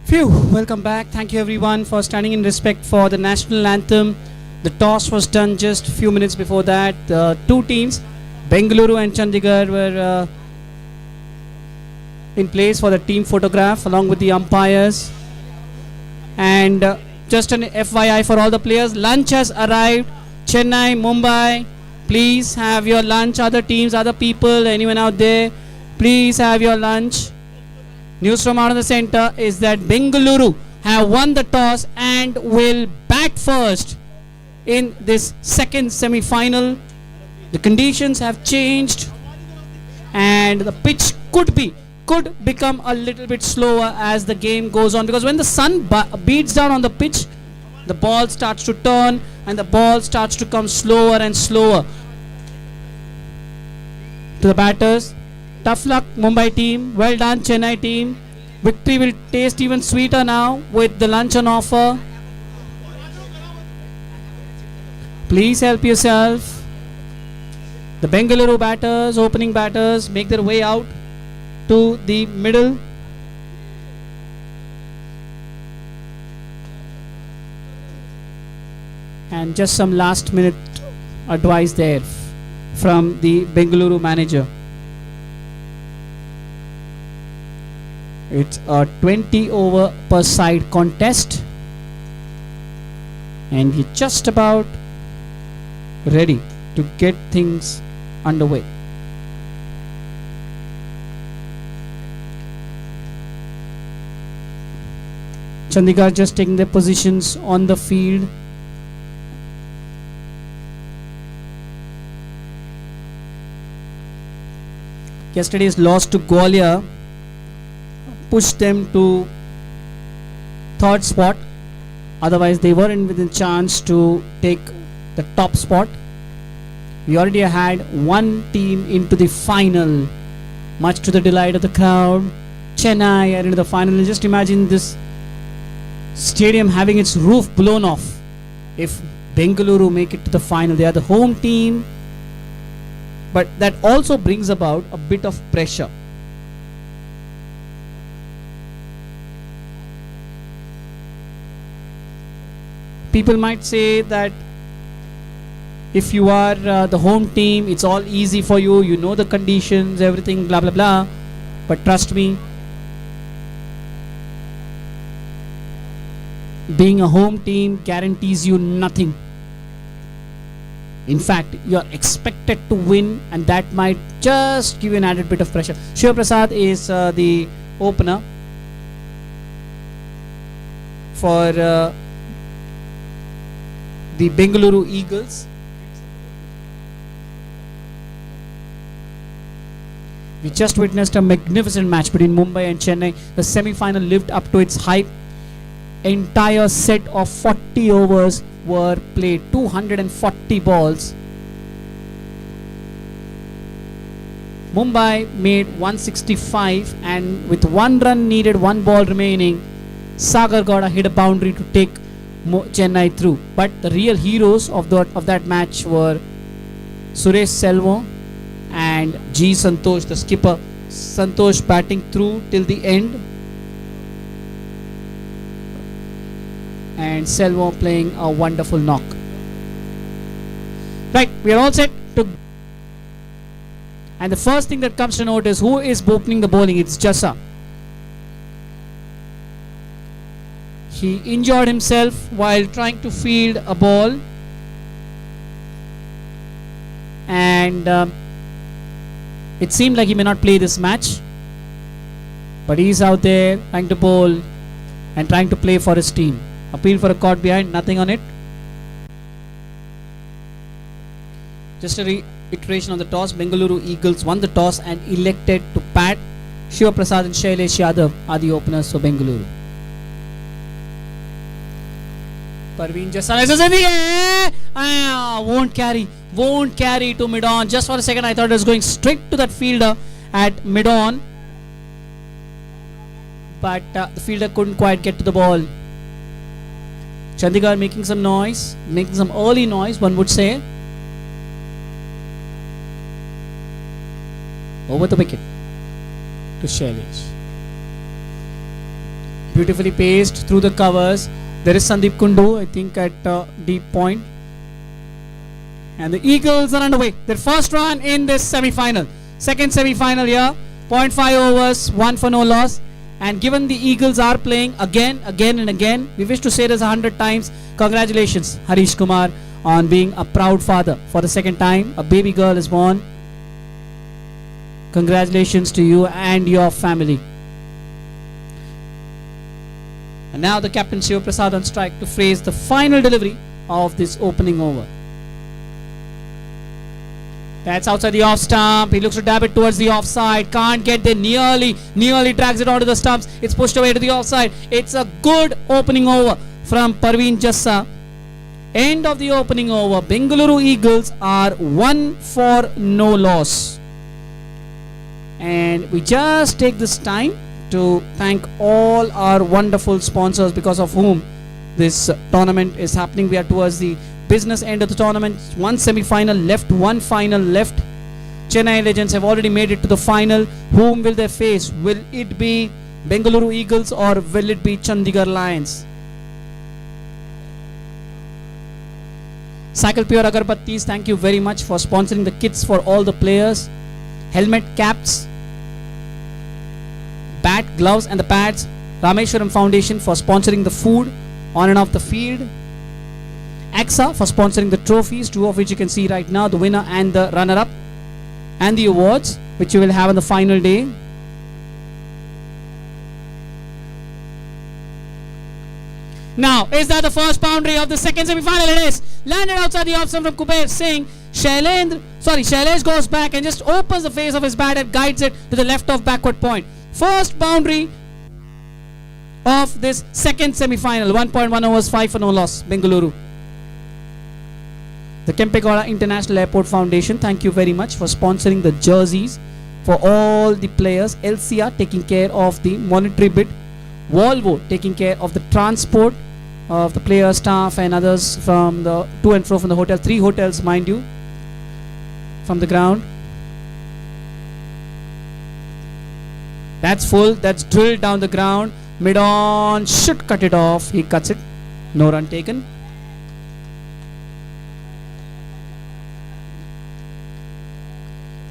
Phew, welcome back. Thank you everyone for standing in respect for the national anthem. The toss was done just a few minutes before that. The two teams, Bengaluru and Chandigarh, were in place for the team photograph along with the umpires. And just an FYI for all the players, lunch has arrived. Chennai, Mumbai, please have your lunch. Other teams, other people, anyone out there, please have your lunch. News from out of the center is that Bengaluru have won the toss and will bat first in this second semi-final. The conditions have changed and the pitch could become a little bit slower as the game goes on, because when the sun beats down on the pitch, the ball starts to turn and the ball starts to come slower and slower. To the batters, tough luck Mumbai team, well done Chennai team. Victory will taste even sweeter now with the lunch on offer. Please help yourself. The Bengaluru batters, opening batters, make their way out to the middle. And just some last minute advice there from the Bengaluru manager. It's a 20 over per side contest, and we're just about ready to get things underway. Chandigarh just taking their positions on the field. Yesterday's loss to Gwalior pushed them to third spot. Otherwise, they weren't within chance to take the top spot. We already had one team into the final, much to the delight of the crowd. Chennai are into the final. And just imagine this stadium having its roof blown off if Bengaluru make it to the final. They are the home team, but that also brings about a bit of pressure. People might say that if you are the home team, it's all easy for you, you know the conditions, everything, blah blah blah. But trust me, being a home team guarantees you nothing. In fact, you are expected to win, and that might just give you an added bit of pressure. Shiva Prasad is the opener for the Bengaluru Eagles. We just witnessed a magnificent match between Mumbai and Chennai. The semi-final lived up to its hype. Entire set of 40 overs were played, 240 balls. Mumbai made 165, and with 1 run needed, 1 ball remaining, Sagar Gowda hit a boundary to take Chennai through. But the real heroes of that match were Suresh Selvam and G. Santosh, the skipper. Santosh batting through till the end, and Selvam playing a wonderful knock. Right, we are all set to. And the first thing that comes to note is who is opening the bowling. It's Ksca. He injured himself while trying to field a ball, and it seemed like he may not play this match, but he's out there trying to bowl and trying to play for his team. Appeal for a caught behind, nothing on it. Just a reiteration on the toss. Bengaluru Eagles won the toss and elected to bat. Shiva Prasad and Shailesh Yadav are the openers for Bengaluru. Parveen just won't carry to mid-on. Just for a second I thought it was going straight to that fielder at mid-on, but the fielder couldn't quite get to the ball. Chandigarh making some noise, making some early noise, one would say. Over the wicket to Shailesh. Beautifully paced through the covers. There is Sandeep Kundu, I think, at deep point. And the Eagles are underway. Their first run in this semi-final. Second semi-final here. 0.5 overs, 1 for no loss. And given the Eagles are playing again and again, we wish to say this 100 times. Congratulations, Harish Kumar, on being a proud father for the second time. A baby girl is born. Congratulations to you and your family. And now the captain Shiva Prasad on strike to phrase the final delivery of this opening over. That's outside the off stump. He looks to dab it towards the offside. Can't get there. Nearly drags it onto the stumps. It's pushed away to the offside. It's a good opening over from Parveen Ksca. End of the opening over. Bengaluru Eagles are 1 for no loss. And we just take this time to thank all our wonderful sponsors because of whom this tournament is happening. We are towards the business end of the tournament. 1 semi-final left, 1 final left. Chennai Legends have already made it to the final. Whom will they face? Will it be Bengaluru Eagles or will it be Chandigarh Lions? Cycle Pure Agarbattis, thank you very much for sponsoring the kits for all the players. Helmet, caps, bat, gloves and the pads. Rameshwaram Foundation for sponsoring the food on and off the field. Ksca for sponsoring the trophies, 2 of which you can see right now, the winner and the runner-up, and the awards which you will have on the final day. Now, is that the first boundary of the second semi-final? It is. Landed outside the off stump from Kuber Singh. Shailesh goes back and just opens the face of his bat and guides it to the left of backward point. First boundary of this second semi-final. 1.1 overs, 5 for no loss, Bengaluru. The Kempegowda International Airport Foundation, thank you very much for sponsoring the jerseys for all the players. LCR taking care of the monetary bit. Volvo taking care of the transport of the player, staff and others from the to and fro from the hotel. 3 hotels, mind you, from the ground. That's full. That's drilled down the ground. Mid-on should cut it off. He cuts it. No run taken.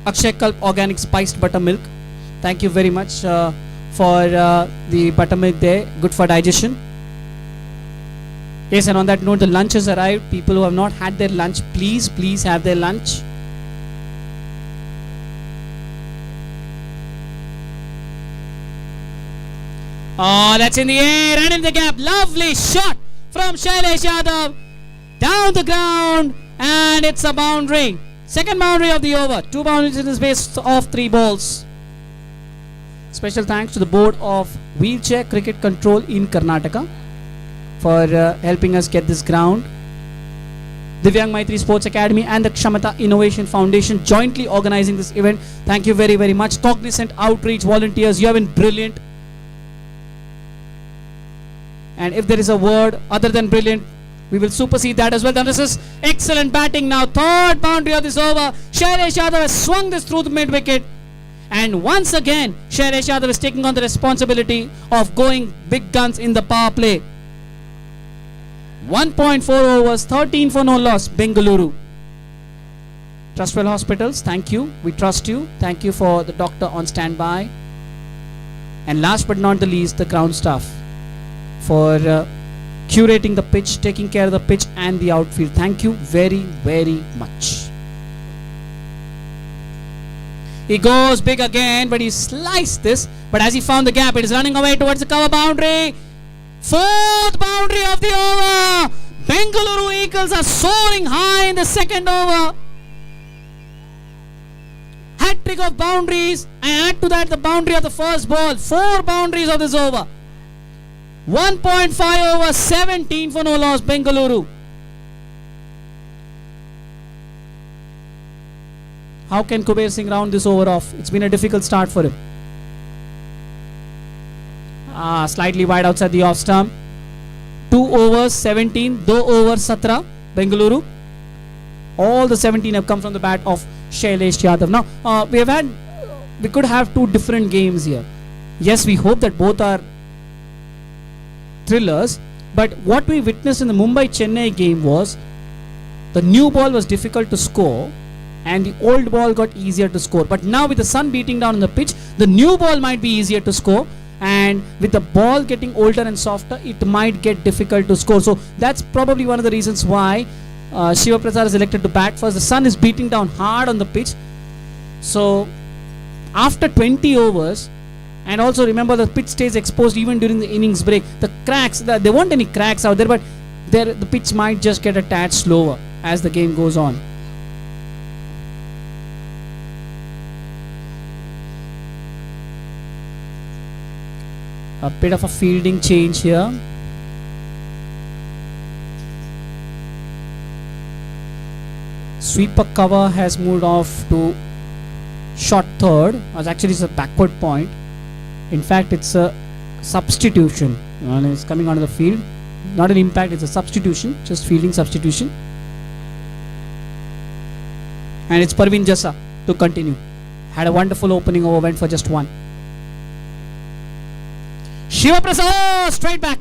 Akshay Kalp Organic Spiced Buttermilk. Thank you very much for the buttermilk there. Good for digestion. Yes, and on that note, the lunch has arrived. People who have not had their lunch, please have their lunch. Oh, that's in the air and in the gap. Lovely shot from Shailesh Yadav. Down the ground, and it's a boundary. Second boundary of the over. 2 boundaries in the space of 3 balls. Special thanks to the board of Wheelchair Cricket Control in Karnataka for helping us get this ground. Divyang Maitri Sports Academy and the Kshamata Innovation Foundation jointly organizing this event. Thank you very, very much. Cognizant Outreach volunteers, you have been brilliant. And if there is a word other than brilliant, we will supersede that as well. Now this is excellent batting now. Third boundary of this over. Shailesh Yadav has swung this through the mid-wicket. And once again, Shailesh Yadav is taking on the responsibility of going big guns in the power play. 1.4 overs, 13 for no loss, Bengaluru. Trustwell Hospitals, thank you. We trust you. Thank you for the doctor on standby. And last but not the least, the ground staff for curating the pitch, taking care of the pitch and the outfield. Thank you very, very much. He goes big again, but he sliced this. But as he found the gap, it is running away towards the cover boundary. Fourth boundary of the over. Bengaluru Eagles are soaring high in the second over. Hat-trick of boundaries, and add to that the boundary of the first ball. 4 boundaries of this over. 1.5 over, 17 for no loss, Bengaluru. How can Kuber Singh round this over off? It's been a difficult start for him. Slightly wide outside the off stump. 2 overs, 17. 2 overs, 17. Bengaluru. All the 17 have come from the bat of Shailesh Yadav. Now, we could have 2 different games here. Yes, we hope that both are thrillers, but what we witnessed in the Mumbai-Chennai game was the new ball was difficult to score and the old ball got easier to score. But now with the sun beating down on the pitch, the new ball might be easier to score, and with the ball getting older and softer, it might get difficult to score. So that's probably one of the reasons why Shiva Prasad is elected to bat first. The sun is beating down hard on the pitch. So after 20 overs, and also remember the pitch stays exposed even during the innings break. The cracks, there weren't any cracks out there, but the pitch might just get a tad slower as the game goes on. A bit of a fielding change here. Sweeper cover has moved off to short third. Actually, it's a backward point. In fact, it's a substitution. It's coming onto the field. Not an impact, it's a substitution. Just fielding substitution. And it's Parveen Jassa to continue. Had a wonderful opening over, went for just 1. Shiva Prasad, straight back.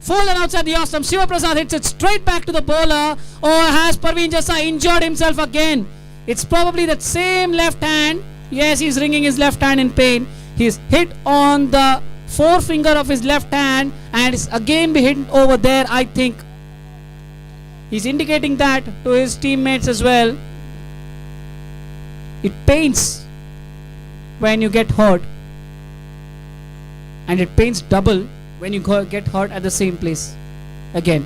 Full and outside the off stump. Shiva Prasad hits it straight back to the bowler. Oh, has Parveen Jassa injured himself again? It's probably that same left hand. Yes, he's wringing his left hand in pain. He's hit on the forefinger of his left hand and it's again be hit over there. I think he's indicating that to his teammates as well. It pains when you get hurt, and it pains double when you get hurt at the same place again.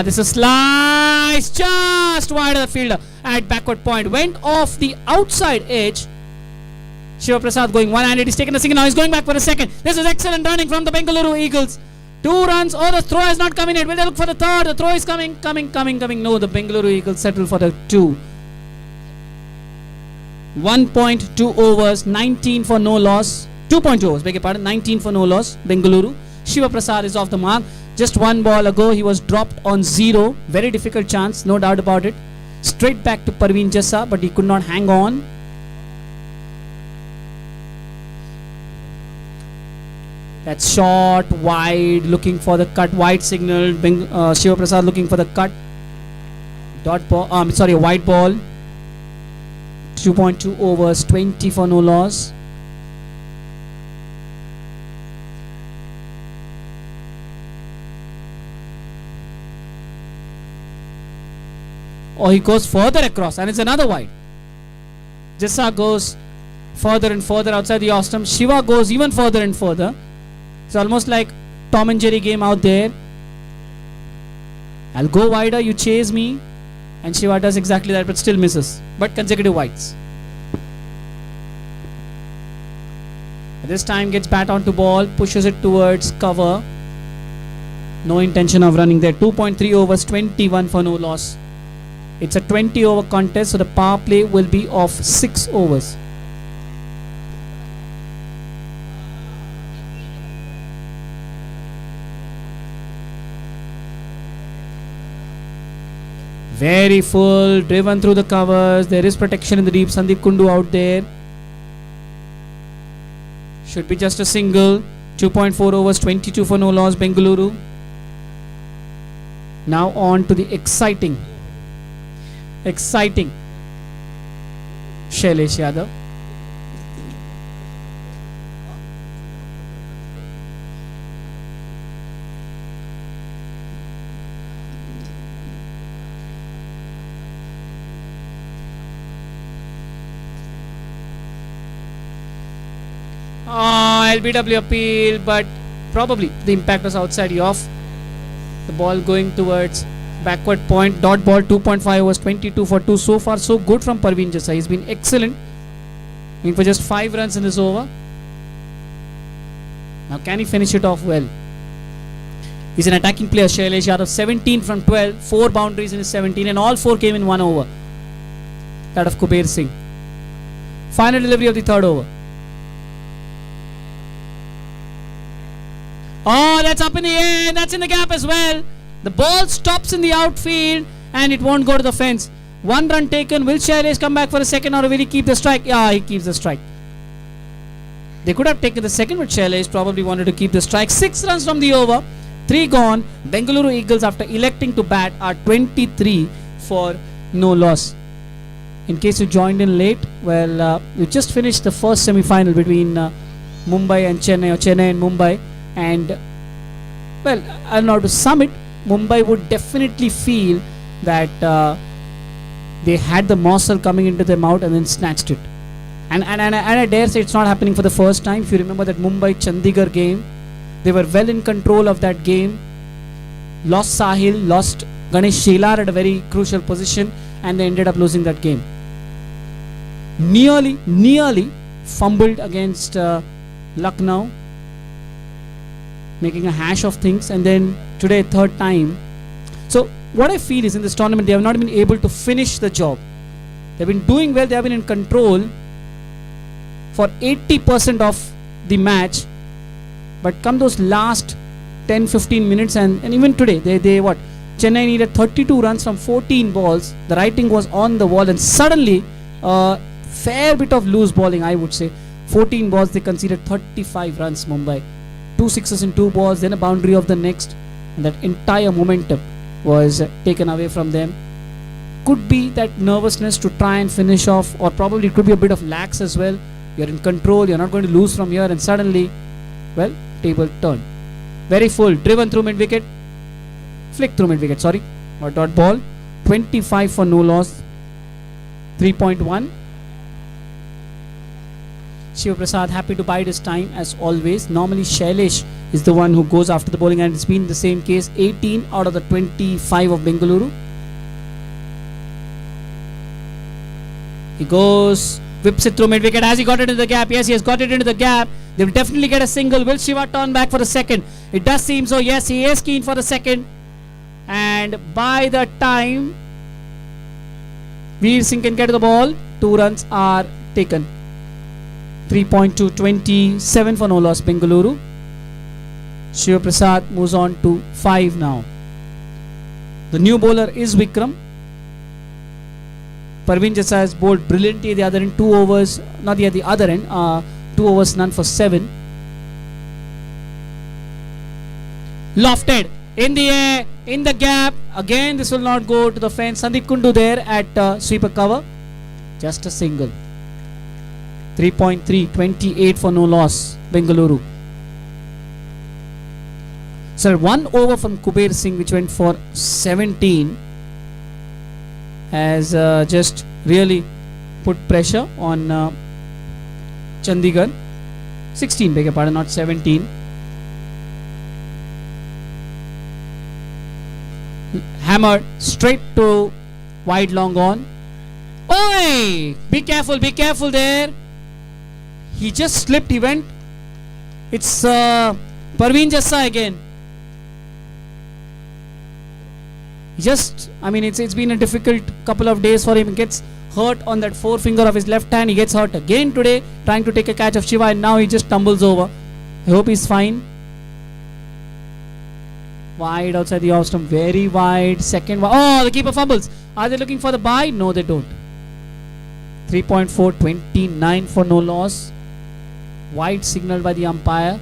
This is slice just wide of the fielder at backward point. Went off the outside edge. Shiva Prasad going one-handed. He's taken a single. Now he's going back for a second. This is excellent running from the Bengaluru Eagles. 2 runs. Oh, the throw has not come in. Will they look for the third? The throw is coming. No, the Bengaluru Eagles settle for the 2. 1.2 overs, 19 for no loss. 2.2 overs, beg your pardon. 19 for no loss. Bengaluru. Shiva Prasad is off the mark. Just 1 ball ago, he was dropped on 0. Very difficult chance, no doubt about it. Straight back to Parveen Jassa, but he could not hang on. That's short, wide, looking for the cut. Wide signal. Shiva Prasad looking for the cut. Dot ball. A wide ball. 2.2 overs, 20 for no loss. Oh, he goes further across and it's another wide. Jassa goes further and further outside the off stump. Shiva goes even further and further. It's almost like Tom and Jerry game out there. I'll go wider, you chase me. And Shiva does exactly that, but still misses. But consecutive wides. This time gets bat onto ball, pushes it towards cover. No intention of running there. 2.3 overs, 21 for no loss. It's a 20 over contest, so the power play will be of 6 overs. Very full, driven through the covers. There is protection in the deep. Sandeep Kundu out there. Should be just a single. 2.4 overs, 22 for no loss. Bengaluru. Now on to the exciting Shailesh Yadav. LBW appeal, but probably the impact was outside the off. The ball going towards backward point. Dot ball. 2.5 overs, 22 for 2. So far so good from Parveen Jassa. He's been excellent. In for just 5 runs in this over. Now can he finish it off well? He's an attacking player. Shailesh Yadav 17 from 12. 4 boundaries in his 17 and all 4 came in 1 over. That of Kuber Singh. Final delivery of the 3rd over. Oh, that's up in the air. That's in the gap as well. The ball stops in the outfield and it won't go to the fence. 1 run taken. Will Shailesh come back for a second or will he keep the strike? Yeah, he keeps the strike. They could have taken the second, but Shailesh probably wanted to keep the strike. 6 runs from the over. 3 gone. Bengaluru Eagles, after electing to bat, are 23 for no loss. In case you joined in late, well, we just finished the first semi-final between Mumbai and Chennai, or Chennai and Mumbai. And, well, I don't know how to sum it. Mumbai would definitely feel that they had the morsel coming into them out and then snatched it. And I dare say it's not happening for the first time. If you remember that Mumbai-Chandigarh game, they were well in control of that game. Lost Sahil, lost Ganesh Shelar at a very crucial position, and they ended up losing that game. Nearly fumbled against Lucknow, making a hash of things, and then today 3rd time. So what I feel is in this tournament they have not been able to finish the job. They've been doing well, they have been in control for 80% of the match, but come those last 10-15 minutes and even today they Chennai needed 32 runs from 14 balls. The writing was on the wall, and suddenly, fair bit of loose bowling, I would say. 14 balls, they conceded 35 runs, Mumbai. 2 sixes in 2 balls, then a boundary of the next, and that entire momentum was taken away from them. Could be that nervousness to try and finish off, or probably it could be a bit of lax as well. You're in control, you're not going to lose from here, and suddenly, well, table turn. Very full, driven through mid-wicket, flick through mid-wicket, sorry, or dot ball. 25 for no loss, 3.1. Shiva Prasad happy to bide his time as always. Normally Shailesh is the one who goes after the bowling, and it's been the same case. 18 out of the 25 of Bengaluru. He goes, whips it through mid-wicket. Has he got it into the gap? Yes, he has got it into the gap. They will definitely get a single. Will Shiva turn back for the second? It does seem so. Yes, he is keen for the second. And by the time Veer Singh can get to the ball, 2 runs are taken. 3.2, 27 for no loss, Bengaluru. Shiva Prasad moves on to 5 now. The new bowler is Vikram. Parveen Jassa has bowled brilliantly at the other end, 2 overs, not at the other end, 2 overs, none for 7. Lofted in the air, in the gap. Again, this will not go to the fence. Sandeep Kundu there at sweeper cover. Just a single. 3.3, 28 for no loss, Bengaluru. Sir, 1 over from Kuber Singh, which went for 17, has just really put pressure on Chandigarh. 16, beg your pardon, not 17. Hammered straight to wide long on. Oi! Be careful there. He just slipped, he went. It's Parveen Jassa again. It's been a difficult couple of days for him. He gets hurt on that forefinger of his left hand. He gets hurt again today, trying to take a catch of Shiva, and now he just tumbles over. I hope he's fine. Wide outside the off stump, very wide. Second, oh, the keeper fumbles. Are they looking for the bye? No, they don't. 3.4, 29 for no loss. Wide signaled by the umpire.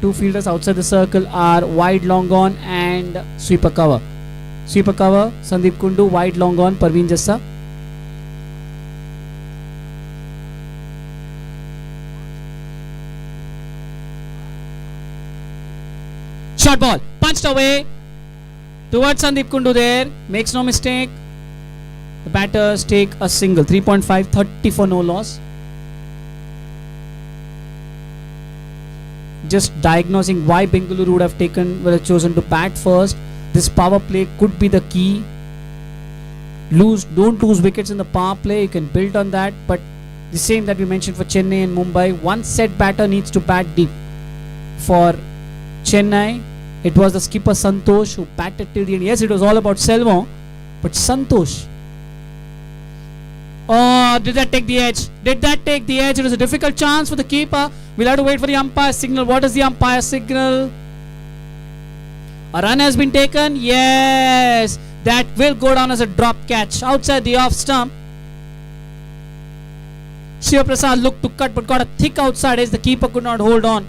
2 fielders outside the circle are wide long on and sweeper cover. Sweeper cover, Sandeep Kundu, wide long on, Parveen Jassa. Short ball, punched away towards Sandeep Kundu there. Makes no mistake. The batters take a single. 3.5, 30 for no loss. Just diagnosing why Bengaluru would have chosen to bat first. This power play could be the key. Don't lose wickets in the power play. You can build on that. But the same that we mentioned for Chennai and Mumbai. One set batter needs to bat deep. For Chennai, it was the skipper Santosh who batted till the end. Yes, it was all about Selvam, but Santosh. Oh, did that take the edge? It was a difficult chance for the keeper. We'll have to wait for the umpire signal. What is the umpire signal? A run has been taken. Yes, that will go down as a drop catch outside the off stump. Shiva Prasad looked to cut but got a thick outside edge. The keeper could not hold on.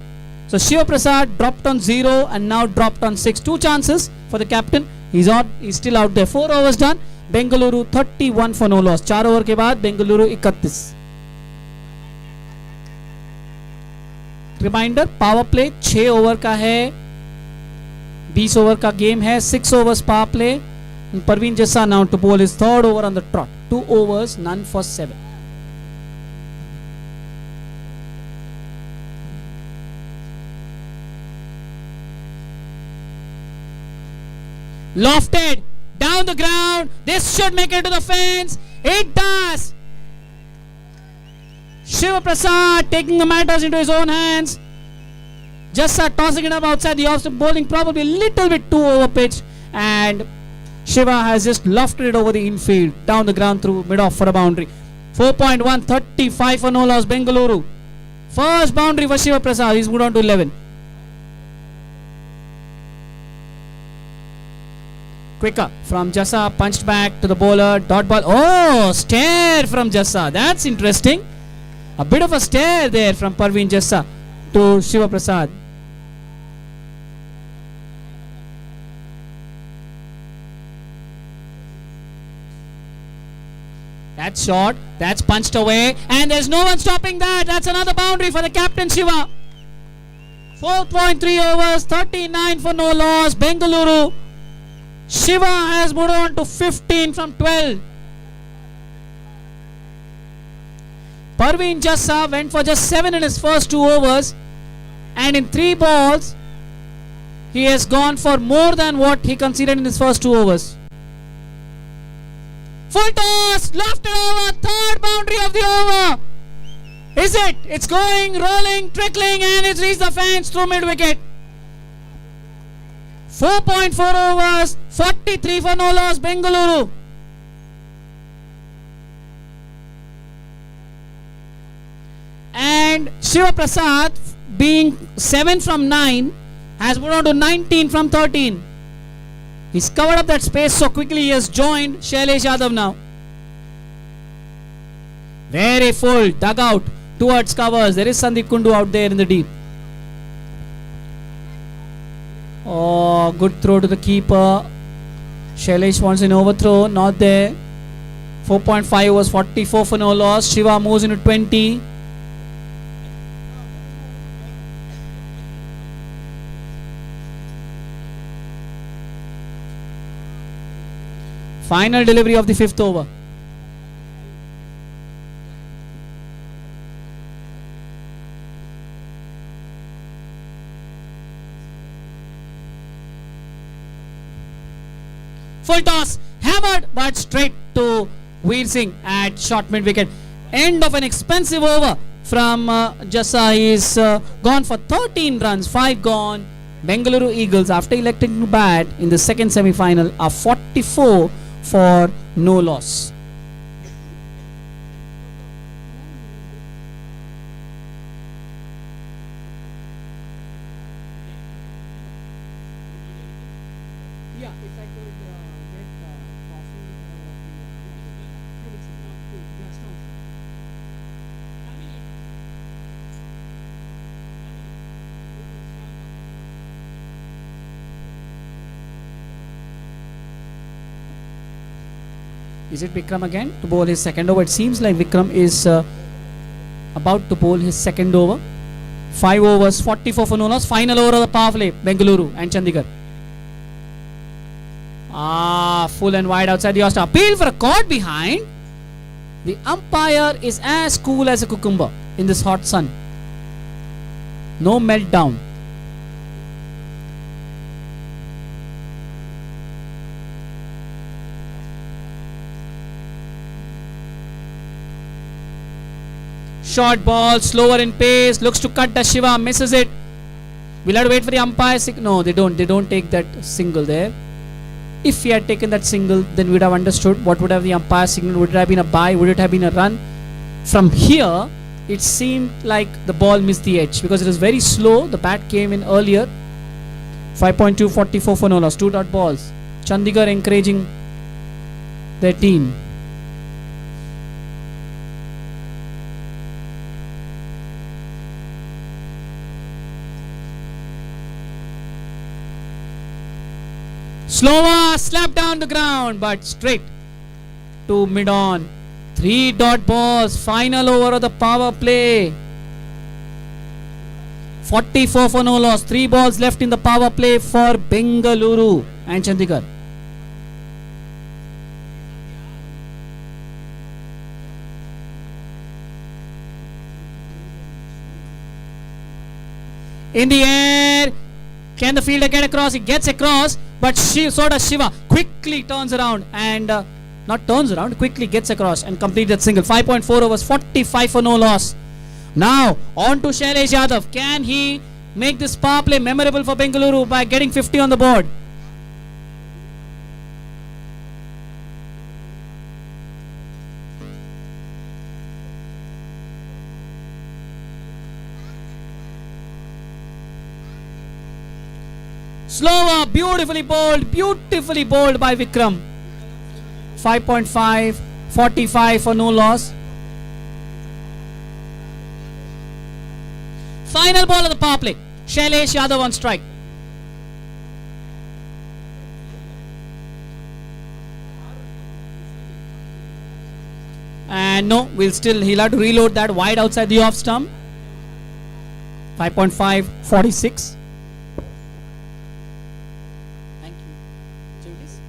So Shiva Prasad dropped on 0 and now dropped on 6. 2 chances for the captain. He's still out there. 4 overs done. Bengaluru 31 for no loss. 4 over के बाद Bengaluru 31. Reminder, power play 6 over का है. 20 over का game है. 6 overs power play. Parveen Jassa now to bowl his 3rd over on the trot. 2 overs, none for 7. Lofted down the ground. This should make it to the fence. It does. Shiva Prasad taking the matters into his own hands. Jassa tossing it up outside the off stump, bowling probably a little bit too over pitch, and Shiva has just lofted it over the infield, down the ground through mid-off for a boundary. 4.1, 35 for no loss, Bengaluru. First boundary for Shiva Prasad. He's moved on to 11. Quicker from Jassa, punched back to the bowler, dot ball. Oh, stare from Jassa. That's interesting. A bit of a stare there from Parveen Jassa to Shiva Prasad. That's short, that's punched away, and there's no one stopping that. That's another boundary for the captain Shiva. 4.3 overs, 39 for no loss. Bengaluru. Shiva has moved on to 15 from 12. Parveen Jassa went for just 7 in his first 2 overs, and in 3 balls he has gone for more than what he conceded in his first 2 overs. Full toss, lofted over, third boundary of the over. Is it? It's going, rolling, trickling, and it's reached the fence through mid-wicket. 4.4 overs, 43 for no loss, Bengaluru. And Shiva Prasad, being 7 from 9, has moved on to 19 from 13. He's covered up that space so quickly he has joined Shailesh Yadav now. Very full dugout towards covers. There is Sandeep Kundu out there in the deep. Oh, good throw to the keeper. Shailesh wants an overthrow, not there. 4.5 was 44 for no loss. Shiva moves into 20. Final delivery of the 5th over. Full toss, hammered but straight to Veer Singh at short mid wicket. End of an expensive over from Jassa. He's gone for 13 runs, 5 gone. Bengaluru Eagles, after electing to bat in the second semi-final, are 44 for no loss. Is it Vikram again to bowl his second over? It seems like Vikram is about to bowl his second over. 5 overs, 44 for no loss. Final over of the power play, Bengaluru and Chandigarh. Full and wide outside the Osta. Appeal for a caught behind. The umpire is as cool as a cucumber in this hot sun. No meltdown. Short ball, slower in pace, looks to cut the Shiva, misses it. We'll have to wait for the umpire. No, they don't take that single there. If he had taken that single, then we would have understood what would have the umpire signal. Would it have been a bye? Would it have been a run? From here, it seemed like the ball missed the edge because it was very slow. The bat came in earlier. 5.2, 44 for no loss. 2 dot balls. Chandigarh encouraging their team. Slower, slapped down the ground, but straight to mid-on. 3 dot balls, final over of the power play. 44 for no loss. 3 balls left in the power play for Bengaluru and Chandigarh. In the air, can the fielder get across? He gets across, but so does Shiva. Quickly turns around and quickly gets across and completes that single. 5.4 overs, 45 for no loss. Now on to Shailesh Yadav. Can he make this power play memorable for Bengaluru by getting 50 on the board? Slower, beautifully bowled by Vikram. 5.5, 45 for no loss. Final ball of the power play. Shailesh Yadav on strike. And no, he'll have to reload that wide outside the off stump. 5.5, 46. Thank you. Julius?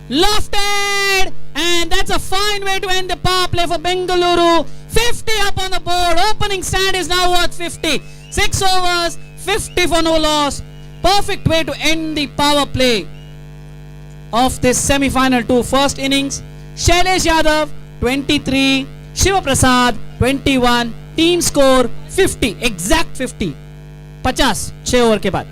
Lofted! And that's a fine way to end the power play for Bengaluru. 50 up on the board. Opening stand is now worth 50. 6 overs, 50 for no loss. Perfect way to end the power play of this semi-final 2. First innings, Shailesh Yadav 23, Shiva Prasad 21. Team score 50, exact 50. 50 6 over के बाद.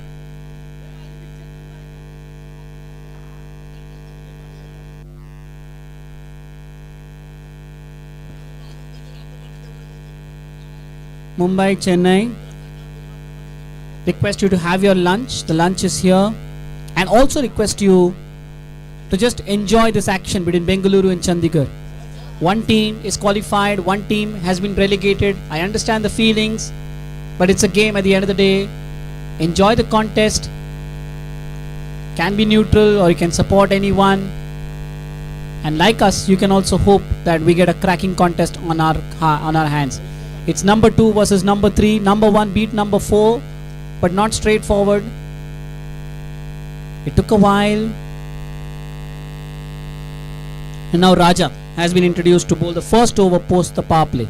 Mumbai, Chennai. Request you to have your lunch. The lunch is here. And also request you to just enjoy this action between Bengaluru and Chandigarh. One team is qualified, one team has been relegated. I understand the feelings, but it's a game at the end of the day. Enjoy the contest. Can be neutral or you can support anyone. And like us, you can also hope that we get a cracking contest on our hands. It's number 2 versus number 3. Number 1 beat number 4, but not straightforward. It took a while. And now Raja has been introduced to bowl the first over post the power play.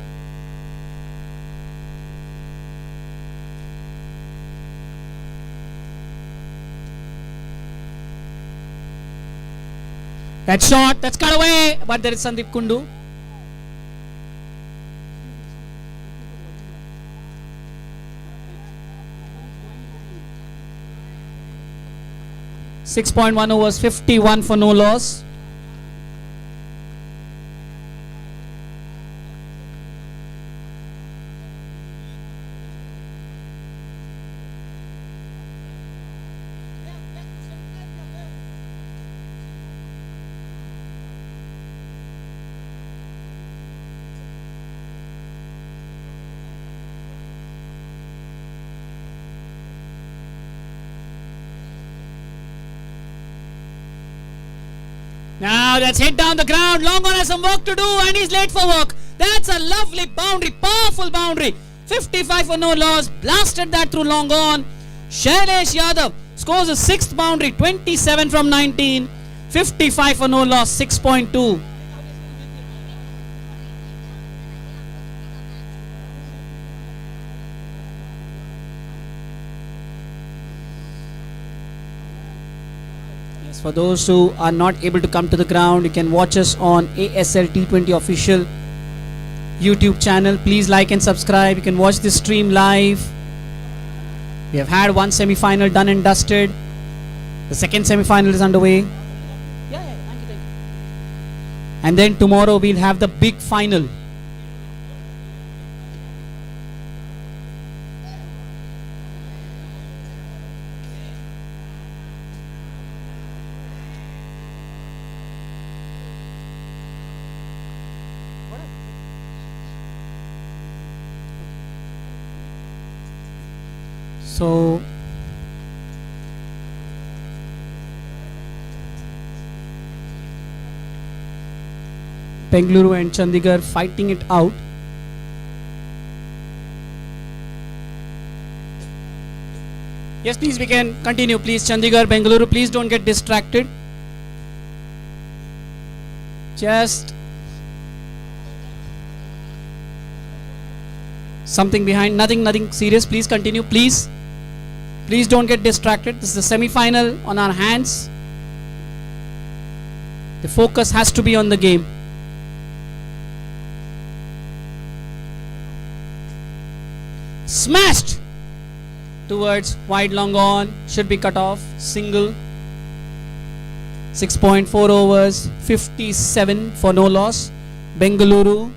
That shot, that's cut away, but there is Sandeep Kundu. .1 overs, 51 for no loss. Now that's hit down the ground. Long on has some work to do and he's late for work. That's a lovely boundary, powerful boundary. 55 for no loss. Blasted that through long on. Shailesh Yadav scores a 6th boundary, 27 from 19. 55 for no loss, 6.2. For those who are not able to come to the ground, you can watch us on ASL T20 official YouTube channel. Please like and subscribe. You can watch this stream live. We have had one semi-final done and dusted. The second semi-final is underway. Thank you. And then tomorrow we'll have the big final. So Bengaluru and Chandigarh fighting it out. Yes, please, we can continue. Please, Chandigarh, Bengaluru, please don't get distracted. Just something behind, nothing serious. Please continue, please. Please don't get distracted. This is a semi-final on our hands. The focus has to be on the game. Smashed towards wide long on. Should be cut off. Single. 6.4 overs, 57 for no loss. Bengaluru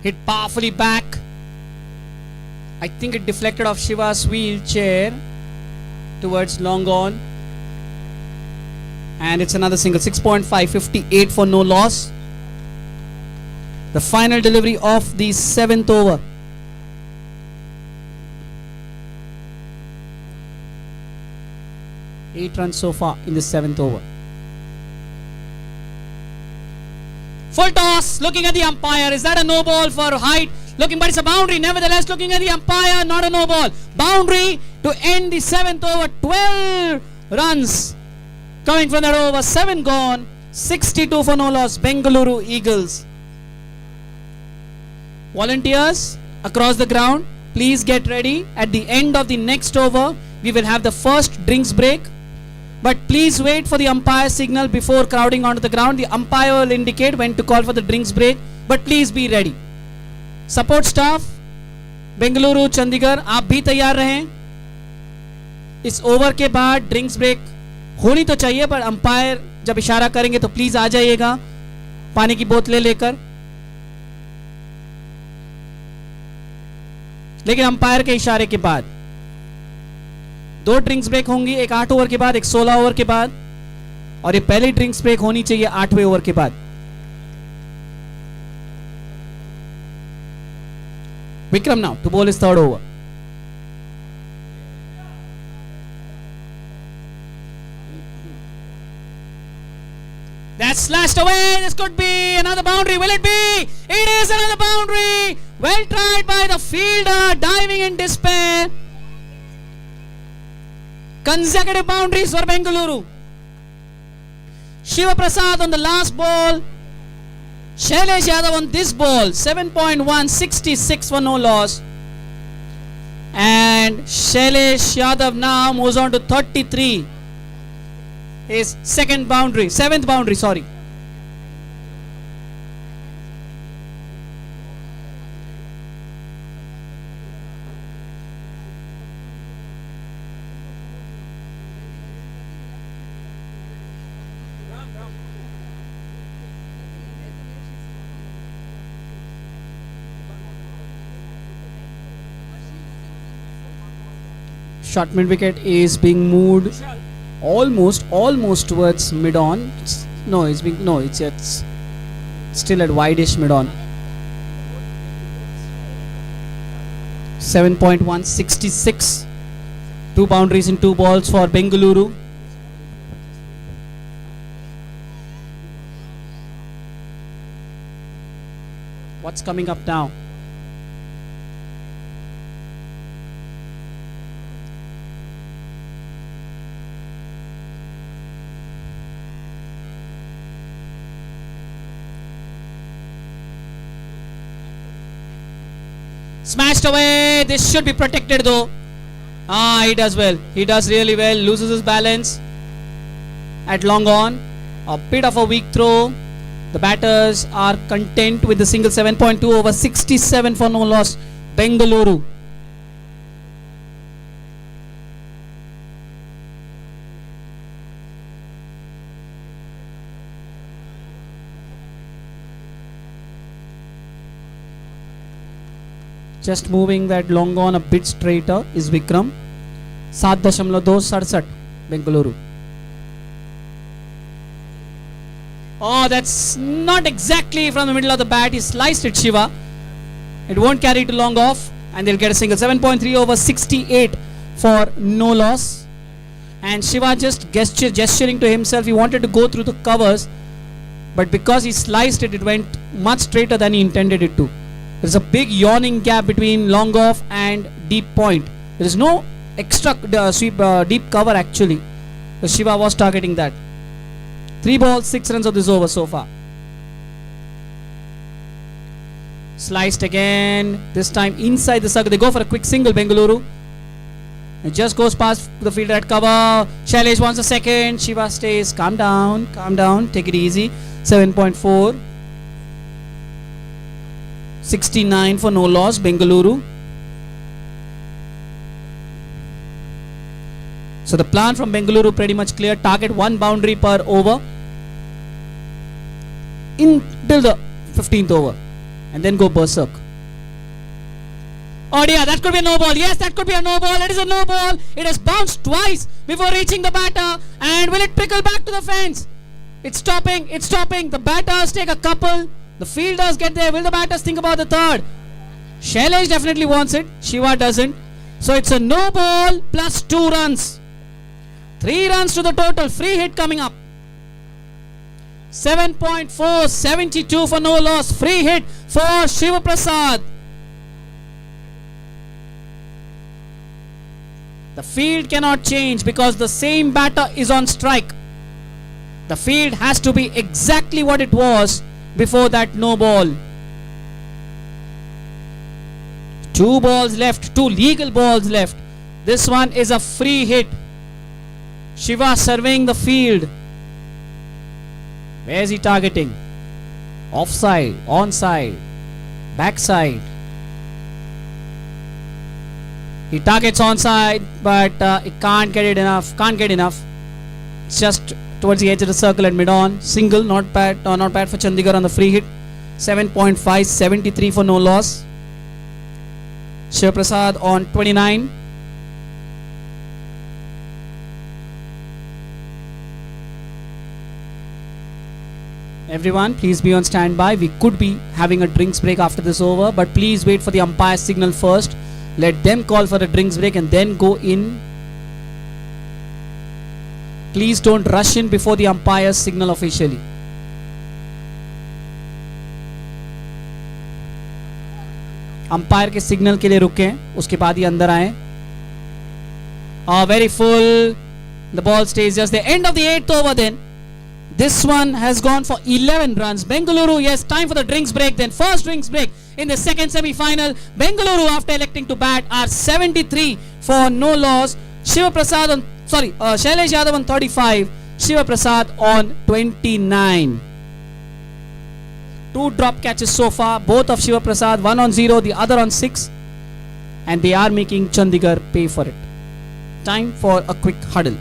hit powerfully back. I think it deflected off Shiva's wheelchair towards long on. And it's another single. 6.5, 58 for no loss. The final delivery of the 7th over. Eight runs so far in the 7th over. Full toss, looking at the umpire. Is that a no ball for height? Looking, but it's a boundary. Nevertheless, looking at the umpire, not a no ball. Boundary to end the 7th over. 12 runs coming from that over. 7 gone. 62 for no loss. Bengaluru Eagles. Volunteers across the ground, please get ready. At the end of the next over, we will have the first drinks break. But please wait for the umpire signal before crowding onto the ground. The umpire will indicate when to call for the drinks break. But please be ready. Support staff, Bengaluru Chandigarh, आप भी तैयार रहें. इस over के बाद drinks break होनी तो चाहिए, पर अंपायर जब इशारा करेंगे तो प्लीज आ जाइएगा पानी की बोतलें लेकर. लेकिन अंपायर के इशारे के बाद 2 ड्रिंक्स ब्रेक होंगी, एक 8 ओवर के बाद, एक 16 ओवर के बाद, और ये पहली ड्रिंक्स ब्रेक होनी चाहिए 8वें ओवर के बाद. Vikram now to bowl his 3rd over. That's slashed away. This could be another boundary. Will it be? It is another boundary. Well tried by the fielder, diving in despair. Consecutive boundaries for Bengaluru. Shiva Prasad on the last ball. Shailesh Yadav on this ball. 7.1, 66 for no loss. And Shailesh Yadav now moves on to 33. His 7th boundary, sorry. Short mid wicket is being moved almost towards mid on. It's still at wideish mid on. 7.1, 66. 2 boundaries in 2 balls for Bengaluru. What's coming up now? Smashed away. This should be protected though. He does well. He does really well. Loses his balance at long on. A bit of a weak throw. The batters are content with the single. 7.2 over, 67 for no loss. Bengaluru. Just moving that long on a bit straighter is Vikram. 7.267 Bengaluru. Oh, that's not exactly from the middle of the bat. He sliced it, Shiva. It won't carry too long off, and they'll get a single. 7.3 over, 68 for no loss. And Shiva just gesturing to himself. He wanted to go through the covers, but because he sliced it, it went much straighter than he intended it to. There's a big yawning gap between long off and deep point. There is no extra sweep, deep cover actually. So Shiva was targeting that. 3 balls, 6 runs of this over so far. Sliced again. This time inside the circle. They go for a quick single, Bengaluru. It just goes past the fielder at cover. Shailesh wants a second. Shiva stays. Calm down. Calm down. Take it easy. 7.4. 69 for no loss, Bengaluru. So the plan from Bengaluru pretty much clear. Target 1 boundary per over till the 15th over. And then go berserk. Oh dear, that could be a no ball. Yes, that could be a no ball. It is a no ball. It has bounced twice before reaching the batter. And will it trickle back to the fence? It's stopping. It's stopping. The batters take a couple. The fielders get there. Will the batters think about the third? Shailesh definitely wants it. Shiva doesn't. So it's a no ball plus 2 runs. 3 runs to the total. Free hit coming up. 7.4, 72 for no loss. Free hit for Shiva Prasad. The field cannot change because the same batter is on strike. The field has to be exactly what it was before that no ball. 2 balls left, 2 legal balls left. This one is a free hit. Shiva surveying the field. Where is he targeting? Offside, onside, backside. He targets onside, but he can't get it enough. Can't get enough. It's just towards the edge of the circle and mid-on. Single, not bad. Not bad for Chandigarh on the free hit. 7.5, 73 for no loss. Shiva Prasad on 29. Everyone, please be on standby. We could be having a drinks break after this over, but please wait for the umpire's signal first. Let them call for a drinks break and then go in. Please don't rush in before the umpire's signal officially. Umpire के signal के लिए रुके, उसके बाद ही अंदर आए. Very full. The ball stays just the end of the 8th over then. This one has gone for 11 runs. Bengaluru, yes, time for the drinks break then. First drinks break in the second semi-final. Bengaluru, after electing to bat, are 73 for no loss. Shailesh Yadav on 35. Shiva Prasad on 29. 2 drop catches so far, both of Shiva Prasad, one on 0, the other on 6, and they are making Chandigarh pay for it. Time for a quick huddle.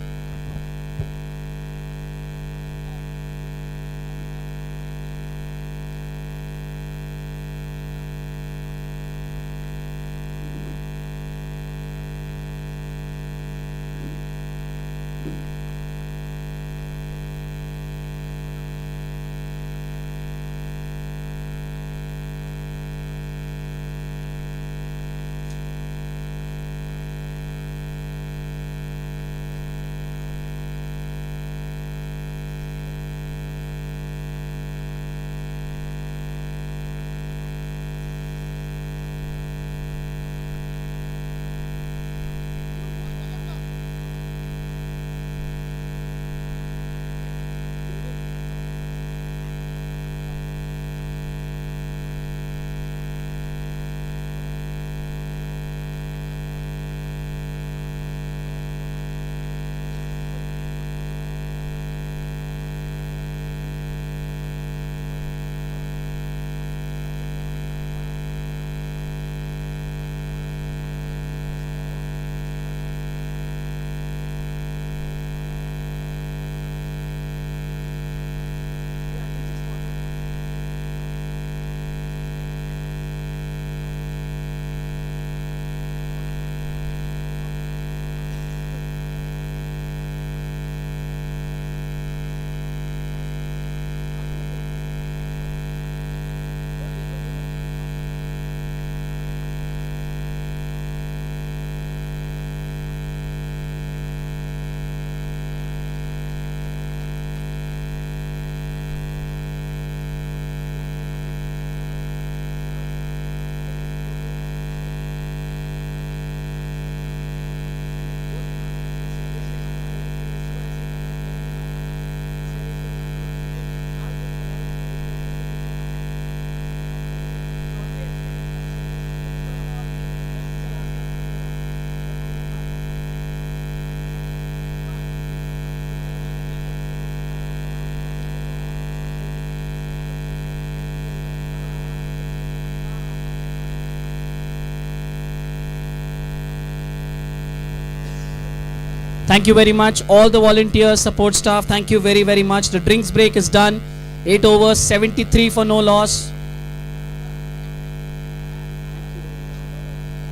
Thank you very much. All the volunteers, support staff, thank you very, very much. The drinks break is done. 8 overs, 73 for no loss.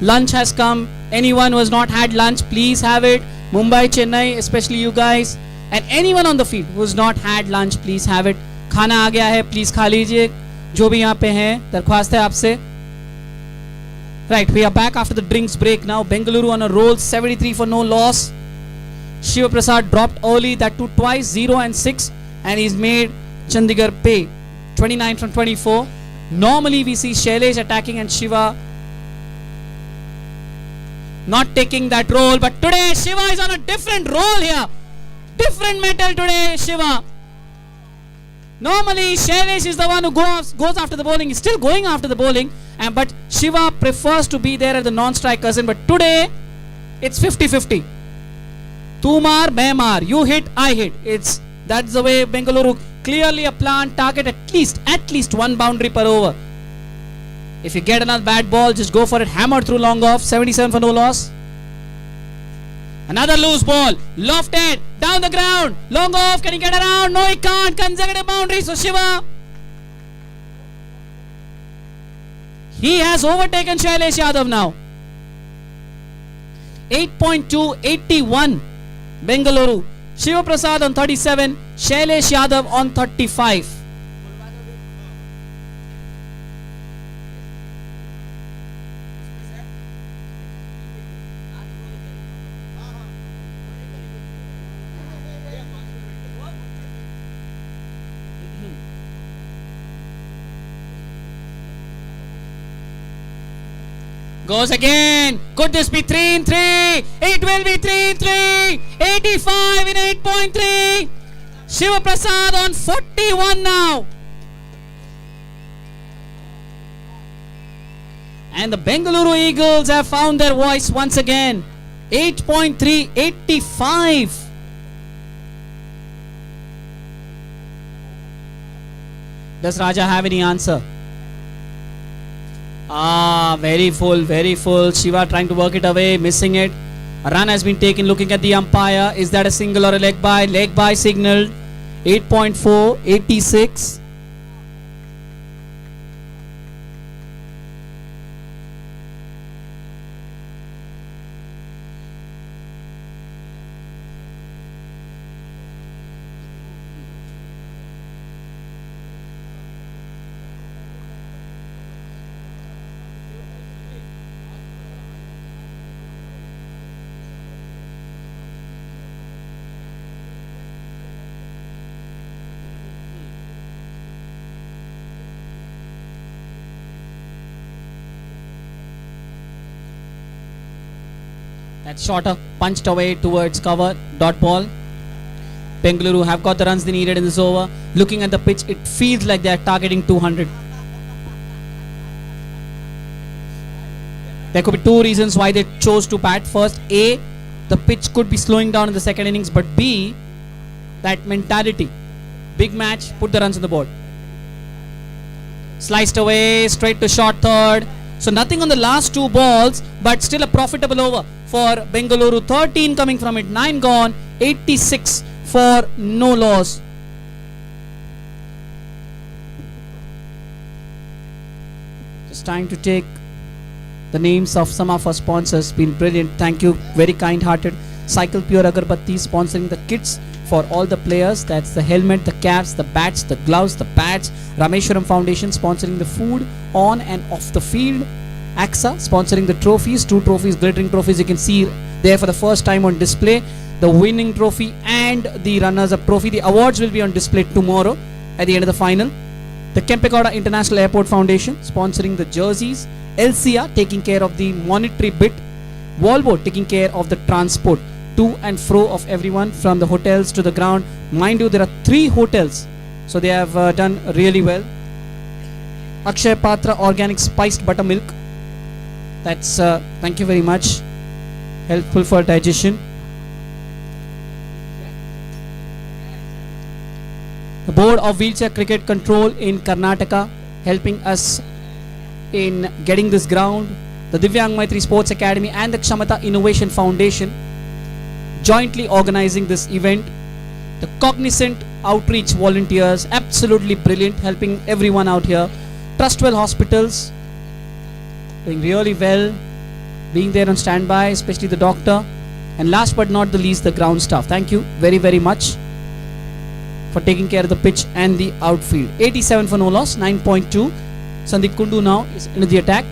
Lunch has come. Anyone who has not had lunch, please have it. Mumbai, Chennai, especially you guys. And anyone on the field who has not had lunch, please have it. खाना आ गया है, please खा लीजिए. जो भी यहाँ पे हैं, दरख्वास्त है आपसे. Right, we are back after the drinks break now. Bengaluru on a roll, 73 for no loss. Shiva Prasad dropped early, that too twice, 0 and 6, and he's made Chandigarh pay. 29 from 24. Normally we see Shailesh attacking and Shiva not taking that role, but today Shiva is on a different role here. Different metal today, Shiva. Normally Shailesh is the one who goes after the bowling. He's still going after the bowling, but Shiva prefers to be there at the non-strike cousin. But today it's 50-50. Tu maar, main maar. You hit, I hit. That's the way Bengaluru. Clearly a planned target, at least one boundary per over. If you get another bad ball, just go for it. Hammered through long off. 77 for no loss. Another loose ball. Lofted. Down the ground. Long off. Can he get around? No, he can't. Consecutive boundaries for Shiva. He has overtaken Shailesh Yadav now. 8.2, 81. Bengaluru. Shiva Prasad on 37. Shailesh Yadav on 35. Goes again. Could this be 3 in 3? It will be 3 in 3. 85 in 8.3. Shiva Prasad on 41 now. And the Bengaluru Eagles have found their voice once again. 8.3, 85. Does Raja have any answer? Very full, very full. Shiva trying to work it away, missing it. A run has been taken. Looking at the umpire, is that a single or a leg by? Leg by signaled. 8.4, 86. That shorter punched away towards cover, dot ball. Bengaluru have got the runs they needed in this over. Looking at the pitch, it feels like they are targeting 200. There could be two reasons why they chose to bat. First, A, the pitch could be slowing down in the second innings, but B, that mentality. Big match, put the runs on the board. Sliced away, straight to short third. So nothing on the last two balls, but still a profitable over for Bengaluru. 13 coming from it, 9 gone, 86 for no loss. Just trying to take the names of some of our sponsors. Been brilliant. Thank you. Very kind-hearted. Cycle Pure Agarbatti sponsoring the kits for all the players. That's the helmet, the caps, the bats, the gloves, the pads. Rameshwaram Foundation sponsoring the food on and off the field. Ksca sponsoring the trophies. 2 trophies, glittering trophies you can see there for the first time on display. The winning trophy and the runners-up trophy. The awards will be on display tomorrow at the end of the final. The Kempegowda International Airport Foundation sponsoring the jerseys. LCR taking care of the monetary bit. Volvo taking care of the transport to and fro of everyone from the hotels to the ground. Mind you, there are 3 hotels, so they have done really well. Akshay Patra Organic Spiced Buttermilk. That's thank you very much. Helpful for digestion. The Board of Wheelchair Cricket Control in Karnataka helping us in getting this ground. The Divyang Maitri Sports Academy and the Kshamata Innovation Foundation jointly organizing this event. The Cognizant Outreach volunteers, absolutely brilliant, helping everyone out here. Trustwell Hospitals, doing really well, being there on standby, especially the doctor. And last but not the least, the ground staff. Thank you very, very much for taking care of the pitch and the outfield. 87 for no loss, 9.2. Sandeep Kundu now is into the attack.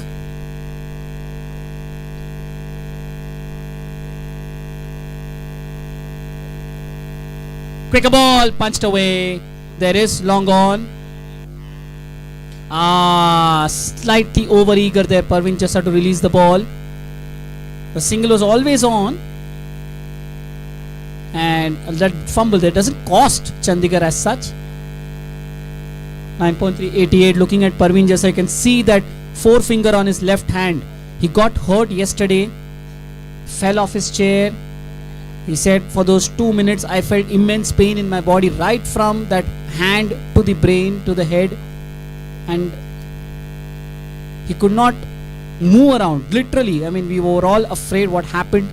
Quicker ball, punched away. There is long on. Slightly over eager there. Parveen just had to release the ball. The single was always on. And that fumble there doesn't cost Chandigarh as such. 9.388. Looking at Parveen Jasa, you can see that forefinger on his left hand. He got hurt yesterday. Fell off his chair. He said, for those 2 minutes, I felt immense pain in my body, right from that hand to the brain to the head. And he could not move around, literally. I mean, we were all afraid what happened.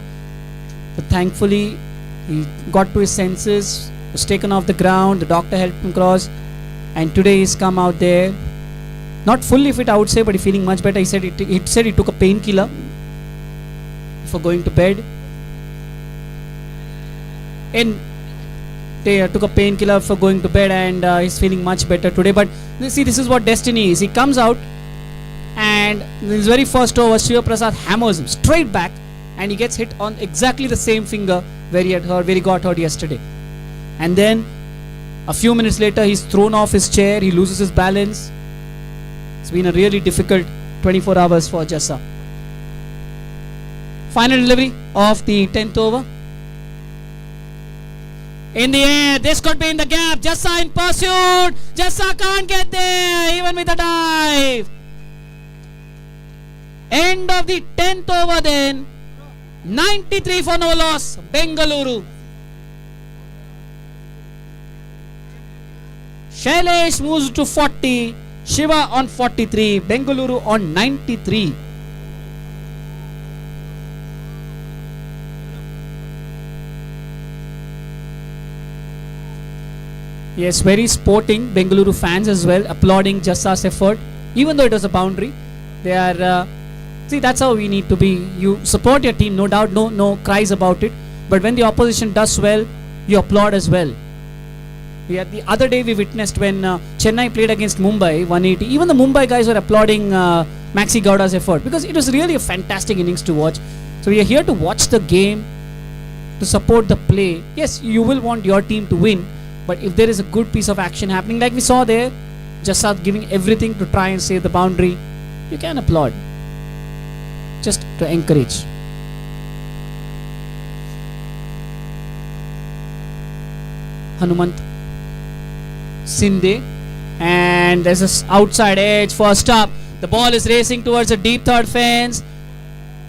But thankfully, he got to his senses, was taken off the ground. The doctor helped him cross. And today he's come out there. Not fully fit, I would say, but he's feeling much better. He said he took a painkiller for going to bed. They took a painkiller for going to bed, and he's feeling much better today. But see, this is what destiny is. He comes out, and in his very first over, Shiva Prasad hammers him straight back, and he gets hit on exactly the same finger where he got hurt yesterday. And then a few minutes later, he's thrown off his chair. He loses his balance. It's been a really difficult 24 hours for Jassa. Final delivery of the 10th over. In the air, this could be in the gap. Jassa in pursuit. Jassa can't get there, even with a dive. End of the 10th over then. 93 for no loss. Bengaluru. Shailesh moves to 40. Shiva on 43. Bengaluru on 93. Yes, very sporting. Bengaluru fans as well applauding Jassa's effort, even though it was a boundary. They are see, that's how we need to be. You support your team, no doubt, no cries about it. But when the opposition does well, you applaud as well. The other day we witnessed when Chennai played against Mumbai 180. Even the Mumbai guys were applauding Maxi Gowda's effort because it was really a fantastic innings to watch. So we are here to watch the game, to support the play. Yes, you will want your team to win. But if there is a good piece of action happening, like we saw there, Jassad giving everything to try and save the boundary, you can applaud. Just to encourage. Hanumant Sinde. And there's an outside edge, first up. The ball is racing towards the deep third fence.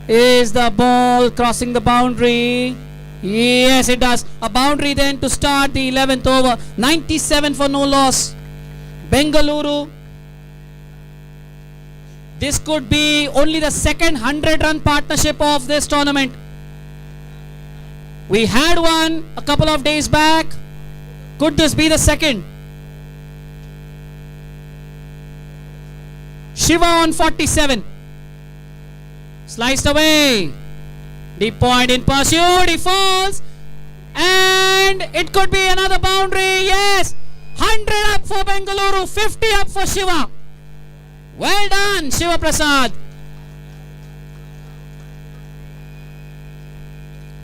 Is the ball crossing the boundary? Yes, it does. A boundary then to start the 11th over. 97 for no loss. Bengaluru. This could be only the second 100-run partnership of this tournament. We had one a couple of days back. Could this be the second? Shiva on 47. Sliced away. Deep point in pursuit. He falls. And it could be another boundary. Yes. 100 up for Bengaluru. 50 up for Shiva. Well done, Shiva Prasad.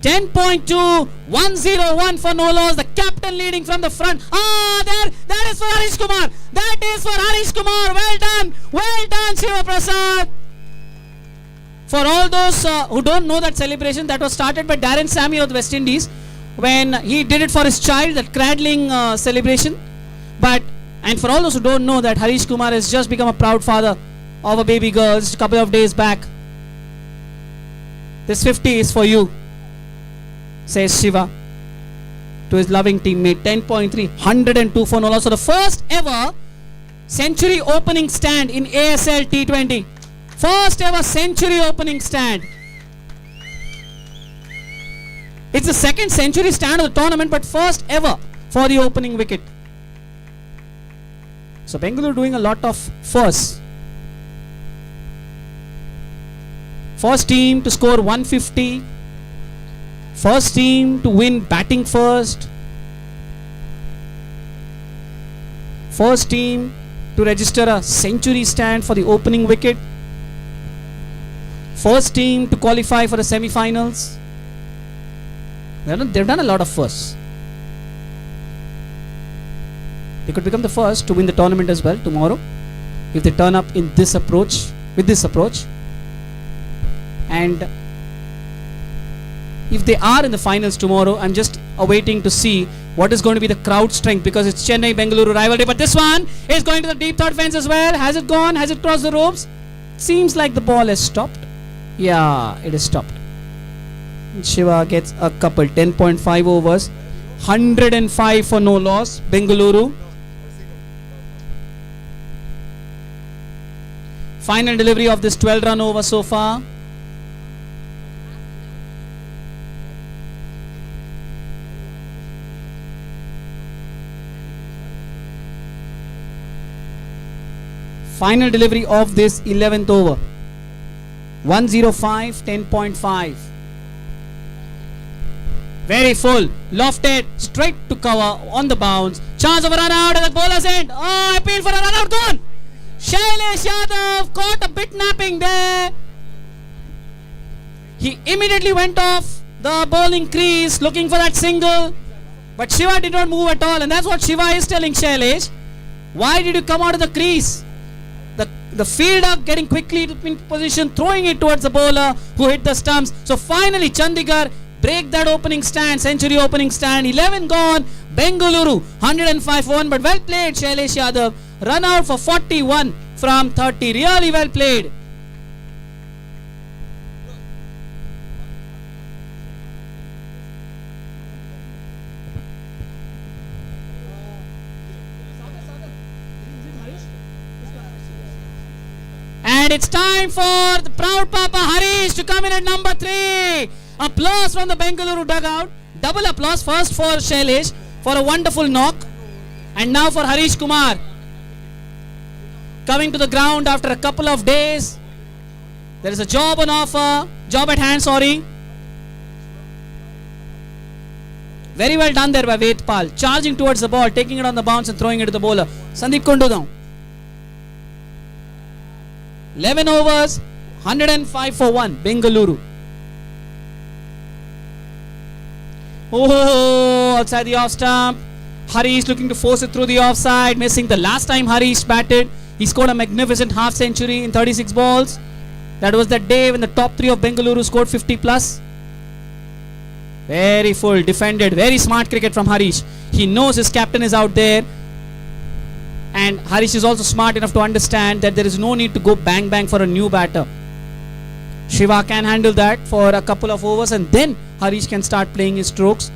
10.2. 101 for no loss. The captain leading from the front. That is for Harish Kumar. That is for Harish Kumar. Well done. Well done, Shiva Prasad. For all those who don't know that celebration, that was started by Darren Sammy of the West Indies when he did it for his child, that cradling celebration. And for all those who don't know that Harish Kumar has just become a proud father of a baby girl just a couple of days back. This 50 is for you, says Shiva to his loving teammate. 10.3, 102 for no loss. So the first ever century opening stand in ASL T20. First ever century opening stand. It's the second century stand of the tournament, but first ever for the opening wicket. So Bengaluru doing a lot of firsts. First team to score 150. First team to win batting first. First team to register a century stand for the opening wicket. First team to qualify for the semifinals. They've done a lot of firsts. They could become the first to win the tournament as well tomorrow if they turn up in this approach, with this approach. And if they are in the finals tomorrow, I'm just awaiting to see what is going to be the crowd strength, because it's Chennai Bengaluru rivalry. But this one is going to the deep third fence as well. Has it gone? Has it crossed the ropes? Seems like the ball has stopped. Yeah, it is stopped. Shiva gets a couple. 10.5 overs, 105 for no loss. Bengaluru. Final delivery of this 12-run over so far. Final delivery of this 11th over. 105, 10.5. Very full, lofted, straight to cover on the bounce. Chance of a run out at the bowler's end. Oh, appeal for a run out, gone. Shailesh Yadav caught a bit napping there. He immediately went off the bowling crease looking for that single. But Shiva did not move at all, and that's what Shiva is telling Shailesh. Why did you come out of the crease? The fielder getting quickly in position, throwing it towards the bowler who hit the stumps. So finally Chandigarh break that opening stand, century opening stand. 11 gone. Bengaluru 105 for 1, but well played Shailesh Yadav. Run out for 41 from 30. Really well played. And it's time for the proud Papa Harish to come in at number 3. Applause from the Bengaluru dugout. Double applause first for Shailesh for a wonderful knock. And now for Harish Kumar. Coming to the ground after a couple of days. There is a job on offer. Job at hand, sorry. Very well done there by Vedpal. Charging towards the ball, taking it on the bounce and throwing it to the bowler. Sandeep Kundu down. 11 overs, 105 for 1, Bengaluru. Oh, outside the off stump. Harish looking to force it through the offside, missing the last time Harish batted. He scored a magnificent half century in 36 balls. That was that day when the top 3 of Bengaluru scored 50 plus. Very full, defended, very smart cricket from Harish. He knows his captain is out there. And Harish is also smart enough to understand that there is no need to go bang bang for a new batter. Shiva can handle that for a couple of overs, and then Harish can start playing his strokes.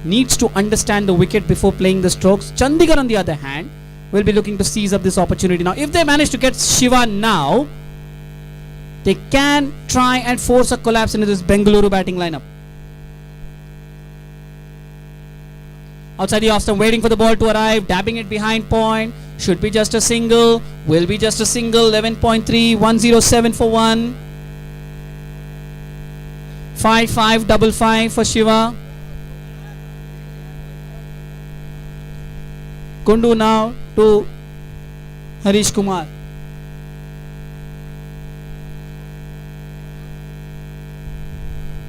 Needs to understand the wicket before playing the strokes. Chandigarh on the other hand will be looking to seize up this opportunity. Now if they manage to get Shiva now, they can try and force a collapse into this Bengaluru batting lineup. Outside the off stump, waiting for the ball to arrive, dabbing it behind point. Should be just a single, will be just a single. 11.3, 107 for 1. 5-5-5-5 for Shiva. Kundu now to Harish Kumar.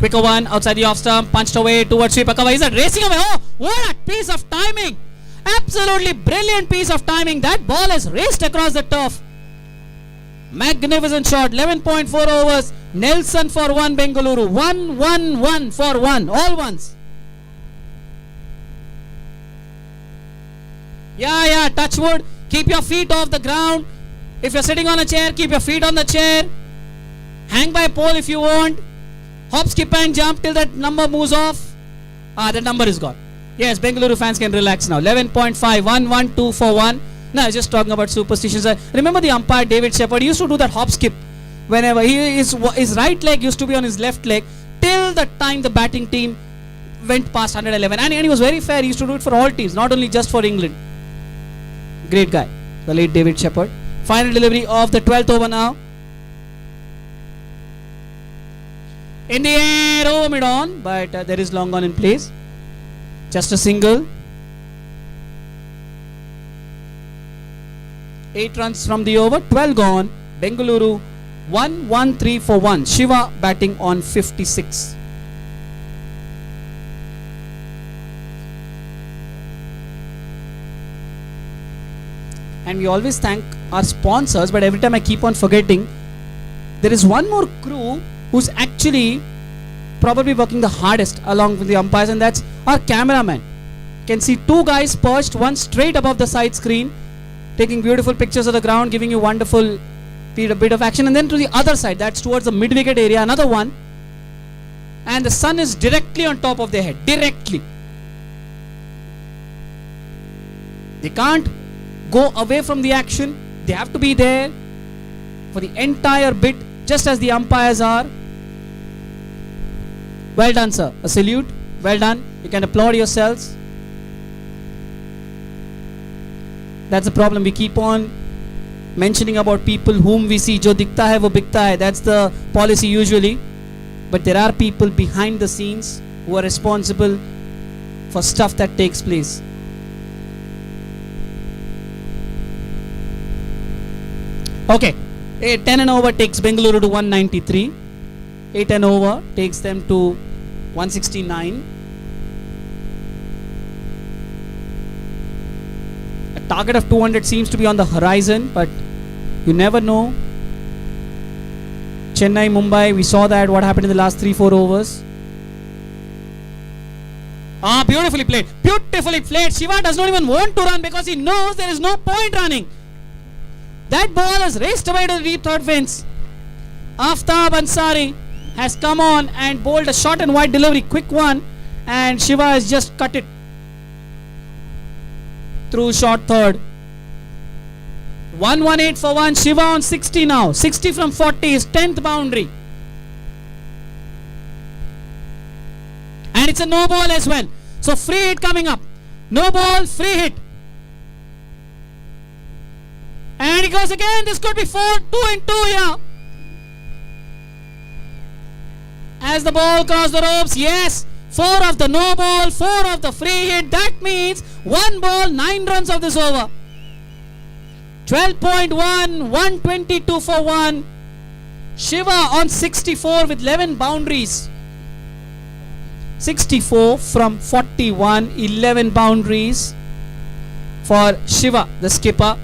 Quicker one outside the off stump, punched away towards Sripakava. Is that racing away? Oh, what a piece of timing! Absolutely brilliant piece of timing. That ball has raced across the turf. Magnificent shot. 11.4 overs. Nelson for 1, Bengaluru. 1-1-1 for 1. All ones. Yeah, touch wood. Keep your feet off the ground. If you're sitting on a chair, keep your feet on the chair. Hang by a pole if you want. Hop, skip and jump till that number moves off. That number is gone. Yes, Bengaluru fans can relax now. 11.5, 1-1-2 for 1. No, I was just talking about superstitions. Remember the umpire David Shepherd? He used to do that hop skip. Whenever his right leg used to be on his left leg till the time the batting team went past 111. And he was very fair. He used to do it for all teams, not only just for England. Great guy, the late David Shepherd. Final delivery of the 12th over now. In the air, over mid on, but there is long on in place. Just a single. 8 runs from the over, 12 gone. Bengaluru 1-1-3 for 1. Shiva batting on 56. And we always thank our sponsors, but every time I keep on forgetting, there is one more crew who's actually probably working the hardest along with the umpires, and that's our cameraman. You can see 2 guys perched, one straight above the side screen, taking beautiful pictures of the ground, giving you wonderful bit of action. And then to the other side, that's towards the mid-wicket area, another one. And the sun is directly on top of their head, directly. They can't go away from the action. They have to be there for the entire bit, just as the umpires are. Well done, sir. A salute. Well done. You can applaud yourselves. That's the problem. We keep on mentioning about people whom we see. Jo dikhta hai, wo bikta hai. That's the policy usually. But there are people behind the scenes who are responsible for stuff that takes place. Okay. 10 and over takes Bengaluru to 193. 8 and over takes them to 169. A target of 200 seems to be on the horizon, but you never know. Chennai, Mumbai, we saw that what happened in the last 3-4 overs. Beautifully played. Beautifully played. Shiva does not even want to run because he knows there is no point running. That ball has raced away to the deep third fence. Aftab Ansari has come on and bowled a short and wide delivery, quick one, and Shiva has just cut it through short third. 118 for 1. Shiva on 60 now. 60 from 40 is 10th boundary. And it's a no ball as well. So free hit coming up. No ball, free hit. And he goes again. This could be 4, 2 and 2 here. As the ball crossed the ropes, yes. 4 of the no ball, 4 of the free hit. That means 1 ball, 9 runs of this over. 12.1, 122 for 1. Shiva on 64 with 11 boundaries. 64 from 41, 11 boundaries for Shiva, the skipper.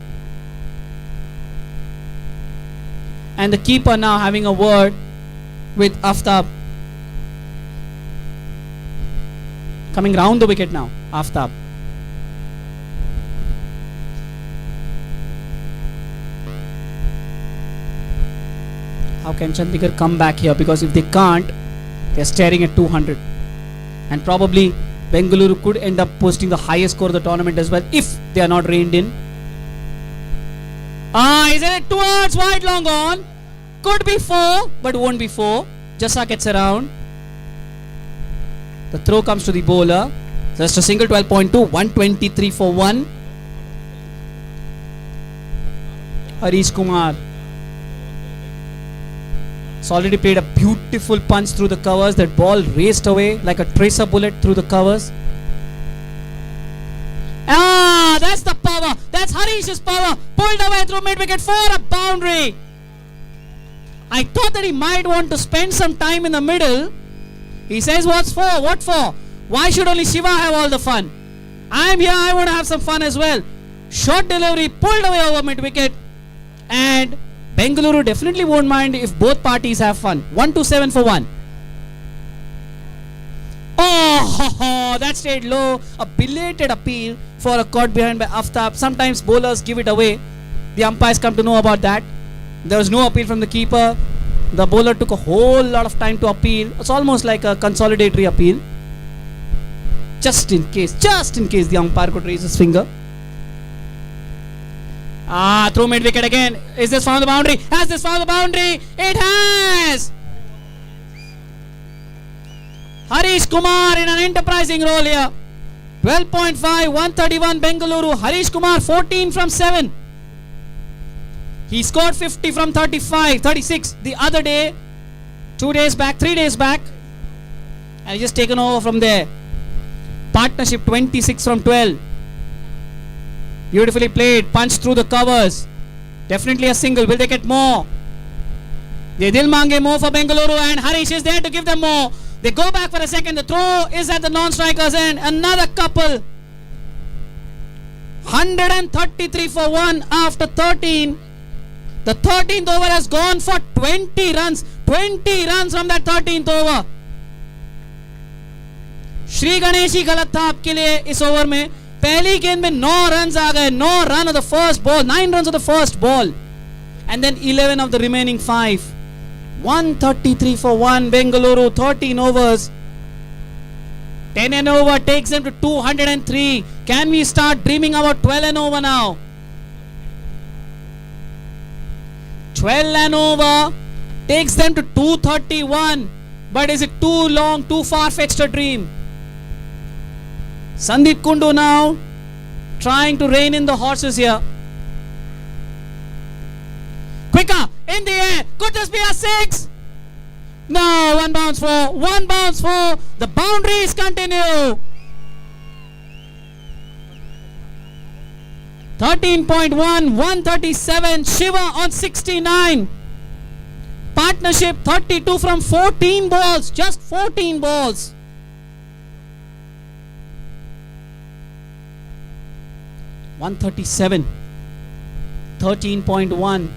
And the keeper now having a word with Aftab. Coming round the wicket now, Aftab. How can Chandigarh come back here? Because if they can't, they're staring at 200. And probably Bengaluru could end up posting the highest score of the tournament as well if they are not reined in. Is it towards wide long on? Could be 4, but won't be 4. Jassa gets around. The throw comes to the bowler. Just a single. 12.2, 123 for 1. Harish Kumar. It's already played a beautiful punch through the covers. That ball raced away like a tracer bullet through the covers. That's the power. That's Harish's power. Pulled away through mid-wicket for a boundary. I thought that he might want to spend some time in the middle. He says, what's for? What for? Why should only Shiva have all the fun? I'm here, I want to have some fun as well. Short delivery, pulled away over mid-wicket. And Bengaluru definitely won't mind if both parties have fun. 127 for 1. That stayed low. A belated appeal for a caught behind by Aftab. Sometimes bowlers give it away. The umpires come to know about that. There was no appeal from the keeper. The bowler took a whole lot of time to appeal. It's almost like a consolidatory appeal. Just in case the umpire could raise his finger. Through mid-wicket again. Is this found the boundary? Has this found the boundary? It has! Harish Kumar in an enterprising role here. 12.5, 131 Bengaluru. Harish Kumar 14 from 7. He scored 50 from 36 the other day, 3 days back. And he's just taken over from there. Partnership 26 from 12. Beautifully played, punched through the covers. Definitely a single. Will they get more? They dil mange more for Bengaluru, and Harish is there to give them more. They go back for a second. The throw is at the non-strikers end. Another couple. 133 for 1 after 13. The 13th over has gone for 20 runs. 20 runs from that 13th over. Shri Ganeshi गलत था आपके लिए इस over में. पहली गेंद में 9 runs आ गए. 9 run of the first ball, 9 runs of the first ball, and then 11 of the remaining 5. 133 for 1 Bengaluru, 13 overs. 10 and over takes them to 203. Can we start dreaming about 12 and over now? 12 and over takes them to 231. But is it too long, too far-fetched a dream? Sandeep Kundu now trying to rein in the horses here. Quicker in the air. Could this be a 6? No, one bounce for. The boundaries continue. 13.1, 137. Shiva on 69. Partnership 32 from 14 balls. Just 14 balls. $137. 13.1.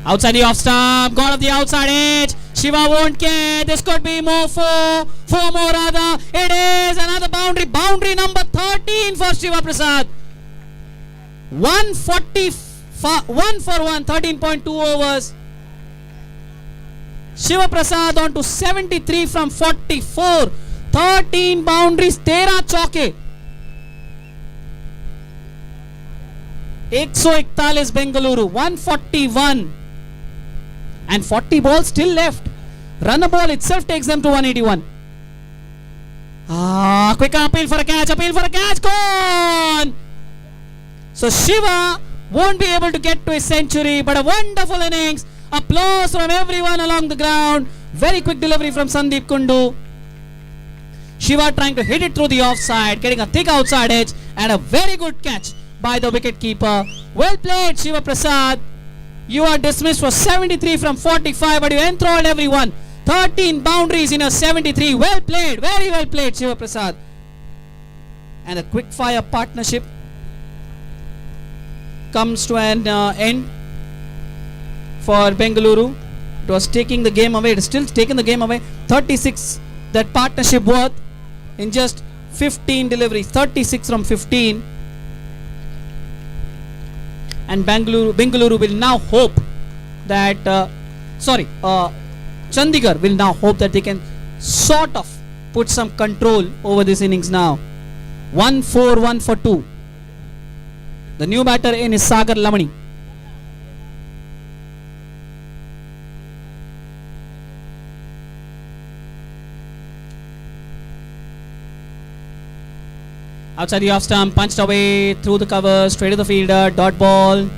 Outside the off stump, got off the outside edge. Shiva won't care. This could be more. Four more rather. It is another boundary. Boundary number 13 for Shiva Prasad. 1 for 1. 13.2 overs. Shiva Prasad on to 73 from 44. 13 boundaries, 13 चौके. 141 Bengaluru, 141. And 40 balls still left. Run a ball itself takes them to 181. Quick appeal for a catch, gone! So Shiva won't be able to get to his century, but a wonderful innings. Applause from everyone along the ground. Very quick delivery from Sandeep Kundu. Shiva trying to hit it through the offside, getting a thick outside edge, and a very good catch by the wicket keeper. Well played, Shiva Prasad. You are dismissed for 73 from 45, but you enthralled everyone. 13 boundaries in a 73. Well played, very well played, Shiva Prasad. And a quick fire partnership comes to an end for Bengaluru. It was taking the game away. It is still taking the game away. 36 that partnership worth in just 15 deliveries. 36 from 15. And Bengaluru will now hope that Chandigarh will now hope that they can sort of put some control over this innings now. 1 for 2. The new batter in is Sagar Lamani. Outside the off stump, punched away through the cover, straight to the fielder, dot ball.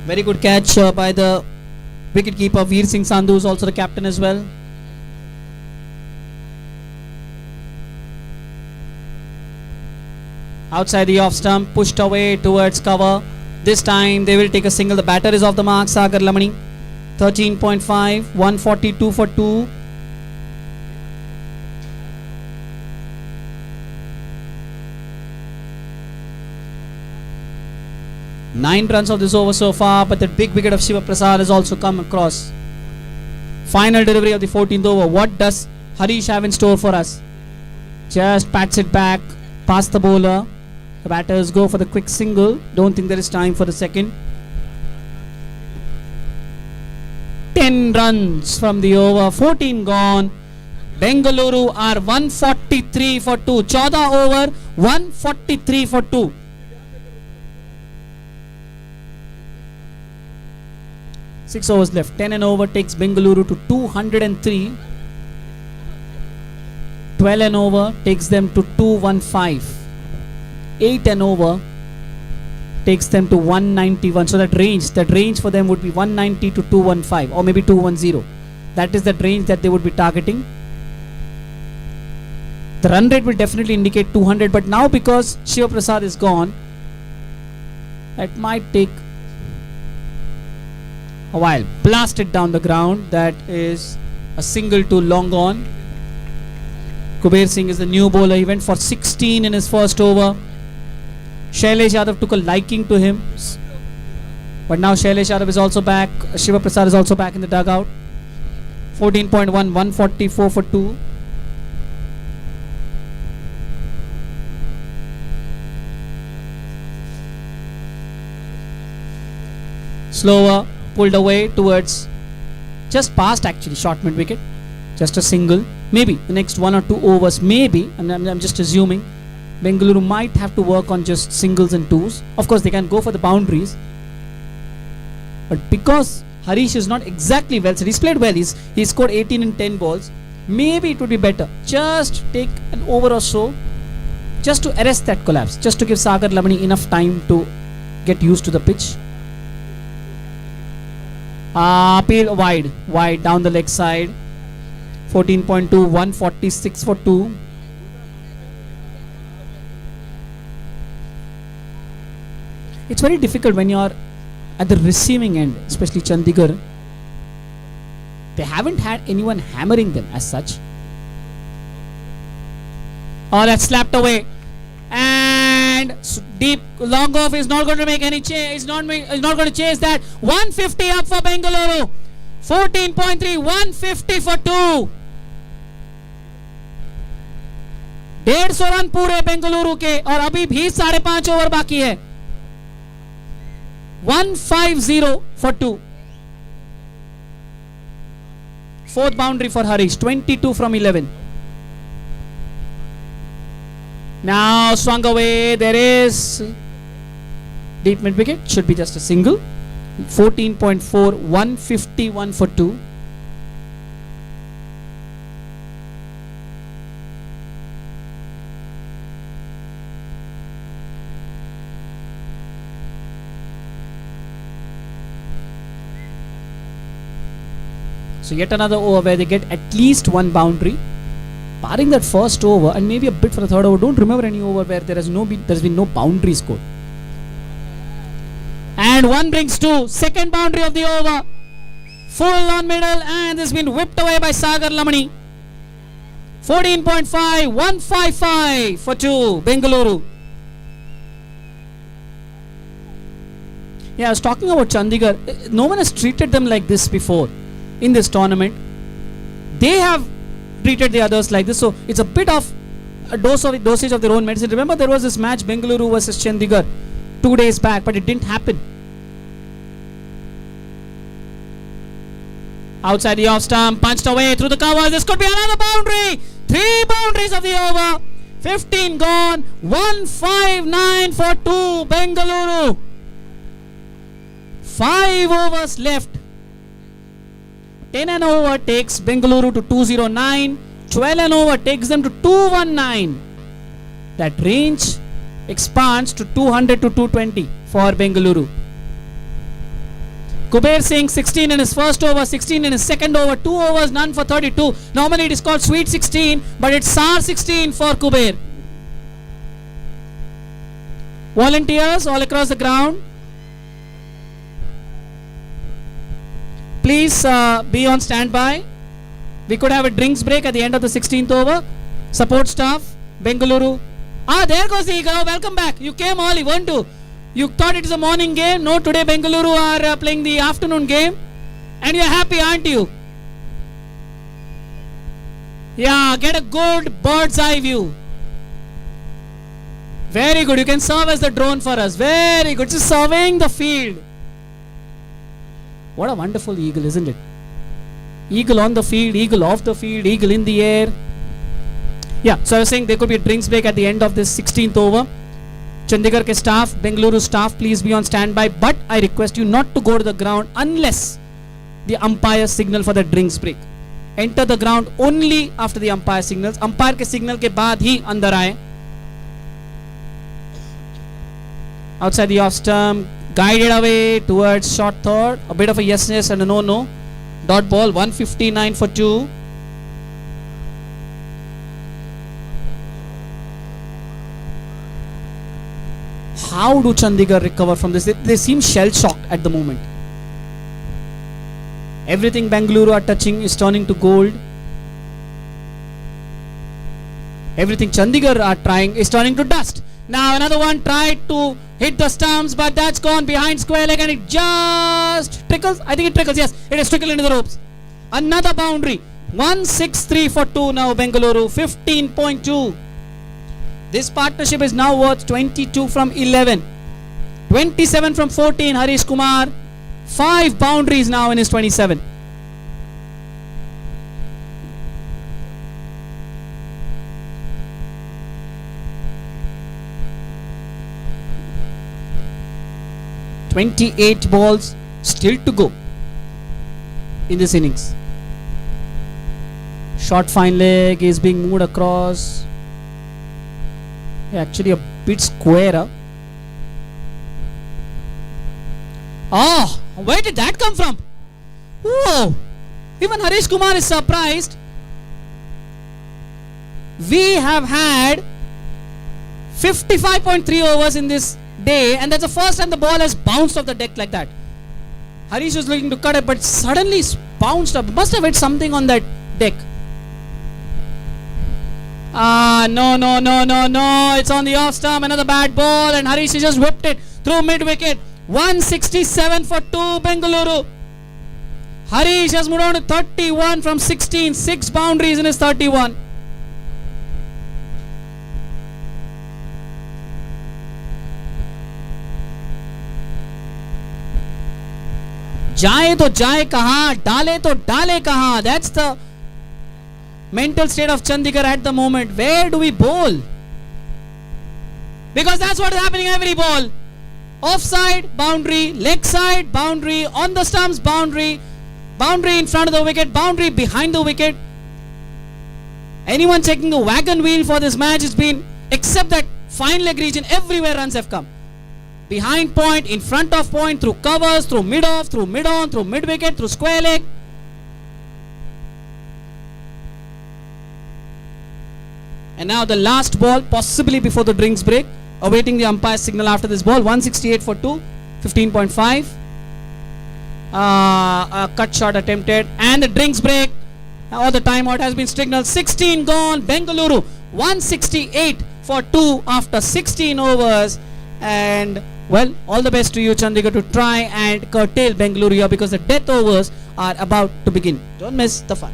Very good catch by the wicketkeeper Veer Singh Sandhu, who's also the captain as well. Outside the off stump, pushed away towards cover. This time they will take a single. The batter is off the mark, Sagar Lamani. 13.5, 142 for 2. Nine runs of this over so far, but the big wicket of Shiva Prasad has also come across. Final delivery of the 14th over. What does Harish have in store for us? Just pats it back past the bowler. The batters go for the quick single. Don't think there is time for the second. 10 runs from the over. 14 gone. Bengaluru are 143 for 2. 14 over, 143 for 2. 6 overs left. 10 and over takes Bengaluru to 203. 12 and over takes them to 215. 8 and over takes them to 191. So that range for them would be 190 to 215 or maybe 210. That is the range that they would be targeting. The run rate will definitely indicate 200, but now because Shiva Prasad is gone, it might take a while. Blasted down the ground. That is a single to long on. Kuber Singh is the new bowler. He went for 16 in his first over. Shailesh Yadav took a liking to him, but now Shailesh Yadav is also back. Shiva Prasad is also back in the dugout. 14.1, 144 for 2. Slower, pulled away towards just past actually short mid wicket. Just a single. Maybe the next 1 or 2 overs, maybe, and I'm just assuming, Bengaluru might have to work on just singles and twos. Of course, they can go for the boundaries, but because Harish is not exactly well set, he's played well. He scored 18 in 10 balls. Maybe it would be better just take an over or so, just to arrest that collapse, just to give Sagar Lamani enough time to get used to the pitch. Peel wide down the leg side. 14.2, 146 for 2. It's very difficult when you are at the receiving end, especially Chandigarh. They haven't had anyone hammering them as such. Oh, that's slapped away. And deep long off is not going to make any chase. Is not going to chase that. 150 up for Bengaluru. 14.3, 150 for 2. 150 run पूरे बेंगलुरु के और अभी भी 5.5 over बाकी है. 150 for 2. Fourth boundary for Harish. 22 from 11. Now swung away. There is deep mid wicket. Should be just a single. 14.4, 151 for 2. So yet another over where they get at least one boundary. Barring that first over and maybe a bit for the third over. Don't remember any over where there's been no boundary scored. And one brings 2. Second boundary of the over. Full on middle and this has been whipped away by Sagar Lamani. 14.5, 155 for 2. Bengaluru. Yeah, I was talking about Chandigarh. No one has treated them like this before in this tournament. They have treated the others like this, so it's a bit of a dosage of their own medicine. Remember there was this match Bengaluru versus Chandigarh 2 days back, but it didn't happen. Outside the off stump, punched away through the covers. This could be another boundary. 3 boundaries of the over. 15 gone. 159 for 2. Bengaluru. 5 overs left. 10 and over takes Bengaluru to 209. 12 and over takes them to 219. That range expands to 200 to 220 for Bengaluru. Kuber Singh 16 in his first over, 16 in his second over, 2 overs, none for 32. Normally it is called Sweet 16, but it's Sour 16 for Kuber. Volunteers all across the ground, please be on standby. We could have a drinks break at the end of the 16th over. Support staff, Bengaluru. There goes the eagle. Welcome back. You came early, weren't you? You thought it is a morning game. No, today Bengaluru are playing the afternoon game. And you're happy, aren't you? Yeah, get a good bird's eye view. Very good. You can serve as the drone for us. Very good. Just surveying the field. What a wonderful eagle, isn't it? Eagle on the field, eagle off the field, eagle in the air. Yeah, so I was saying there could be a drinks break at the end of this 16th over. Chandigarh ke staff, Bengaluru staff, please be on standby. But I request you not to go to the ground unless the umpire signal for the drinks break. Enter the ground only after the umpire signals. Umpire के signal के बाद ही अंदर आए. Outside the off stump, guided away towards short third. A bit of a yes and a no. Dot ball, 159 for 2. How do Chandigarh recover from this? They seem shell shocked at the moment. Everything Bengaluru are touching is turning to gold. Everything Chandigarh are trying is turning to dust. Now another one tried to hit the stumps, but that's gone behind square leg and it just trickles. I think it trickles, yes. It is trickled into the ropes. Another boundary. 163 for 2 now Bengaluru. 15.2. This partnership is now worth 22 from 11. 27 from 14 Harish Kumar. 5 boundaries now in his 27. "28 balls still to go in this innings." Short fine leg is being moved across. Actually a bit squarer. Oh, where did that come from? Whoa! Even Harish Kumar is surprised. We have had 55.3 overs in this day, and that's the first time the ball has bounced off the deck like that. Harish was looking to cut it, but suddenly bounced up. Must have hit something on that deck. No. It's on the off stump. Another bad ball, and Harish just whipped it through mid wicket. 167 for 2 Bengaluru. Harish has moved on to 31 from 16. 6 boundaries in his 31. जाए तो जाए कहां, डाले तो डाले कहां. That's the mental state of Chandigarh at the moment. Where do we bowl? Because that's what is happening every ball. Offside, boundary. Leg side, boundary. On the stumps, boundary. Boundary in front of the wicket. Boundary behind the wicket. Anyone checking the wagon wheel for this match has been, except that fine leg region, everywhere runs have come. Behind point, in front of point, through covers, through mid-off, through mid-on, through mid-wicket, through square leg. And now the last ball, possibly before the drinks break. Awaiting the umpire's signal after this ball. 168 for 2. 15.5. A cut shot attempted. And the drinks break. Or the timeout has been signaled. 16 gone. Bengaluru 168 for 2 after 16 overs. And well, all the best to you, Chandigarh, to try and curtail Bengaluru here, because the death overs are about to begin. Don't miss the fun.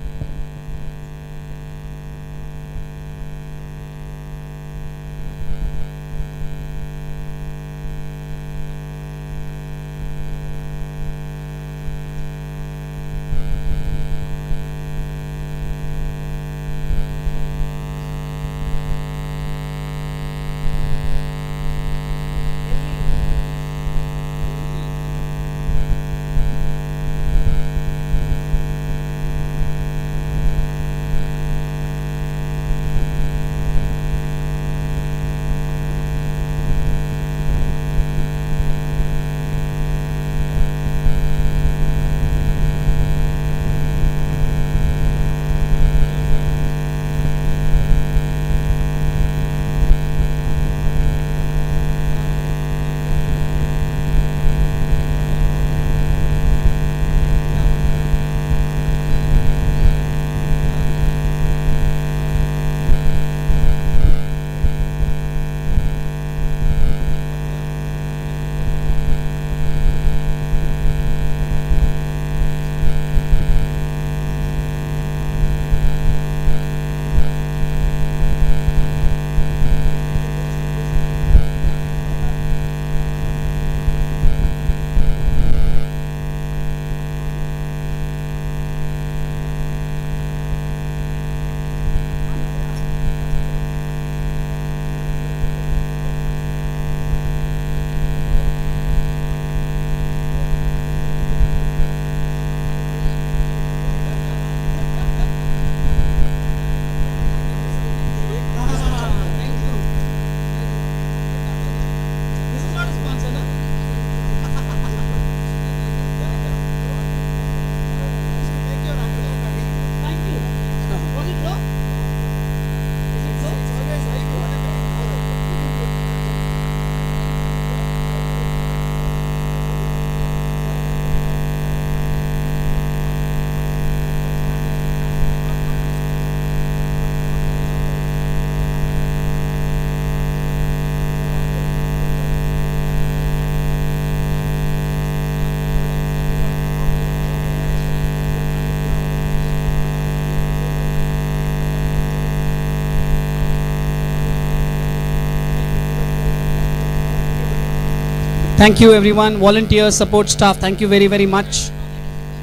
Thank you everyone, volunteers, support staff, thank you very very much.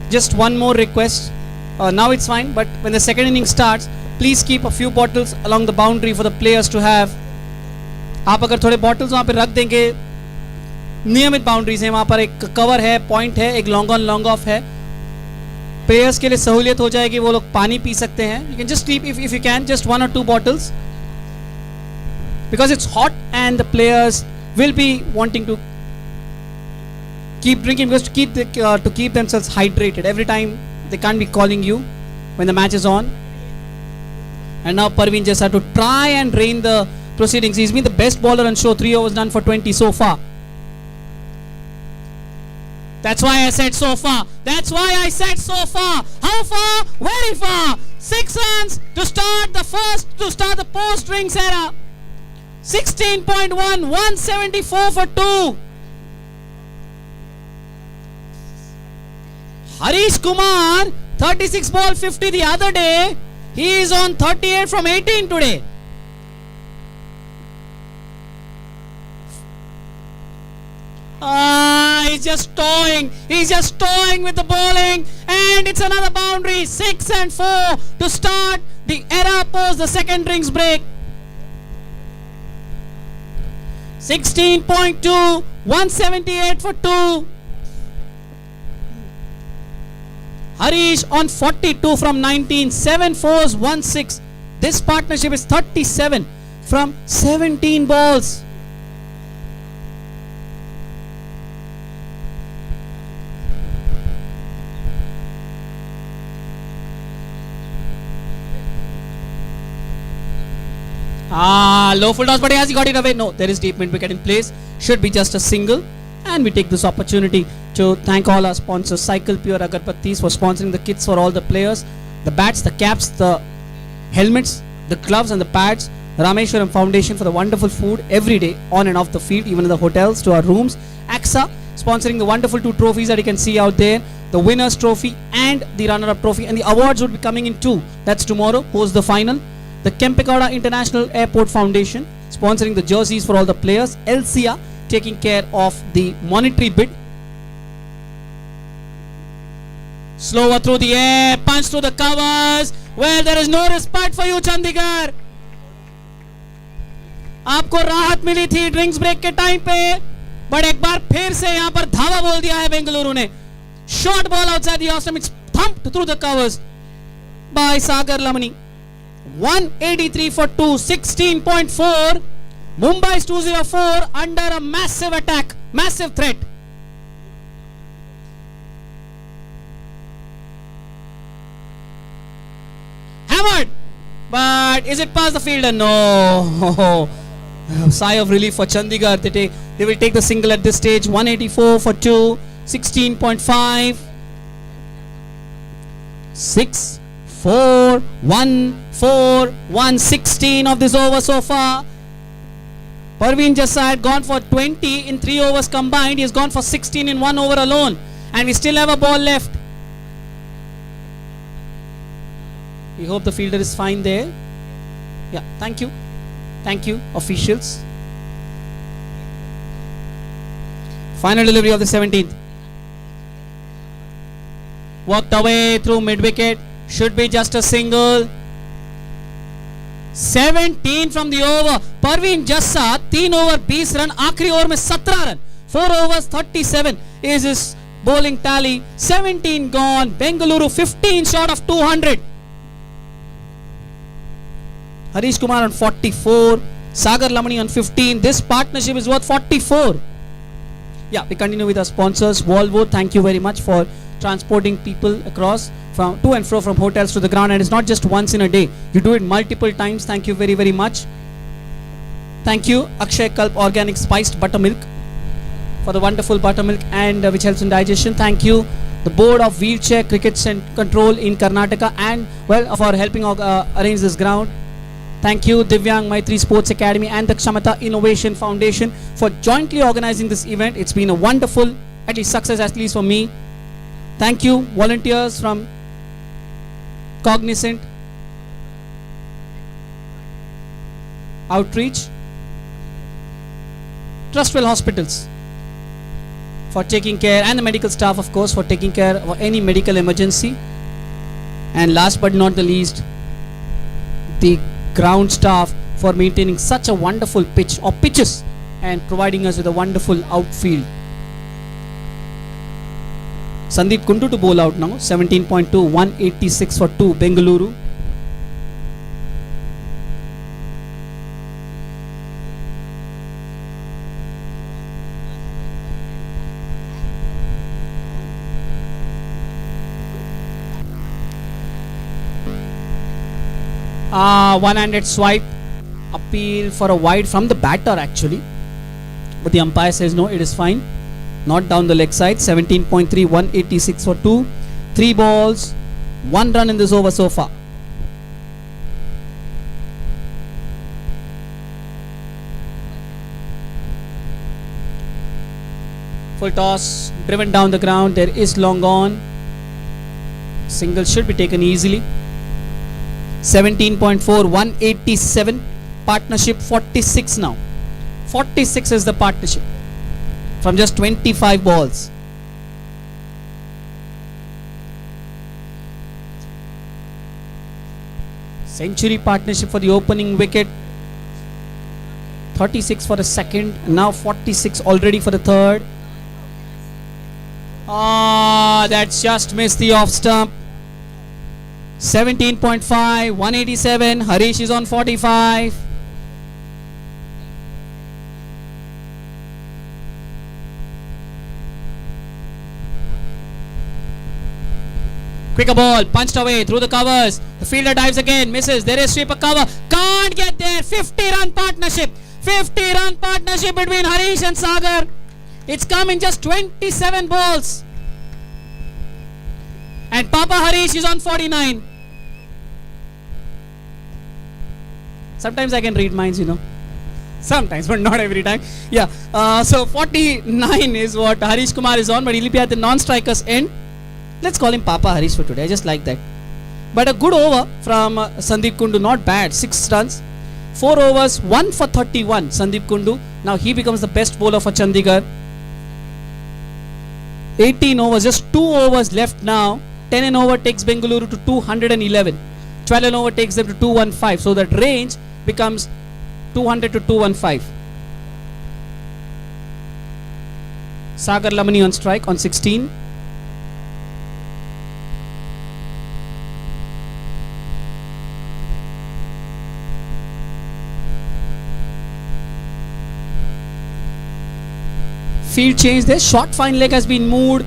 Just one more request. Now it's fine, but when the second inning starts, please keep a few bottles along the boundary for the players to have. आप अगर थोड़े bottles वहाँ पे रख देंगे, नियमित boundaries हैं, वहाँ पर एक कवर है, पॉइंट है, एक लॉन्ग ऑन लॉन्ग ऑफ है, प्लेयर्स के लिए सहूलियत हो जाएगी, वो लोग पानी पी सकते हैं. You can just keep, if you can, just 1 or 2 bottles, because it's hot and the players will be wanting to keep drinking, because to keep themselves hydrated every time. They can't be calling you when the match is on. And now Parveen just had to try and rein the proceedings. He's been the best bowler on show, 3 overs done for 20 so far. That's why I said so far. That's why I said so far. How far? Very far. 6 runs to start the post-Rings era. 16.1, 174 for 2. Harish Kumar, 36 ball 50 the other day. He is on 38 from 18 today. He's just toying. He's just toying with the bowling. And it's another boundary. 6 and 4 to start the era post the second Rings break. 16.2, 178 for 2. Harish on 42 from 19, 7 fours, 1 6. This partnership is 37 from 17 balls. Low full toss, but has he got it away? No, there is deep mid wicket in place. Should be just a single. And we take this opportunity to thank all our sponsors, Cycle Pure Agarbattis, for sponsoring the kits for all the players, the bats, the caps, the helmets, the gloves and the pads, Rameshwaram Foundation for the wonderful food every day on and off the field, even in the hotels, to our rooms, Ksca sponsoring the wonderful 2 trophies that you can see out there, the winner's trophy and the runner-up trophy, and the awards would be coming in 2. That's tomorrow, post the final. The Kempegowda International Airport Foundation sponsoring the jerseys for all the players, Ksca taking care of the monetary bid. Slower through the air, punch through the covers. Well, there is no respect for you, Chandigarh. आपको राहत मिली थी drinks break के time पे, but एक बार फिर से यहाँ पर धावा बोल दिया है बेंगलुरु ने. Short ball outside the off-stump, it's thumped through the covers by Sagar Lamani. 183 for 2, 16.4. Mumbai's 204 under a massive attack, massive threat. Hammered, but is it past the fielder? No. Sigh of relief for Chandigarh. They will take the single at this stage. 184 for 2, 16.5. 6, 4, 1, 4, 116 of this over so far. Parveen Jassa had gone for 20 in 3 overs combined. He has gone for 16 in 1 over alone. And we still have a ball left. We hope the fielder is fine there. Yeah, thank you. Thank you, officials. Final delivery of the 17th. Worked away through mid-wicket. Should be just a single. 17 from the over. Parveen Jassa 3 over 20 run. आखिरी over में 17 run. 4 overs 37 is his bowling tally. 17 gone. Bengaluru 15 short of 200. Harish Kumar on 44. Sagar Lamani on 15. This partnership is worth 44. Yeah, we continue with our sponsors. Volvo, thank you very much for transporting people across from to and fro from hotels to the ground, and it's not just once in a day. You do it multiple times. Thank you very very much. Thank you Akshay Kalp Organic Spiced Buttermilk for the wonderful buttermilk and which helps in digestion. Thank you the board of Wheelchair Cricket Control in Karnataka and for helping arrange this ground. Thank you Divyang Maitri Sports Academy and the Kshamata Innovation Foundation for jointly organizing this event. It's been a wonderful, at least success, at least for me. Thank you volunteers from Cognizant Outreach, Trustwell Hospitals, for taking care, and the medical staff of course for taking care of any medical emergency. And last but not the least, the ground staff for maintaining such a wonderful pitch or pitches and providing us with a wonderful outfield. Sandeep Kundu to bowl out now. 17.2, 186 for 2, Bengaluru. One-handed swipe, appeal for a wide from the batter actually, but the umpire says no, it is fine, not down the leg side. 17.3, 186 for 2, 3 balls, 1 run in this over so far. Full toss, driven down the ground, there is long on, single should be taken easily. 17.4, 187, partnership 46 now. 46 is the partnership from just 25 balls. Century partnership for the opening wicket. 36 for the second, now 46 already for the third. That's just missed the off stump. 17.5, 187, Harish is on 45. Quicker ball, punched away through the covers. The fielder dives again, misses. There is sweeper cover. Can't get there. 50-run partnership. 50-run partnership between Harish and Sagar. It's come in just 27 balls. And Papa Harish is on 49. Sometimes I can read minds, you know. Sometimes, but not every time. Yeah. So 49 is what Harish Kumar is on, but he'll be at the non-strikers end. Let's call him Papa Harish for today. I just like that. But a good over from Sandeep Kundu, not bad. 6 runs, 4 overs, 1 for 31. Sandeep Kundu. Now he becomes the best bowler for Chandigarh. 18 overs, just 2 overs left now. 10 an over takes Bengaluru to 211. 12 an over takes them to 215. So that range becomes 200 to 215. Sagar Lamani on strike on 16. Field change there. Short fine leg has been moved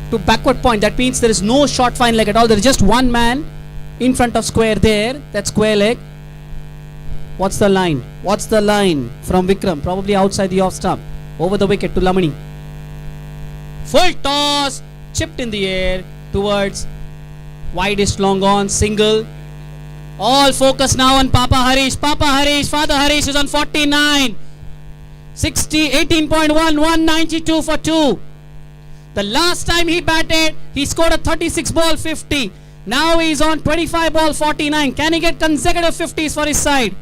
to backward point. That means there is no short fine leg at all. There is just one man in front of square there. That's square leg. What's the line? What's the line from Vikram? Probably outside the off stump. Over the wicket to Lamani. Full toss. Chipped in the air towards widest long on. Single. All focus now on Papa Harish. Papa Harish. Father Harish is on 49. 60, 18.1, 192 for 2. The last time he batted, he scored a 36 ball 50. Now he's on 25 ball 49. Can he get consecutive 50s for his side?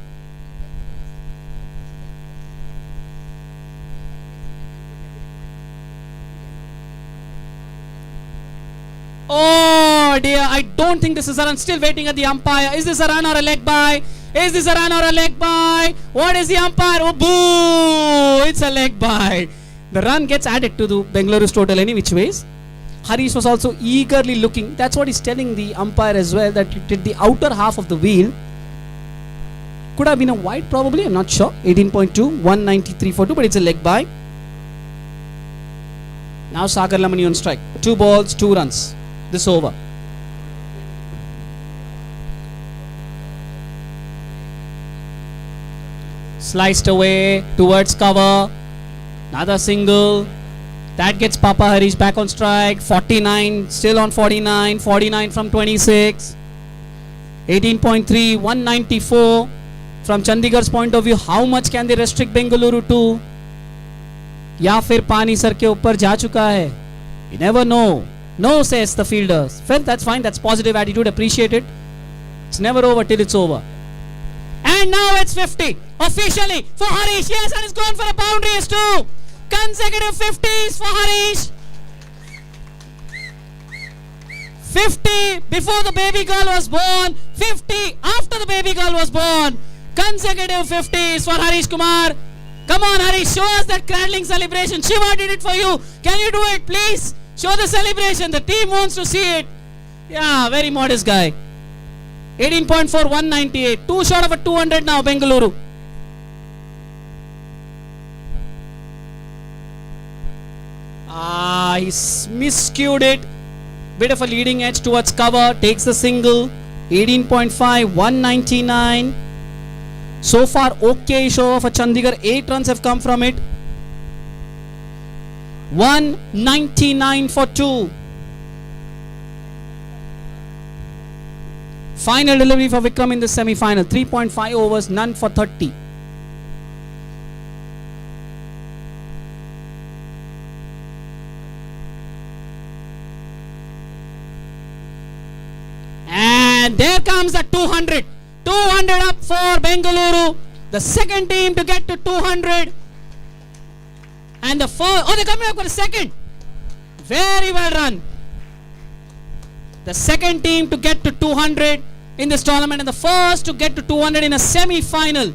Oh dear, I don't think this is a run. Still waiting at the umpire. Is this a run or a leg by? Is this a run or a leg by? What is the umpire? Oh, boo! It's a leg by. The run gets added to the Bengaluru's total any which ways. Harish was also eagerly looking. That's what he's telling the umpire as well, that it did the outer half of the wheel. Could have been a wide probably, I'm not sure. 18.2, 193 for 2, but it's a leg by. Now Sagar Lamani on strike. 2 balls, 2 runs. This over. Sliced away towards cover. Another single. That gets Papa Harish back on strike. 49, still on 49. 49 from 26. 18.3, 194. From Chandigarh's point of view, how much can they restrict Bengaluru to? या फिर पानी sir के ऊपर जा चुका है? You never know. No, says the fielders. Well, that's fine. That's positive attitude. Appreciate it. It's never over till it's over. And now it's 50 officially for Harish. Yes, and it's gone for a boundary as too. Consecutive 50s for Harish. 50 before the baby girl was born, 50 after the baby girl was born. Consecutive 50s for Harish Kumar. Come on, Harish, show us that cradling celebration. Shiva did it for you. Can you do it, please? Show the celebration. The team wants to see it. Yeah, very modest guy. 18.4, 198. Two short of a 200 now, Bengaluru. He's miscued it. Bit of a leading edge towards cover. Takes the single. 18.5, 199. So far, okay show for Chandigarh. 8 runs have come from it. 199 for 2. Final delivery for Vikram in the semi-final. 3.5 overs, none for 30. And there comes the 200. 200 up for Bengaluru. The second team to get to 200. And the first, oh, they're coming up for a second. Very well run. The second team to get to 200 in this tournament and the first to get to 200 in a semi-final.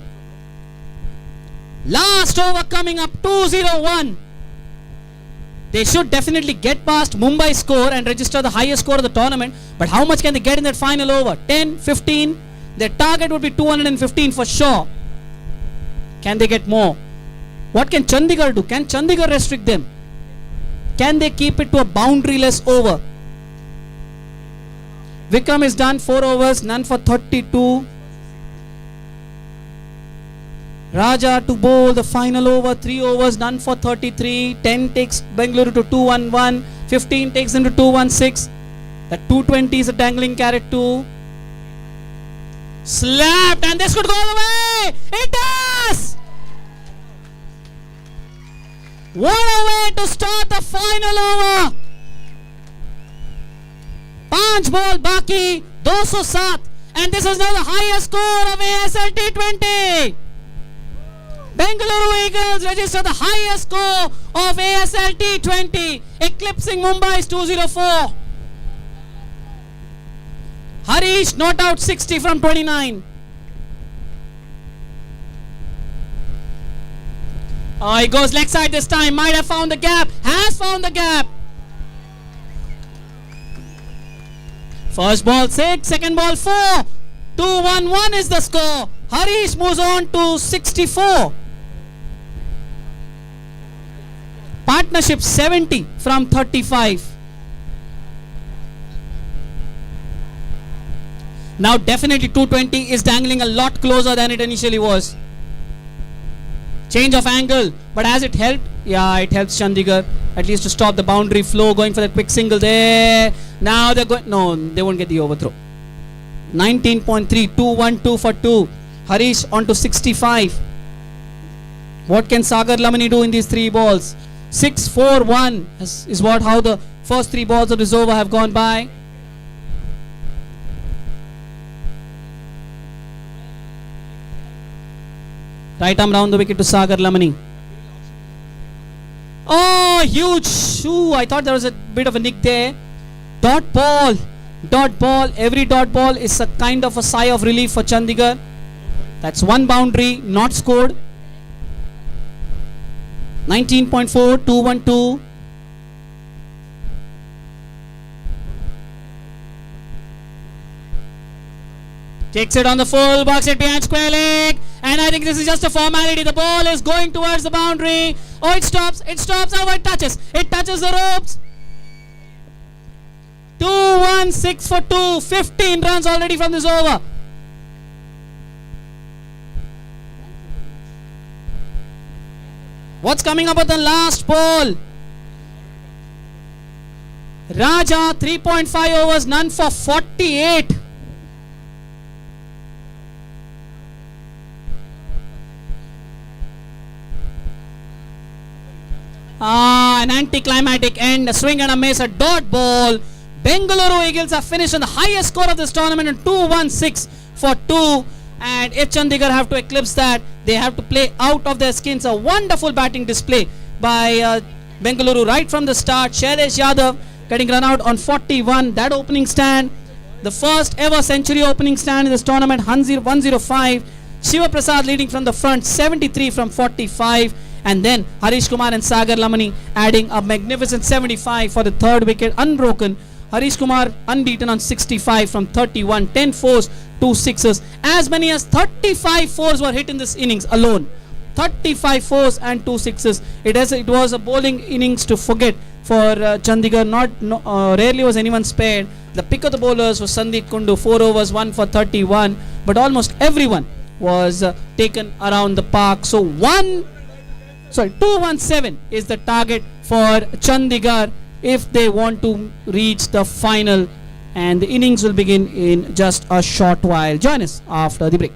Last over coming up, 201. They should definitely get past Mumbai's score and register the highest score of the tournament. But how much can they get in that final over? 10, 15? Their target would be 215 for sure. Can they get more? What can Chandigarh do? Can Chandigarh restrict them? Can they keep it to a boundaryless over? Vikram is done, 4 overs, none for 32. Raja to bowl the final over, 3 overs, none for 33. 10 takes Bengaluru to 211. 15 takes them to 216. The 220 is a dangling carrot too. Slapped, and this could go all the way. It does! What a way to start the final over. 5 ball baki, 207, and this is now the highest score of ASL T20. Bengaluru Eagles register the highest score of ASL T20, eclipsing Mumbai's 204. Harish not out 60 from 29. Oh, he goes leg side this time. Might have found the gap. Has found the gap. First ball 6, second ball 4. 2-1-1 is the score. Harish moves on to 64. Partnership 70 from 35. Now definitely 220 is dangling a lot closer than it initially was. Change of angle, but has it helped? Yeah, it helps Chandigarh at least to stop the boundary flow. Going for that quick single there. Now they're going, no, they won't get the overthrow. 19.3, 2-1-2 for 2. Harish on to 65. What can Sagar Lamani do in these 3 balls? 6-4-1 is how the first 3 balls of this over have gone by. Right arm round the wicket to Sagar Lamani. Oh, huge. Ooh, I thought there was a bit of a nick there. Dot ball. Dot ball. Every dot ball is a kind of a sigh of relief for Chandigarh. That's 1 boundary, not scored. 19.4, 2-1-2. Takes it on the full, box it behind square leg. And I think this is just a formality. The ball is going towards the boundary. Oh, it stops. It stops. Oh, it touches. It touches the ropes. 2-1-6 for 2. 15 runs already from this over. What's coming up at the last ball? Raja, 3.5 overs, none for 48. An anticlimactic end, a swing and a miss, a dot ball. Bengaluru Eagles have finished on the highest score of this tournament in 2-1-6 for 2. And if Chandigarh have to eclipse that, they have to play out of their skins. A wonderful batting display by Bengaluru right from the start. Shailesh Yadav getting run out on 41. That opening stand, the first ever century opening stand in this tournament, 105. Shiva Prasad leading from the front, 73 from 45. And then Harish Kumar and Sagar Lamani adding a magnificent 75 for the third wicket, unbroken. Harish Kumar unbeaten on 65 from 31. 10 fours, 2 sixes. As many as 35 fours were hit in this innings alone. 35 fours and 2 sixes. It was a bowling innings to forget for Chandigarh. Rarely was anyone spared. The pick of the bowlers was Sandeep Kundu, 4 overs, 1 for 31. But almost everyone was taken around the park. So 217 is the target for Chandigarh if they want to reach the final. And the innings will begin in just a short while. Join us after the break.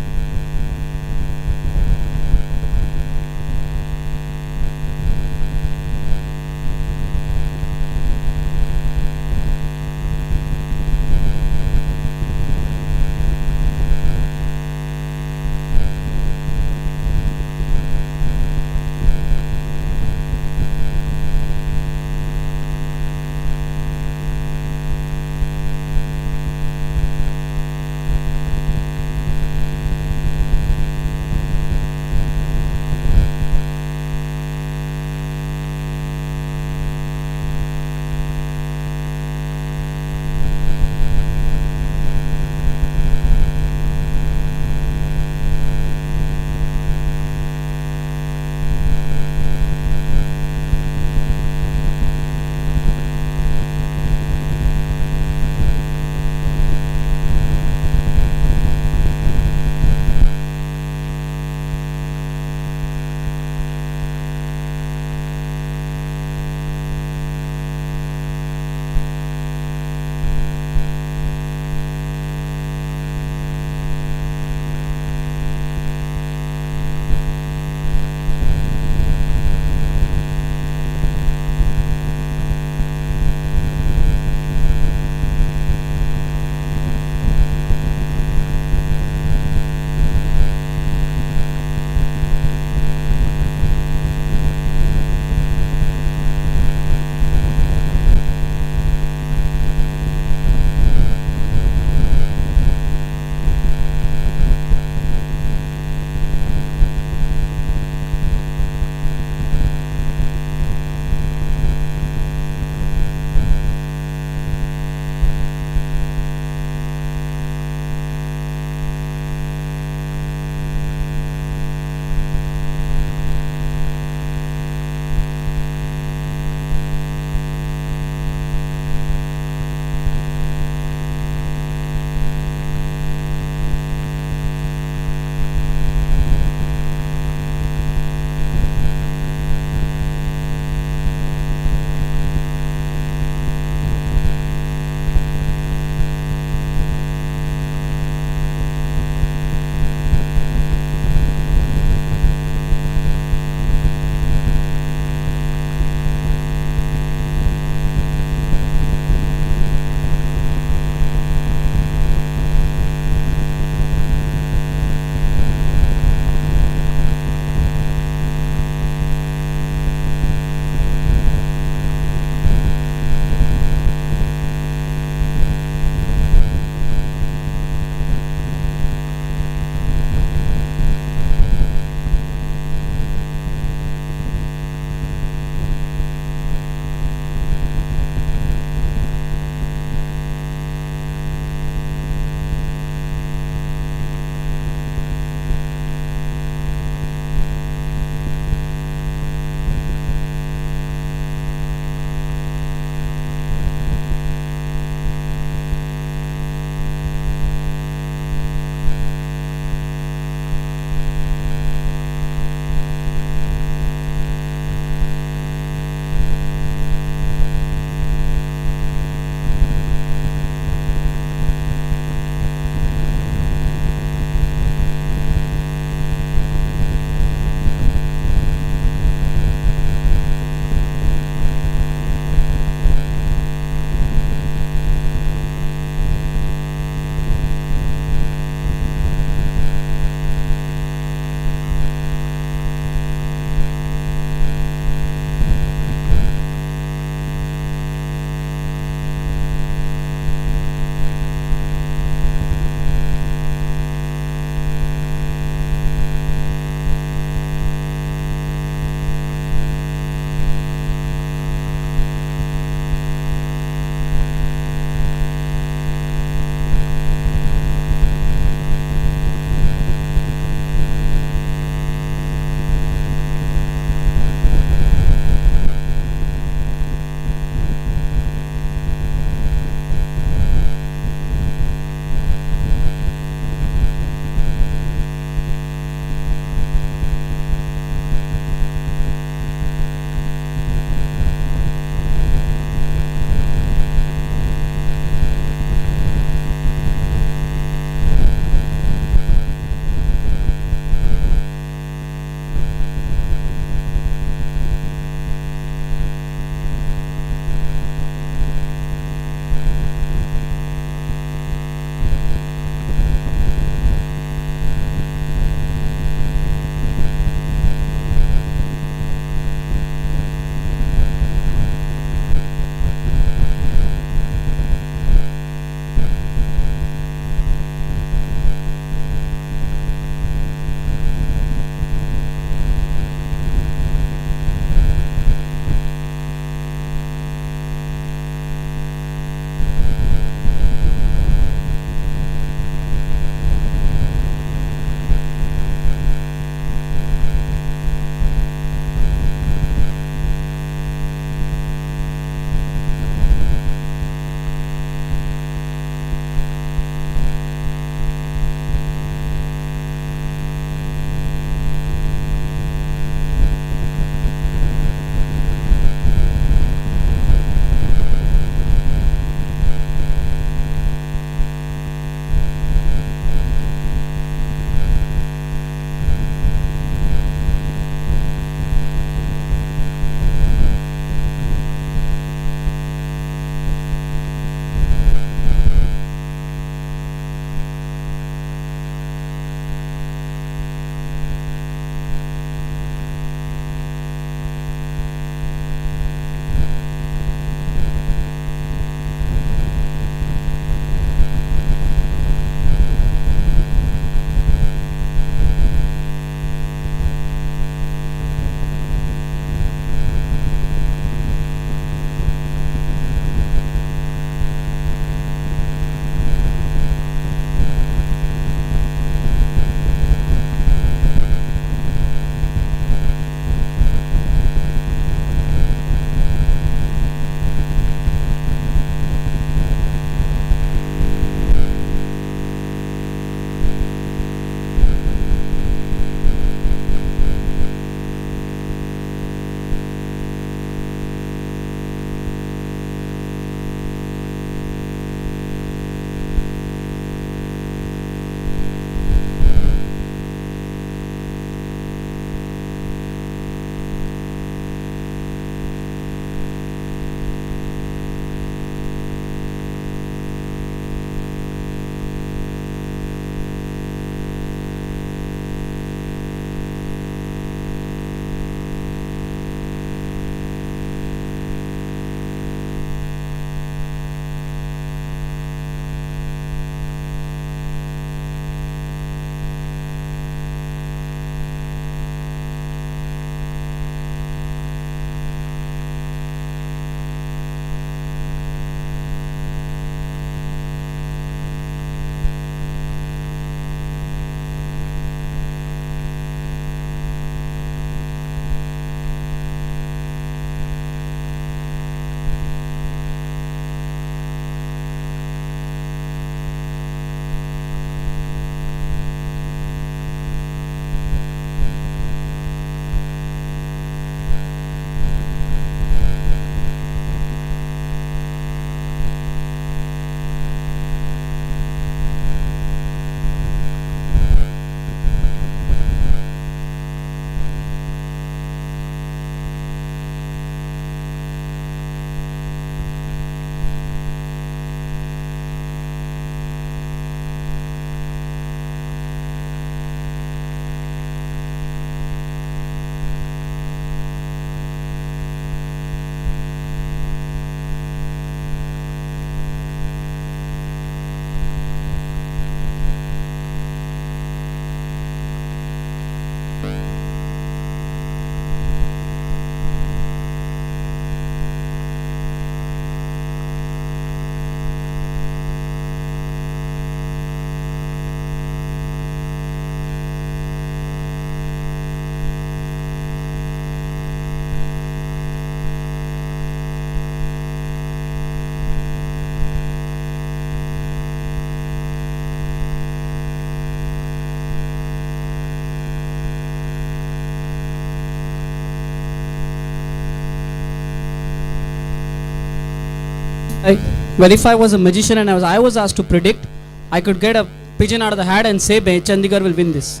Well, if I was a magician and I was asked to predict, I could get a pigeon out of the hat and say Chandigarh will win this.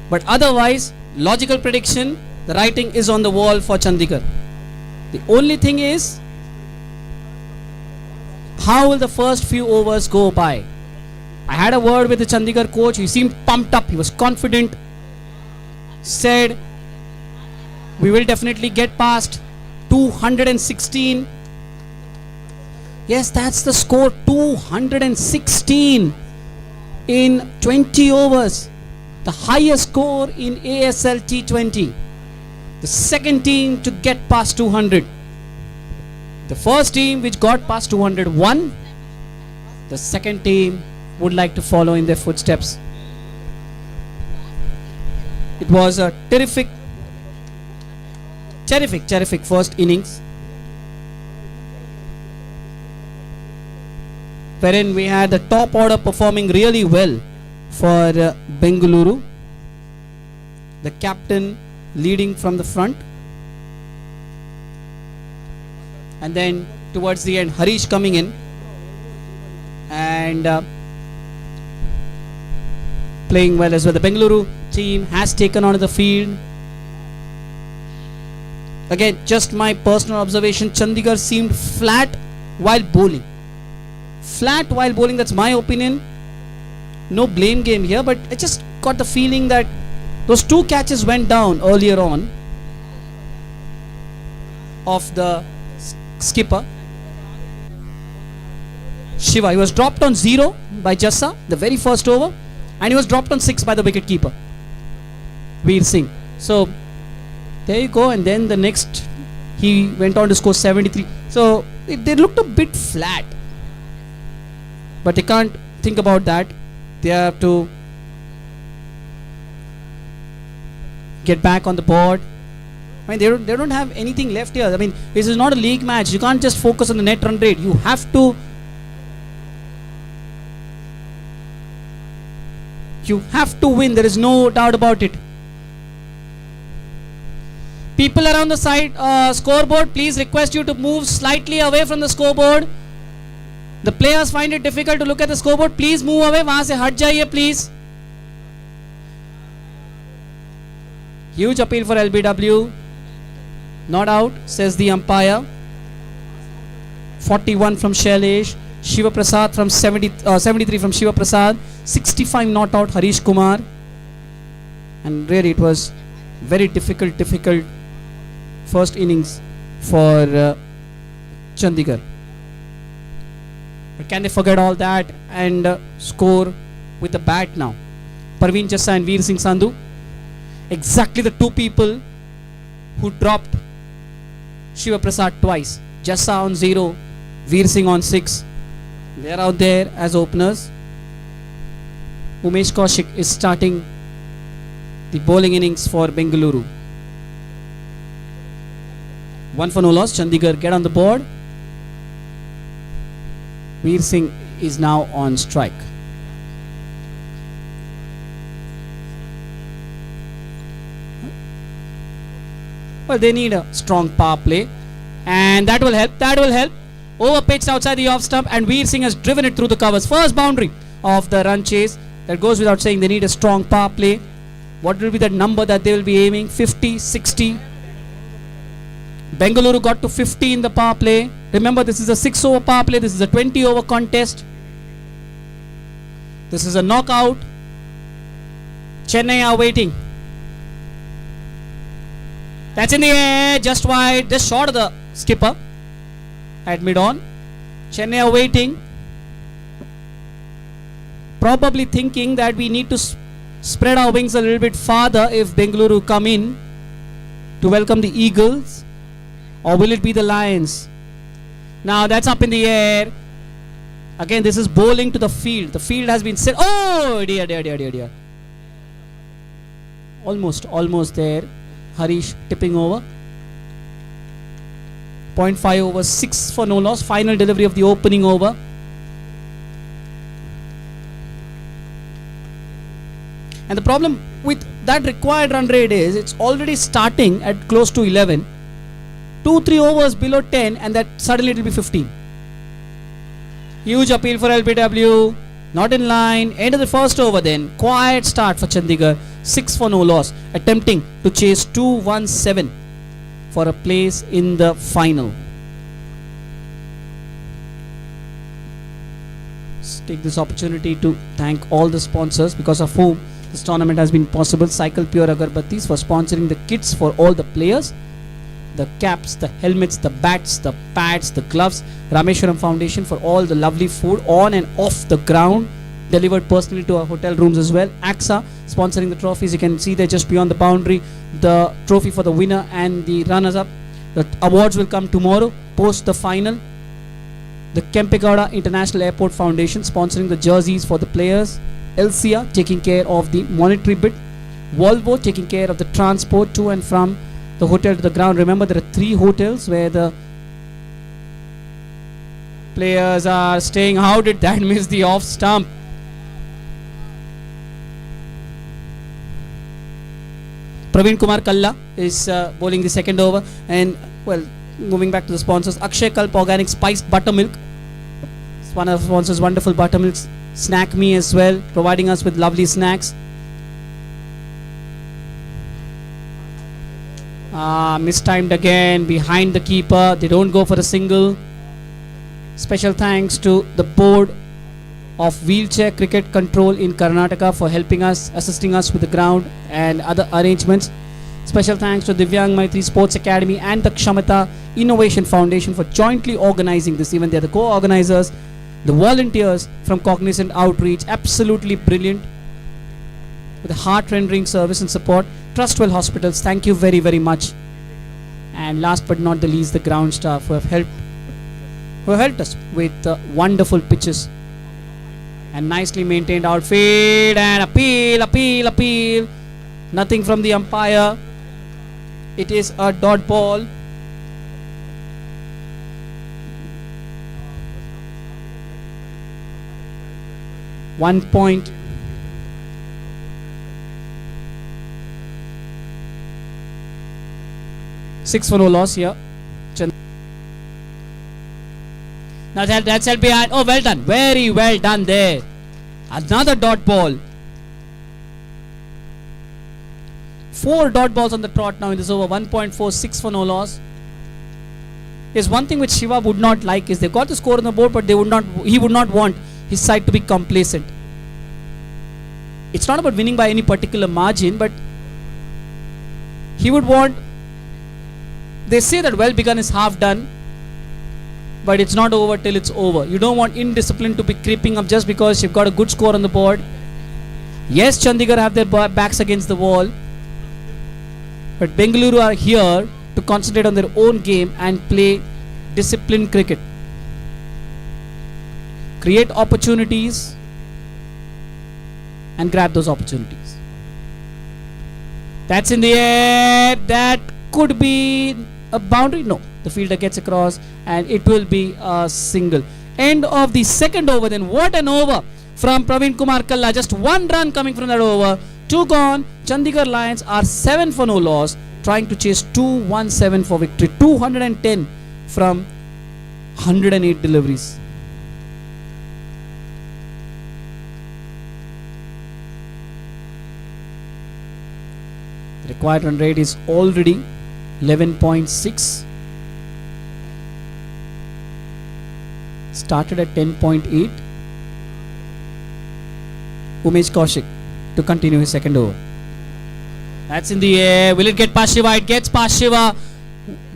But otherwise, logical prediction, the writing is on the wall for Chandigarh. The only thing is, how will the first few overs go by? I had a word with the Chandigarh coach. He seemed pumped up. He was confident. Said, we will definitely get past 216. Yes, that's the score, 216 in 20 overs. The highest score in ASL T20. The second team to get past 200. The first team which got past 200 won. The second team would like to follow in their footsteps. It was a terrific first innings, wherein we had the top order performing really well for Bengaluru. The captain leading from the front, and then towards the end Harish coming in and playing well as well. The Bengaluru team has taken onto the field. Again, just my personal observation, Chandigarh seemed flat while bowling. Flat while bowling, that's my opinion. No blame game here, but I just got the feeling that those two catches went down earlier on of the skipper Shiva. He was dropped on 0 by Jassa, the very first over, and he was dropped on 6 by the wicket keeper Veer Singh. So there you go, and then the next he went on to score 73. So they looked a bit flat, but they can't think about that. They have to get back on the board. I mean, they don't have anything left here. I mean, this is not a league match. You can't just focus on the net run rate. You have to win. There is no doubt about it. People around the side scoreboard, please request you to move slightly away from the scoreboard. The players find it difficult to look at the scoreboard. Please move away. वहां से हट जाइए, please. Huge appeal for LBW. Not out, says the umpire. 41 from Shailesh. Shiva Prasad from 73 from Shiva Prasad. 65 not out, Harish Kumar. And really it was very difficult first innings for Chandigarh. But can they forget all that and score with the bat now? Parveen Jassa and Veer Singh Sandhu, exactly the two people who dropped Shiva Prasad twice. Jassa on 0, Veer Singh on 6. They are out there as openers. Umesh Kaushik is starting the bowling innings for Bengaluru. 1 for no loss. Chandigarh get on the board. Veer Singh is now on strike. Well, they need a strong power play, and that will help. Over pitched outside the off stump, and Veer Singh has driven it through the covers. First boundary of the run chase. That goes without saying. They need a strong power play. What will be that number that they will be aiming? 50, 60. Bengaluru got to 50 in the power play. Remember, this is a 6-over power play. This is a 20-over contest. This is a knockout. Chennai are waiting. That's in the air, just wide, just short of the skipper at mid-on. Chennai are waiting, probably thinking that we need to spread our wings a little bit farther if Bengaluru come in to welcome the Eagles, or will it be the Lions? Now that's up in the air. Again, this is bowling to the field. The field has been set. Oh dear. Almost there. Harish tipping over. 0.5 over, 6 for no loss. Final delivery of the opening over. And the problem with that required run rate is it's already starting at close to 11. 2-3 overs below 10, and that suddenly it will be 15. Huge appeal for LBW. Not in line. End of the first over then. Quiet start for Chandigarh. 6 for no loss. Attempting to chase 217 for a place in the final. Let's take this opportunity to thank all the sponsors because of whom this tournament has been possible. Cycle Pure Agarbattis for sponsoring the kits for all the players. The caps, the helmets, the bats, the pads, the gloves. Rameshwaram Foundation for all the lovely food on and off the ground, delivered personally to our hotel rooms as well. Ksca sponsoring the trophies. You can see they're just beyond the boundary. The trophy for the winner and the runners-up. The awards will come tomorrow post the final. The Kempegowda International Airport Foundation sponsoring the jerseys for the players. Elsia taking care of the monetary bit. Volvo taking care of the transport to and from the hotel to the ground. Remember, there are 3 hotels where the players are staying. How did that miss the off stump? Praveen Kumar Kalla is bowling the second over. And well, moving back to the sponsors, Akshay Kalp Organic Spiced Buttermilk. It's one of the sponsors, wonderful buttermilks. Snack Me as well, providing us with lovely snacks. Mistimed again, behind the keeper. They don't go for a single. Special thanks to the board of Wheelchair Cricket Control in Karnataka for helping us, assisting us with the ground and other arrangements. Special thanks to Divyang Maitri Sports Academy and the Kshamata Innovation Foundation for jointly organizing this event. They are the co-organizers. The volunteers from Cognizant Outreach, absolutely brilliant, with a heart-rendering service and support. Trustwell Hospitals, thank you very, very much. And last but not the least, the ground staff who have helped us with wonderful pitches and nicely maintained outfield. And appeal. Nothing from the umpire. It is a dot ball. One point. Six for no loss here. Now that's held behind. Oh, well done. Very well done there. Another dot ball. 4 dot balls on the trot now in this over. 1.46 for no loss. There's one thing which Shiva would not like is they've got the score on the board, but he would not want his side to be complacent. It's not about winning by any particular margin, but he would want. They say that well begun is half done, but it's not over till it's over. You don't want indiscipline to be creeping up just because you've got a good score on the board. Yes, Chandigarh have their backs against the wall, but Bengaluru are here to concentrate on their own game and play disciplined cricket. Create opportunities and grab those opportunities. That's in the air. That could be a boundary. No, the fielder gets across and it will be a single. End of the second over then. What an over from Praveen Kumar Kalla. Just 1 run coming from that over. 2 gone. Chandigarh Lions are 7 for no loss, trying to chase 217 for victory. 210 from 108 deliveries. The required run rate is already 11.6. Started at 10.8. Umesh Kaushik to continue his second over. That's in the air. Will it get past Shiva? It gets past Shiva.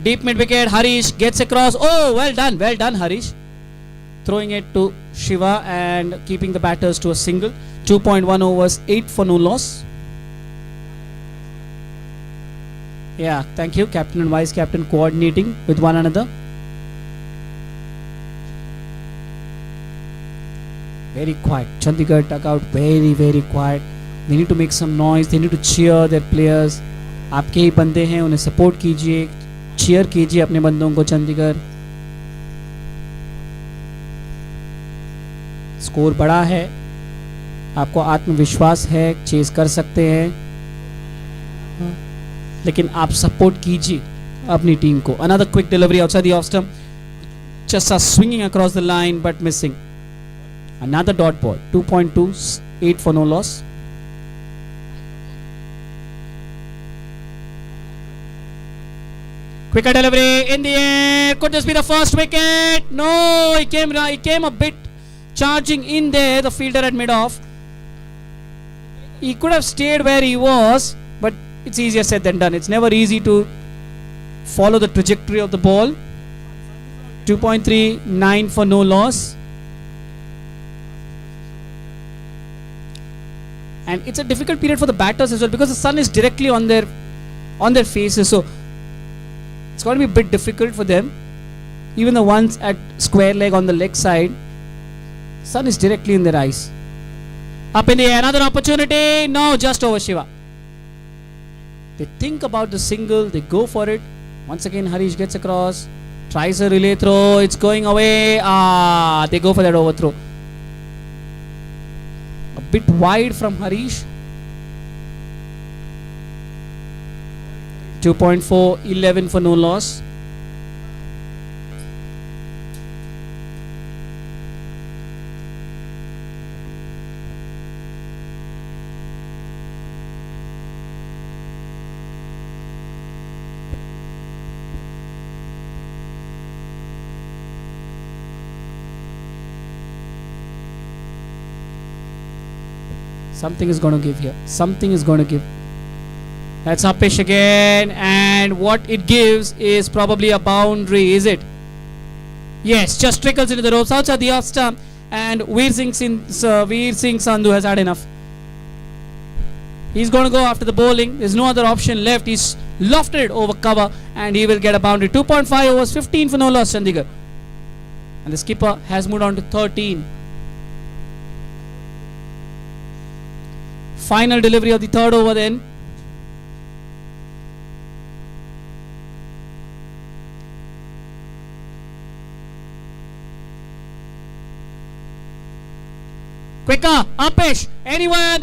Deep mid wicket. Harish gets across. Oh, well done Harish. Throwing it to Shiva and keeping the batters to a single. 2.1 overs, 8 for no loss. Yeah, thank you, captain and vice captain coordinating with one another. Very quiet. Chandigarh dugout very, very quiet. They need to make some noise. They need to cheer their players. आपके ही बंदे हैं, उन्हें support कीजिए, cheer कीजिए अपने बंदों को. Chandigarh score बड़ा है, आपको आत्मविश्वास है, चेस कर सकते हैं, लेकिन आप सपोर्ट कीजिए अपनी टीम को. Another quick delivery outside the off stump. Just swinging across the line but missing. Another dot ball. 2.2, 8 for no loss. Quicker delivery in the air. Could this be the first wicket? No, he came a bit charging in there. The fielder had made off. He could have stayed where he was, but it's easier said than done. It's never easy to follow the trajectory of the ball. 2.3, 9 for no loss. And it's a difficult period for the batters as well because the sun is directly on their faces. So it's going to be a bit difficult for them. Even the ones at square leg on the leg side, sun is directly in their eyes. Up in the air, another opportunity. No, just over Shiva. They think about the single, they go for it. Once again, Harish gets across, tries a relay throw, it's going away. They go for that overthrow. A bit wide from Harish. 2.4, 11 for no loss. Something is going to give here. Something is going to give. That's Upish again, and what it gives is probably a boundary, is it? Yes, just trickles into the ropes outside the off stump, and Veer Singh Sandhu has had enough. He's going to go after the bowling. There's no other option left. He's lofted it over cover, and he will get a boundary. 2.5 overs, 15 for no loss, Chandigarh. And the skipper has moved on to 13. Final delivery of the third over then. Quicker, Upish, anyone,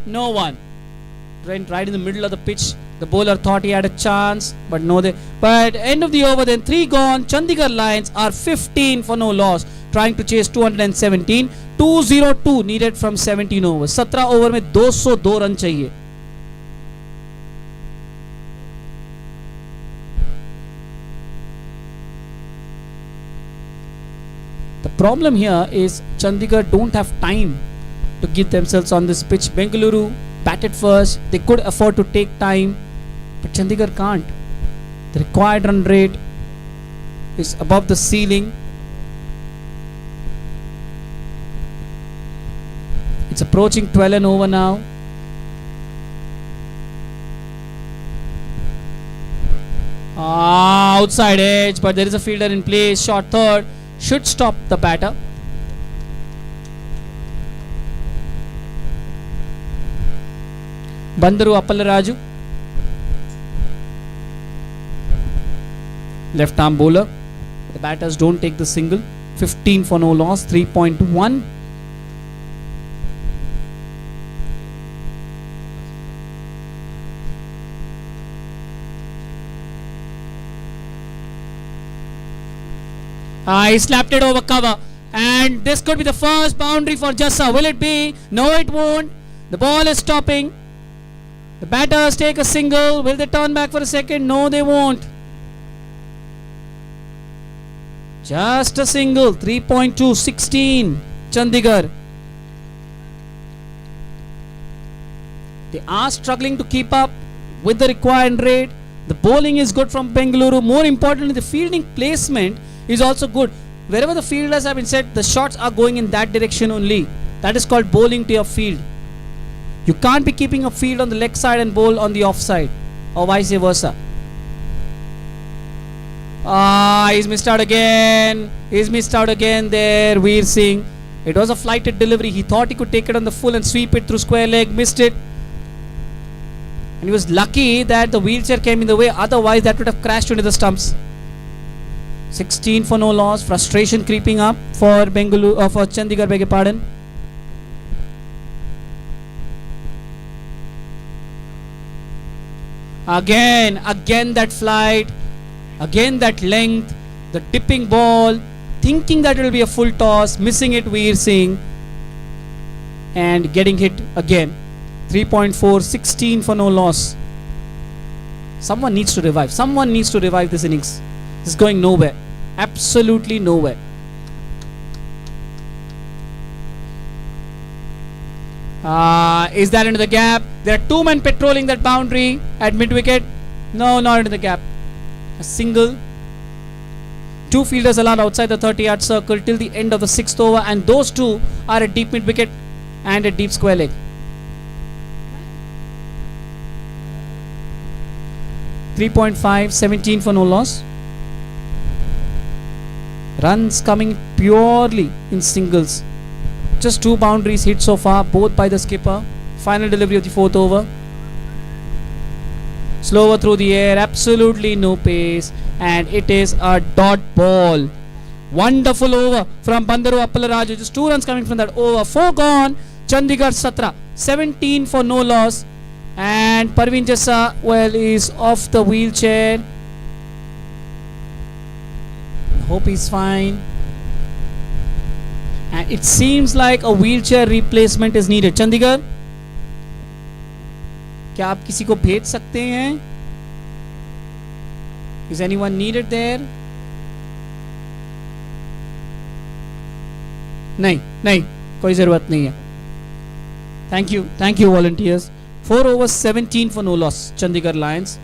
no one. Went right in the middle of the pitch. The bowler thought he had a chance, but no. But end of the over then, 3 gone. Chandigarh Lions are 15 for no loss, trying to chase 217. 202 needed from 17 overs. 17 over में 202 run चाहिए. The problem here is Chandigarh don't have time to give themselves on this pitch. Bengaluru batted first. They could afford to take time, but Chandigarh can't. The required run rate is above the ceiling. It's approaching 12 and over now. Outside edge, but there is a fielder in place. Short third should stop the batter. Bandaru Appallaraju, left arm bowler. The batters don't take the single. 15 for no loss, 3.1. He slapped it over cover, and this could be the first boundary for Jassa. Will it be? No, it won't. The ball is stopping. The batters take a single. Will they turn back for a second? No, they won't. Just a single. 3.2, 16. Chandigarh. They are struggling to keep up with the required rate. The bowling is good from Bengaluru. More importantly, the fielding placement is also good. Wherever the fielders have been set, the shots are going in that direction only. That is called bowling to your field. You can't be keeping a field on the leg side and bowl on the off side, or vice versa. He's missed out again. He's missed out again there, Veer Singh. It was a flighted delivery. He thought he could take it on the full and sweep it through square leg. Missed it. And he was lucky that the wheelchair came in the way. Otherwise, that would have crashed into the stumps. 16 for no loss. Frustration creeping up for Bengaluru, for Chandigarh, beg your pardon. Again that flight, again that length, the dipping ball. thinking that it will be a full toss, missing it, Veer Singh, and getting hit again. 3.4, 16 for no loss. Someone needs to revive. Someone needs to revive this innings. It's going nowhere. Absolutely nowhere. Is that into the gap? There are two men patrolling that boundary at mid-wicket. No, not into the gap. A single. Two fielders allowed outside the 30-yard circle till the end of the 6th over, and those two are at deep mid-wicket and a deep square leg. .5, 17 for no loss. Runs coming purely in singles. Just two boundaries hit so far, both by the skipper. Final delivery of the 4th over. Slower through the air, absolutely no pace, and it is a dot ball. Wonderful over from Bandaru Appalaraju. Just 2 runs coming from that over. 4 gone. Chandigarh Satra, 17 for no loss. And Parveen Jessa, well, is off the wheelchair. Hope he's fine. And it seems like a wheelchair replacement is needed. Chandigarh, क्या आप किसी को भेज सकते हैं? Is anyone needed there? नहीं, कोई ज़रूरत नहीं है. Thank you volunteers. 4 overs, 17 for no loss. Chandigarh Lions.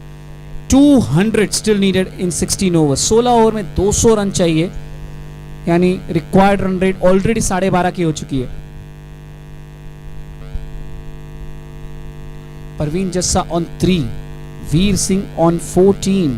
200 still needed in 16 overs. 16 over में 200 रन चाहिए, यानी रिक्वायर्ड रन रेट ऑलरेडी 12.5 की हो चुकी है. Parveen Jessa on 3, Veer Singh on 14.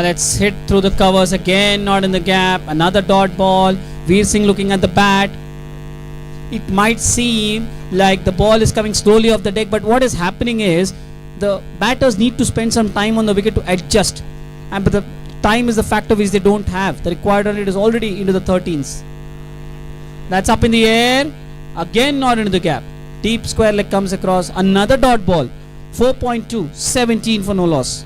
Let's hit through the covers again, not in the gap. Another dot ball. Veer Singh looking at the bat. It might seem like the ball is coming slowly off the deck, but what is happening is the batters need to spend some time on the wicket to adjust, but the time is the factor which they don't have. The required run rate is already into the 13s. That's up in the air. Again not into the gap. Deep square leg comes across. Another dot ball. 4.2, 17 for no loss.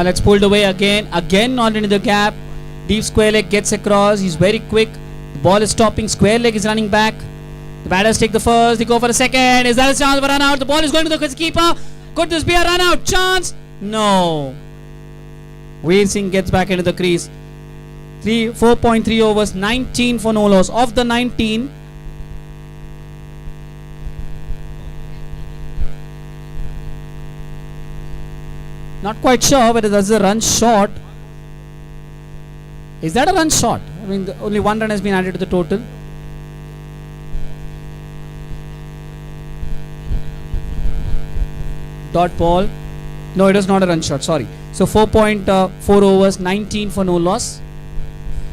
Let's pull it away again not into the gap. Deep square leg gets across. He's very quick. The ball is stopping. Square leg is running back. The batters take the first. They go for a second. Is that a chance of a run out? The ball is going to the keeper. Could this be a run out chance? No. Veer Singh gets back into the crease. 4.3 overs, 19 for no loss. Of the 19, not quite sure whether that's a run short. Is that a run short? I mean, only one run has been added to the total. Dot ball. No, it is not a run short, sorry. So 4.4 overs, 19 for no loss.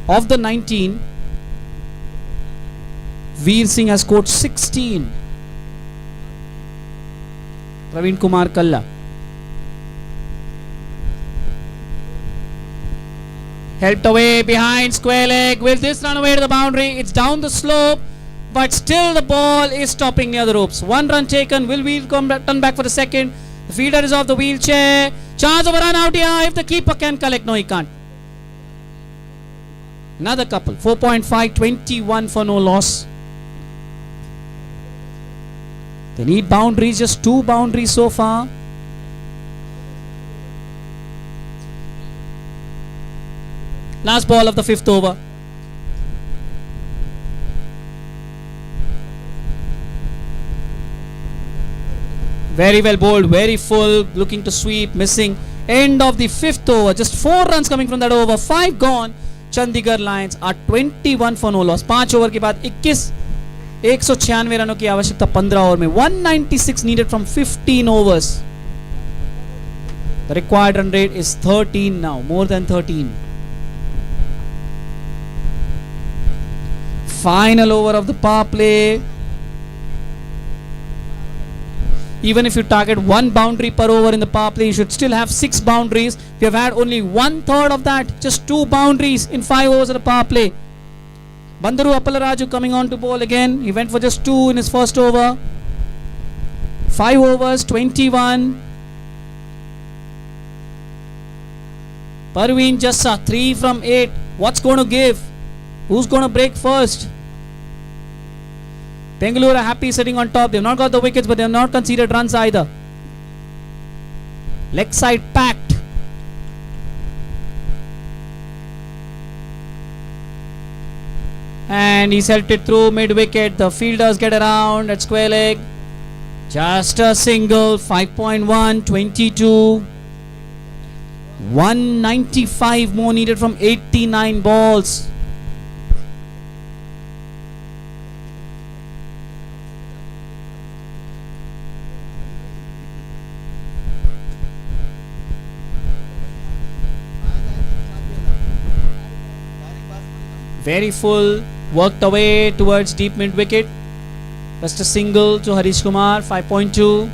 Of the 19, Veer Singh has scored 16. Praveen Kumar Kalla. Helped away behind square leg. Will this run away to the boundary? It's down the slope, but still the ball is stopping near the ropes. 1 run taken. Will Veer come back, turn back for the second? The fielder is off the wheelchair. Chance of a run out here if the keeper can collect. No, he can't. Another couple. 4.5, 21 for no loss. They need boundaries. Just 2 boundaries so far. Last ball of the 5th over. Very well bowled, very full, looking to sweep, missing. End of the 5th over. Just 4 runs coming from that over. 5 gone. Chandigarh Lions are 21 for no loss. 5 over के बाद 196 रनों की आवश्यकता 15 over में. 196 needed from 15 overs. The required run rate is 13 now, more than 13. Final over of the power play. Even if you target 1 boundary per over in the power play, you should still have 6 boundaries. We have had only 1/3 of that, just 2 boundaries in 5 overs of the power play. Bandaru Appalaraju coming on to bowl again. He went for just 2 in his first over. 5 overs, 21. Parveen Jassa, 3 from 8. What's going to give? Who's going to break first? Bengaluru are happy sitting on top. They've not got the wickets, but they have not conceded runs either. Leg side packed. And he's held it through mid-wicket. The fielders get around at square leg. Just a single. 5.1, 22. 195 more needed from 89 balls. Very full, worked away towards deep mid wicket. Just a single to Harish Kumar, 5.2.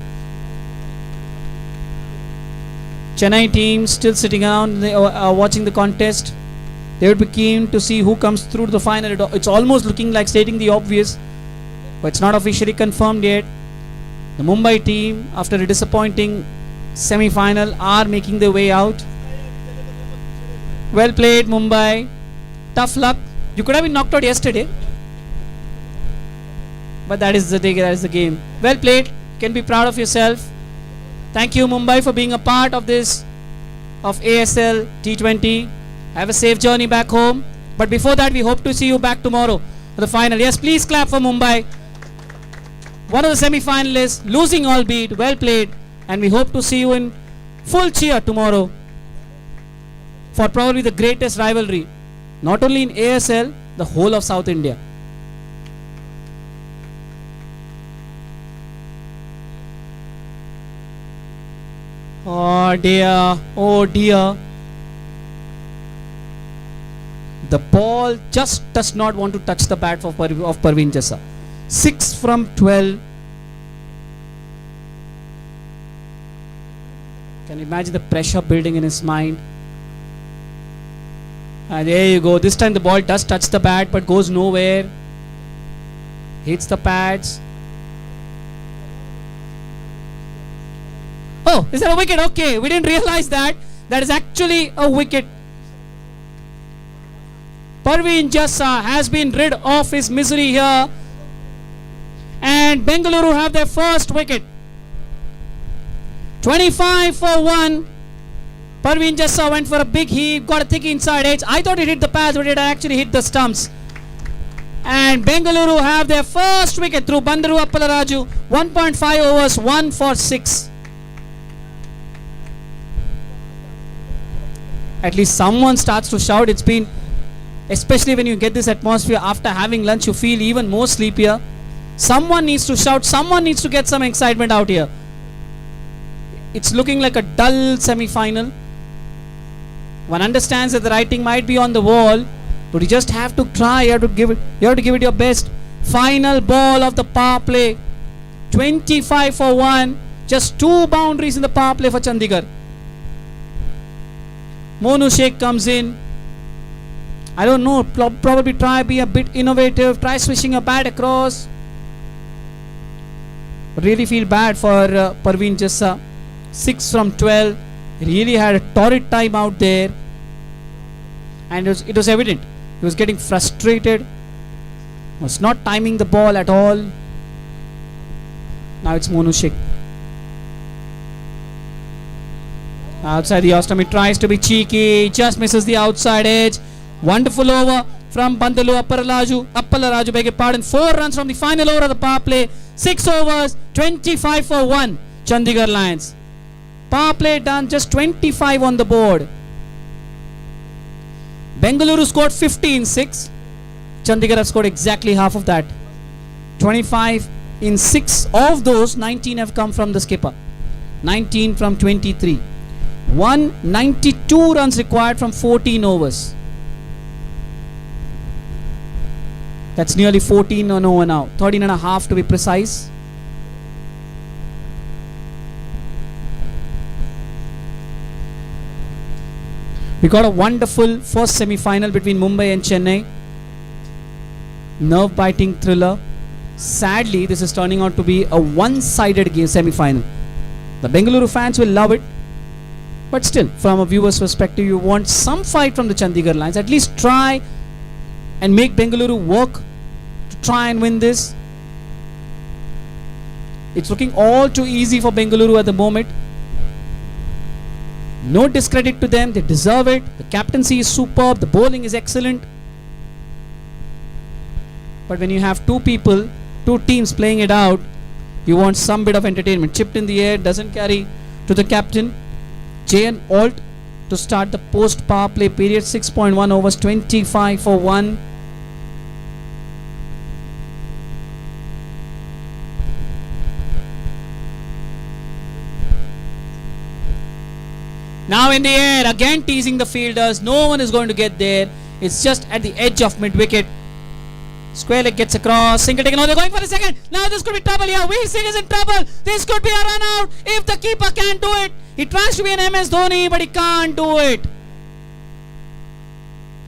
Chennai team still sitting around, they are watching the contest. They would be keen to see who comes through to the final. It's almost looking like stating the obvious, but it's not officially confirmed yet. The Mumbai team, after a disappointing semi-final, are making their way out. Well played, Mumbai. Tough luck. You could have been knocked out yesterday, but that is the day, that is the game. Well played. Can be proud of yourself. Thank you, Mumbai, for being a part of this, of ASL T20. Have a safe journey back home. But before that, we hope to see you back tomorrow for the final. Yes, please clap for Mumbai. One of the semi-finalists, losing albeit, well played. And we hope to see you in full cheer tomorrow for probably the greatest rivalry. Not only in ASL, the whole of South India. Oh dear, oh dear. The ball just does not want to touch the bat of Parveen Jassa. 6 from 12. Can you imagine the pressure building in his mind? And there you go. This time the ball does touch the bat but goes nowhere. Hits the pads. Oh, is that a wicket? Okay, we didn't realize that. That is actually a wicket. Parveen Jassa has been rid of his misery here. And Bengaluru have their first wicket. 25 for 1. Parveen Jassa went for a big heave, got a thick inside edge. I thought it hit the pads, but it actually hit the stumps. And Bengaluru have their first wicket through Bandaru Appalaraju. 1.5 overs, 1 for 6. At least someone starts to shout. It's been, especially when you get this atmosphere after having lunch, you feel even more sleepier. Someone needs to shout, someone needs to get some excitement out here. It's looking like a dull semi-final. One understands that the writing might be on the wall, but you just have to try. You have to give it your best. Final ball of the power play. 25 for 1. Just 2 boundaries in the power play for Chandigarh. Monu Sheikh comes in. I don't know, probably try be a bit innovative, try swishing a bat across. Really feel bad for Parveen Jassa. 6 from 12. Really had a torrid time out there. And it was evident. He was getting frustrated. Was not timing the ball at all. Now it's Monu Sheikh. Outside the off-stump, he tries to be cheeky. Just misses the outside edge. Wonderful over from Bandalu Appalaraju, beg your pardon. 4 runs from the final over of the power play. 6 overs, 25 for 1. Chandigarh Lions. Power play done, just 25 on the board. Bengaluru scored 50 in 6. Chandigarh have scored exactly half of that. 25 in 6 of those, 19 have come from the skipper. 19 from 23. 192 runs required from 14 overs. That's nearly 14 on over now. 13 and a half to be precise. We got a wonderful first semi-final between Mumbai and Chennai. Nerve-biting thriller. Sadly, this is turning out to be a one-sided game semi-final. The Bengaluru fans will love it. But still, from a viewer's perspective, you want some fight from the Chandigarh Lions. At least try and make Bengaluru work to try and win this. It's looking all too easy for Bengaluru at the moment. No discredit to them, they deserve it. The captaincy is superb, the bowling is excellent. But when you have two teams playing it out, you want some bit of entertainment. Chipped in the air, doesn't carry to the captain. JN Alt to start the post power play period. 6.1 overs, 25 for 1. Now in the air, again teasing the fielders. No one is going to get there. It's just at the edge of mid-wicket. Square leg gets across. Single taken. Oh, they're going for a second. Now this could be trouble here. Veer Singh is in trouble. This could be a run out if the keeper can't do it. He tries to be an MS Dhoni, but he can't do it.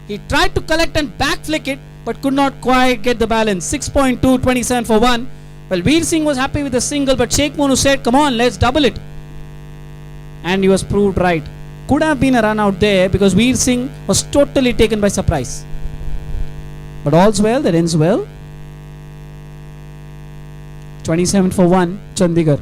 He tried to collect and back flick it, but could not quite get the balance. 6.2, 27 for 1. Well, Veer Singh was happy with the single, but Sheikh Monu said, come on, let's double it. And he was proved right. Could have been a run out there because Veer Singh was totally taken by surprise. But all's well that ends well. 27 for 1, Chandigarh.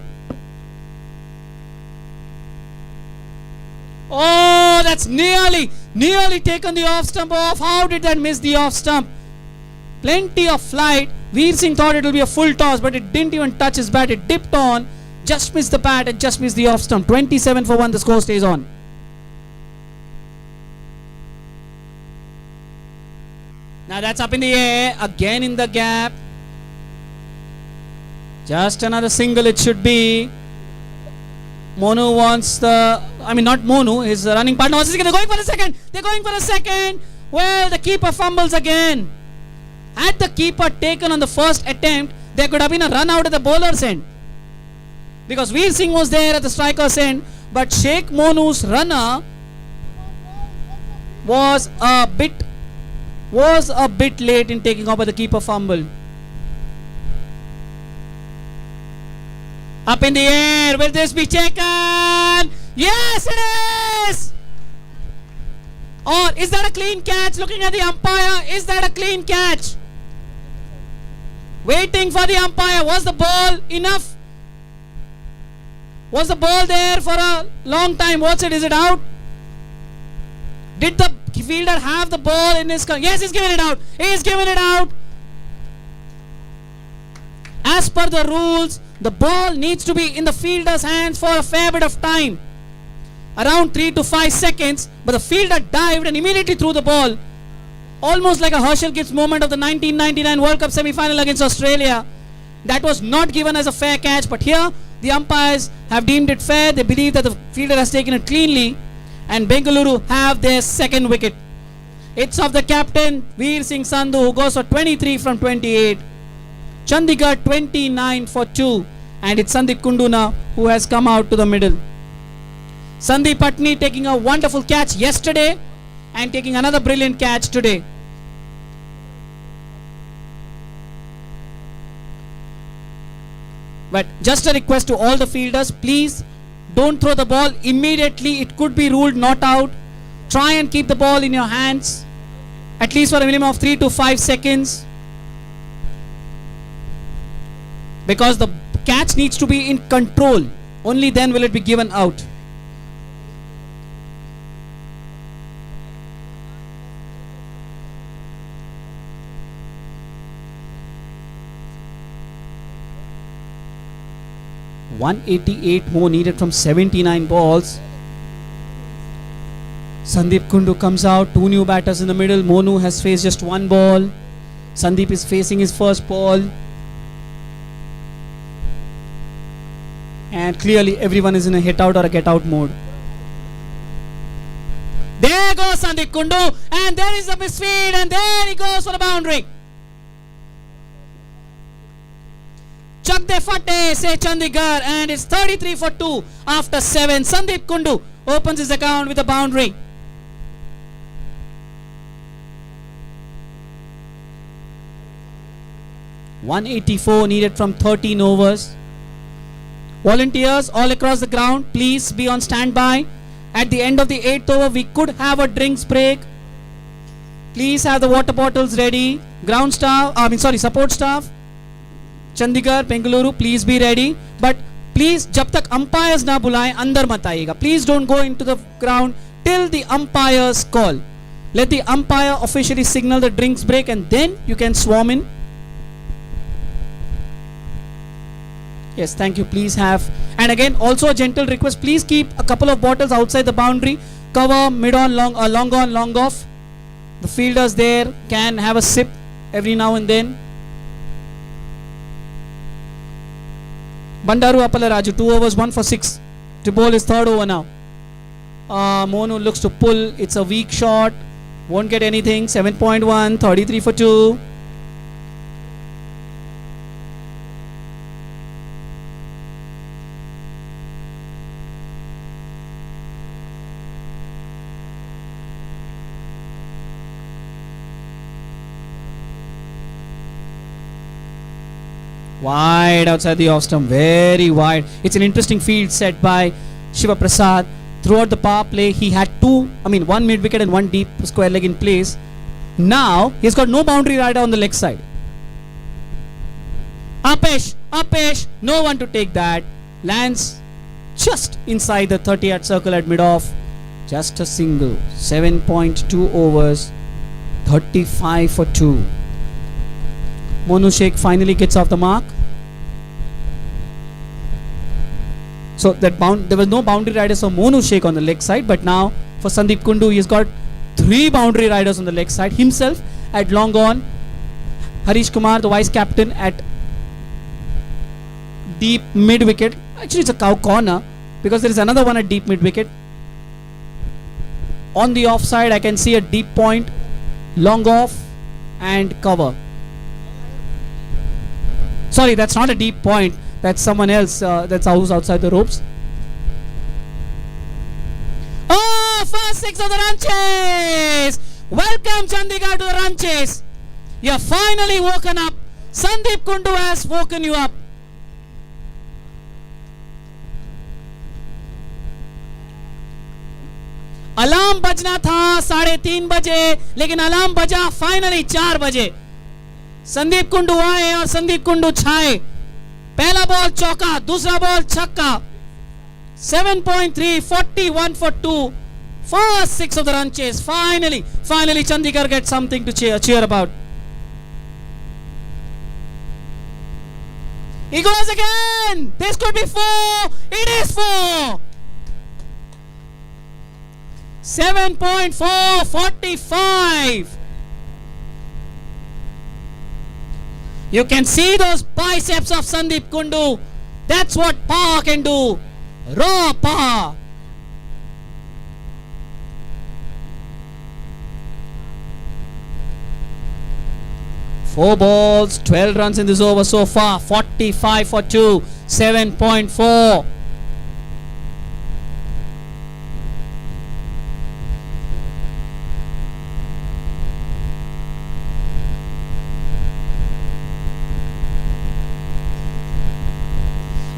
Oh, that's nearly taken the off stump off. How did that miss the off stump? Plenty of flight. Veer Singh thought it will be a full toss, but it didn't even touch his bat. It dipped on. Just missed the bat and just missed the off stump. 27 for 1, the score stays on. Now that's up in the air, again in the gap. Just another single it should be. Monu wants not Monu, his running partner. They're going for a second. Well, the keeper fumbles again. Had the keeper taken on the first attempt, there could have been a run out at the bowler's end. Because Veer Singh was there at the striker's end, but Sheikh Monu's runner was a bit late in taking off, but the keeper fumbled. Up in the air, will this be taken? Yes, it is! Or is that a clean catch? Looking at the umpire, is that a clean catch? Waiting for the umpire. Was the ball enough? Was the ball there for a long time? What's it? Is it out? Did the fielder have the ball in his... Yes, he's given it out. He's given it out. As per the rules, the ball needs to be in the fielder's hands for a fair bit of time. Around 3 to 5 seconds. But the fielder dived and immediately threw the ball. Almost like a Herschel Gibbs moment of the 1999 World Cup semi-final against Australia. That was not given as a fair catch. But here, the umpires have deemed it fair. They believe that the fielder has taken it cleanly. And Bengaluru have their second wicket. It's of the captain, Veer Singh Sandhu, who goes for 23 from 28. Chandigarh 29 for 2. And it's Sandeep Kunduna who has come out to the middle. Sandeep Patni taking a wonderful catch yesterday and taking another brilliant catch today. But just a request to all the fielders, please don't throw the ball immediately. It could be ruled not out. Try and keep the ball in your hands at least for a minimum of 3 to 5 seconds. Because the catch needs to be in control. Only then will it be given out. .188 more needed from 79 balls. Sandeep Kundu comes out. 2 new batters in the middle. Monu has faced just 1 ball. Sandeep is facing his first ball. And clearly everyone is in a hit out or a get out mode. There goes Sandeep Kundu, and there is a misfeed, and there he goes for the boundary. Chak de fatte, say Chandigarh, and it's 33 for 2 after 7. Sandeep Kundu opens his account with a boundary. .184 needed from 13 overs. Volunteers all across the ground, please be on standby. At the end of the 8th over, we could have a drinks break. Please have the water bottles ready. Ground staff, support staff, Chandigarh, Bengaluru, please be ready. But please, jab tak umpires na bulaye, andar mat aayega. Please don't go into the ground till the umpires call. Let the umpire officially signal the drinks break, and then you can swarm in. Yes, thank you. Please have, and again, also a gentle request, please keep a couple of bottles outside the boundary. Cover mid on, long on, long off. The fielders there can have a sip every now and then. Bandaru Appalaraju, 2 overs, 1 for 6 to bowl his 3rd over now. Monu looks to pull. It's a weak shot, won't get anything. 7.1, 33 for 2. Wide outside the off stump, very wide. It's an interesting field set by Shiva Prasad. Throughout the power play, he had one mid wicket and 1 deep square leg in place. Now he's got no boundary rider on the leg side. Upesh, no one to take that. Lands just inside the 30-yard circle at mid-off. Just a single. 7.2 overs, 35 for 2. Monu Sheikh finally gets off the mark. So there was no boundary riders for Monu Sheikh on the leg side, but now for Sandeep Kundu, he's got 3 boundary riders on the leg side. Himself at long on. Harish Kumar, the vice captain, at deep mid wicket. Actually, it's a cow corner because there is another one at deep mid wicket. On the offside, I can see a deep point, long off, and cover. Sorry, that's not a deep point. That's someone else. That's who's outside the ropes. Oh, first 6 of the run chase. Welcome Chandigarh to the run chase. You're finally woken up. Sandeep Kundu has woken you up. Alarm बजना था 3:30 बजे, लेकिन alarm बजा finally 4 बजे. संदीप कुंडू आए और संदीप कुंडू छाए. पहला बॉल चौका, दूसरा बॉल छक्का. 7.3, 41 for 2. First 6 of the run chase. Finally Chandigarh gets something to cheer about. He goes again. This could be 4. It is 4. 7.4, 45. You can see those biceps of Sandeep Kundu. That's what power can do. Raw power. Four balls, 12 runs in this over so far. 45 for 2. 7.4.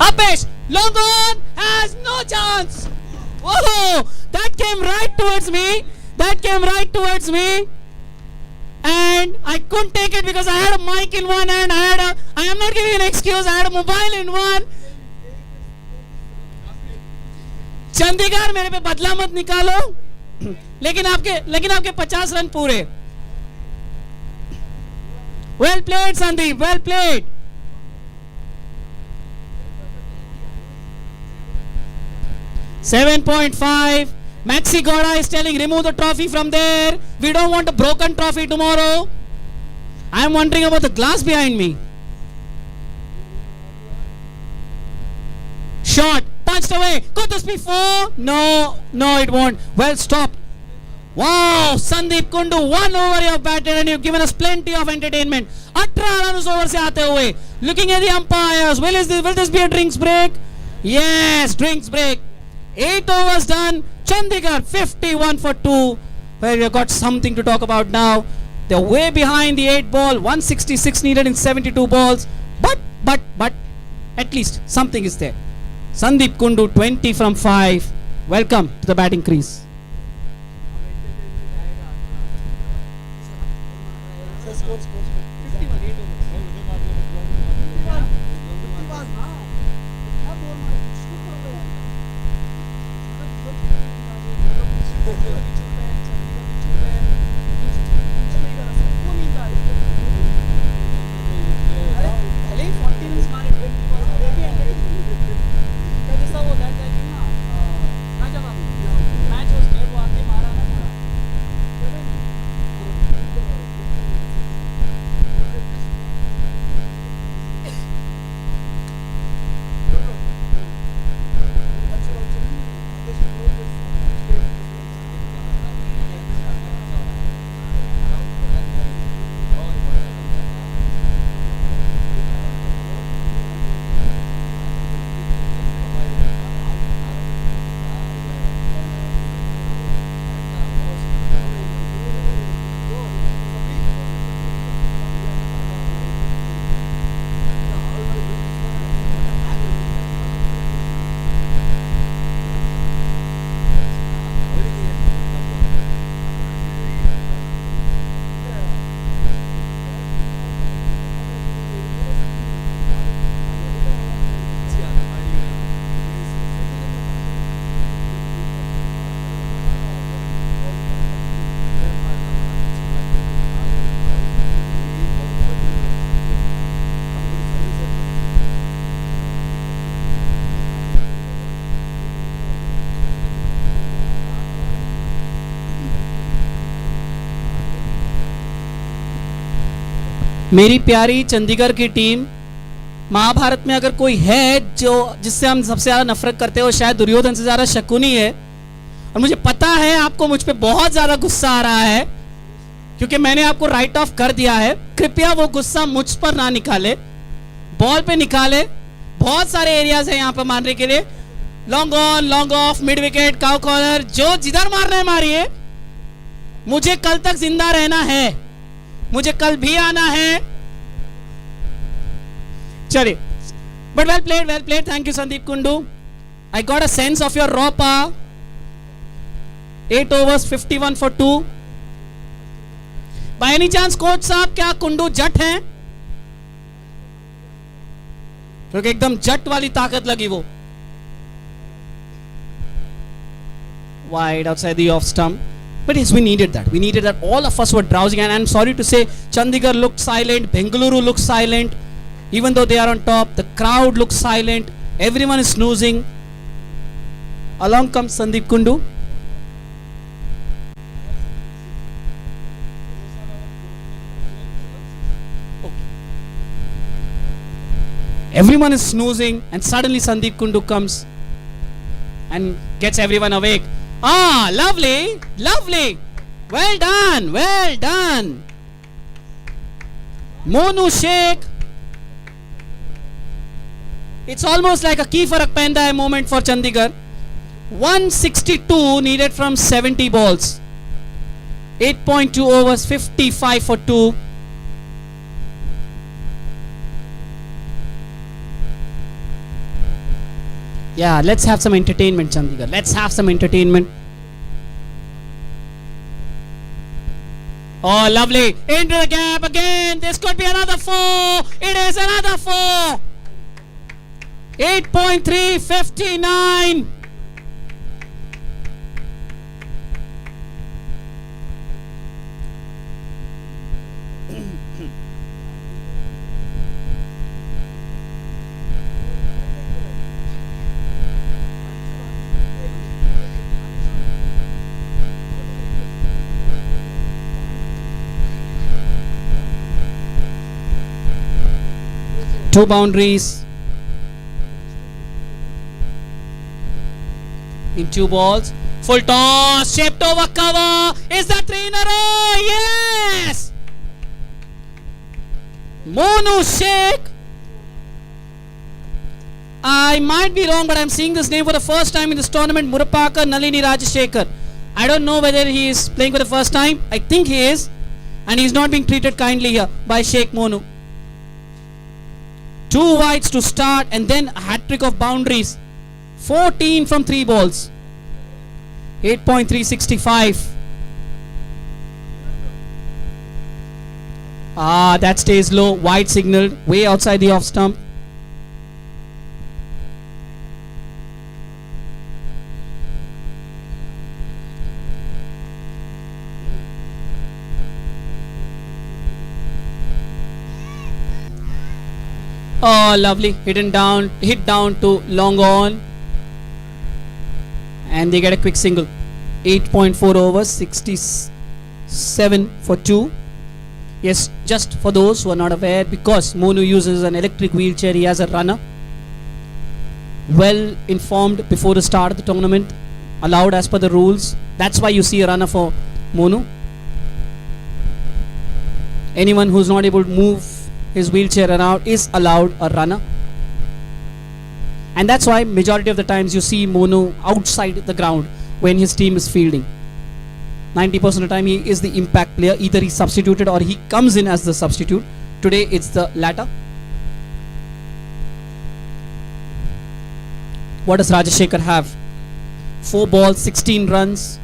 Upesh, long on, has no chance. Whoa, that came right towards me. And I couldn't take it because I had a mic in one hand. I am not giving an excuse, I had a mobile in one. Chandigarh मेरे पे बदला मत निकालो, लेकिन आपके 50 run पूरे. Well played Sandeep, well played. $7.5. Maxi Gowda is telling remove the trophy from there. We don't want a broken trophy tomorrow. I am wondering about the glass behind me. Shot, punched away. Could this be 4? No, it won't. Well stopped. Wow, Sandeep Kundu, 1 over you have batted and you've given us plenty of entertainment. 18 runs over से आते हुए. Looking at the umpires, will this be a drinks break? Yes, drinks break. 8 overs done. Chandigarh 51 for 2. Well, we've got something to talk about now. They're way behind the 8 ball. 166 needed in 72 balls. But at least something is there. Sandeep Kundu 20 from 5. Welcome to the batting crease. मेरी प्यारी चंडीगढ़ की team, Mahabharat में अगर कोई है जो जिससे हम सबसे ज़्यादा नफरत करते हैं वो शायद दुर्योधन से ज़्यादा शकुनी है। और मुझे पता है आपको मुझ पे बहुत ज़्यादा गुस्सा आ रहा है क्योंकि मैंने आपको राइट ऑफ कर दिया है। कृपया वो गुस्सा मुझ पर ना निकाले, बॉल पे निकाले। बहुत सारे एरियाज है यहाँ पर मारने के लिए। Long on, long off, mid wicket, cow corner, जो जिधर मारना है मारिए। मुझे कल तक जिंदा रहना है, मुझे कल भी आना है। चलिए, but well played, thank you Sandeep Kundu. I got a sense of your raw power. 8 overs 51 for 2। By any chance coach साहब क्या कुंडू जट हैं? क्योंकि एकदम जट वाली ताकत लगी वो। Wide outside the off stump. But yes, we needed that. We needed that. All of us were drowsing, and I'm sorry to say, Chandigarh looked silent. Bengaluru looked silent. Even though they are on top, the crowd looks silent. Everyone is snoozing. Along comes Sandeep Kundu. Everyone is snoozing, and suddenly Sandeep Kundu comes and gets everyone awake. Ah, lovely, lovely. Well done, well done. Monu Sheikh. It's almost like a key for a panda moment for Chandigarh. 162 needed from 70 balls. 8.2 overs, 55 for 2. Yeah, let's have some entertainment, Chandigarh. Let's have some entertainment. Oh, lovely. Into the gap again. This could be another 4. It is another 4. 8.3, 59. Two boundaries in 2 balls. Full toss, shaped over cover. Is that 3 in a row? Yes! Monu Sheikh. I might be wrong, but I'm seeing this name for the first time in this tournament. Murapaka Nalini Rajashekar. I don't know whether he is playing for the first time. I think he is. And he's not being treated kindly here by Sheikh Monu. 2 wides to start and then a hat-trick of boundaries. 14 from 3 balls. 8.365. That stays low. Wide signaled. Way outside the off stump. Oh, lovely. Hit down to long on. And they get a quick single. 8.4 overs, 67 for 2. Yes, just for those who are not aware, because Monu uses an electric wheelchair, he has a runner. Well informed before the start of the tournament. Allowed as per the rules. That's why you see a runner for Monu. Anyone who's not able to move his wheelchair around is allowed a runner. And that's why majority of the times you see Monu outside the ground when his team is fielding. 90% of the time he is the impact player. Either he's substituted or he comes in as the substitute. Today it's the latter. What does Rajashekar have? 4 balls, 16 runs.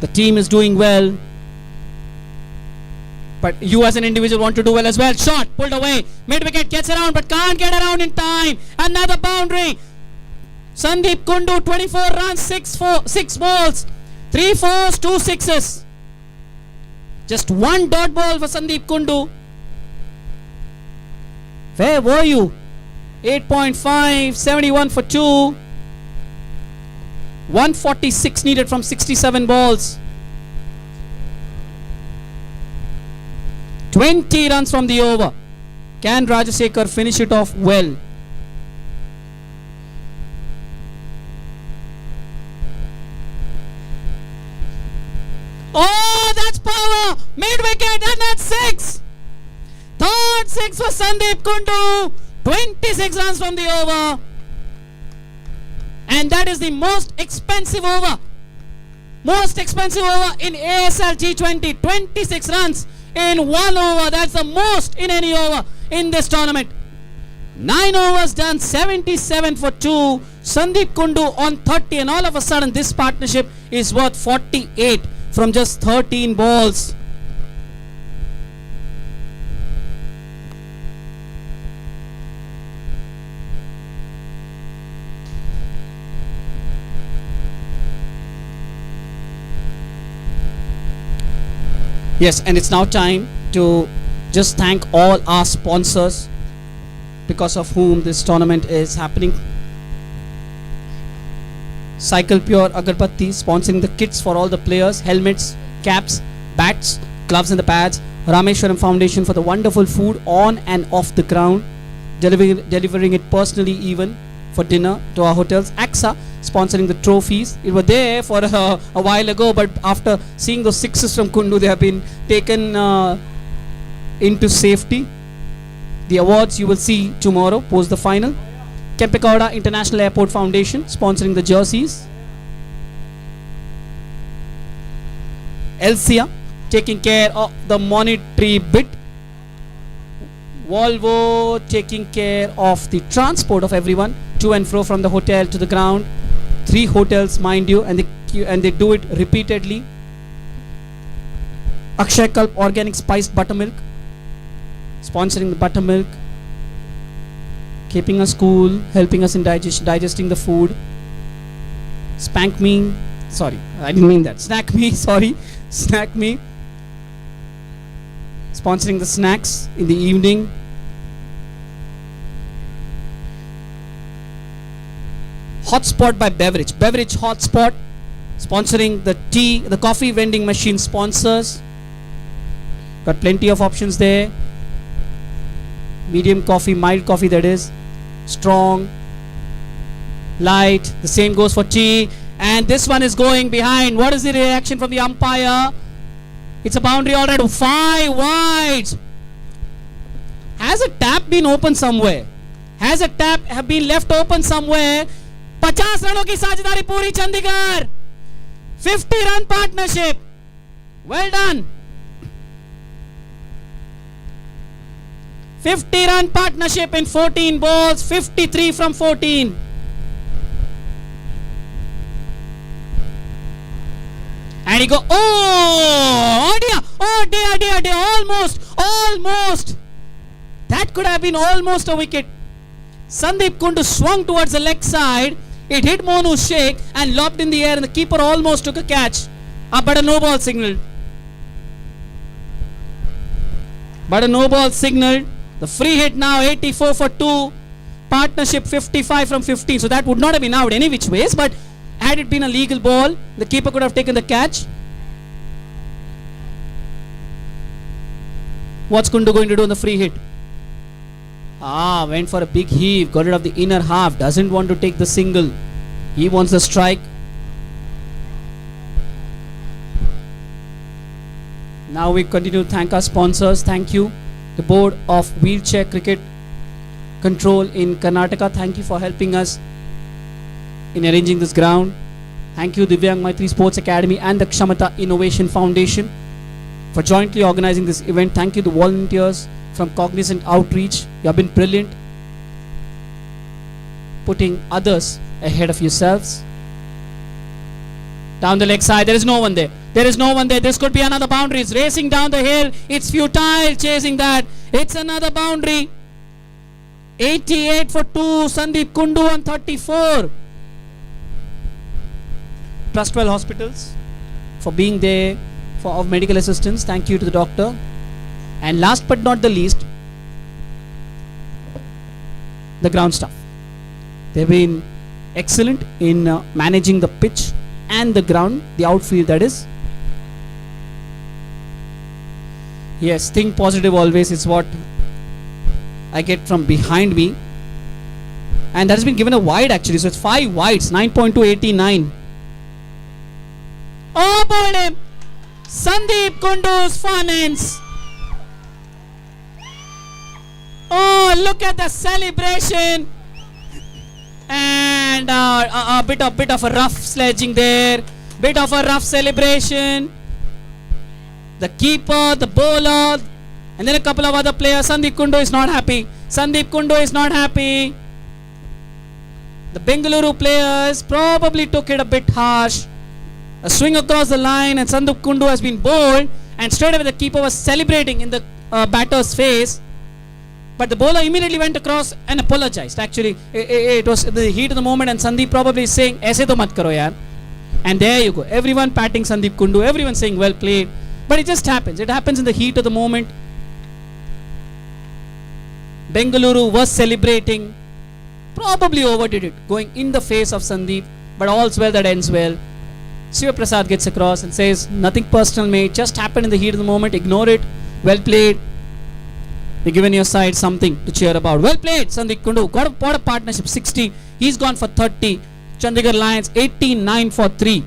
The team is doing well. But you as an individual want to do well as well. Shot, pulled away. Mid-wicket gets around but can't get around in time. Another boundary. Sandeep Kundu, 24 runs, 6 balls. 3 fours, 2 sixes. Just 1 dot ball for Sandeep Kundu. Where were you? 8.5, 71 for 2. 146 needed from 67 balls. 20 runs from the over. Can Rajashekar finish it off well? Oh, that's power! Mid-wicket and that's 6. Third 6 for Sandeep Kundu. 26 runs from the over. And that is the most expensive over. Most expensive over in ASL T20. 26 runs in 1 over. That's the most in any over in this tournament. 9 overs done, 77 for 2. Sandeep Kundu on 30, and all of a sudden this partnership is worth 48 from just 13 balls. Yes, and it's now time to just thank all our sponsors because of whom this tournament is happening. Cycle Pure Agarbatti sponsoring the kits for all the players, helmets, caps, bats, gloves and the pads. Rameshwaram Foundation for the wonderful food on and off the ground, delivering it personally even for dinner to our hotels. Ksca sponsoring the trophies. It was there for a while ago, but after seeing those 6s from Kundu, they have been taken into safety. The awards you will see tomorrow post the final. Kempegowda International Airport Foundation sponsoring the jerseys. Ksca taking care of the monetary bit. Volvo taking care of the transport of everyone to and fro from the hotel to the ground. 3 hotels, mind you, and they do it repeatedly. Akshay Kalp Organic Spiced Buttermilk sponsoring the buttermilk, keeping us cool, helping us in digesting the food. Snack Me, sorry, sponsoring the snacks in the evening. Hotspot by Beverage Hotspot sponsoring the tea, the coffee vending machine sponsors. Got plenty of options there. Medium coffee, mild coffee, that is strong. light. The same goes for T. And this one is going behind. What is the reaction from the umpire? It's a boundary already. 5 wides. Has a tap been open somewhere? Has a tap have been left open somewhere? 50 रनों की साझेदारी पूरी Chandigarh. 50 run partnership. Well done. 50 run partnership in 14 balls. 53 from 14. And he go, oh dear, almost. That could have been almost a wicket. Sandeep Kundu swung towards the leg side. It hit Monu's shake and lobbed in the air, and the keeper almost took a catch. But a no ball signal. The free hit now 84 for 2. Partnership 55 from 15. So that would not have been out any which ways, but had it been a legal ball, the keeper could have taken the catch. What's Kundu going to do on the free hit? Went for a big heave, got rid of the inner half, doesn't want to take the single. He wants the strike. Now we continue to thank our sponsors. Thank you, the Board of Wheelchair Cricket Control in Karnataka. Thank you for helping us in arranging this ground. Thank you, Divyang Maitri Sports Academy and the Kshamata Innovation Foundation for jointly organizing this event. Thank you, the volunteers from Cognizant Outreach. You have been brilliant, putting others ahead of yourselves. Down the leg side, there is no one there. This could be another boundary. It's racing down the hill. It's futile chasing that. It's another boundary. 88 for 2. Sandeep Kundu on 34. Trustwell Hospitals for being there for medical assistance. Thank you to the doctor. And last but not the least, the ground staff. They've been excellent in managing the pitch and the ground, the outfield that is. Yes, think positive always is what I get from behind me. And that has been given a wide actually. So it's 5 wides, 9.289. Oh, bowled him. Sandeep Kundu's fun ends. Oh, look at the celebration. And a bit of a rough sledging there. Bit of a rough celebration. The keeper, the bowler, and then a couple of other players. Sandeep Kundu is not happy. The Bengaluru players probably took it a bit harsh. A swing across the line and Sandeep Kundu has been bowled, and straight away the keeper was celebrating in the batter's face. But the bowler immediately went across and apologized. Actually, it was the heat of the moment, and Sandeep probably saying, "Aise to mat karo yaar." And there you go. Everyone patting Sandeep Kundu. Everyone saying, "Well played." But it just happens. It happens in the heat of the moment. Bengaluru was celebrating. Probably overdid it, going in the face of Sandeep. But all's well that ends well. Shiva Prasad gets across and says, "Nothing personal, mate. Just happened in the heat of the moment. Ignore it. Well played. You're giving your side something to cheer about. Well played, Sandeep Kundu. What a partnership. 60. He's gone for 30. Chandigarh Lions 89 for 3.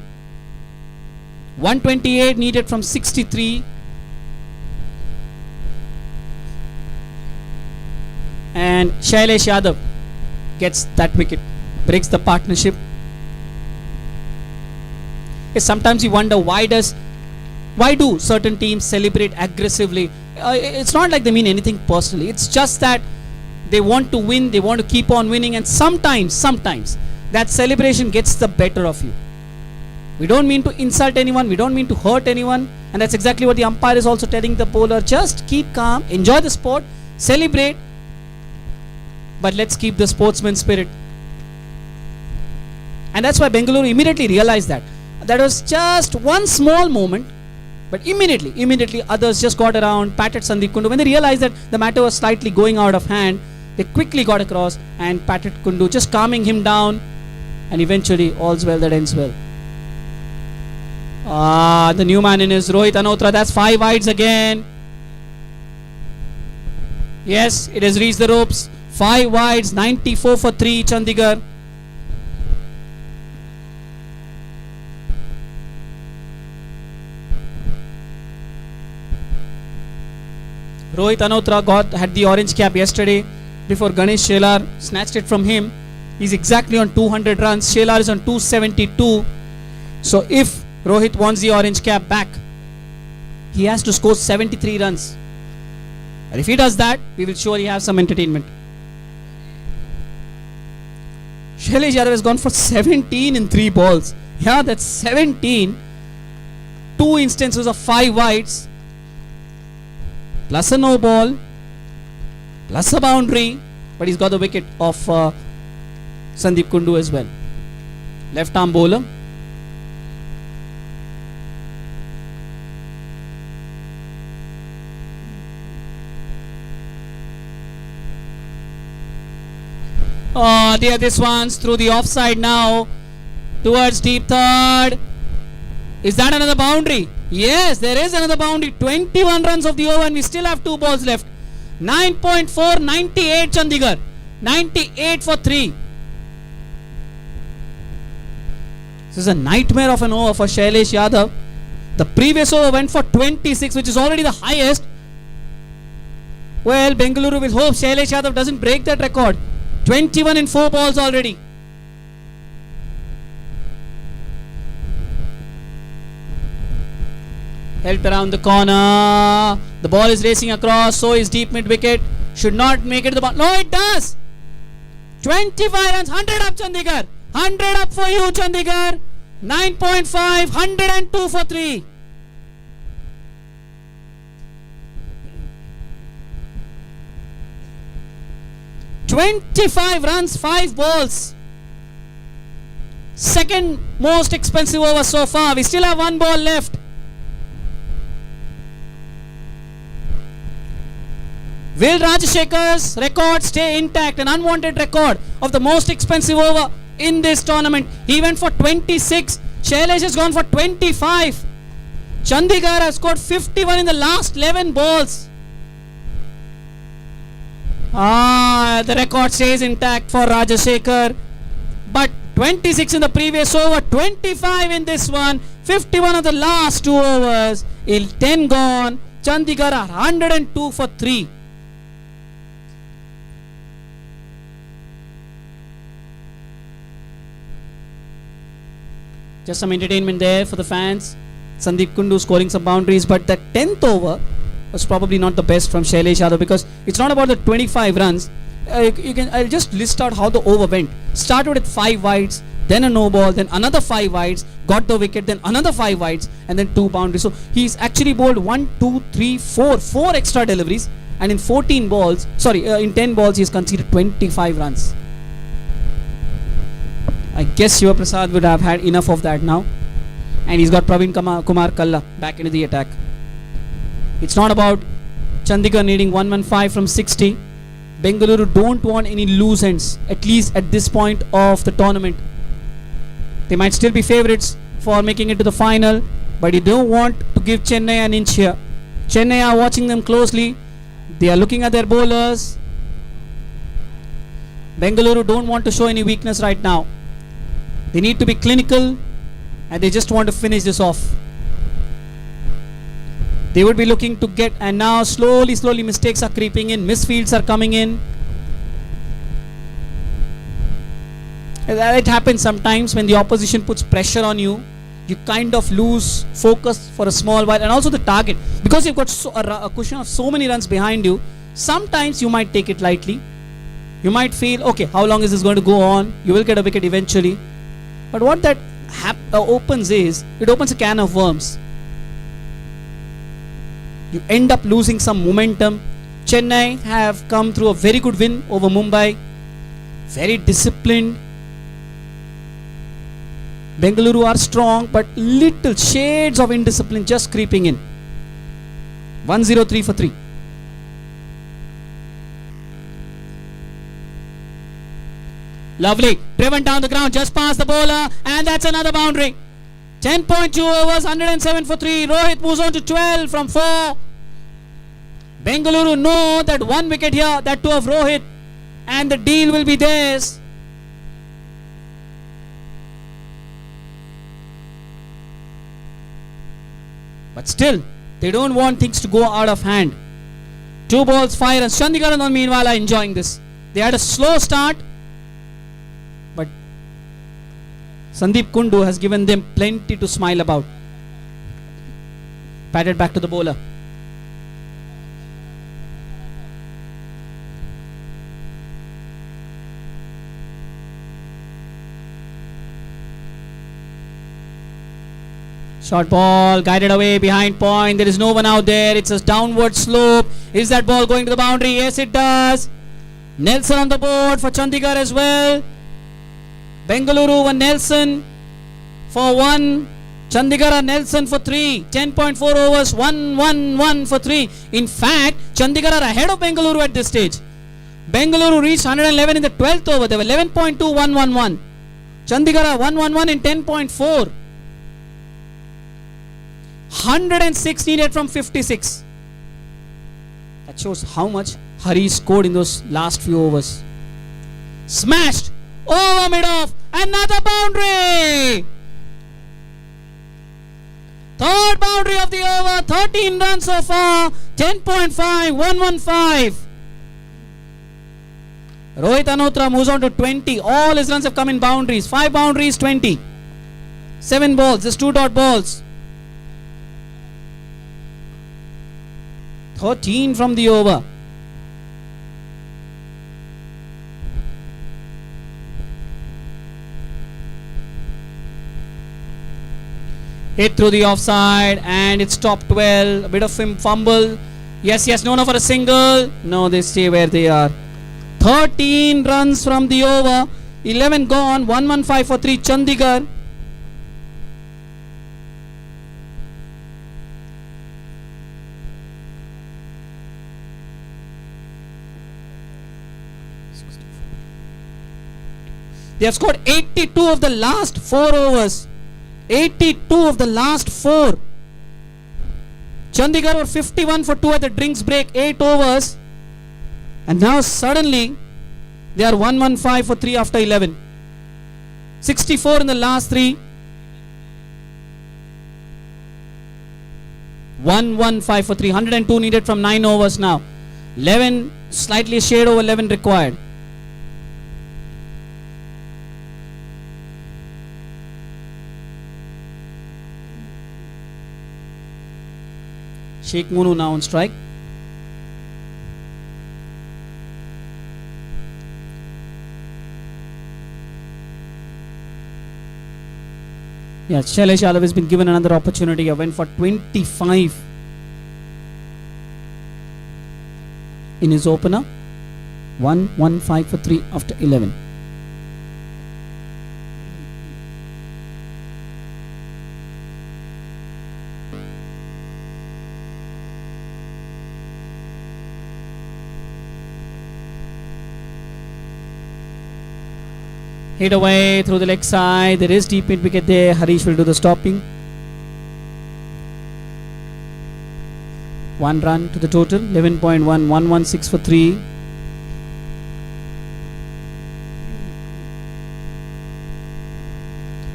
128 needed from 63. And Shailesh Yadav gets that wicket. Breaks the partnership. Sometimes you wonder why do certain teams celebrate aggressively? It's not like they mean anything personally. It's just that they want to win, they want to keep on winning, and sometimes that celebration gets the better of you. We don't mean to insult anyone, we don't mean to hurt anyone, and that's exactly what the umpire is also telling the bowler. Just keep calm, enjoy the sport, celebrate, but let's keep the sportsman spirit. And that's why Bengaluru immediately realized that was just one small moment, but immediately others just got around, patted Sandeep Kundu. When they realized that the matter was slightly going out of hand, they quickly got across and patted Kundu, just calming him down, and eventually all's well that ends well. The new man in is Rohit Anotra. That's 5 wides again. Yes, it has reached the ropes. 5 wides, 94 for 3, Chandigarh. Rohit Anotra had the orange cap yesterday before Ganesh Shelar snatched it from him. He's exactly on 200 runs. Shelar is on 272. So if Rohit wants the orange cap back, he has to score 73 runs. And if he does that, we will surely have some entertainment. Shailesh Yadav has gone for 17 in 3 balls. Yeah, that's 17. 2 instances of 5 wides, plus a no ball, plus a boundary, but he's got the wicket of Sandeep Kundu as well. Left arm bowler. Oh, there, this one's through the offside now, towards deep third. Is that another boundary? Yes, there is another boundary. 21 runs of the over and we still have 2 balls left. 9.4, 98 Chandigarh. 98 for 3. This is a nightmare of an over for Shailesh Yadav. The previous over went for 26, which is already the highest. Well, Bengaluru will hope Shailesh Yadav doesn't break that record. 21 in 4 balls already. Helped around the corner. The ball is racing across. So is deep mid wicket. Should not make it to the ball. No, it does. 25 runs. 100 up Chandigarh. 100 up for you Chandigarh. 9.5. 102 for 3. $25 runs, 5 balls. Second most expensive over so far. We still have 1 ball left. Will Rajashekhar's record stay intact? An unwanted record of the most expensive over in this tournament. He went for 26. Shailesh has gone for 25. Chandigarh has scored 51 in the last 11 balls. The record stays intact for Rajashekhar. But 26 in the previous over, 25 in this one, 51 of the last 2 overs. 10 gone. Chandigarh are 102 for 3. Just some entertainment there for the fans. Sandeep Kundu scoring some boundaries, but the 10th over was probably not the best from Shailesh Yadav because it's not about the 25 runs. I'll just list out how the over went. Started with 5 wides, then a no ball, then another 5 wides, got the wicket, then another 5 wides, and then 2 boundaries. So he's actually bowled 4 extra deliveries, and in 10 balls he's conceded 25 runs. I guess Shiva Prasad would have had enough of that now. And he's got Praveen Kumar Kalla back into the attack. It's not about Chandigarh needing 115 from 60. Bengaluru don't want any loose ends, at least at this point of the tournament. They might still be favourites for making it to the final, but you don't want to give Chennai an inch here. Chennai are watching them closely. They are looking at their bowlers. Bengaluru don't want to show any weakness right now. They need to be clinical and they just want to finish this off. They would be looking to get, and now slowly mistakes are creeping in, misfields are coming in. It happens sometimes when the opposition puts pressure on you. You kind of lose focus for a small while, and also the target. Because you've got a cushion of so many runs behind you, sometimes you might take it lightly. You might feel, okay, how long is this going to go on? You will get a wicket eventually. But what that opens is, it opens a can of worms. You end up losing some momentum. Chennai have come through a very good win over Mumbai. Very disciplined. Bengaluru are strong, but little shades of indiscipline just creeping in. 103 for 3. Lovely. Driven down the ground, just past the bowler, and that's another boundary. 10.2 overs, 107 for 3. Rohit moves on to 12 from 4. Bengaluru know that 1 wicket here, that too of Rohit, and the deal will be theirs. But still, they don't want things to go out of hand. 2 balls, 5 runs. Chandigarh meanwhile are enjoying this. They had a slow start, but Sandeep Kundu has given them plenty to smile about. Patted back to the bowler. Short ball, guided away behind point. There is no one out there. It's a downward slope. Is that ball going to the boundary? Yes, it does. Nelson on the board for Chandigarh as well. Bengaluru 1 Nelson for 1. Chandigarh Nelson for 3. 10.4 overs. 1 for 3. In fact, Chandigarh are ahead of Bengaluru at this stage. Bengaluru reached 111 in the 12th over. They were 11.2, 1. Chandigarh are 1 in 10.4. 106 needed from 56. That shows how much Hari scored in those last few overs. Smashed over mid-off. Another boundary. Third boundary of the over. 13 runs so far. 10.5, 115. Rohit Anotra moves on to 20. All his runs have come in boundaries. 5 boundaries, 20. 7 balls, just 2 dot balls. 13 from the over. Hit through the offside and it's top 12. A bit of fumble. Yes, no for a single. No, they stay where they are. 13 runs from the over. 11 gone. 115 for 3 Chandigarh. They have scored 82 of the last 4 overs. 82 of the last 4. Chandigarh were 51 for 2 at the drinks break. 8 overs. And now suddenly they are 115 for 3 after 11. 64 in the last 3. 115 for 3. 102 needed from 9 overs now. 11, slightly a shade over 11 required. Sheikh Munu now on strike. Yeah, Shailesh Yadav has been given another opportunity. I went for 25 in his opener. 115 for 3 after 11. Hit away through the leg side. There is deep mid wicket there. Harish will do the stopping. 1 run to the total. 11.1. 116 for 3.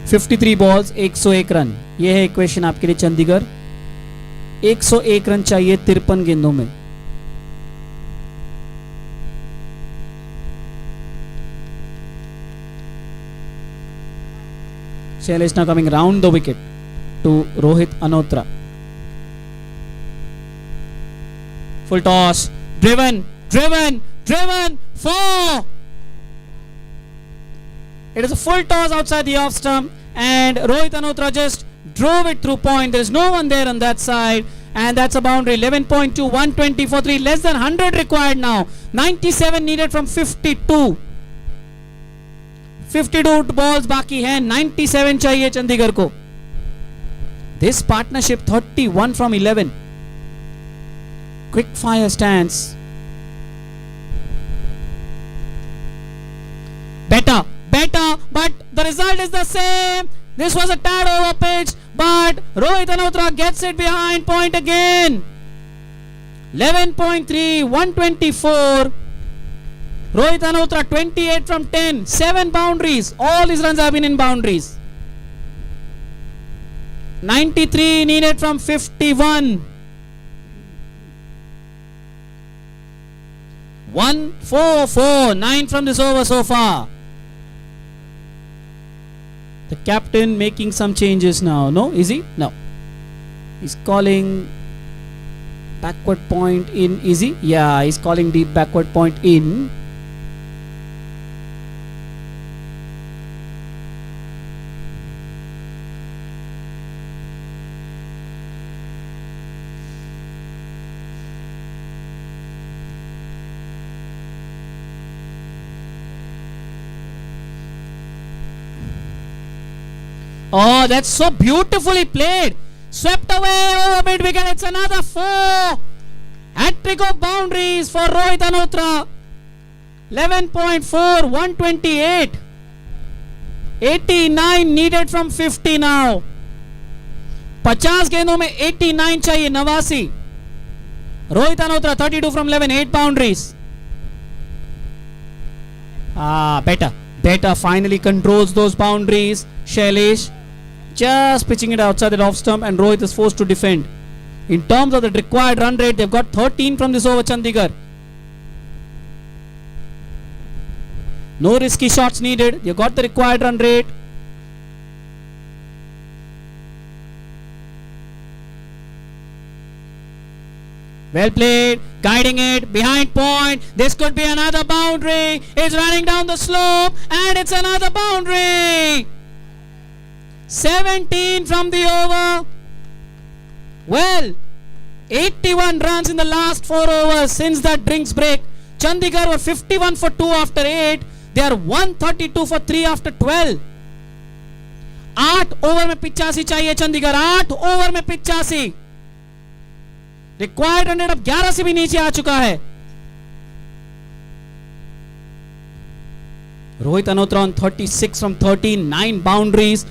$53 balls, 101 run. ये है equation आपके लिए Chandigarh. 101 run चाहिए 53 गेंदों में. Shailesh now coming round the wicket to Rohit Anotra. Full toss. Driven. 4. It is a full toss outside the off stump and Rohit Anotra just drove it through point. There is no one there on that side and that's a boundary. 11.2, 120 for 3. Less than 100 required now. 97 needed from 52. 52 balls बाकी हैं. 97 चाहिए चंडीगढ़ को. This partnership 31 from 11. Quick fire stance. Better, but the result is the same. This was a tad over pitch, but Rohit Anotra gets it behind point again. 11.3, 124. Rohit Anotra 28 from 10, 7 boundaries. All his runs have been in boundaries. 93 needed from 51. 1-4-4. 9 from this over so far. The captain making some changes now. No? Is he? No. He's calling backward point in. Is he? Yeah, he's calling deep backward point in. Oh, that's so beautifully played. Swept away over mid wicket. It's another 4. Hat-trick of boundaries for Rohit Anotra. 11.4, 128. 89 needed from 50 now. 50 गेंदों में 89 चाहिए. 89. Rohit Anotra 32 from 11, 8 boundaries. Better finally controls those boundaries. Shailesh just pitching it outside the off stump, and Rohit is forced to defend. In terms of the required run rate, they've got 13 from this over, Chandigarh. No risky shots needed. They've got the required run rate. Well played, guiding it, behind point. This could be another boundary. It's running down the slope, and it's another boundary. 17 from the over. Well, 81 runs in the last 4 overs since that drinks break. Chandigarh were 51 for 2 after 8. They are 132 for 3 after 12. 8 over में 85 चाहिए Chandigarh. 8 over में 85. Required 100 अब 11 से भी नीचे आ चुका है. Rohit Anotra on 36 from 13, 9 boundaries.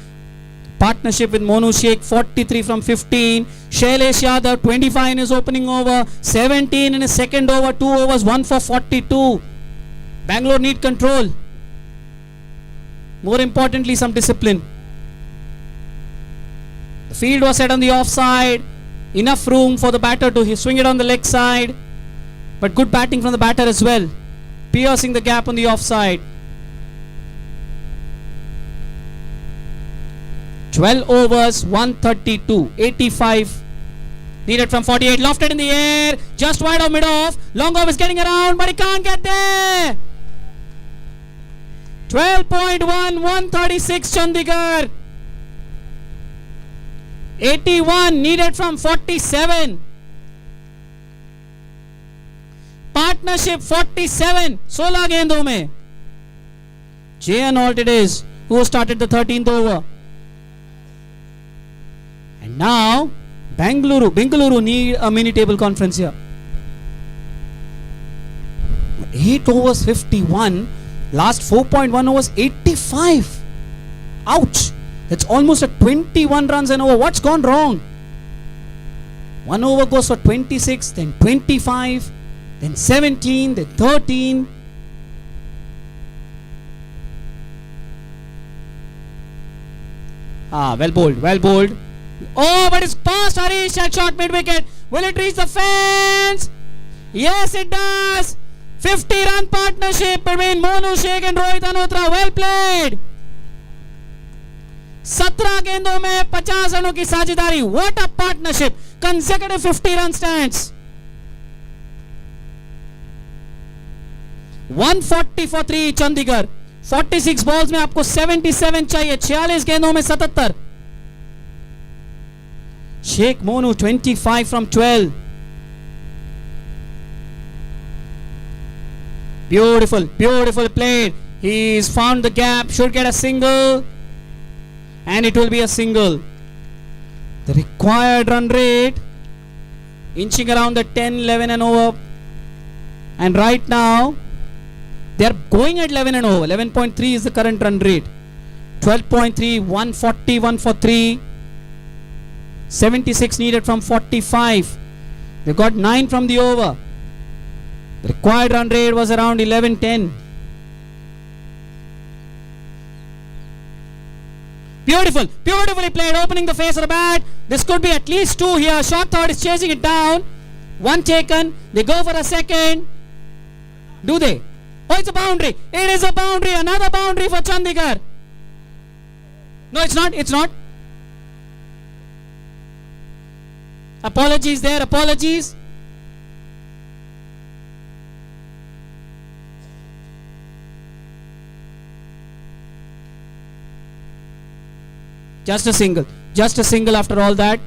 Partnership with Monu Sheikh, 43 from 15. Shailesh Yadav, 25 in his opening over, 17 in his second over, 2 overs, 1 for 42. Bangalore need control. More importantly, some discipline. The field was set on the offside. Enough room for the batter to swing it on the leg side. But good batting from the batter as well, piercing the gap on the offside. 12 overs, 132, 85 needed from 48. Lofted in the air, just wide of mid-off. Long off is getting around, but he can't get there. 12.1, 136 Chandigarh. 81 needed from 47. Partnership 47, 16 गेंदों में. J.N. Alt it is who started the 13th over. And now Bengaluru need a mini table conference here. 8 overs 51, last 4.1 overs 85. Ouch! That's almost at 21 runs an over. What's gone wrong? 1 over goes for 26, then 25, then 17, then 13. Well bowled. Oh, but it's past Harish at short mid-wicket. Will it reach the fence? Yes, it does. 50-run partnership between Monu Sheikh and Rohit Anotra. Well played. 17 गेंदों में 50 रनों की साझेदारी. What a partnership. Consecutive 50-run stands. 140 for 3 Chandigarh. 46 balls में आपको 77 चाहिए. 46 गेंदों में 77. Sheikh Monu 25 from 12. Beautiful played. He's found the gap, should get a single, and it will be a single. The required run rate inching around the 10, 11 and over, and right now they are going at 11 and over. 11.3 is the current run rate. 12.3, 140, 1 for 3. 76 needed from 45. They got 9 from the over. The required run rate was around 11-10. Beautifully played, opening the face of the bat. This could be at least 2 here. Short third is chasing it down. 1 taken. They go for a second. Do they? Oh, it's a boundary. It is a boundary. Another boundary for Chandigarh. No, it's not. It's not. Apologies there. Apologies. Just a single. Just a single after all that.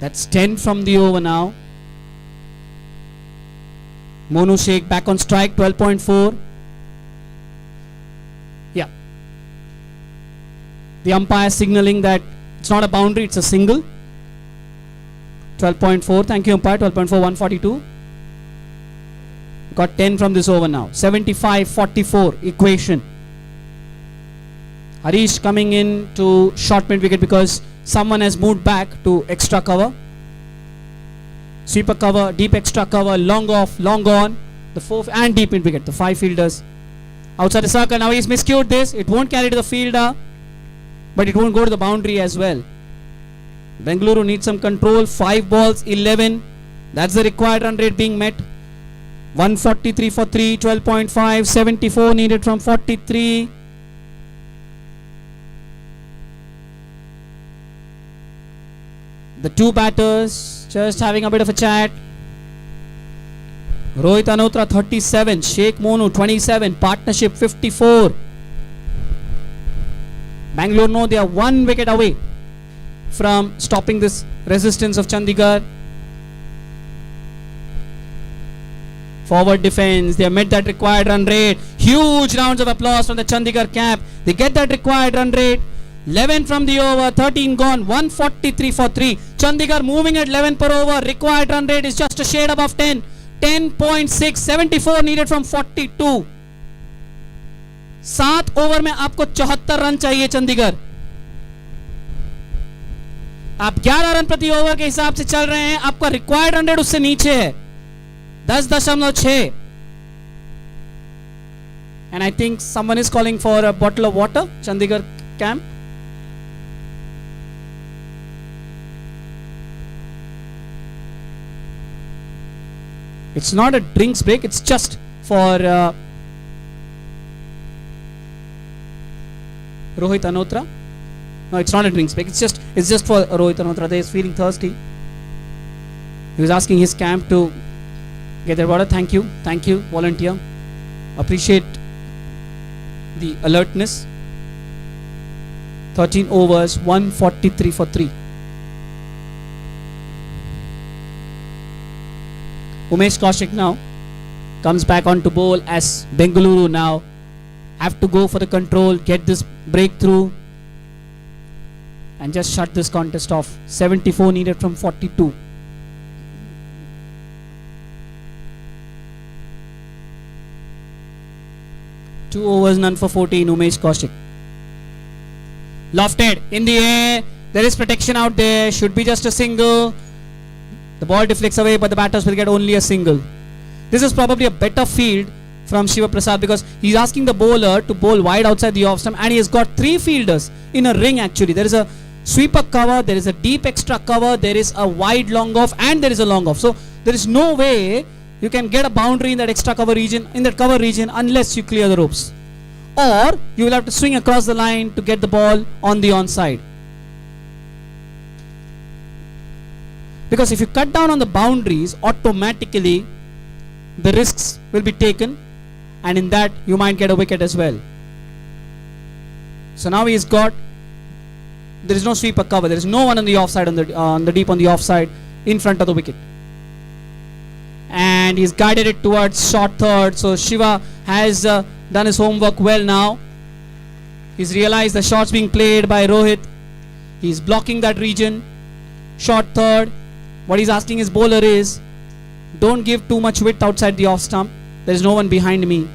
That's 10 from the over now. Monu Sheikh back on strike, 12.4. Yeah. The umpire signaling that it's not a boundary, it's a single. 12.4. Thank you, umpire. 12.4, 142. Got 10 from this over now. 75-44 equation. Harish coming in to short mid wicket because someone has moved back to extra cover. Sweeper cover, deep extra cover, long off, long on. The 4 and deep mid wicket. The 5 fielders outside the circle. Now he's miscued this. It won't carry to the fielder, but it won't go to the boundary as well. Bengaluru needs some control. 5 balls, 11. That's the required run rate being met. 143 for 3, 12.5, 74 needed from 43. The two batters just having a bit of a chat. Rohit Anotra 37, Sheikh Monu 27, partnership 54. Bangalore know they are 1 wicket away from stopping this resistance of Chandigarh. Forward defense, they have met that required run rate. Huge rounds of applause from the Chandigarh camp. They get that required run rate. 11 from the over, 13 gone, 143 for 3. Chandigarh moving at 11 per over. Required run rate is just a shade above 10. 10.6, 74 needed from 42. 7 over में आपको 74 run चाहिए चंडीगढ़. आप 11 run प्रति over के हिसाब से चल रहे हैं. आपका रिक्वायर्ड रन रेट उससे नीचे है 10.6. And I think someone is calling for a bottle of water. Chandigarh camp. It's not a drinks break. It's just for Rohit Anotra. No, it's not a drinks break. It's just for Rohit Anotra. He is feeling thirsty. He was asking his camp to get their water. Thank you, volunteer. Appreciate the alertness. 13 overs, 143 for 3. Umesh Kaushik now comes back on to bowl as Bengaluru now have to go for the control, get this breakthrough and just shut this contest off. 74 needed from 42. Two overs, none for 14. Umesh Kaushik. Lofted in the air. There is protection out there. Should be just a single. The ball deflects away, but the batters will get only a single. This is probably a better field from Shiva Prasad because he's asking the bowler to bowl wide outside the off stump, and he has got 3 fielders in a ring actually. There is a sweeper cover, there is a deep extra cover, there is a wide long off, and there is a long off. So there is no way you can get a boundary in that extra cover region, unless you clear the ropes. Or you will have to swing across the line to get the ball on the onside. Because if you cut down on the boundaries, automatically the risks will be taken, and in that you might get a wicket as well. So now he's got, there is no sweeper cover, there is no one on the offside, on the deep on the offside in front of the wicket. And he's guided it towards short third. So Shiva has done his homework well now. He's realized the shots being played by Rohit. He's blocking that region. Short third. What he's asking his bowler is, don't give too much width outside the off stump. There is no one behind me.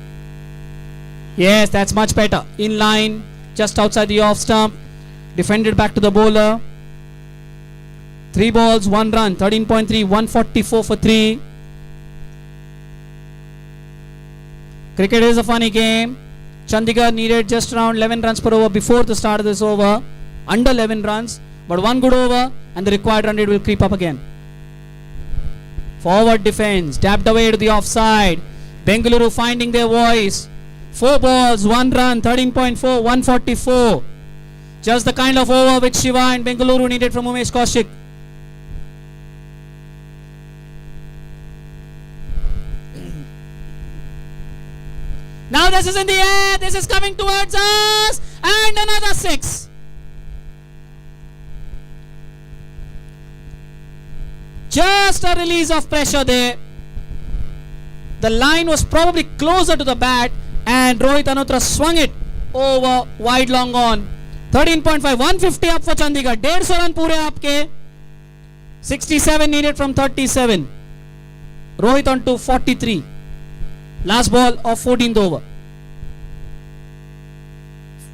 Yes, that's much better. In line, just outside the off stump. Defended back to the bowler. 3 balls, 1 run. 13.3, 144 for 3. Cricket is a funny game. Chandigarh needed just around 11 runs per over before the start of this over. under 11 runs, but one good over and the required run rate will creep up again. Forward defense, tapped away to the offside. Bengaluru finding their voice. 4 balls, 1 run, 13.4, 144. Just the kind of over which Shiva and Bengaluru needed from Umesh Kaushik. Now this is in the air, this is coming towards us, and another 6. Just a release of pressure there. The line was probably closer to the bat, and Rohit Anotra swung it over wide long on. 13.5, 150 up for Chandigarh. 150 run pure aapke. 67 needed from 37. Rohit on to 43. Last ball of 14th over.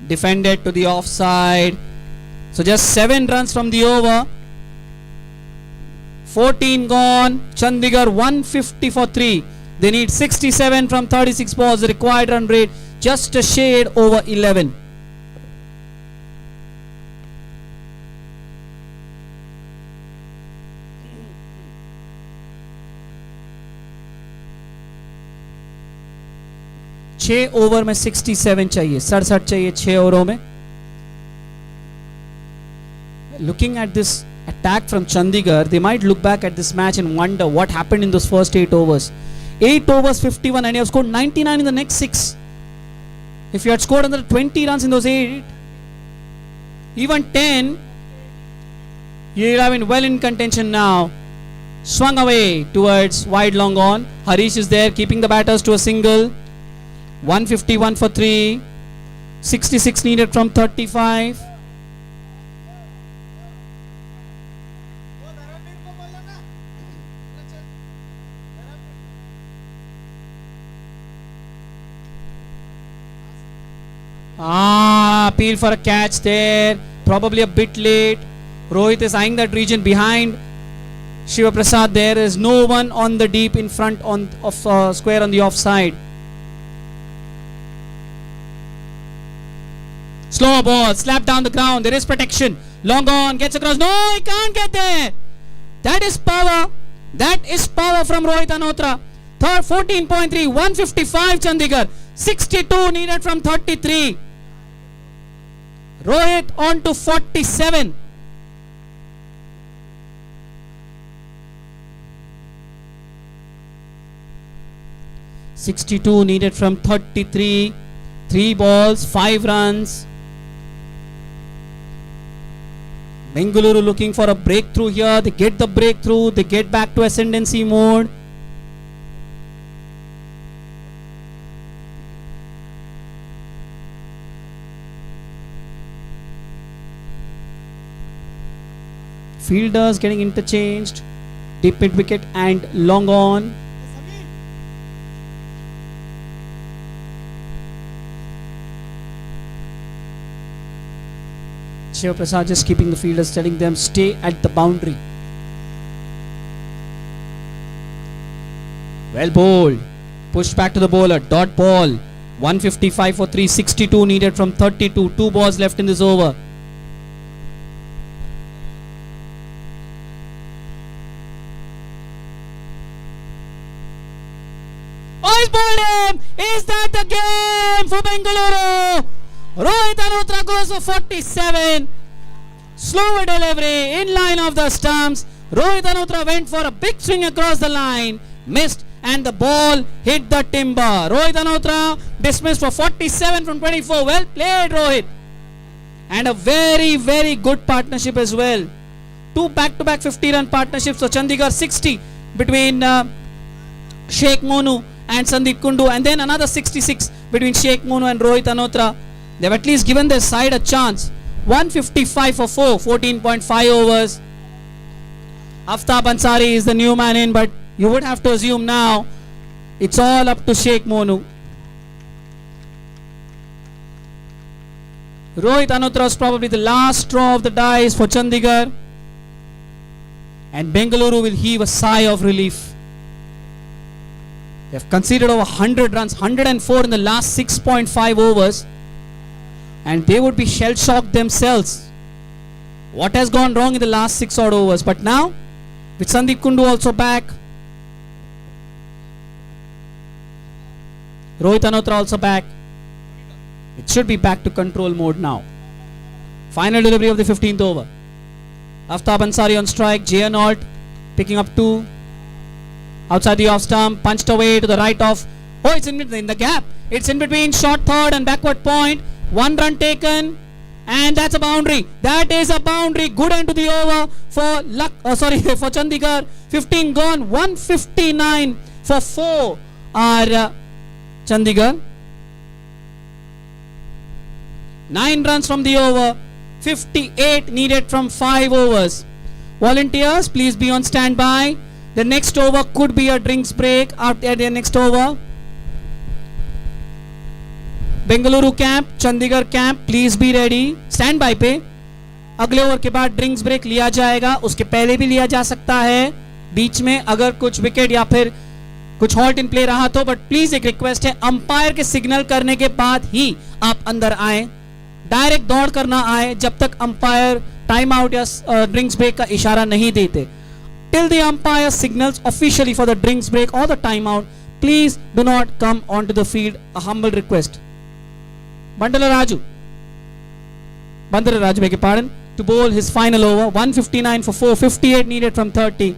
Defended to the offside. So just 7 runs from the over. 14 gone. Chandigarh 150 for 3. They need 67 from 36 balls. The required run rate just a shade over 11. छह over में 67 चाहिए, 67 चाहिए 6 ओवरों में. Looking at this attack from Chandigarh, they might look back at this match and wonder what happened in those first 8 overs. 8 overs 51 and you have scored 99 in the next 6. If you had scored another 20 runs in those 8, even 10, you would have been well in contention now. Swung away towards wide long on. Harish is there keeping the batters to a single. 151 for 3. 66 needed from 35. Appeal for a catch there. Probably a bit late. Rohit is eyeing that region behind Shiva Prasad. There is no one on the deep in front of square on the offside. Slow ball, slap down the ground. There is protection. Long on, gets across. No, he can't get there. That is power. That is power from Rohit Anotra. 14.3, 155 Chandigarh. 62 needed from 33. Rohit on to 47. (62) needed from 33. 3 balls, 5 runs. Bengaluru looking for a breakthrough here. They get the breakthrough. They get back to ascendancy mode. Fielders getting interchanged. Deep mid wicket and long on. Shiva Prasad just keeping the fielders, telling them stay at the boundary. Well bowled. Pushed back to the bowler. Dot ball. 155 for 3. 62 needed from 32. 2 balls left in this over. Oh, he's bowled him! Is that the game for Bengaluru? Rohit Anotra goes for 47. Slower delivery in line of the stumps. Rohit Anotra went for a big swing across the line. Missed and the ball hit the timber. Rohit Anotra dismissed for 47 from 24. Well played, Rohit. And a very, very good partnership as well. 2 back-to-back 50-run partnerships for Chandigarh. 60 between Sheikh Monu and Sandeep Kundu. And then another 66 between Sheikh Monu and Rohit Anotra. They've at least given their side a chance. 155 for 4, 14.5 overs. Aftab Ansari is the new man in, but you would have to assume now it's all up to Sheikh Monu. Rohit Anotra is probably the last straw of the dice for Chandigarh. And Bengaluru will heave a sigh of relief. They've conceded over 100 runs, 104 in the last 6.5 overs. And they would be shell-shocked themselves what has gone wrong in the last 6 odd overs. But now, with Sandeep Kundu also back, Rohit Anotra also back, it should be back to control mode now. Final delivery of the 15th over. Aftab Ansari on strike, Jay Arnold picking up 2. Outside the off stump, punched away to the right of, oh, it's in the gap. It's in between short third and backward point. 1 run taken, and that's a boundary. That is a boundary. Good end to the over for for Chandigarh. 15 gone, 159 for 4 are Chandigarh. 9 runs from the over, 58 needed from 5 overs. Volunteers, please be on standby. The next over could be a drinks break after the next over. Bengaluru camp, Chandigarh camp, please be ready. Stand by पे. अगले over के बाद drinks break लिया जाएगा, उसके पहले भी लिया जा सकता है बीच में अगर कुछ विकेट या फिर कुछ हॉल्ट इन प्ले रहा तो. बट प्लीज एक रिक्वेस्ट है, अंपायर के सिग्नल करने के बाद ही आप अंदर आए. डायरेक्ट दौड़ करना आए जब तक अंपायर टाइम आउट या ड्रिंक्स ब्रेक का इशारा नहीं देते. Till the umpire signals officially for the drinks break or the timeout, please do not come onto the field. A humble request. Bandara Raju, beg your pardon, to bowl his final over. 159 for 4, 58 needed from 30.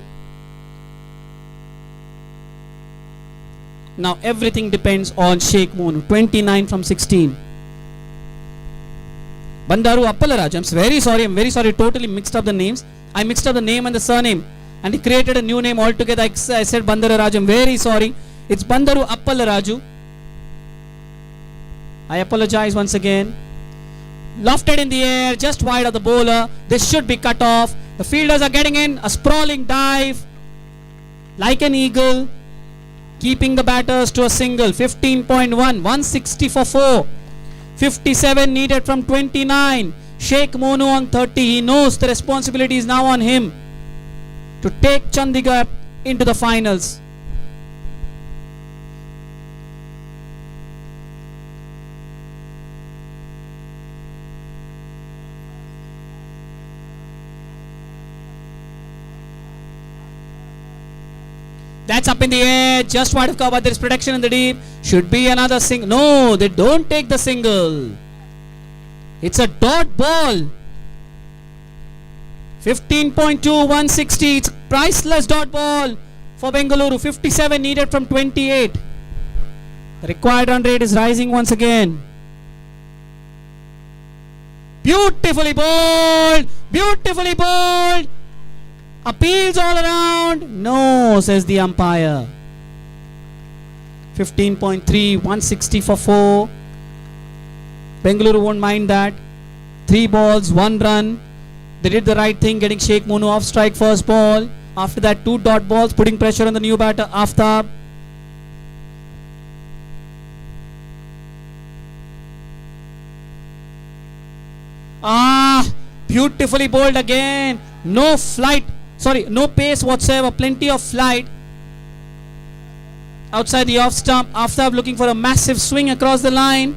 Now everything depends on Sheikh Monu. 29 from 16. Bandaru Appalaraju, I'm very sorry, totally mixed up the names. I mixed up the name and the surname, and he created a new name altogether. I said Bandara Raju. I'm very sorry. It's Bandaru Appalaraju. I apologize once again. Lofted in the air, just wide of the bowler. This should be cut off. The fielders are getting in. A sprawling dive, like an eagle, keeping the batters to a single. 15.1, 160 for 4. 57 needed from 29. Sheikh Monu on 30. He knows the responsibility is now on him to take Chandigarh into the finals. That's up in the air, just wide of cover. There is protection in the deep. Should be another single. No, they don't take the single. It's a dot ball. 15.2, 160. It's priceless dot ball for Bengaluru. 57 needed from 28. The required run rate is rising once again. Beautifully bowled. Beautifully bowled. Appeals all around. No, says the umpire. 15.3, 160 for 4. Bengaluru won't mind that. 3 balls, 1 run. They did the right thing, getting Sheikh Monu off strike first ball. After that, 2 dot balls, putting pressure on the new batter, Aftab. Beautifully bowled again. No flight. Sorry, no pace whatsoever. Plenty of flight. Outside the off stump, Aftab looking for a massive swing across the line.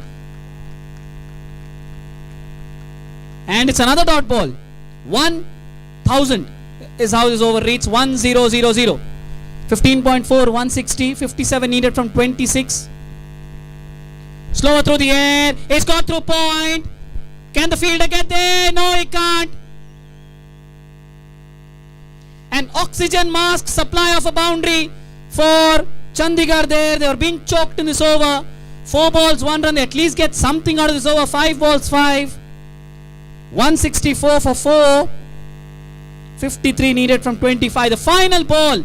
And it's another dot ball. 1000 is how this over reads. 1000. 15.4, 160. 57 needed from 26. Slower through the air. It's got through point. Can the fielder get there? No, he can't. An oxygen mask supply of a boundary for Chandigarh there. They were being choked in this over. 4 balls, 1 run. They at least get something out of this over. 5 balls, 5. 164 for 4. 53 needed from 25. The final ball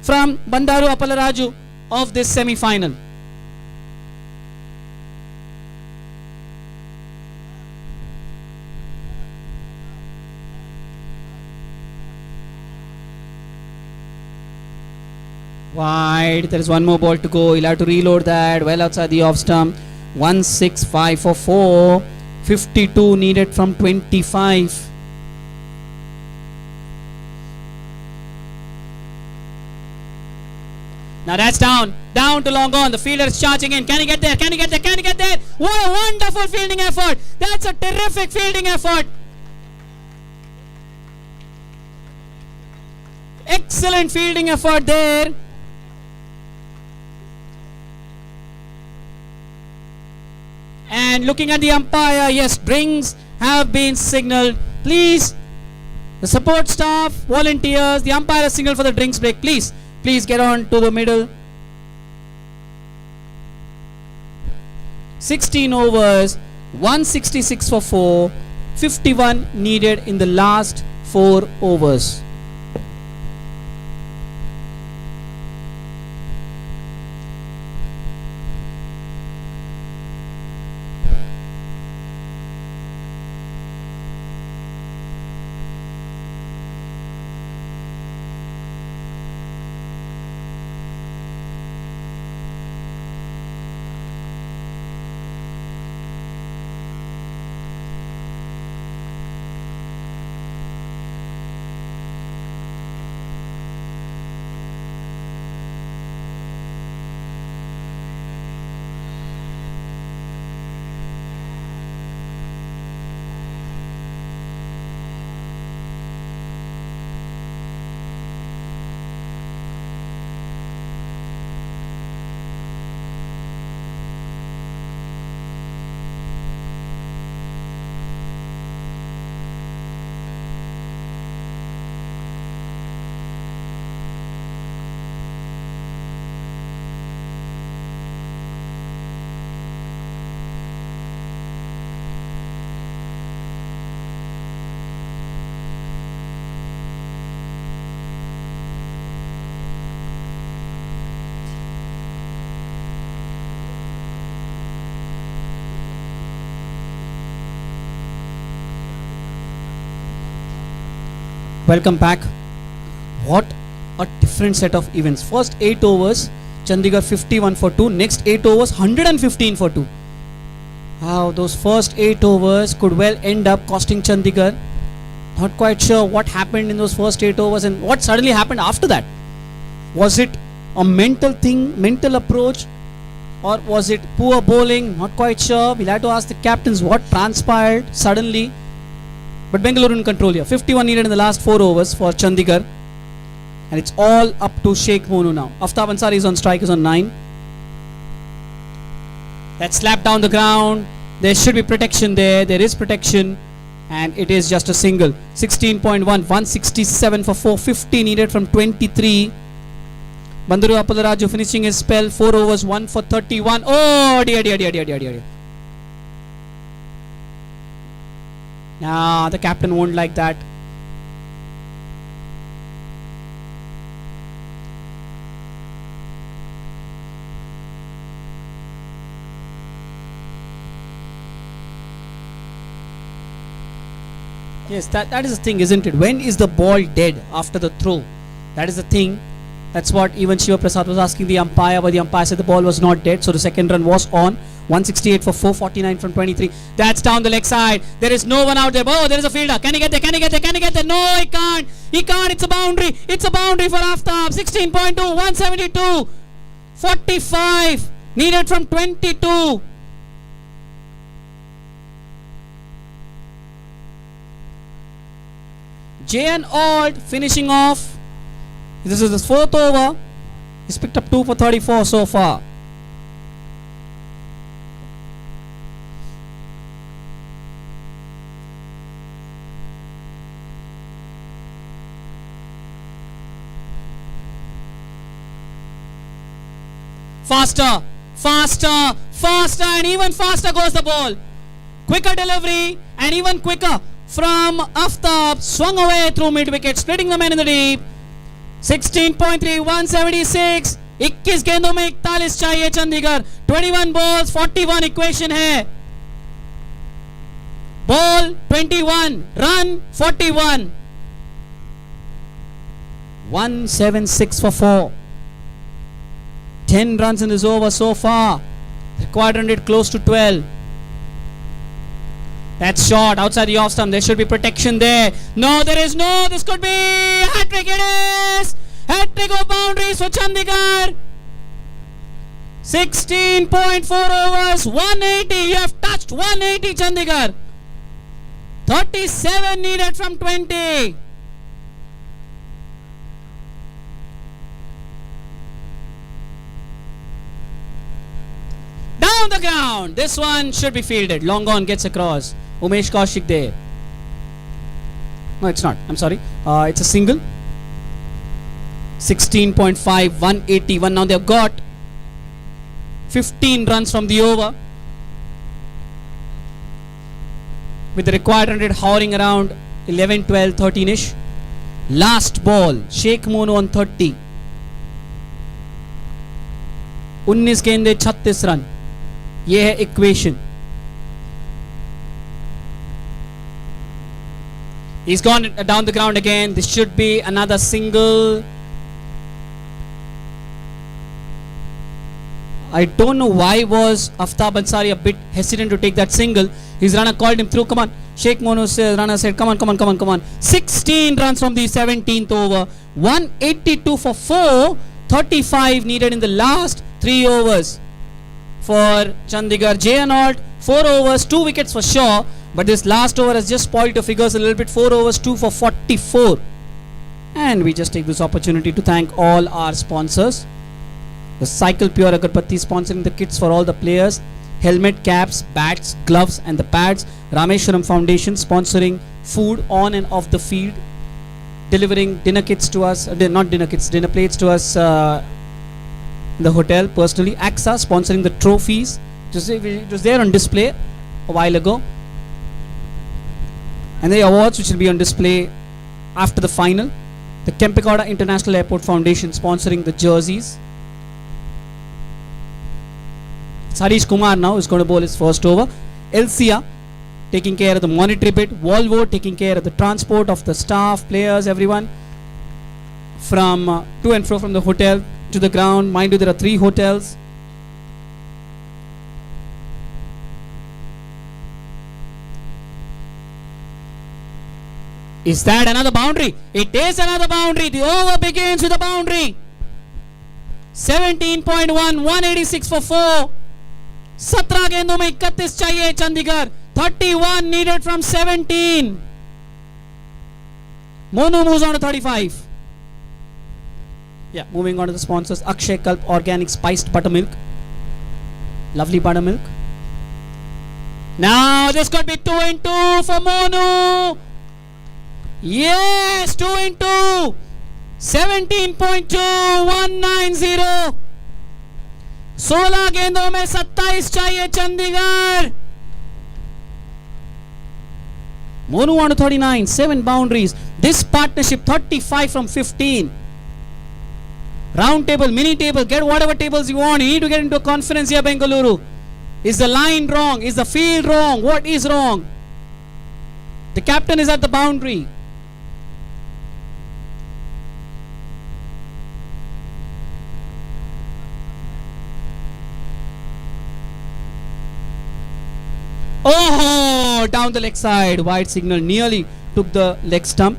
from Bandaru Appalaraju of this semi-final. Wide. There is 1 more ball to go. He'll have to reload that. Well outside the off stump. 165 for 4. 52 needed from 25. Now that's down. Down to long on. The fielder is charging in. Can he get there? Can he get there? Can he get there? What a wonderful fielding effort. That's a terrific fielding effort. Excellent fielding effort there. And looking at the umpire, yes, drinks have been signaled. Please, the support staff, volunteers, the umpire has signaled for the drinks break. Please get on to the middle. 16 overs, 166 for 4, 51 needed in the last 4 overs. Welcome back. What a different set of events. First 8 overs, Chandigarh 51 for 2. Next 8 overs, 115 for 2. How those first 8 overs could well end up costing Chandigarh. Not quite sure what happened in those first 8 overs and what suddenly happened after that. Was it a mental thing, mental approach, or was it poor bowling? Not quite sure. We'll have to ask the captains what transpired suddenly. But Bengaluru in control here. 51 needed in the last 4 overs for Chandigarh. And it's all up to Sheikh Monu now. Aftab Ansari is on strike, is on 9. That slapped down the ground. There should be protection there. There is protection. And it is just a single. 16.1, 167 for 4. 50 needed from 23. Banduru Appalaraju finishing his spell. 4 overs, 1 for 31. Oh dear. Nah, the captain won't like that. Yes, that is the thing, isn't it? When is the ball dead after the throw? That is the thing. That's what even Shiva Prasad was asking the umpire, but the umpire said the ball was not dead, so the second run was on. 168 for 449 from 23. That's down the leg side. There is no one out there. Oh, there is a fielder. Can he get there? Can he get there? Can he get there? No, he can't. He can't. It's a boundary. It's a boundary for Aftab. 16.2, 172. 45 needed from 22. J.N. Alt finishing off. This is his 4th over. He's picked up 2 for 34 so far. Faster, and even faster goes the ball. Quicker delivery and even quicker from Aftab. Swung away through mid-wicket, splitting the men in the deep. 16.3, 176. 21 गेंदों में 41 चाहिए Chandigarh. 21 balls, 41 equation है. Ball 21, run 41. 176 for 4. 10 runs in this over so far. Required run rate close to 12. That's short outside the off stump. There should be protection there. No, there is no. This could be hat-trick. It is hat-trick of boundaries for Chandigarh. 16.4 overs, 180. You have touched 180, Chandigarh. 37 needed from 20. Down the ground. This one should be fielded. Long on gets across. Umesh Kaushik there. No, it's not. I'm sorry. It's a single. 16.5, 181. Now they've got 15 runs from the over. With the required 100 hovering around 11, 12, 13-ish. Last ball. Sheikh Monu on 30. 19 गेंदे 36 run. ये है equation. He's gone down the ground again. This should be another single. I don't know why was Aftab Ansari a bit hesitant to take that single. His runner called him through. Come on. Sheikh Monu's runner said, come on. 16 runs from the 17th over. 182 for 4. 35 needed in the last 3 overs for Chandigarh. Jayanault, 4 overs, 2 wickets for sure. But this last over has just spoiled the figures a little bit. 4 overs, 2 for 44. And we just take this opportunity to thank all our sponsors. The Cycle Pure Agarbatti sponsoring the kits for all the players. Helmet, caps, bats, gloves and the pads. Rameshwaram Foundation sponsoring food on and off the field. Delivering dinner kits to us, not dinner kits, dinner plates to us in the hotel personally. Ksca sponsoring the trophies. It was there on display a while ago. And the awards which will be on display after the final. The Kempegowda International Airport Foundation sponsoring the jerseys. Harish Kumar now is going to bowl his first over. Elsia taking care of the monetary bit. Volvo taking care of the transport of the staff, players, everyone from to and fro from the hotel to the ground. Mind you, there are 3 hotels. Is that another boundary? It is another boundary. The over begins with a boundary. 17.1, 186 for 4. 17 गेंदों में 31 चाहिए Chandigarh. 31 needed from 17. Monu moves on to 35. Yeah, moving on to the sponsors. Akshay Kalp Organic Spiced Buttermilk. Lovely buttermilk. Now this could be 2 and 2 for Monu. Yes, 2 and 2. 17.2, 190. 16 गेंदों में 27 चाहिए Chandigarh. Monu on to 39, 7 boundaries. This partnership 35 from 15. Round table, mini table, get whatever tables you want. You need to get into confidence here, Bengaluru. Is the line wrong? Is the field wrong? What is wrong? The captain is at the boundary. Oh, down the leg side. Wide signal nearly took the leg stump.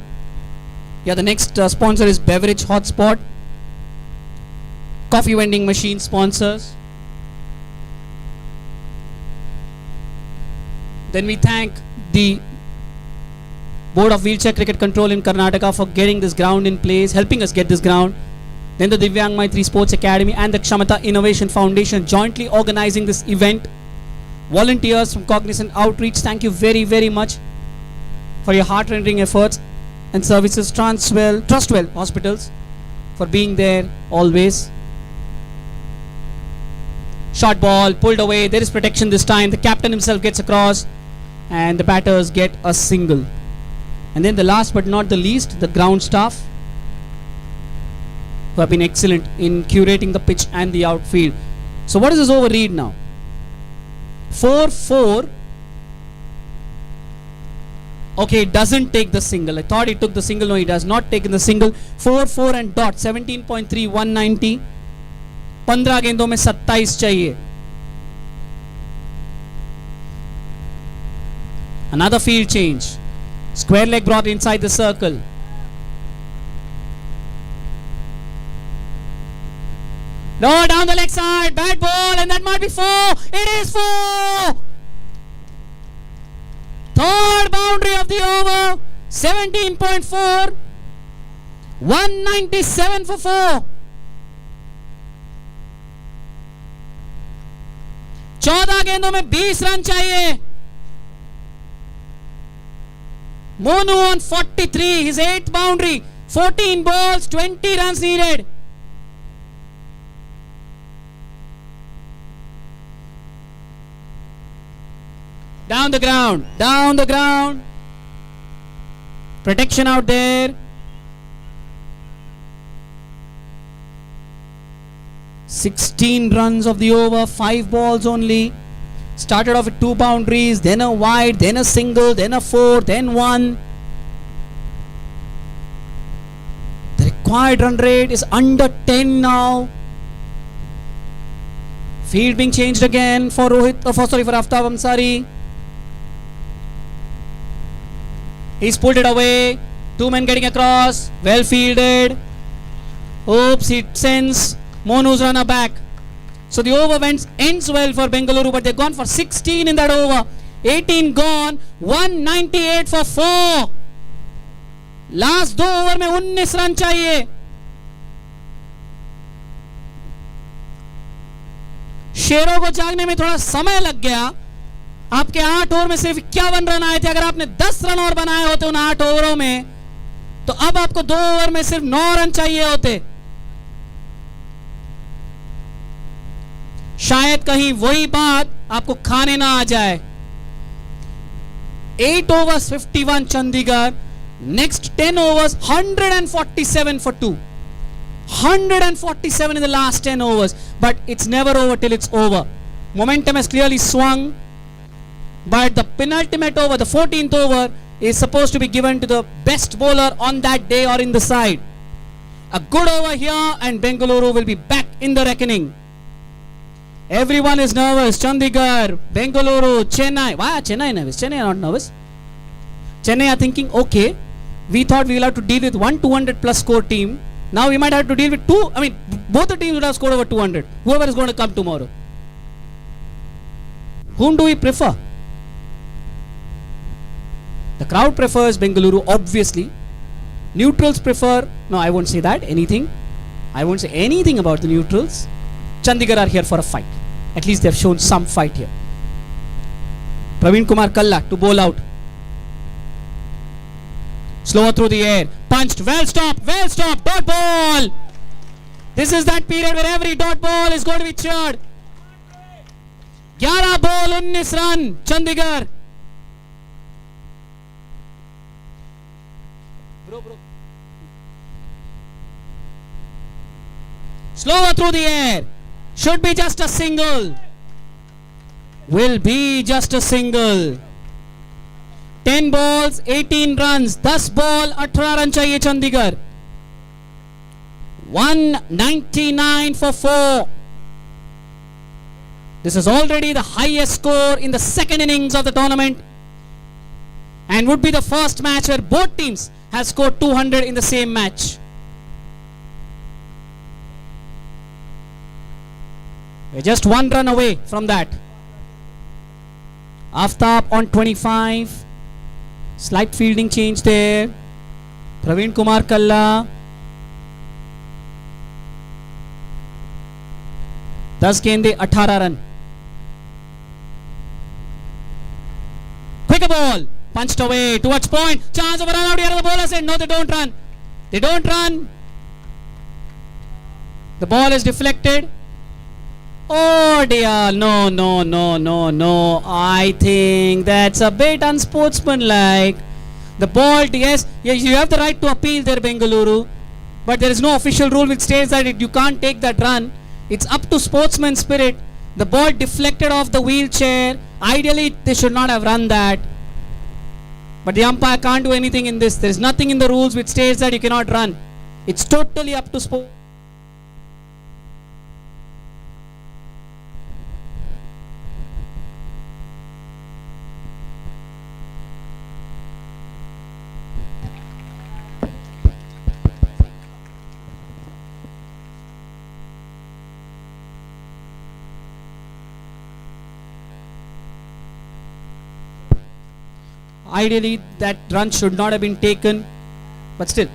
Yeah, the next sponsor is Beverage Hotspot. Coffee vending machine sponsors. Then we thank the Board of Wheelchair Cricket Control in Karnataka for getting this ground in place, helping us get this ground. Then the Divyang Maitri Sports Academy and the Kshamata Innovation Foundation jointly organizing this event. Volunteers from Cognizant Outreach, thank you very, very much for your heart-rending efforts and services. Trustwell Hospitals for being there always. Short ball pulled away. There is protection this time. The captain himself gets across and the batters get a single. And then the last but not the least, the ground staff who have been excellent in curating the pitch and the outfield. So what does this over read now? 4-4. Okay, it doesn't take the single. I thought he took the single. No, he does not take the single. 4-4 and dot. 17.3, 190. 15 गेंदों में 27 चाहिए. Another field change. Square leg brought inside the circle. No, down the leg side. Bad ball, and that might be 4. It is 4. Third boundary of the over. 17.4. 197 for 4. 14 गेंदों में 20 run चाहिए. Monu on 43, his 8th boundary. 14 balls, 20 runs needed. Down the ground, down the ground. Protection out there. 16 runs of the over, 5 balls only. Started off with 2 boundaries, then a wide, then a single, then a 4, then 1. The required run rate is under 10 now. Field being changed again for for Aftab Ansari. He's pulled it away. 2 men getting across. Well fielded. Oops, it sends Monu's runner back. So the over ends well for Bengaluru, but they've gone for 16 in that over. 18 gone. 198 for 4. Last 2 over में 19 run चाहिए. शेरों को जागने में थोड़ा समय लग गया. आपके 8 ओवर में सिर्फ 51 रन आए थे. अगर आपने 10 रन और बनाए होते उन 8 ओवरों में, तो अब आपको 2 ओवर में सिर्फ 9 रन चाहिए होते. शायद कहीं वही बात आपको खाने ना आ जाए. 8 overs 51 Chandigarh. Next 10 overs 147 for 2. 147 in the last 10 overs. But it's never over till it's over. Momentum has clearly swung. But the penultimate over, the 14th over, is supposed to be given to the best bowler on that day or in the side. A good over here and Bengaluru will be back in the reckoning. Everyone is nervous. Chandigarh, Bengaluru, Chennai. Why are Chennai nervous? Chennai are not nervous. Chennai are thinking, okay, we thought we will have to deal with 200 plus score team. Now we might have to deal with 2. I mean, both the teams would have scored over 200. Whoever is going to come tomorrow. Whom do we prefer? The crowd prefers Bengaluru, obviously. Neutrals prefer, no, I won't say that, anything. I won't say anything about the neutrals. Chandigarh are here for a fight. At least they have shown some fight here. Praveen Kumar Kalla to bowl out. Slower through the air. Punched. Well stopped. Well stopped. Dot ball. This is that period where every dot ball is going to be cheered. 11 ball, 19 run. Chandigarh. Slower through the air. Should be just a single. Will be just a single. 10 balls, 18 runs. 10 ball, 18 run चाहिए Chandigarh. 199 for 4. This is already the highest score in the second innings of the tournament, and would be the first match where both teams have scored 200 in the same match. We're just 1 run away from that. Aftab on 25. Slight fielding change there. Praveen Kumar Kalla. 10 गेंदे 18 run. Quick ball. Punched away towards point. Chance of a run out here. The bowler said no, they don't run. They don't run. The ball is deflected. Oh dear, no. I think that's a bit unsportsmanlike. The ball, yes, you have the right to appeal there, Bengaluru, but there is no official rule which states that you can't take that run. It's up to sportsman spirit. The ball deflected off the wheelchair. Ideally, they should not have run that. But the umpire can't do anything in this. There is nothing in the rules which states that you cannot run. It's totally up to sports. Ideally, that run should not have been taken, but still.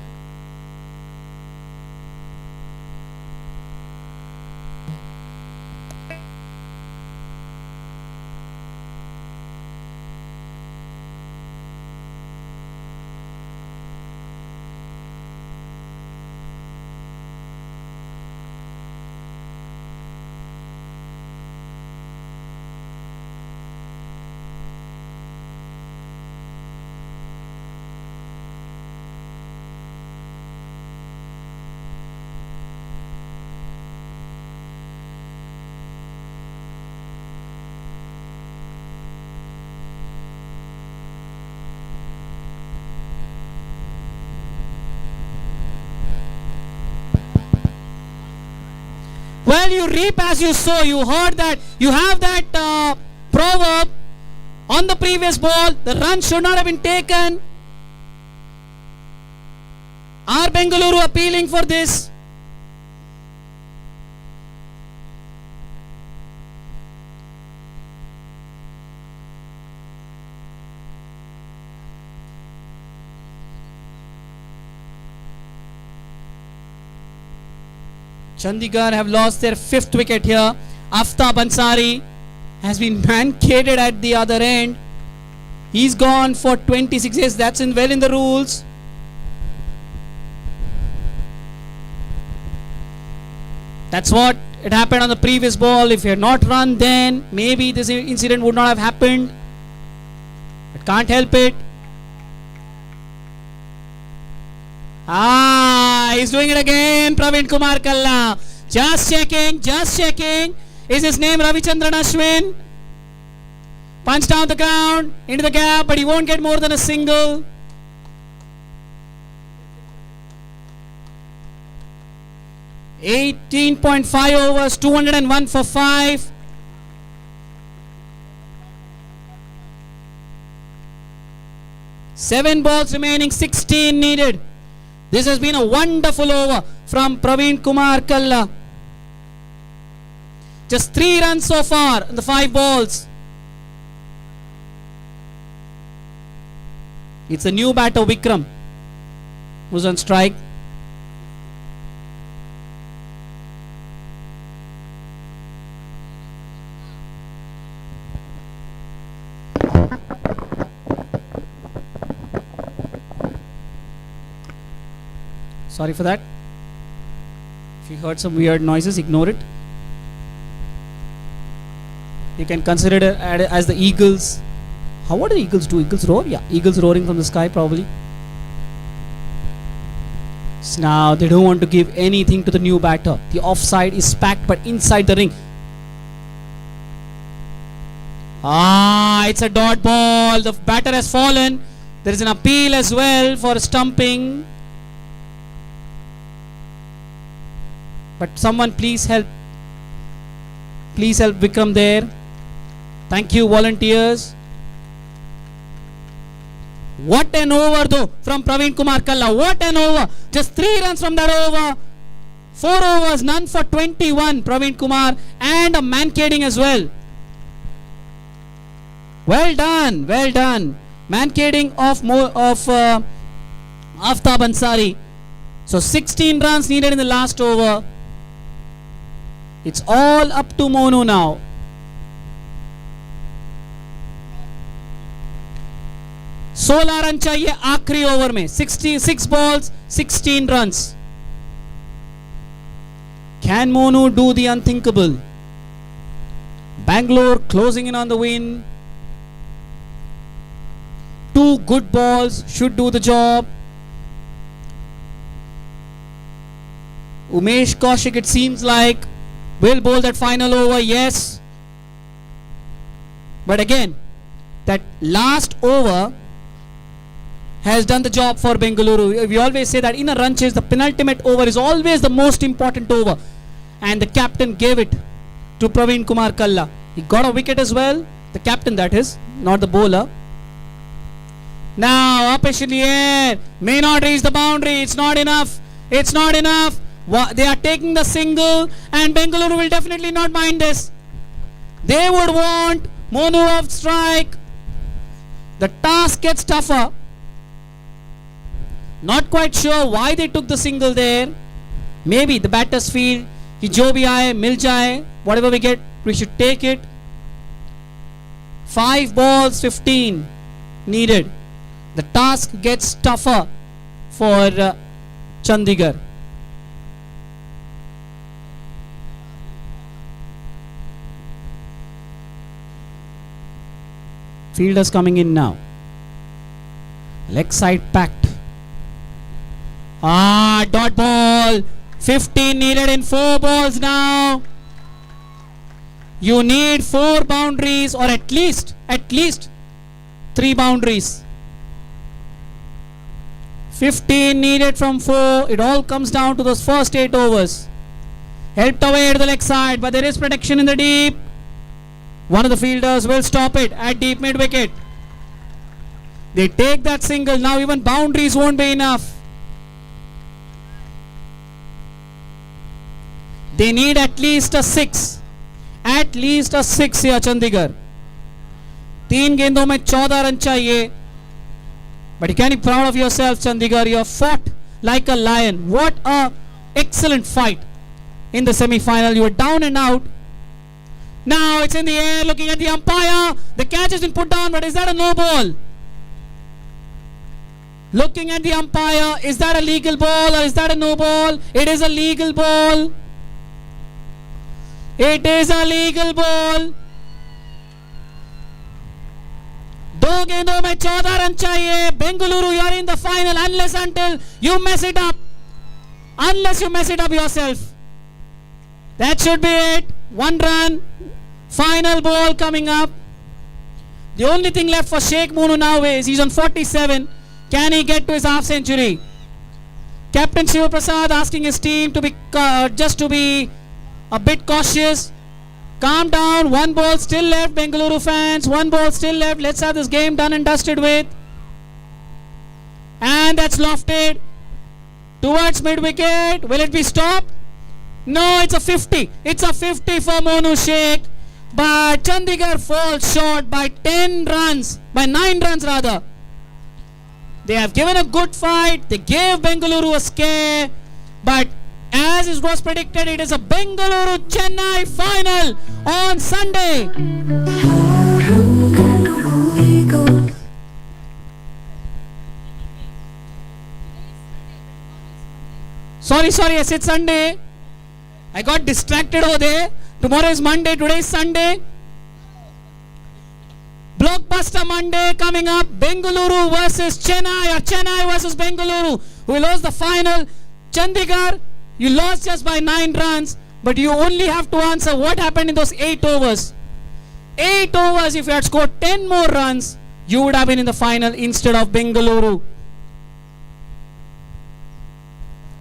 Well, you reap as you sow. You heard that. You have that proverb on the previous ball. The run should not have been taken. Are Bengaluru appealing for this? Chandigarh have lost their 5th wicket here. Aftab Ansari has been man-cated at the other end. He's gone for 26 years. That's well in the rules. That's what it happened on the previous ball. If he had not run then, maybe this incident would not have happened. But can't help it. He's doing it again. Praveen Kumar Kalla. Just checking. Is his name Ravichandran Ashwin? Punch down the ground, into the gap, but he won't get more than a single. .5 overs, 201 for 5. Seven balls remaining, 16 needed. This has been a wonderful over from Praveen Kumar Kalla. Just 3 runs so far in the 5 balls. It's a new batter, Vikram, who's on strike. Sorry for that. If you heard some weird noises, ignore it. You can consider it as the Eagles. What do the Eagles do? Eagles roar? Yeah, Eagles roaring from the sky probably. So now they don't want to give anything to the new batter. The offside is packed but inside the ring. It's a dot ball. The batter has fallen. There is an appeal as well for stumping. But someone please help. Please help Vikram there. Thank you, volunteers. What an over though from Praveen Kumar Kalla. What an over. Just 3 runs from that over. 4 overs, none for 21. Praveen Kumar and a man-cading as well. Well done. Well done. Man-cading of Aftab Ansari. So 16 runs needed in the last over. It's all up to Monu now. सोलह run चाहिए आखिरी over में 66 balls 16 runs. Can Monu do the unthinkable? Bangalore closing in on the win. 2 good balls should do the job. Umesh Kaushik, it seems like, will bowl that final over, yes. But again, that last over has done the job for Bengaluru. We always say that in a run chase, the penultimate over is always the most important over. And the captain gave it to Praveen Kumar Kalla. He got a wicket as well. The captain, that is, not the bowler. Now, up in the air. May not reach the boundary. It's not enough. It's not enough. They are taking the single. And Bengaluru will definitely not mind this. They would want Monu off strike. The task gets tougher. Not quite sure why they took the single there. Maybe the batters feel कि जो भी आए मिल जाए, whatever we get we should take it. 5 balls 15 needed. The task gets tougher for Chandigarh. Fielders coming in now. Leg side packed. Dot ball. 15 needed in 4 balls now. You need 4 boundaries or at least 3 boundaries. 15 needed from 4. It all comes down to those first 8 overs. Helped away to the leg side, but there is protection in the deep. One of the fielders will stop it at deep mid wicket. They take that single. Now even boundaries won't be enough. They need at least a 6. At least a 6 here, Chandigarh. 3 गेंदों में 14 run चाहिए. But you can be proud of yourself, Chandigarh. You have fought like a lion. What a excellent fight in the semi-final. You were down and out. Now it's in the air, looking at the umpire. The catch has been put down, but is that a no ball? Looking at the umpire, is that a legal ball or is that a no ball? It is a legal ball. It is a legal ball. 2 गेंदों में 14 run चाहिए. Bengaluru, you are in the final unless until you mess it up. Unless you mess it up yourself. That should be it. 1 run. Final ball coming up. The only thing left for Sheikh Munu now is he's on 47. Can he get to his half century? Captain Shiva Prasad asking his team to be just to be a bit cautious. Calm down. 1 ball still left, Bengaluru fans. 1 ball still left. Let's have this game done and dusted with. And that's lofted towards mid wicket. Will it be stopped? No, it's a 50. It's a 50 for Monu Sheikh. But Chandigarh falls short by 10 runs. By 9 runs rather. They have given a good fight. They gave Bengaluru a scare. But as it was predicted, it is a Bengaluru Chennai final on Sunday. Sorry, I said Sunday. I got distracted over there. Tomorrow is Monday, today is Sunday. Blockbuster Monday coming up. Bengaluru versus Chennai, or Chennai versus Bengaluru. We lost the final. Chandigarh, you lost just by 9 runs, but you only have to answer what happened in those 8 overs. 8 overs, if you had scored 10 more runs, you would have been in the final instead of Bengaluru.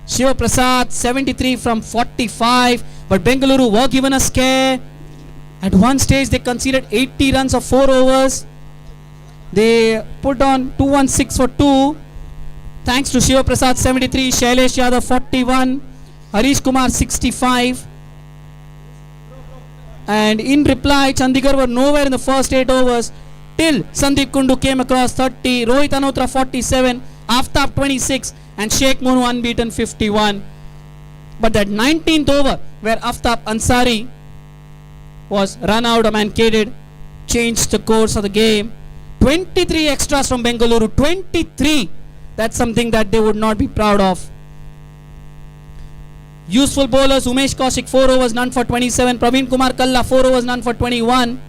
Shiva Prasad 73 from 45, but Bengaluru were given a scare. At one stage they conceded 80 runs of 4 overs. They put on 216 for 2. Thanks to Shiva Prasad 73, Shailesh Yadav 41, Harish Kumar 65. And in reply, Chandigarh were nowhere in the first 8 overs till Sandeep Kundu came across 30, Rohit Anotra 47, Aftab 26 and Sheikh Munu unbeaten 51. But that 19th over where Aftab Ansari was run out or mancated changed the course of the game. 23 extras from Bengaluru, 23. That's something that they would not be proud of. Useful bowlers, Umesh Kaushik 4 overs, none for 27. Praveen Kumar Kalla 4 overs, none for 21.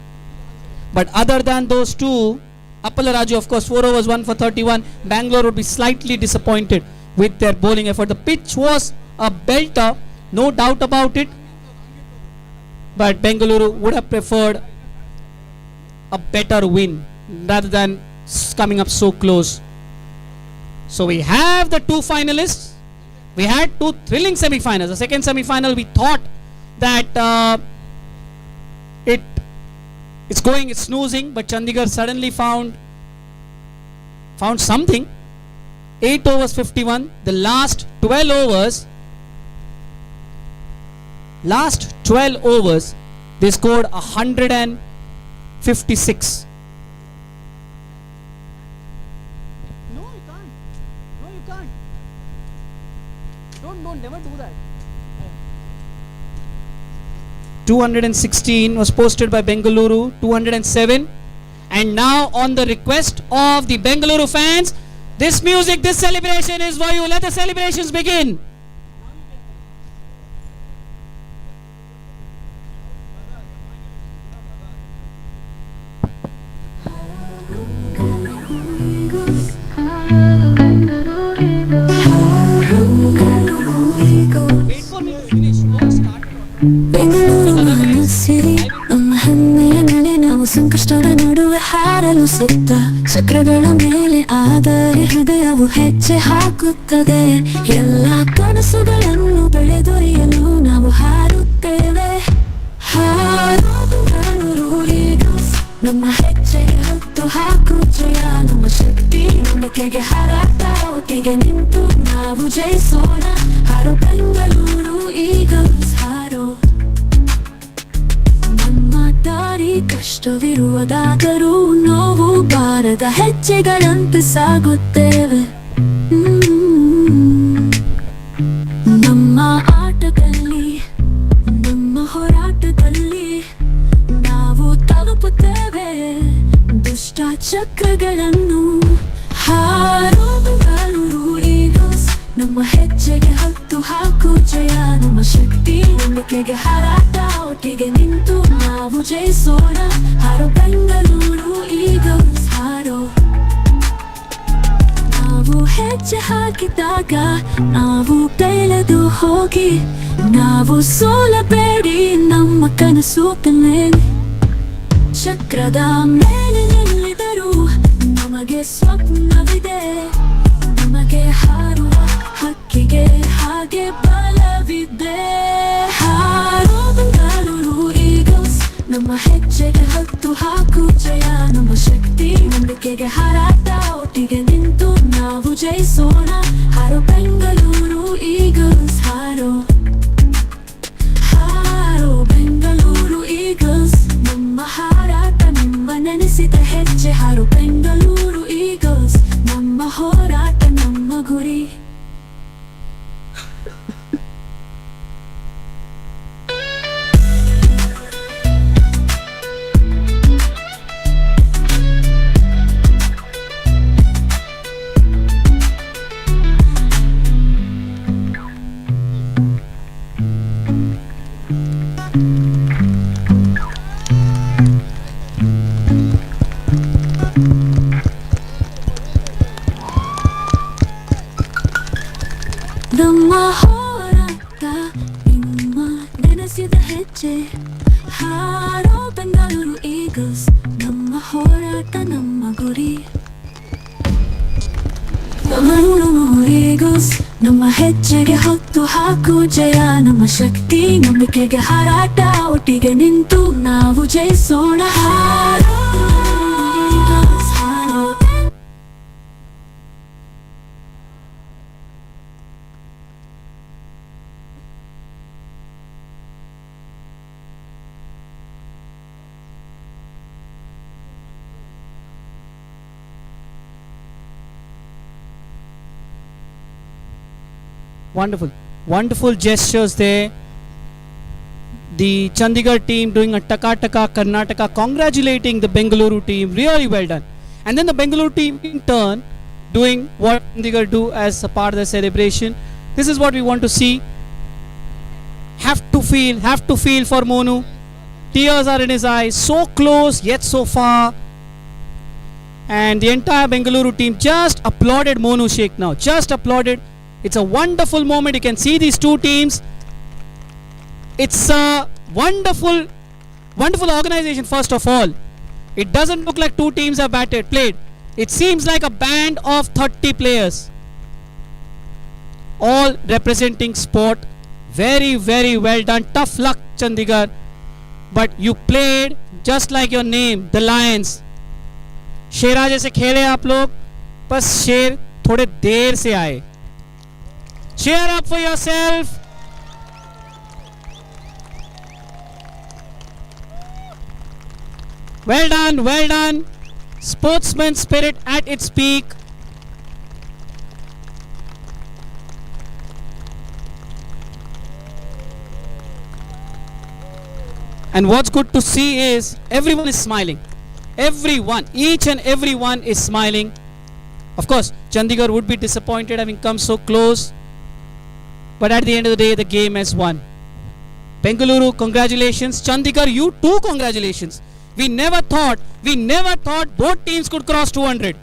But other than those two, Appala Raju of course 4 overs, 1 for 31. Bangalore would be slightly disappointed with their bowling effort. The pitch was a belter, no doubt about it. But Bengaluru would have preferred a better win rather than coming up so close. So we have the 2 finalists. We had 2 thrilling semi-finals. The second semi-final we thought that it's snoozing, but Chandigarh suddenly found something. 8 overs 51. The last 12 overs they scored 156. No, you can't. Don't never do that. 216 was posted by Bengaluru, 207. And now on the request of the Bengaluru fans, this music, this celebration is for you. Let the celebrations begin. Wait for me to finish. Don't start. Bengaluru ಮನಸ್ಸಿರಿ ನಮ್ಮ ಹೆಮ್ಮೆಯ ನೆಲೆ ನಾವು ಸಂಕಷ್ಟದ ನಡುವೆ ಹಾರಲು ಸಿದ್ಧ ಚಕ್ರಗಳ ಮೇಲೆ ಆದರೆ ಹೃದಯವು ಹೆಜ್ಜೆ ಹಾಕುತ್ತದೆ ಎಲ್ಲ ಕನಸುಗಳನ್ನು ಬೆಳೆದೊರೆಯಲು ನಾವು ಹಾರು ಸಾಗುತ್ತೇವೆ ಹಾರೋ ಬೆಂಗಳೂರು ಈಗಲ್ಸ್ ನಮ್ಮ ಹೆಜ್ಜೆಗೆ ಹೊತ್ತು ಹಾಕು ಜಯ ನಮ್ಮ ಶಕ್ತಿ ನಂಬಿಕೆಗೆ ಹಾರಾಟ ಒಟ್ಟಿಗೆ ನಿಂತು ನಾವು ಜಯಿಸೋಣ ಹಾರೋ ಬೆಂಗಳೂರು ಈಗಲ್ಸ್ ಹಾರೋ ನಮ್ಮ ದಾರಿ ಕಷ್ಟವಿರುವುದಾದರೂ ನೋವು ಬಾರದ ಹೆಜ್ಜೆಗಳಂತೆ ಸಾಗುತ್ತೇವೆ ನಮ್ಮ ಆಟದಲ್ಲಿ ನಮ್ಮ ಹೋರಾಟದಲ್ಲಿ ನಾವು ತಲುಪುತ್ತೇವೆ ದುಷ್ಟ ಚಕ್ರಗಳನ್ನು ಹಾರೋ ಬೆಂಗಳೂರು ಈಗಲ್ಸ್ ನಮ್ಮ ಹೆಜ್ಜೆಗೆ ಹತ್ತು ಹಾಕು ಜಯ ನಮ್ಮ ಶಕ್ತಿ ನಂಬಿಕೆಗೆ ಹಾರಾಟ ಒಟ್ಟಿಗೆ ನಿಂತು ನಾವು ಜಯಿಸೋಣ ಹಾರೋ ಬೆಂಗಳೂರು ಈಗಲ್ಸ್ ಹಾರೋ ನಾವು ಹೆಜ್ಜೆ ಹಾಕಿದಾಗ ನಾವು ಬೆಳೆದು ಹೋಗಿ ನಾವು ಸೋಲಬೇಡಿ ನಮ್ಮ ಕನಸು ಮೇಲೆ ಚಕ್ರದ ಮೇಲೆ ನಿಲ್ಲಿದರು ನಮಗೆ ಸ್ವಪ್ನವಿದೆ ನಮಗೆ ಹಾರುವ ಹಕ್ಕಿಗೆ ಹಾಗೆ ಬಲವಿದೆ ಹಾರೋ ಬೆಂಗಳೂರು ಈಗಲ್ಸ್ ನಮ್ಮ ಹೆಜ್ಜೆಗೆ ಹತ್ತು ಹಾಕು ಜಯ ನಮ್ಮ ಶಕ್ತಿ ನಂಬಿಕೆಗೆ ಹಾರಾಟ ಒಟ್ಟಿಗೆ ನಿಂತು ನಾವು ಜಯಿಸೋಣ ಹಾರೋ ಬೆಂಗಳೂರು ಈಗಲ್ಸ್ ಹಾರೋ ಹಾರೋ ಬೆಂಗಳೂರು ಈಗಲ್ಸ್ ನಮ್ಮ ಹಾರಾಟ ನಮ್ಮ ನೆನೆಸಿದ ಹೆಜ್ಜೆ ಹಾರೋ ಬೆಂಗಳೂರು ಈಗಲ್ಸ್ ನಮ್ಮ ಹೋರಾಟ ನಮ್ಮ ಗುರಿ ನಮ್ಮ ಹೋರಾಟ ನಿಮ್ಮ ನೆನೆಸಿದ ಹೆಜ್ಜೆ ಹಾರೋ ಬೆಂಗಳೂರು ಈಗಲ್ಸ್ ನಮ್ಮ ಹೋರಾಟ ನಮ್ಮ ಗುರಿ ಬೆಂಗಳೂರು ಈಗಲ್ಸ್ ನಮ್ಮ ಹೆಜ್ಜೆಗೆ ಹೊತ್ತು ಹಾಕು ಜಯ ನಮ್ಮ ಶಕ್ತಿ ನಂಬಿಕೆಗೆ ಹಾರಾಟ ಒಟ್ಟಿಗೆ ನಿಂತು ನಾವು ಜಯಿಸೋಣ ಹಾರೋ ಈಗಲ್ಸ್ ಹಾರೋ Wonderful gestures there. The Chandigarh team doing a taka Karnataka, congratulating the Bengaluru team. Really well done. And then the Bengaluru team in turn doing what Chandigarh do as a part of the celebration. This is what we want to see. Have to feel for Monu. Tears are in his eyes. So close yet so far. And the entire Bengaluru team just applauded Monu Sheikh now. Just applauded. It's a wonderful moment. You can see these two teams. It's a wonderful organization first of all. It doesn't look like two teams have played. It seems like a band of 30 players. All representing sport. Very, very well done. Tough luck, Chandigarh. But you played just like your name, the Lions. शेरा जैसे खेले आप लोग, बस शेर थोड़े देर से आए. Cheer up for yourself. Well done. Sportsman spirit at its peak. And what's good to see is everyone is smiling. Each and everyone is smiling. Of course, Chandigarh would be disappointed having come so close. But at the end of the day, the game has won. Bengaluru, congratulations. Chandigarh, you too, congratulations. We never thought both teams could cross 200.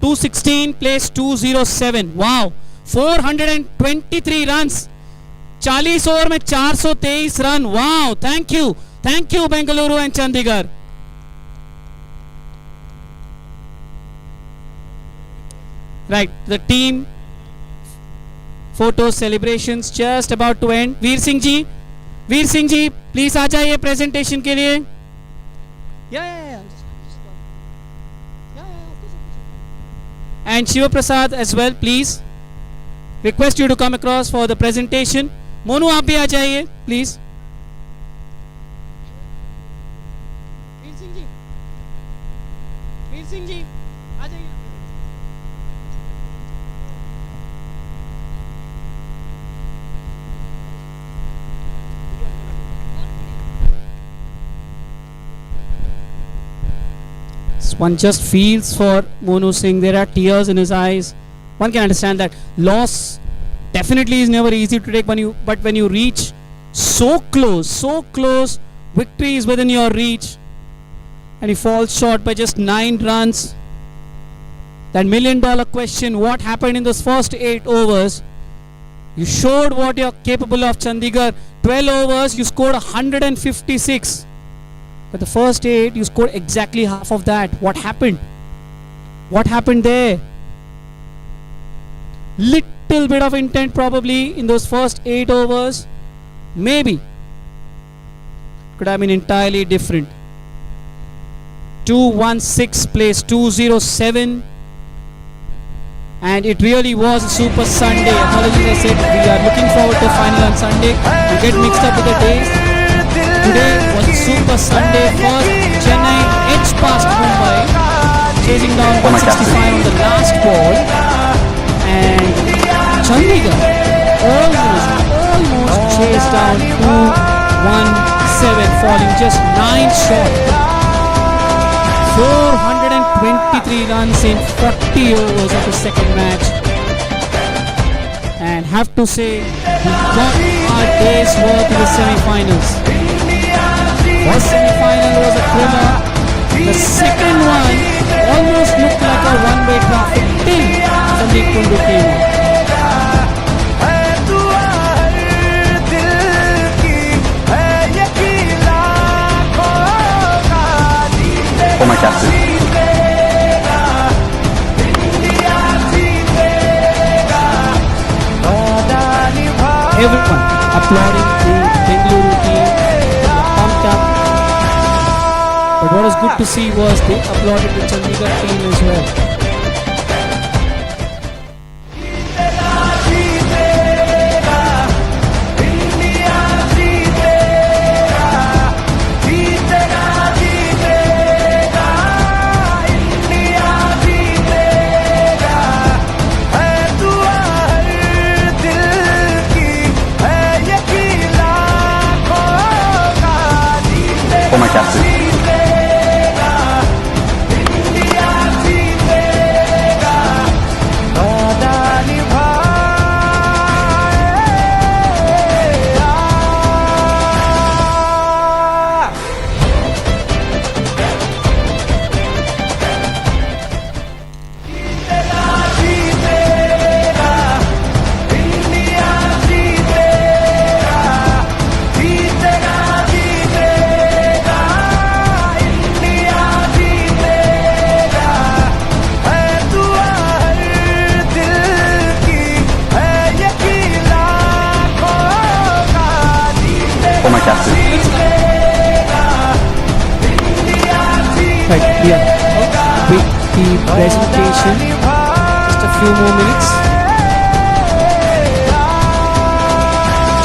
.216 plays 207. Wow. 423 runs. 40 over में 423 run. Wow. Thank you, Bengaluru and Chandigarh. Right, the team Photos, celebrations just about to end. Veer Singh ji, please आ जाइए presentation के लिए. Yeah. And Shiva Prasad as well, please. Request you to come across for the presentation. Monu आप भी आ जाइए, please. Veer Singh ji आ जाइए. One just feels for Monu Singh. There are tears in his eyes. One can understand that loss definitely is never easy to take but when you reach so close, victory is within your reach, and he falls short by just 9 runs. That $1 million question, what happened in those first 8 overs? You showed what you're capable of, Chandigarh. 12 overs, you scored 156. But the first 8, you scored exactly half of that. What happened? What happened there? Little bit of intent probably in those first 8 overs. Maybe. Could have been entirely different. 216 place 207. And it really was a super Sunday. Apologies, I said we are looking forward to final on Sunday. You get mixed up with the days. Today was a super Sunday. First, Chennai edged past Mumbai, chasing down 165 on the last ball, and Chandigarh almost chased down 217, falling just 9 short. 423 runs in 40 overs of the second match. And have to say, we got our day's work in the semi-finals. First semi-final was a thriller. The second one almost looked like a one-way traffic till Sandeep Kundu came on. For my captain. Everyone applauding the Bengaluru team, pumped up. But what was good to see was they applauded the Chandigarh team as well. For my captain. For my captain. Right, we are with the presentation. Just a few more minutes.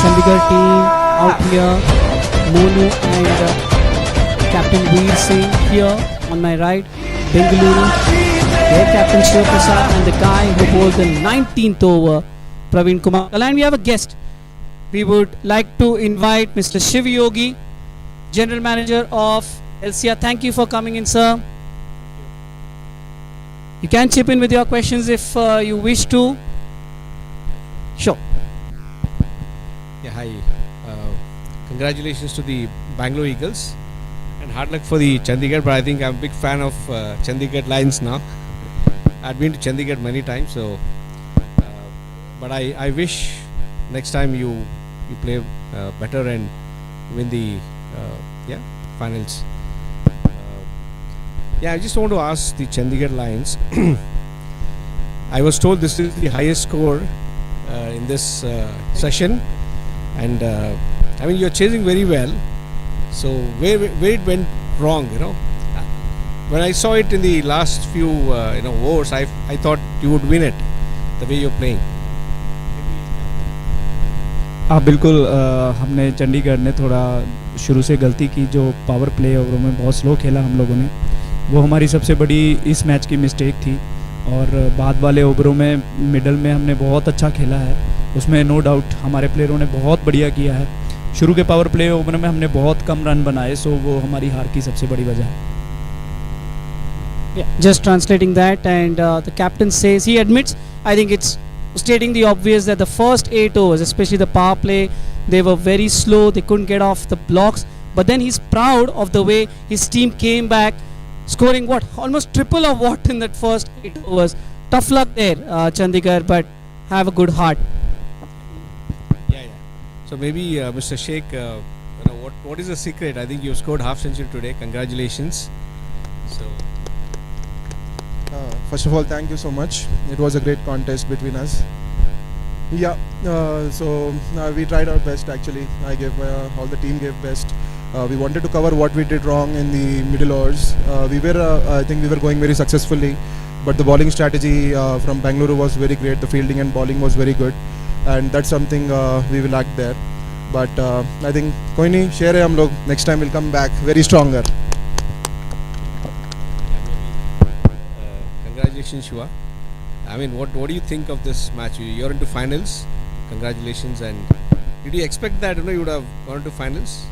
Chandigarh team out here. Monu and Captain Veer Singh here on my right. Bengaluru, their captain Shiva Prasad, and the guy who bowled the 19th over, Praveen Kumar. And we have a guest. We would like to invite Mr. Shiv Yogi, General Manager of Ksca. Thank you for coming in, sir. You can chip in with your questions if you wish to. Sure. Yeah, hi. Congratulations to the Bangalore Eagles and hard luck for the Chandigarh, but I think I'm a big fan of Chandigarh Lions now. I've been to Chandigarh many times, so but I wish next time you play better and win the finals. I just want to ask the Chandigarh Lions. I was told this is the highest score in this session, and I mean you're chasing very well. So where it went wrong, you know? When I saw it in the last few overs, I thought you would win it the way you're playing. हाँ बिल्कुल, हमने चंडीगढ़ ने थोड़ा शुरू से गलती की, जो पावर प्ले ओवरों में बहुत स्लो खेला हम लोगों ने, वो हमारी सबसे बड़ी इस मैच की मिस्टेक थी। और बाद वाले ओवरों में मिडल में हमने बहुत अच्छा खेला है, उसमें नो डाउट हमारे प्लेयरों ने बहुत बढ़िया किया है। शुरू के पावर प्ले ओवर में हमने बहुत कम रन बनाए, सो वो हमारी हार की सबसे बड़ी वजह है। Yeah, just translating that, and the captain says, he admits, I think it's stating the obvious, that the first 8 overs, especially the power play, they were very slow, they couldn't get off the blocks, but then he's proud of the way his team came back, scoring almost triple of what in that first 8 overs. Tough luck there, Chandigarh, but have a good heart. Yeah. So maybe Mr. Sheikh, what is the secret? I think you scored half century today. Congratulations. So. First of all, thank you so much. It was a great contest between us. Yeah, so we tried our best actually. I gave all the team gave best. We wanted to cover what we did wrong in the middle overs. I think we were going very successfully, but the bowling strategy from Bengaluru was very great. The fielding and bowling was very good, and that's something we will lack there. But I think कोई नहीं, share है हम लोग. Next time we'll come back very stronger. Congratulations, Shiva. I mean, what do you think of this match? You're into finals. Congratulations. And did you expect that you would have gone to finals?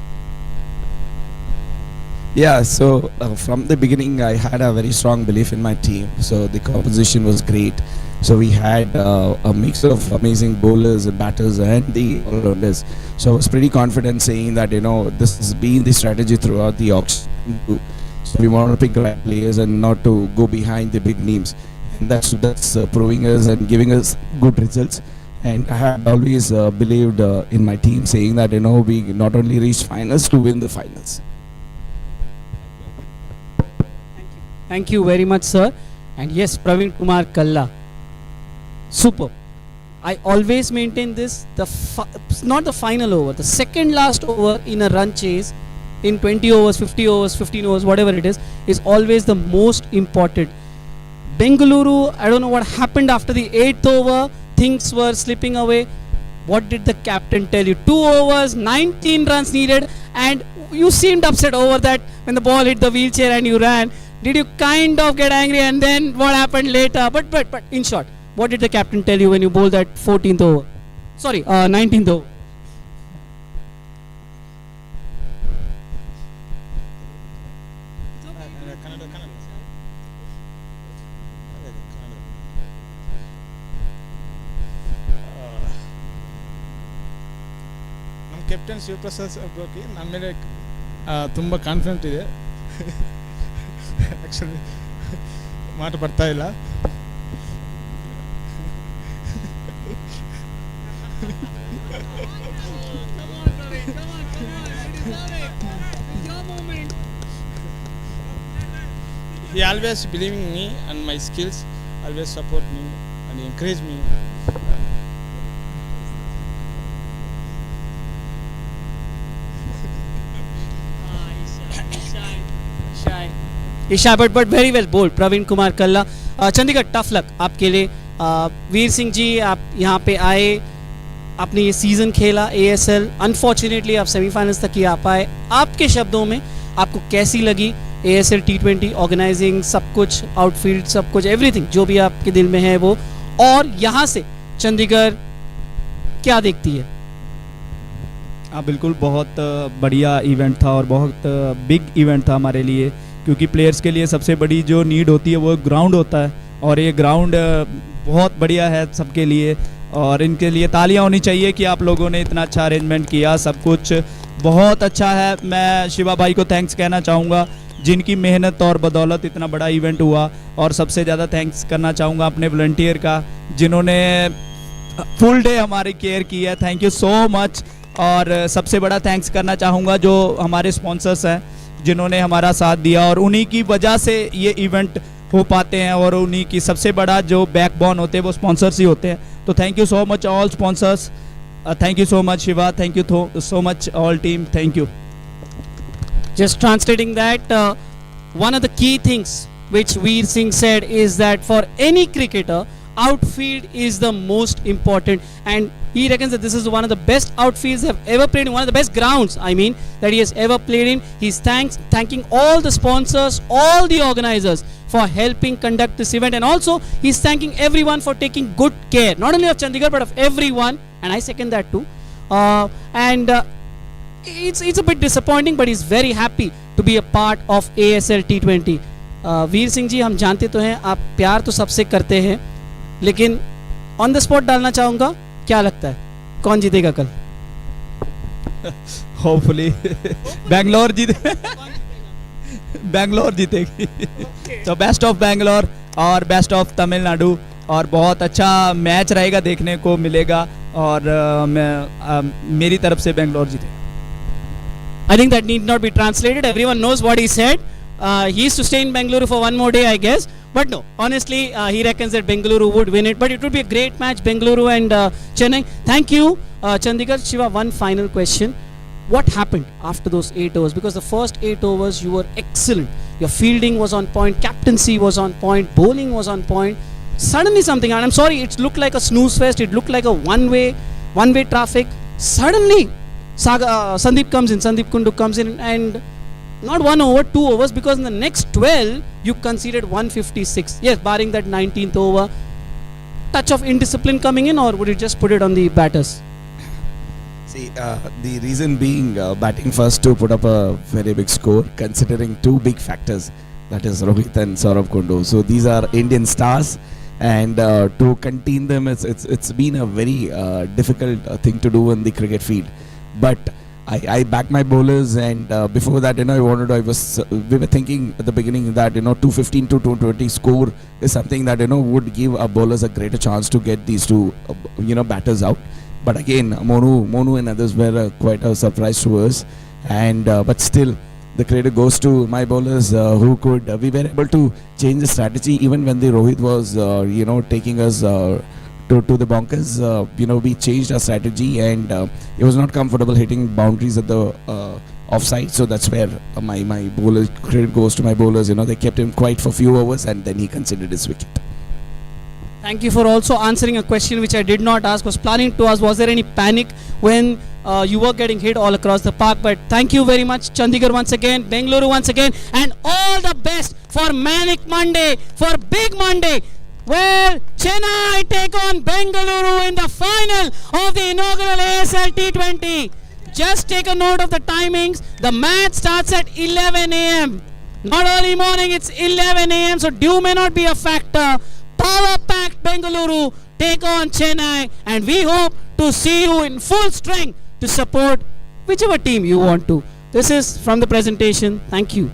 Yeah, so from the beginning I had a very strong belief in my team. So the composition was great. So we had a mix of amazing bowlers and batters and the all-rounders. So I was pretty confident saying that this has been the strategy throughout the auction. So we want to pick the right players and not to go behind the big names. And that's proving us and giving us good results. And I have always believed in my team, saying that we not only reach finals to win the finals. Thank you very much, sir. And yes, Praveen Kumar Kalla, super. I always maintain this, not the final over, the second last over in a run chase, in 20 overs, 50 overs, 15 overs, whatever it is always the most important. Bengaluru, I don't know what happened after the 8th over, things were slipping away. What did the captain tell you? 2 overs, 19 runs needed, and you seemed upset over that when the ball hit the wheelchair and you ran. Did you kind of get angry, and then what happened later? But in short, what did the captain tell you when you bowled that 14th over? Sorry, 19th over. Captain Shivaprasad ಬಗ್ಗೆ ನಮ್ಮ ಮೇಲೆ ತುಂಬ confident ಇದೆ. Actually ಮಾತು ಬರ್ತಾ ಇಲ್ಲ. He always believe in me and my skills, always support me and encourage me. ईशा but very well bowled, Praveen Kumar Kalla. Chandigarh tough luck आपके लिए. वीर सिंह जी, आप यहाँ पे आए, आपने ये सीज़न खेला ASL, अनफॉर्चुनेटली आप सेमीफाइनल्स तक ही आ पाए. आपके शब्दों में आपको कैसी लगी ASL T20 ऑर्गेनाइजिंग, सब कुछ, आउटफील्ड, सब कुछ, एवरीथिंग जो भी आपके दिल में है वो, और यहाँ से चंडीगढ़ क्या देखती है? हाँ बिल्कुल, बहुत बढ़िया इवेंट था और बहुत बिग इवेंट था हमारे लिए, क्योंकि प्लेयर्स के लिए सबसे बड़ी जो नीड होती है वो ग्राउंड होता है, और ये ग्राउंड बहुत बढ़िया है सबके लिए, और इनके लिए तालियां होनी चाहिए कि आप लोगों ने इतना अच्छा अरेंजमेंट किया. सब कुछ बहुत अच्छा है. मैं शिवा भाई को थैंक्स कहना चाहूँगा, जिनकी मेहनत और बदौलत इतना बड़ा इवेंट हुआ, और सबसे ज़्यादा थैंक्स करना चाहूँगा अपने वॉलंटियर का, जिन्होंने फुल डे हमारी केयर की है. Thank you so much. और सबसे बड़ा थैंक्स करना चाहूँगा जो हमारे स्पॉन्सर्स हैं, जिन्होंने हमारा साथ दिया, और उन्हीं की वजह से ये इवेंट हो पाते हैं, और उन्हीं की सबसे बड़ा जो बैकबोन होते हैं वो स्पॉन्सर्स ही होते हैं. तो thank you so much all sponsors. Thank you so much, Shiva. Thank you so much, all team. Thank you. Just translating that, one of the key things which Veer Singh said is that for any cricketer, outfield is the most important, and he reckons that this is one of the best outfields they have ever played in, one of the best grounds, I mean, that he has ever played in. He's thanking all the sponsors, all the organizers for helping conduct this event, and also he's thanking everyone for taking good care, not only of Chandigarh but of everyone, and I second that too. It's a bit disappointing, but he's very happy to be a part of ASL T20. Veer Singh ji, हम जानते तो हैं आप प्यार तो सबसे करते हैं, लेकिन ऑन द स्पॉट डालना चाहूँगा, क्या लगता है कौन जीतेगा कल? होपफुली बैंगलोर जीतेगी. तो बेस्ट ऑफ बैंगलोर और बेस्ट ऑफ तमिलनाडु, और बहुत अच्छा मैच रहेगा, देखने को मिलेगा, और मेरी तरफ से बैंगलोर जीतेगा. I think that need not be translated. Everyone knows what he said. He is to stay in Bengaluru for one more day, I guess. But no, honestly, he reckons that Bengaluru would win it. But it would be a great match, Bengaluru and Chennai. Thank you, Chandigarh. Shiva, one final question. What happened after those 8 overs? Because the first 8 overs, you were excellent. Your fielding was on point, captaincy was on point, bowling was on point. Suddenly something, and I'm sorry, it looked like a snooze fest. It looked like a one-way traffic. Suddenly, Sandeep Kundu comes in, and not 1 over, 2 overs, because in the next 12 you conceded 156. Yes, barring that 19th over. Touch of indiscipline coming in, or would you just put it on the batters? See, the reason being batting first to put up a very big score, considering two big factors, that is Rohit and Saurabh Kundu. So these are Indian stars, and to contain them, it's been a very difficult thing to do in the cricket field. But I backed my bowlers, and before that, we were thinking at the beginning that 215 to 220 score is something that would give our bowlers a greater chance to get these two batters out. But again, Monu and others were quite a surprise to us, and but still the credit goes to my bowlers who could we were able to change the strategy even when the Rohit was taking us to the bonkers. We changed our strategy, and it was not comfortable hitting boundaries at the offside. So that's where my bowlers credit goes to my bowlers. They kept him quiet for few overs, and then he considered his wicket. Thank you for also answering a question which I did not ask. Was planning to ask, was there any panic when you were getting hit all across the park? But thank you very much, Chandigarh once again, Bengaluru once again, and all the best for Manic Monday, for Big Monday. Well, Chennai take on Bengaluru in the final of the inaugural ASL T20. Just take a note of the timings. The match starts at 11 a.m. Not early morning, it's 11 a.m. So dew may not be a factor. Power-packed Bengaluru take on Chennai, and we hope to see you in full strength to support whichever team you want to. This is from the presentation. Thank you.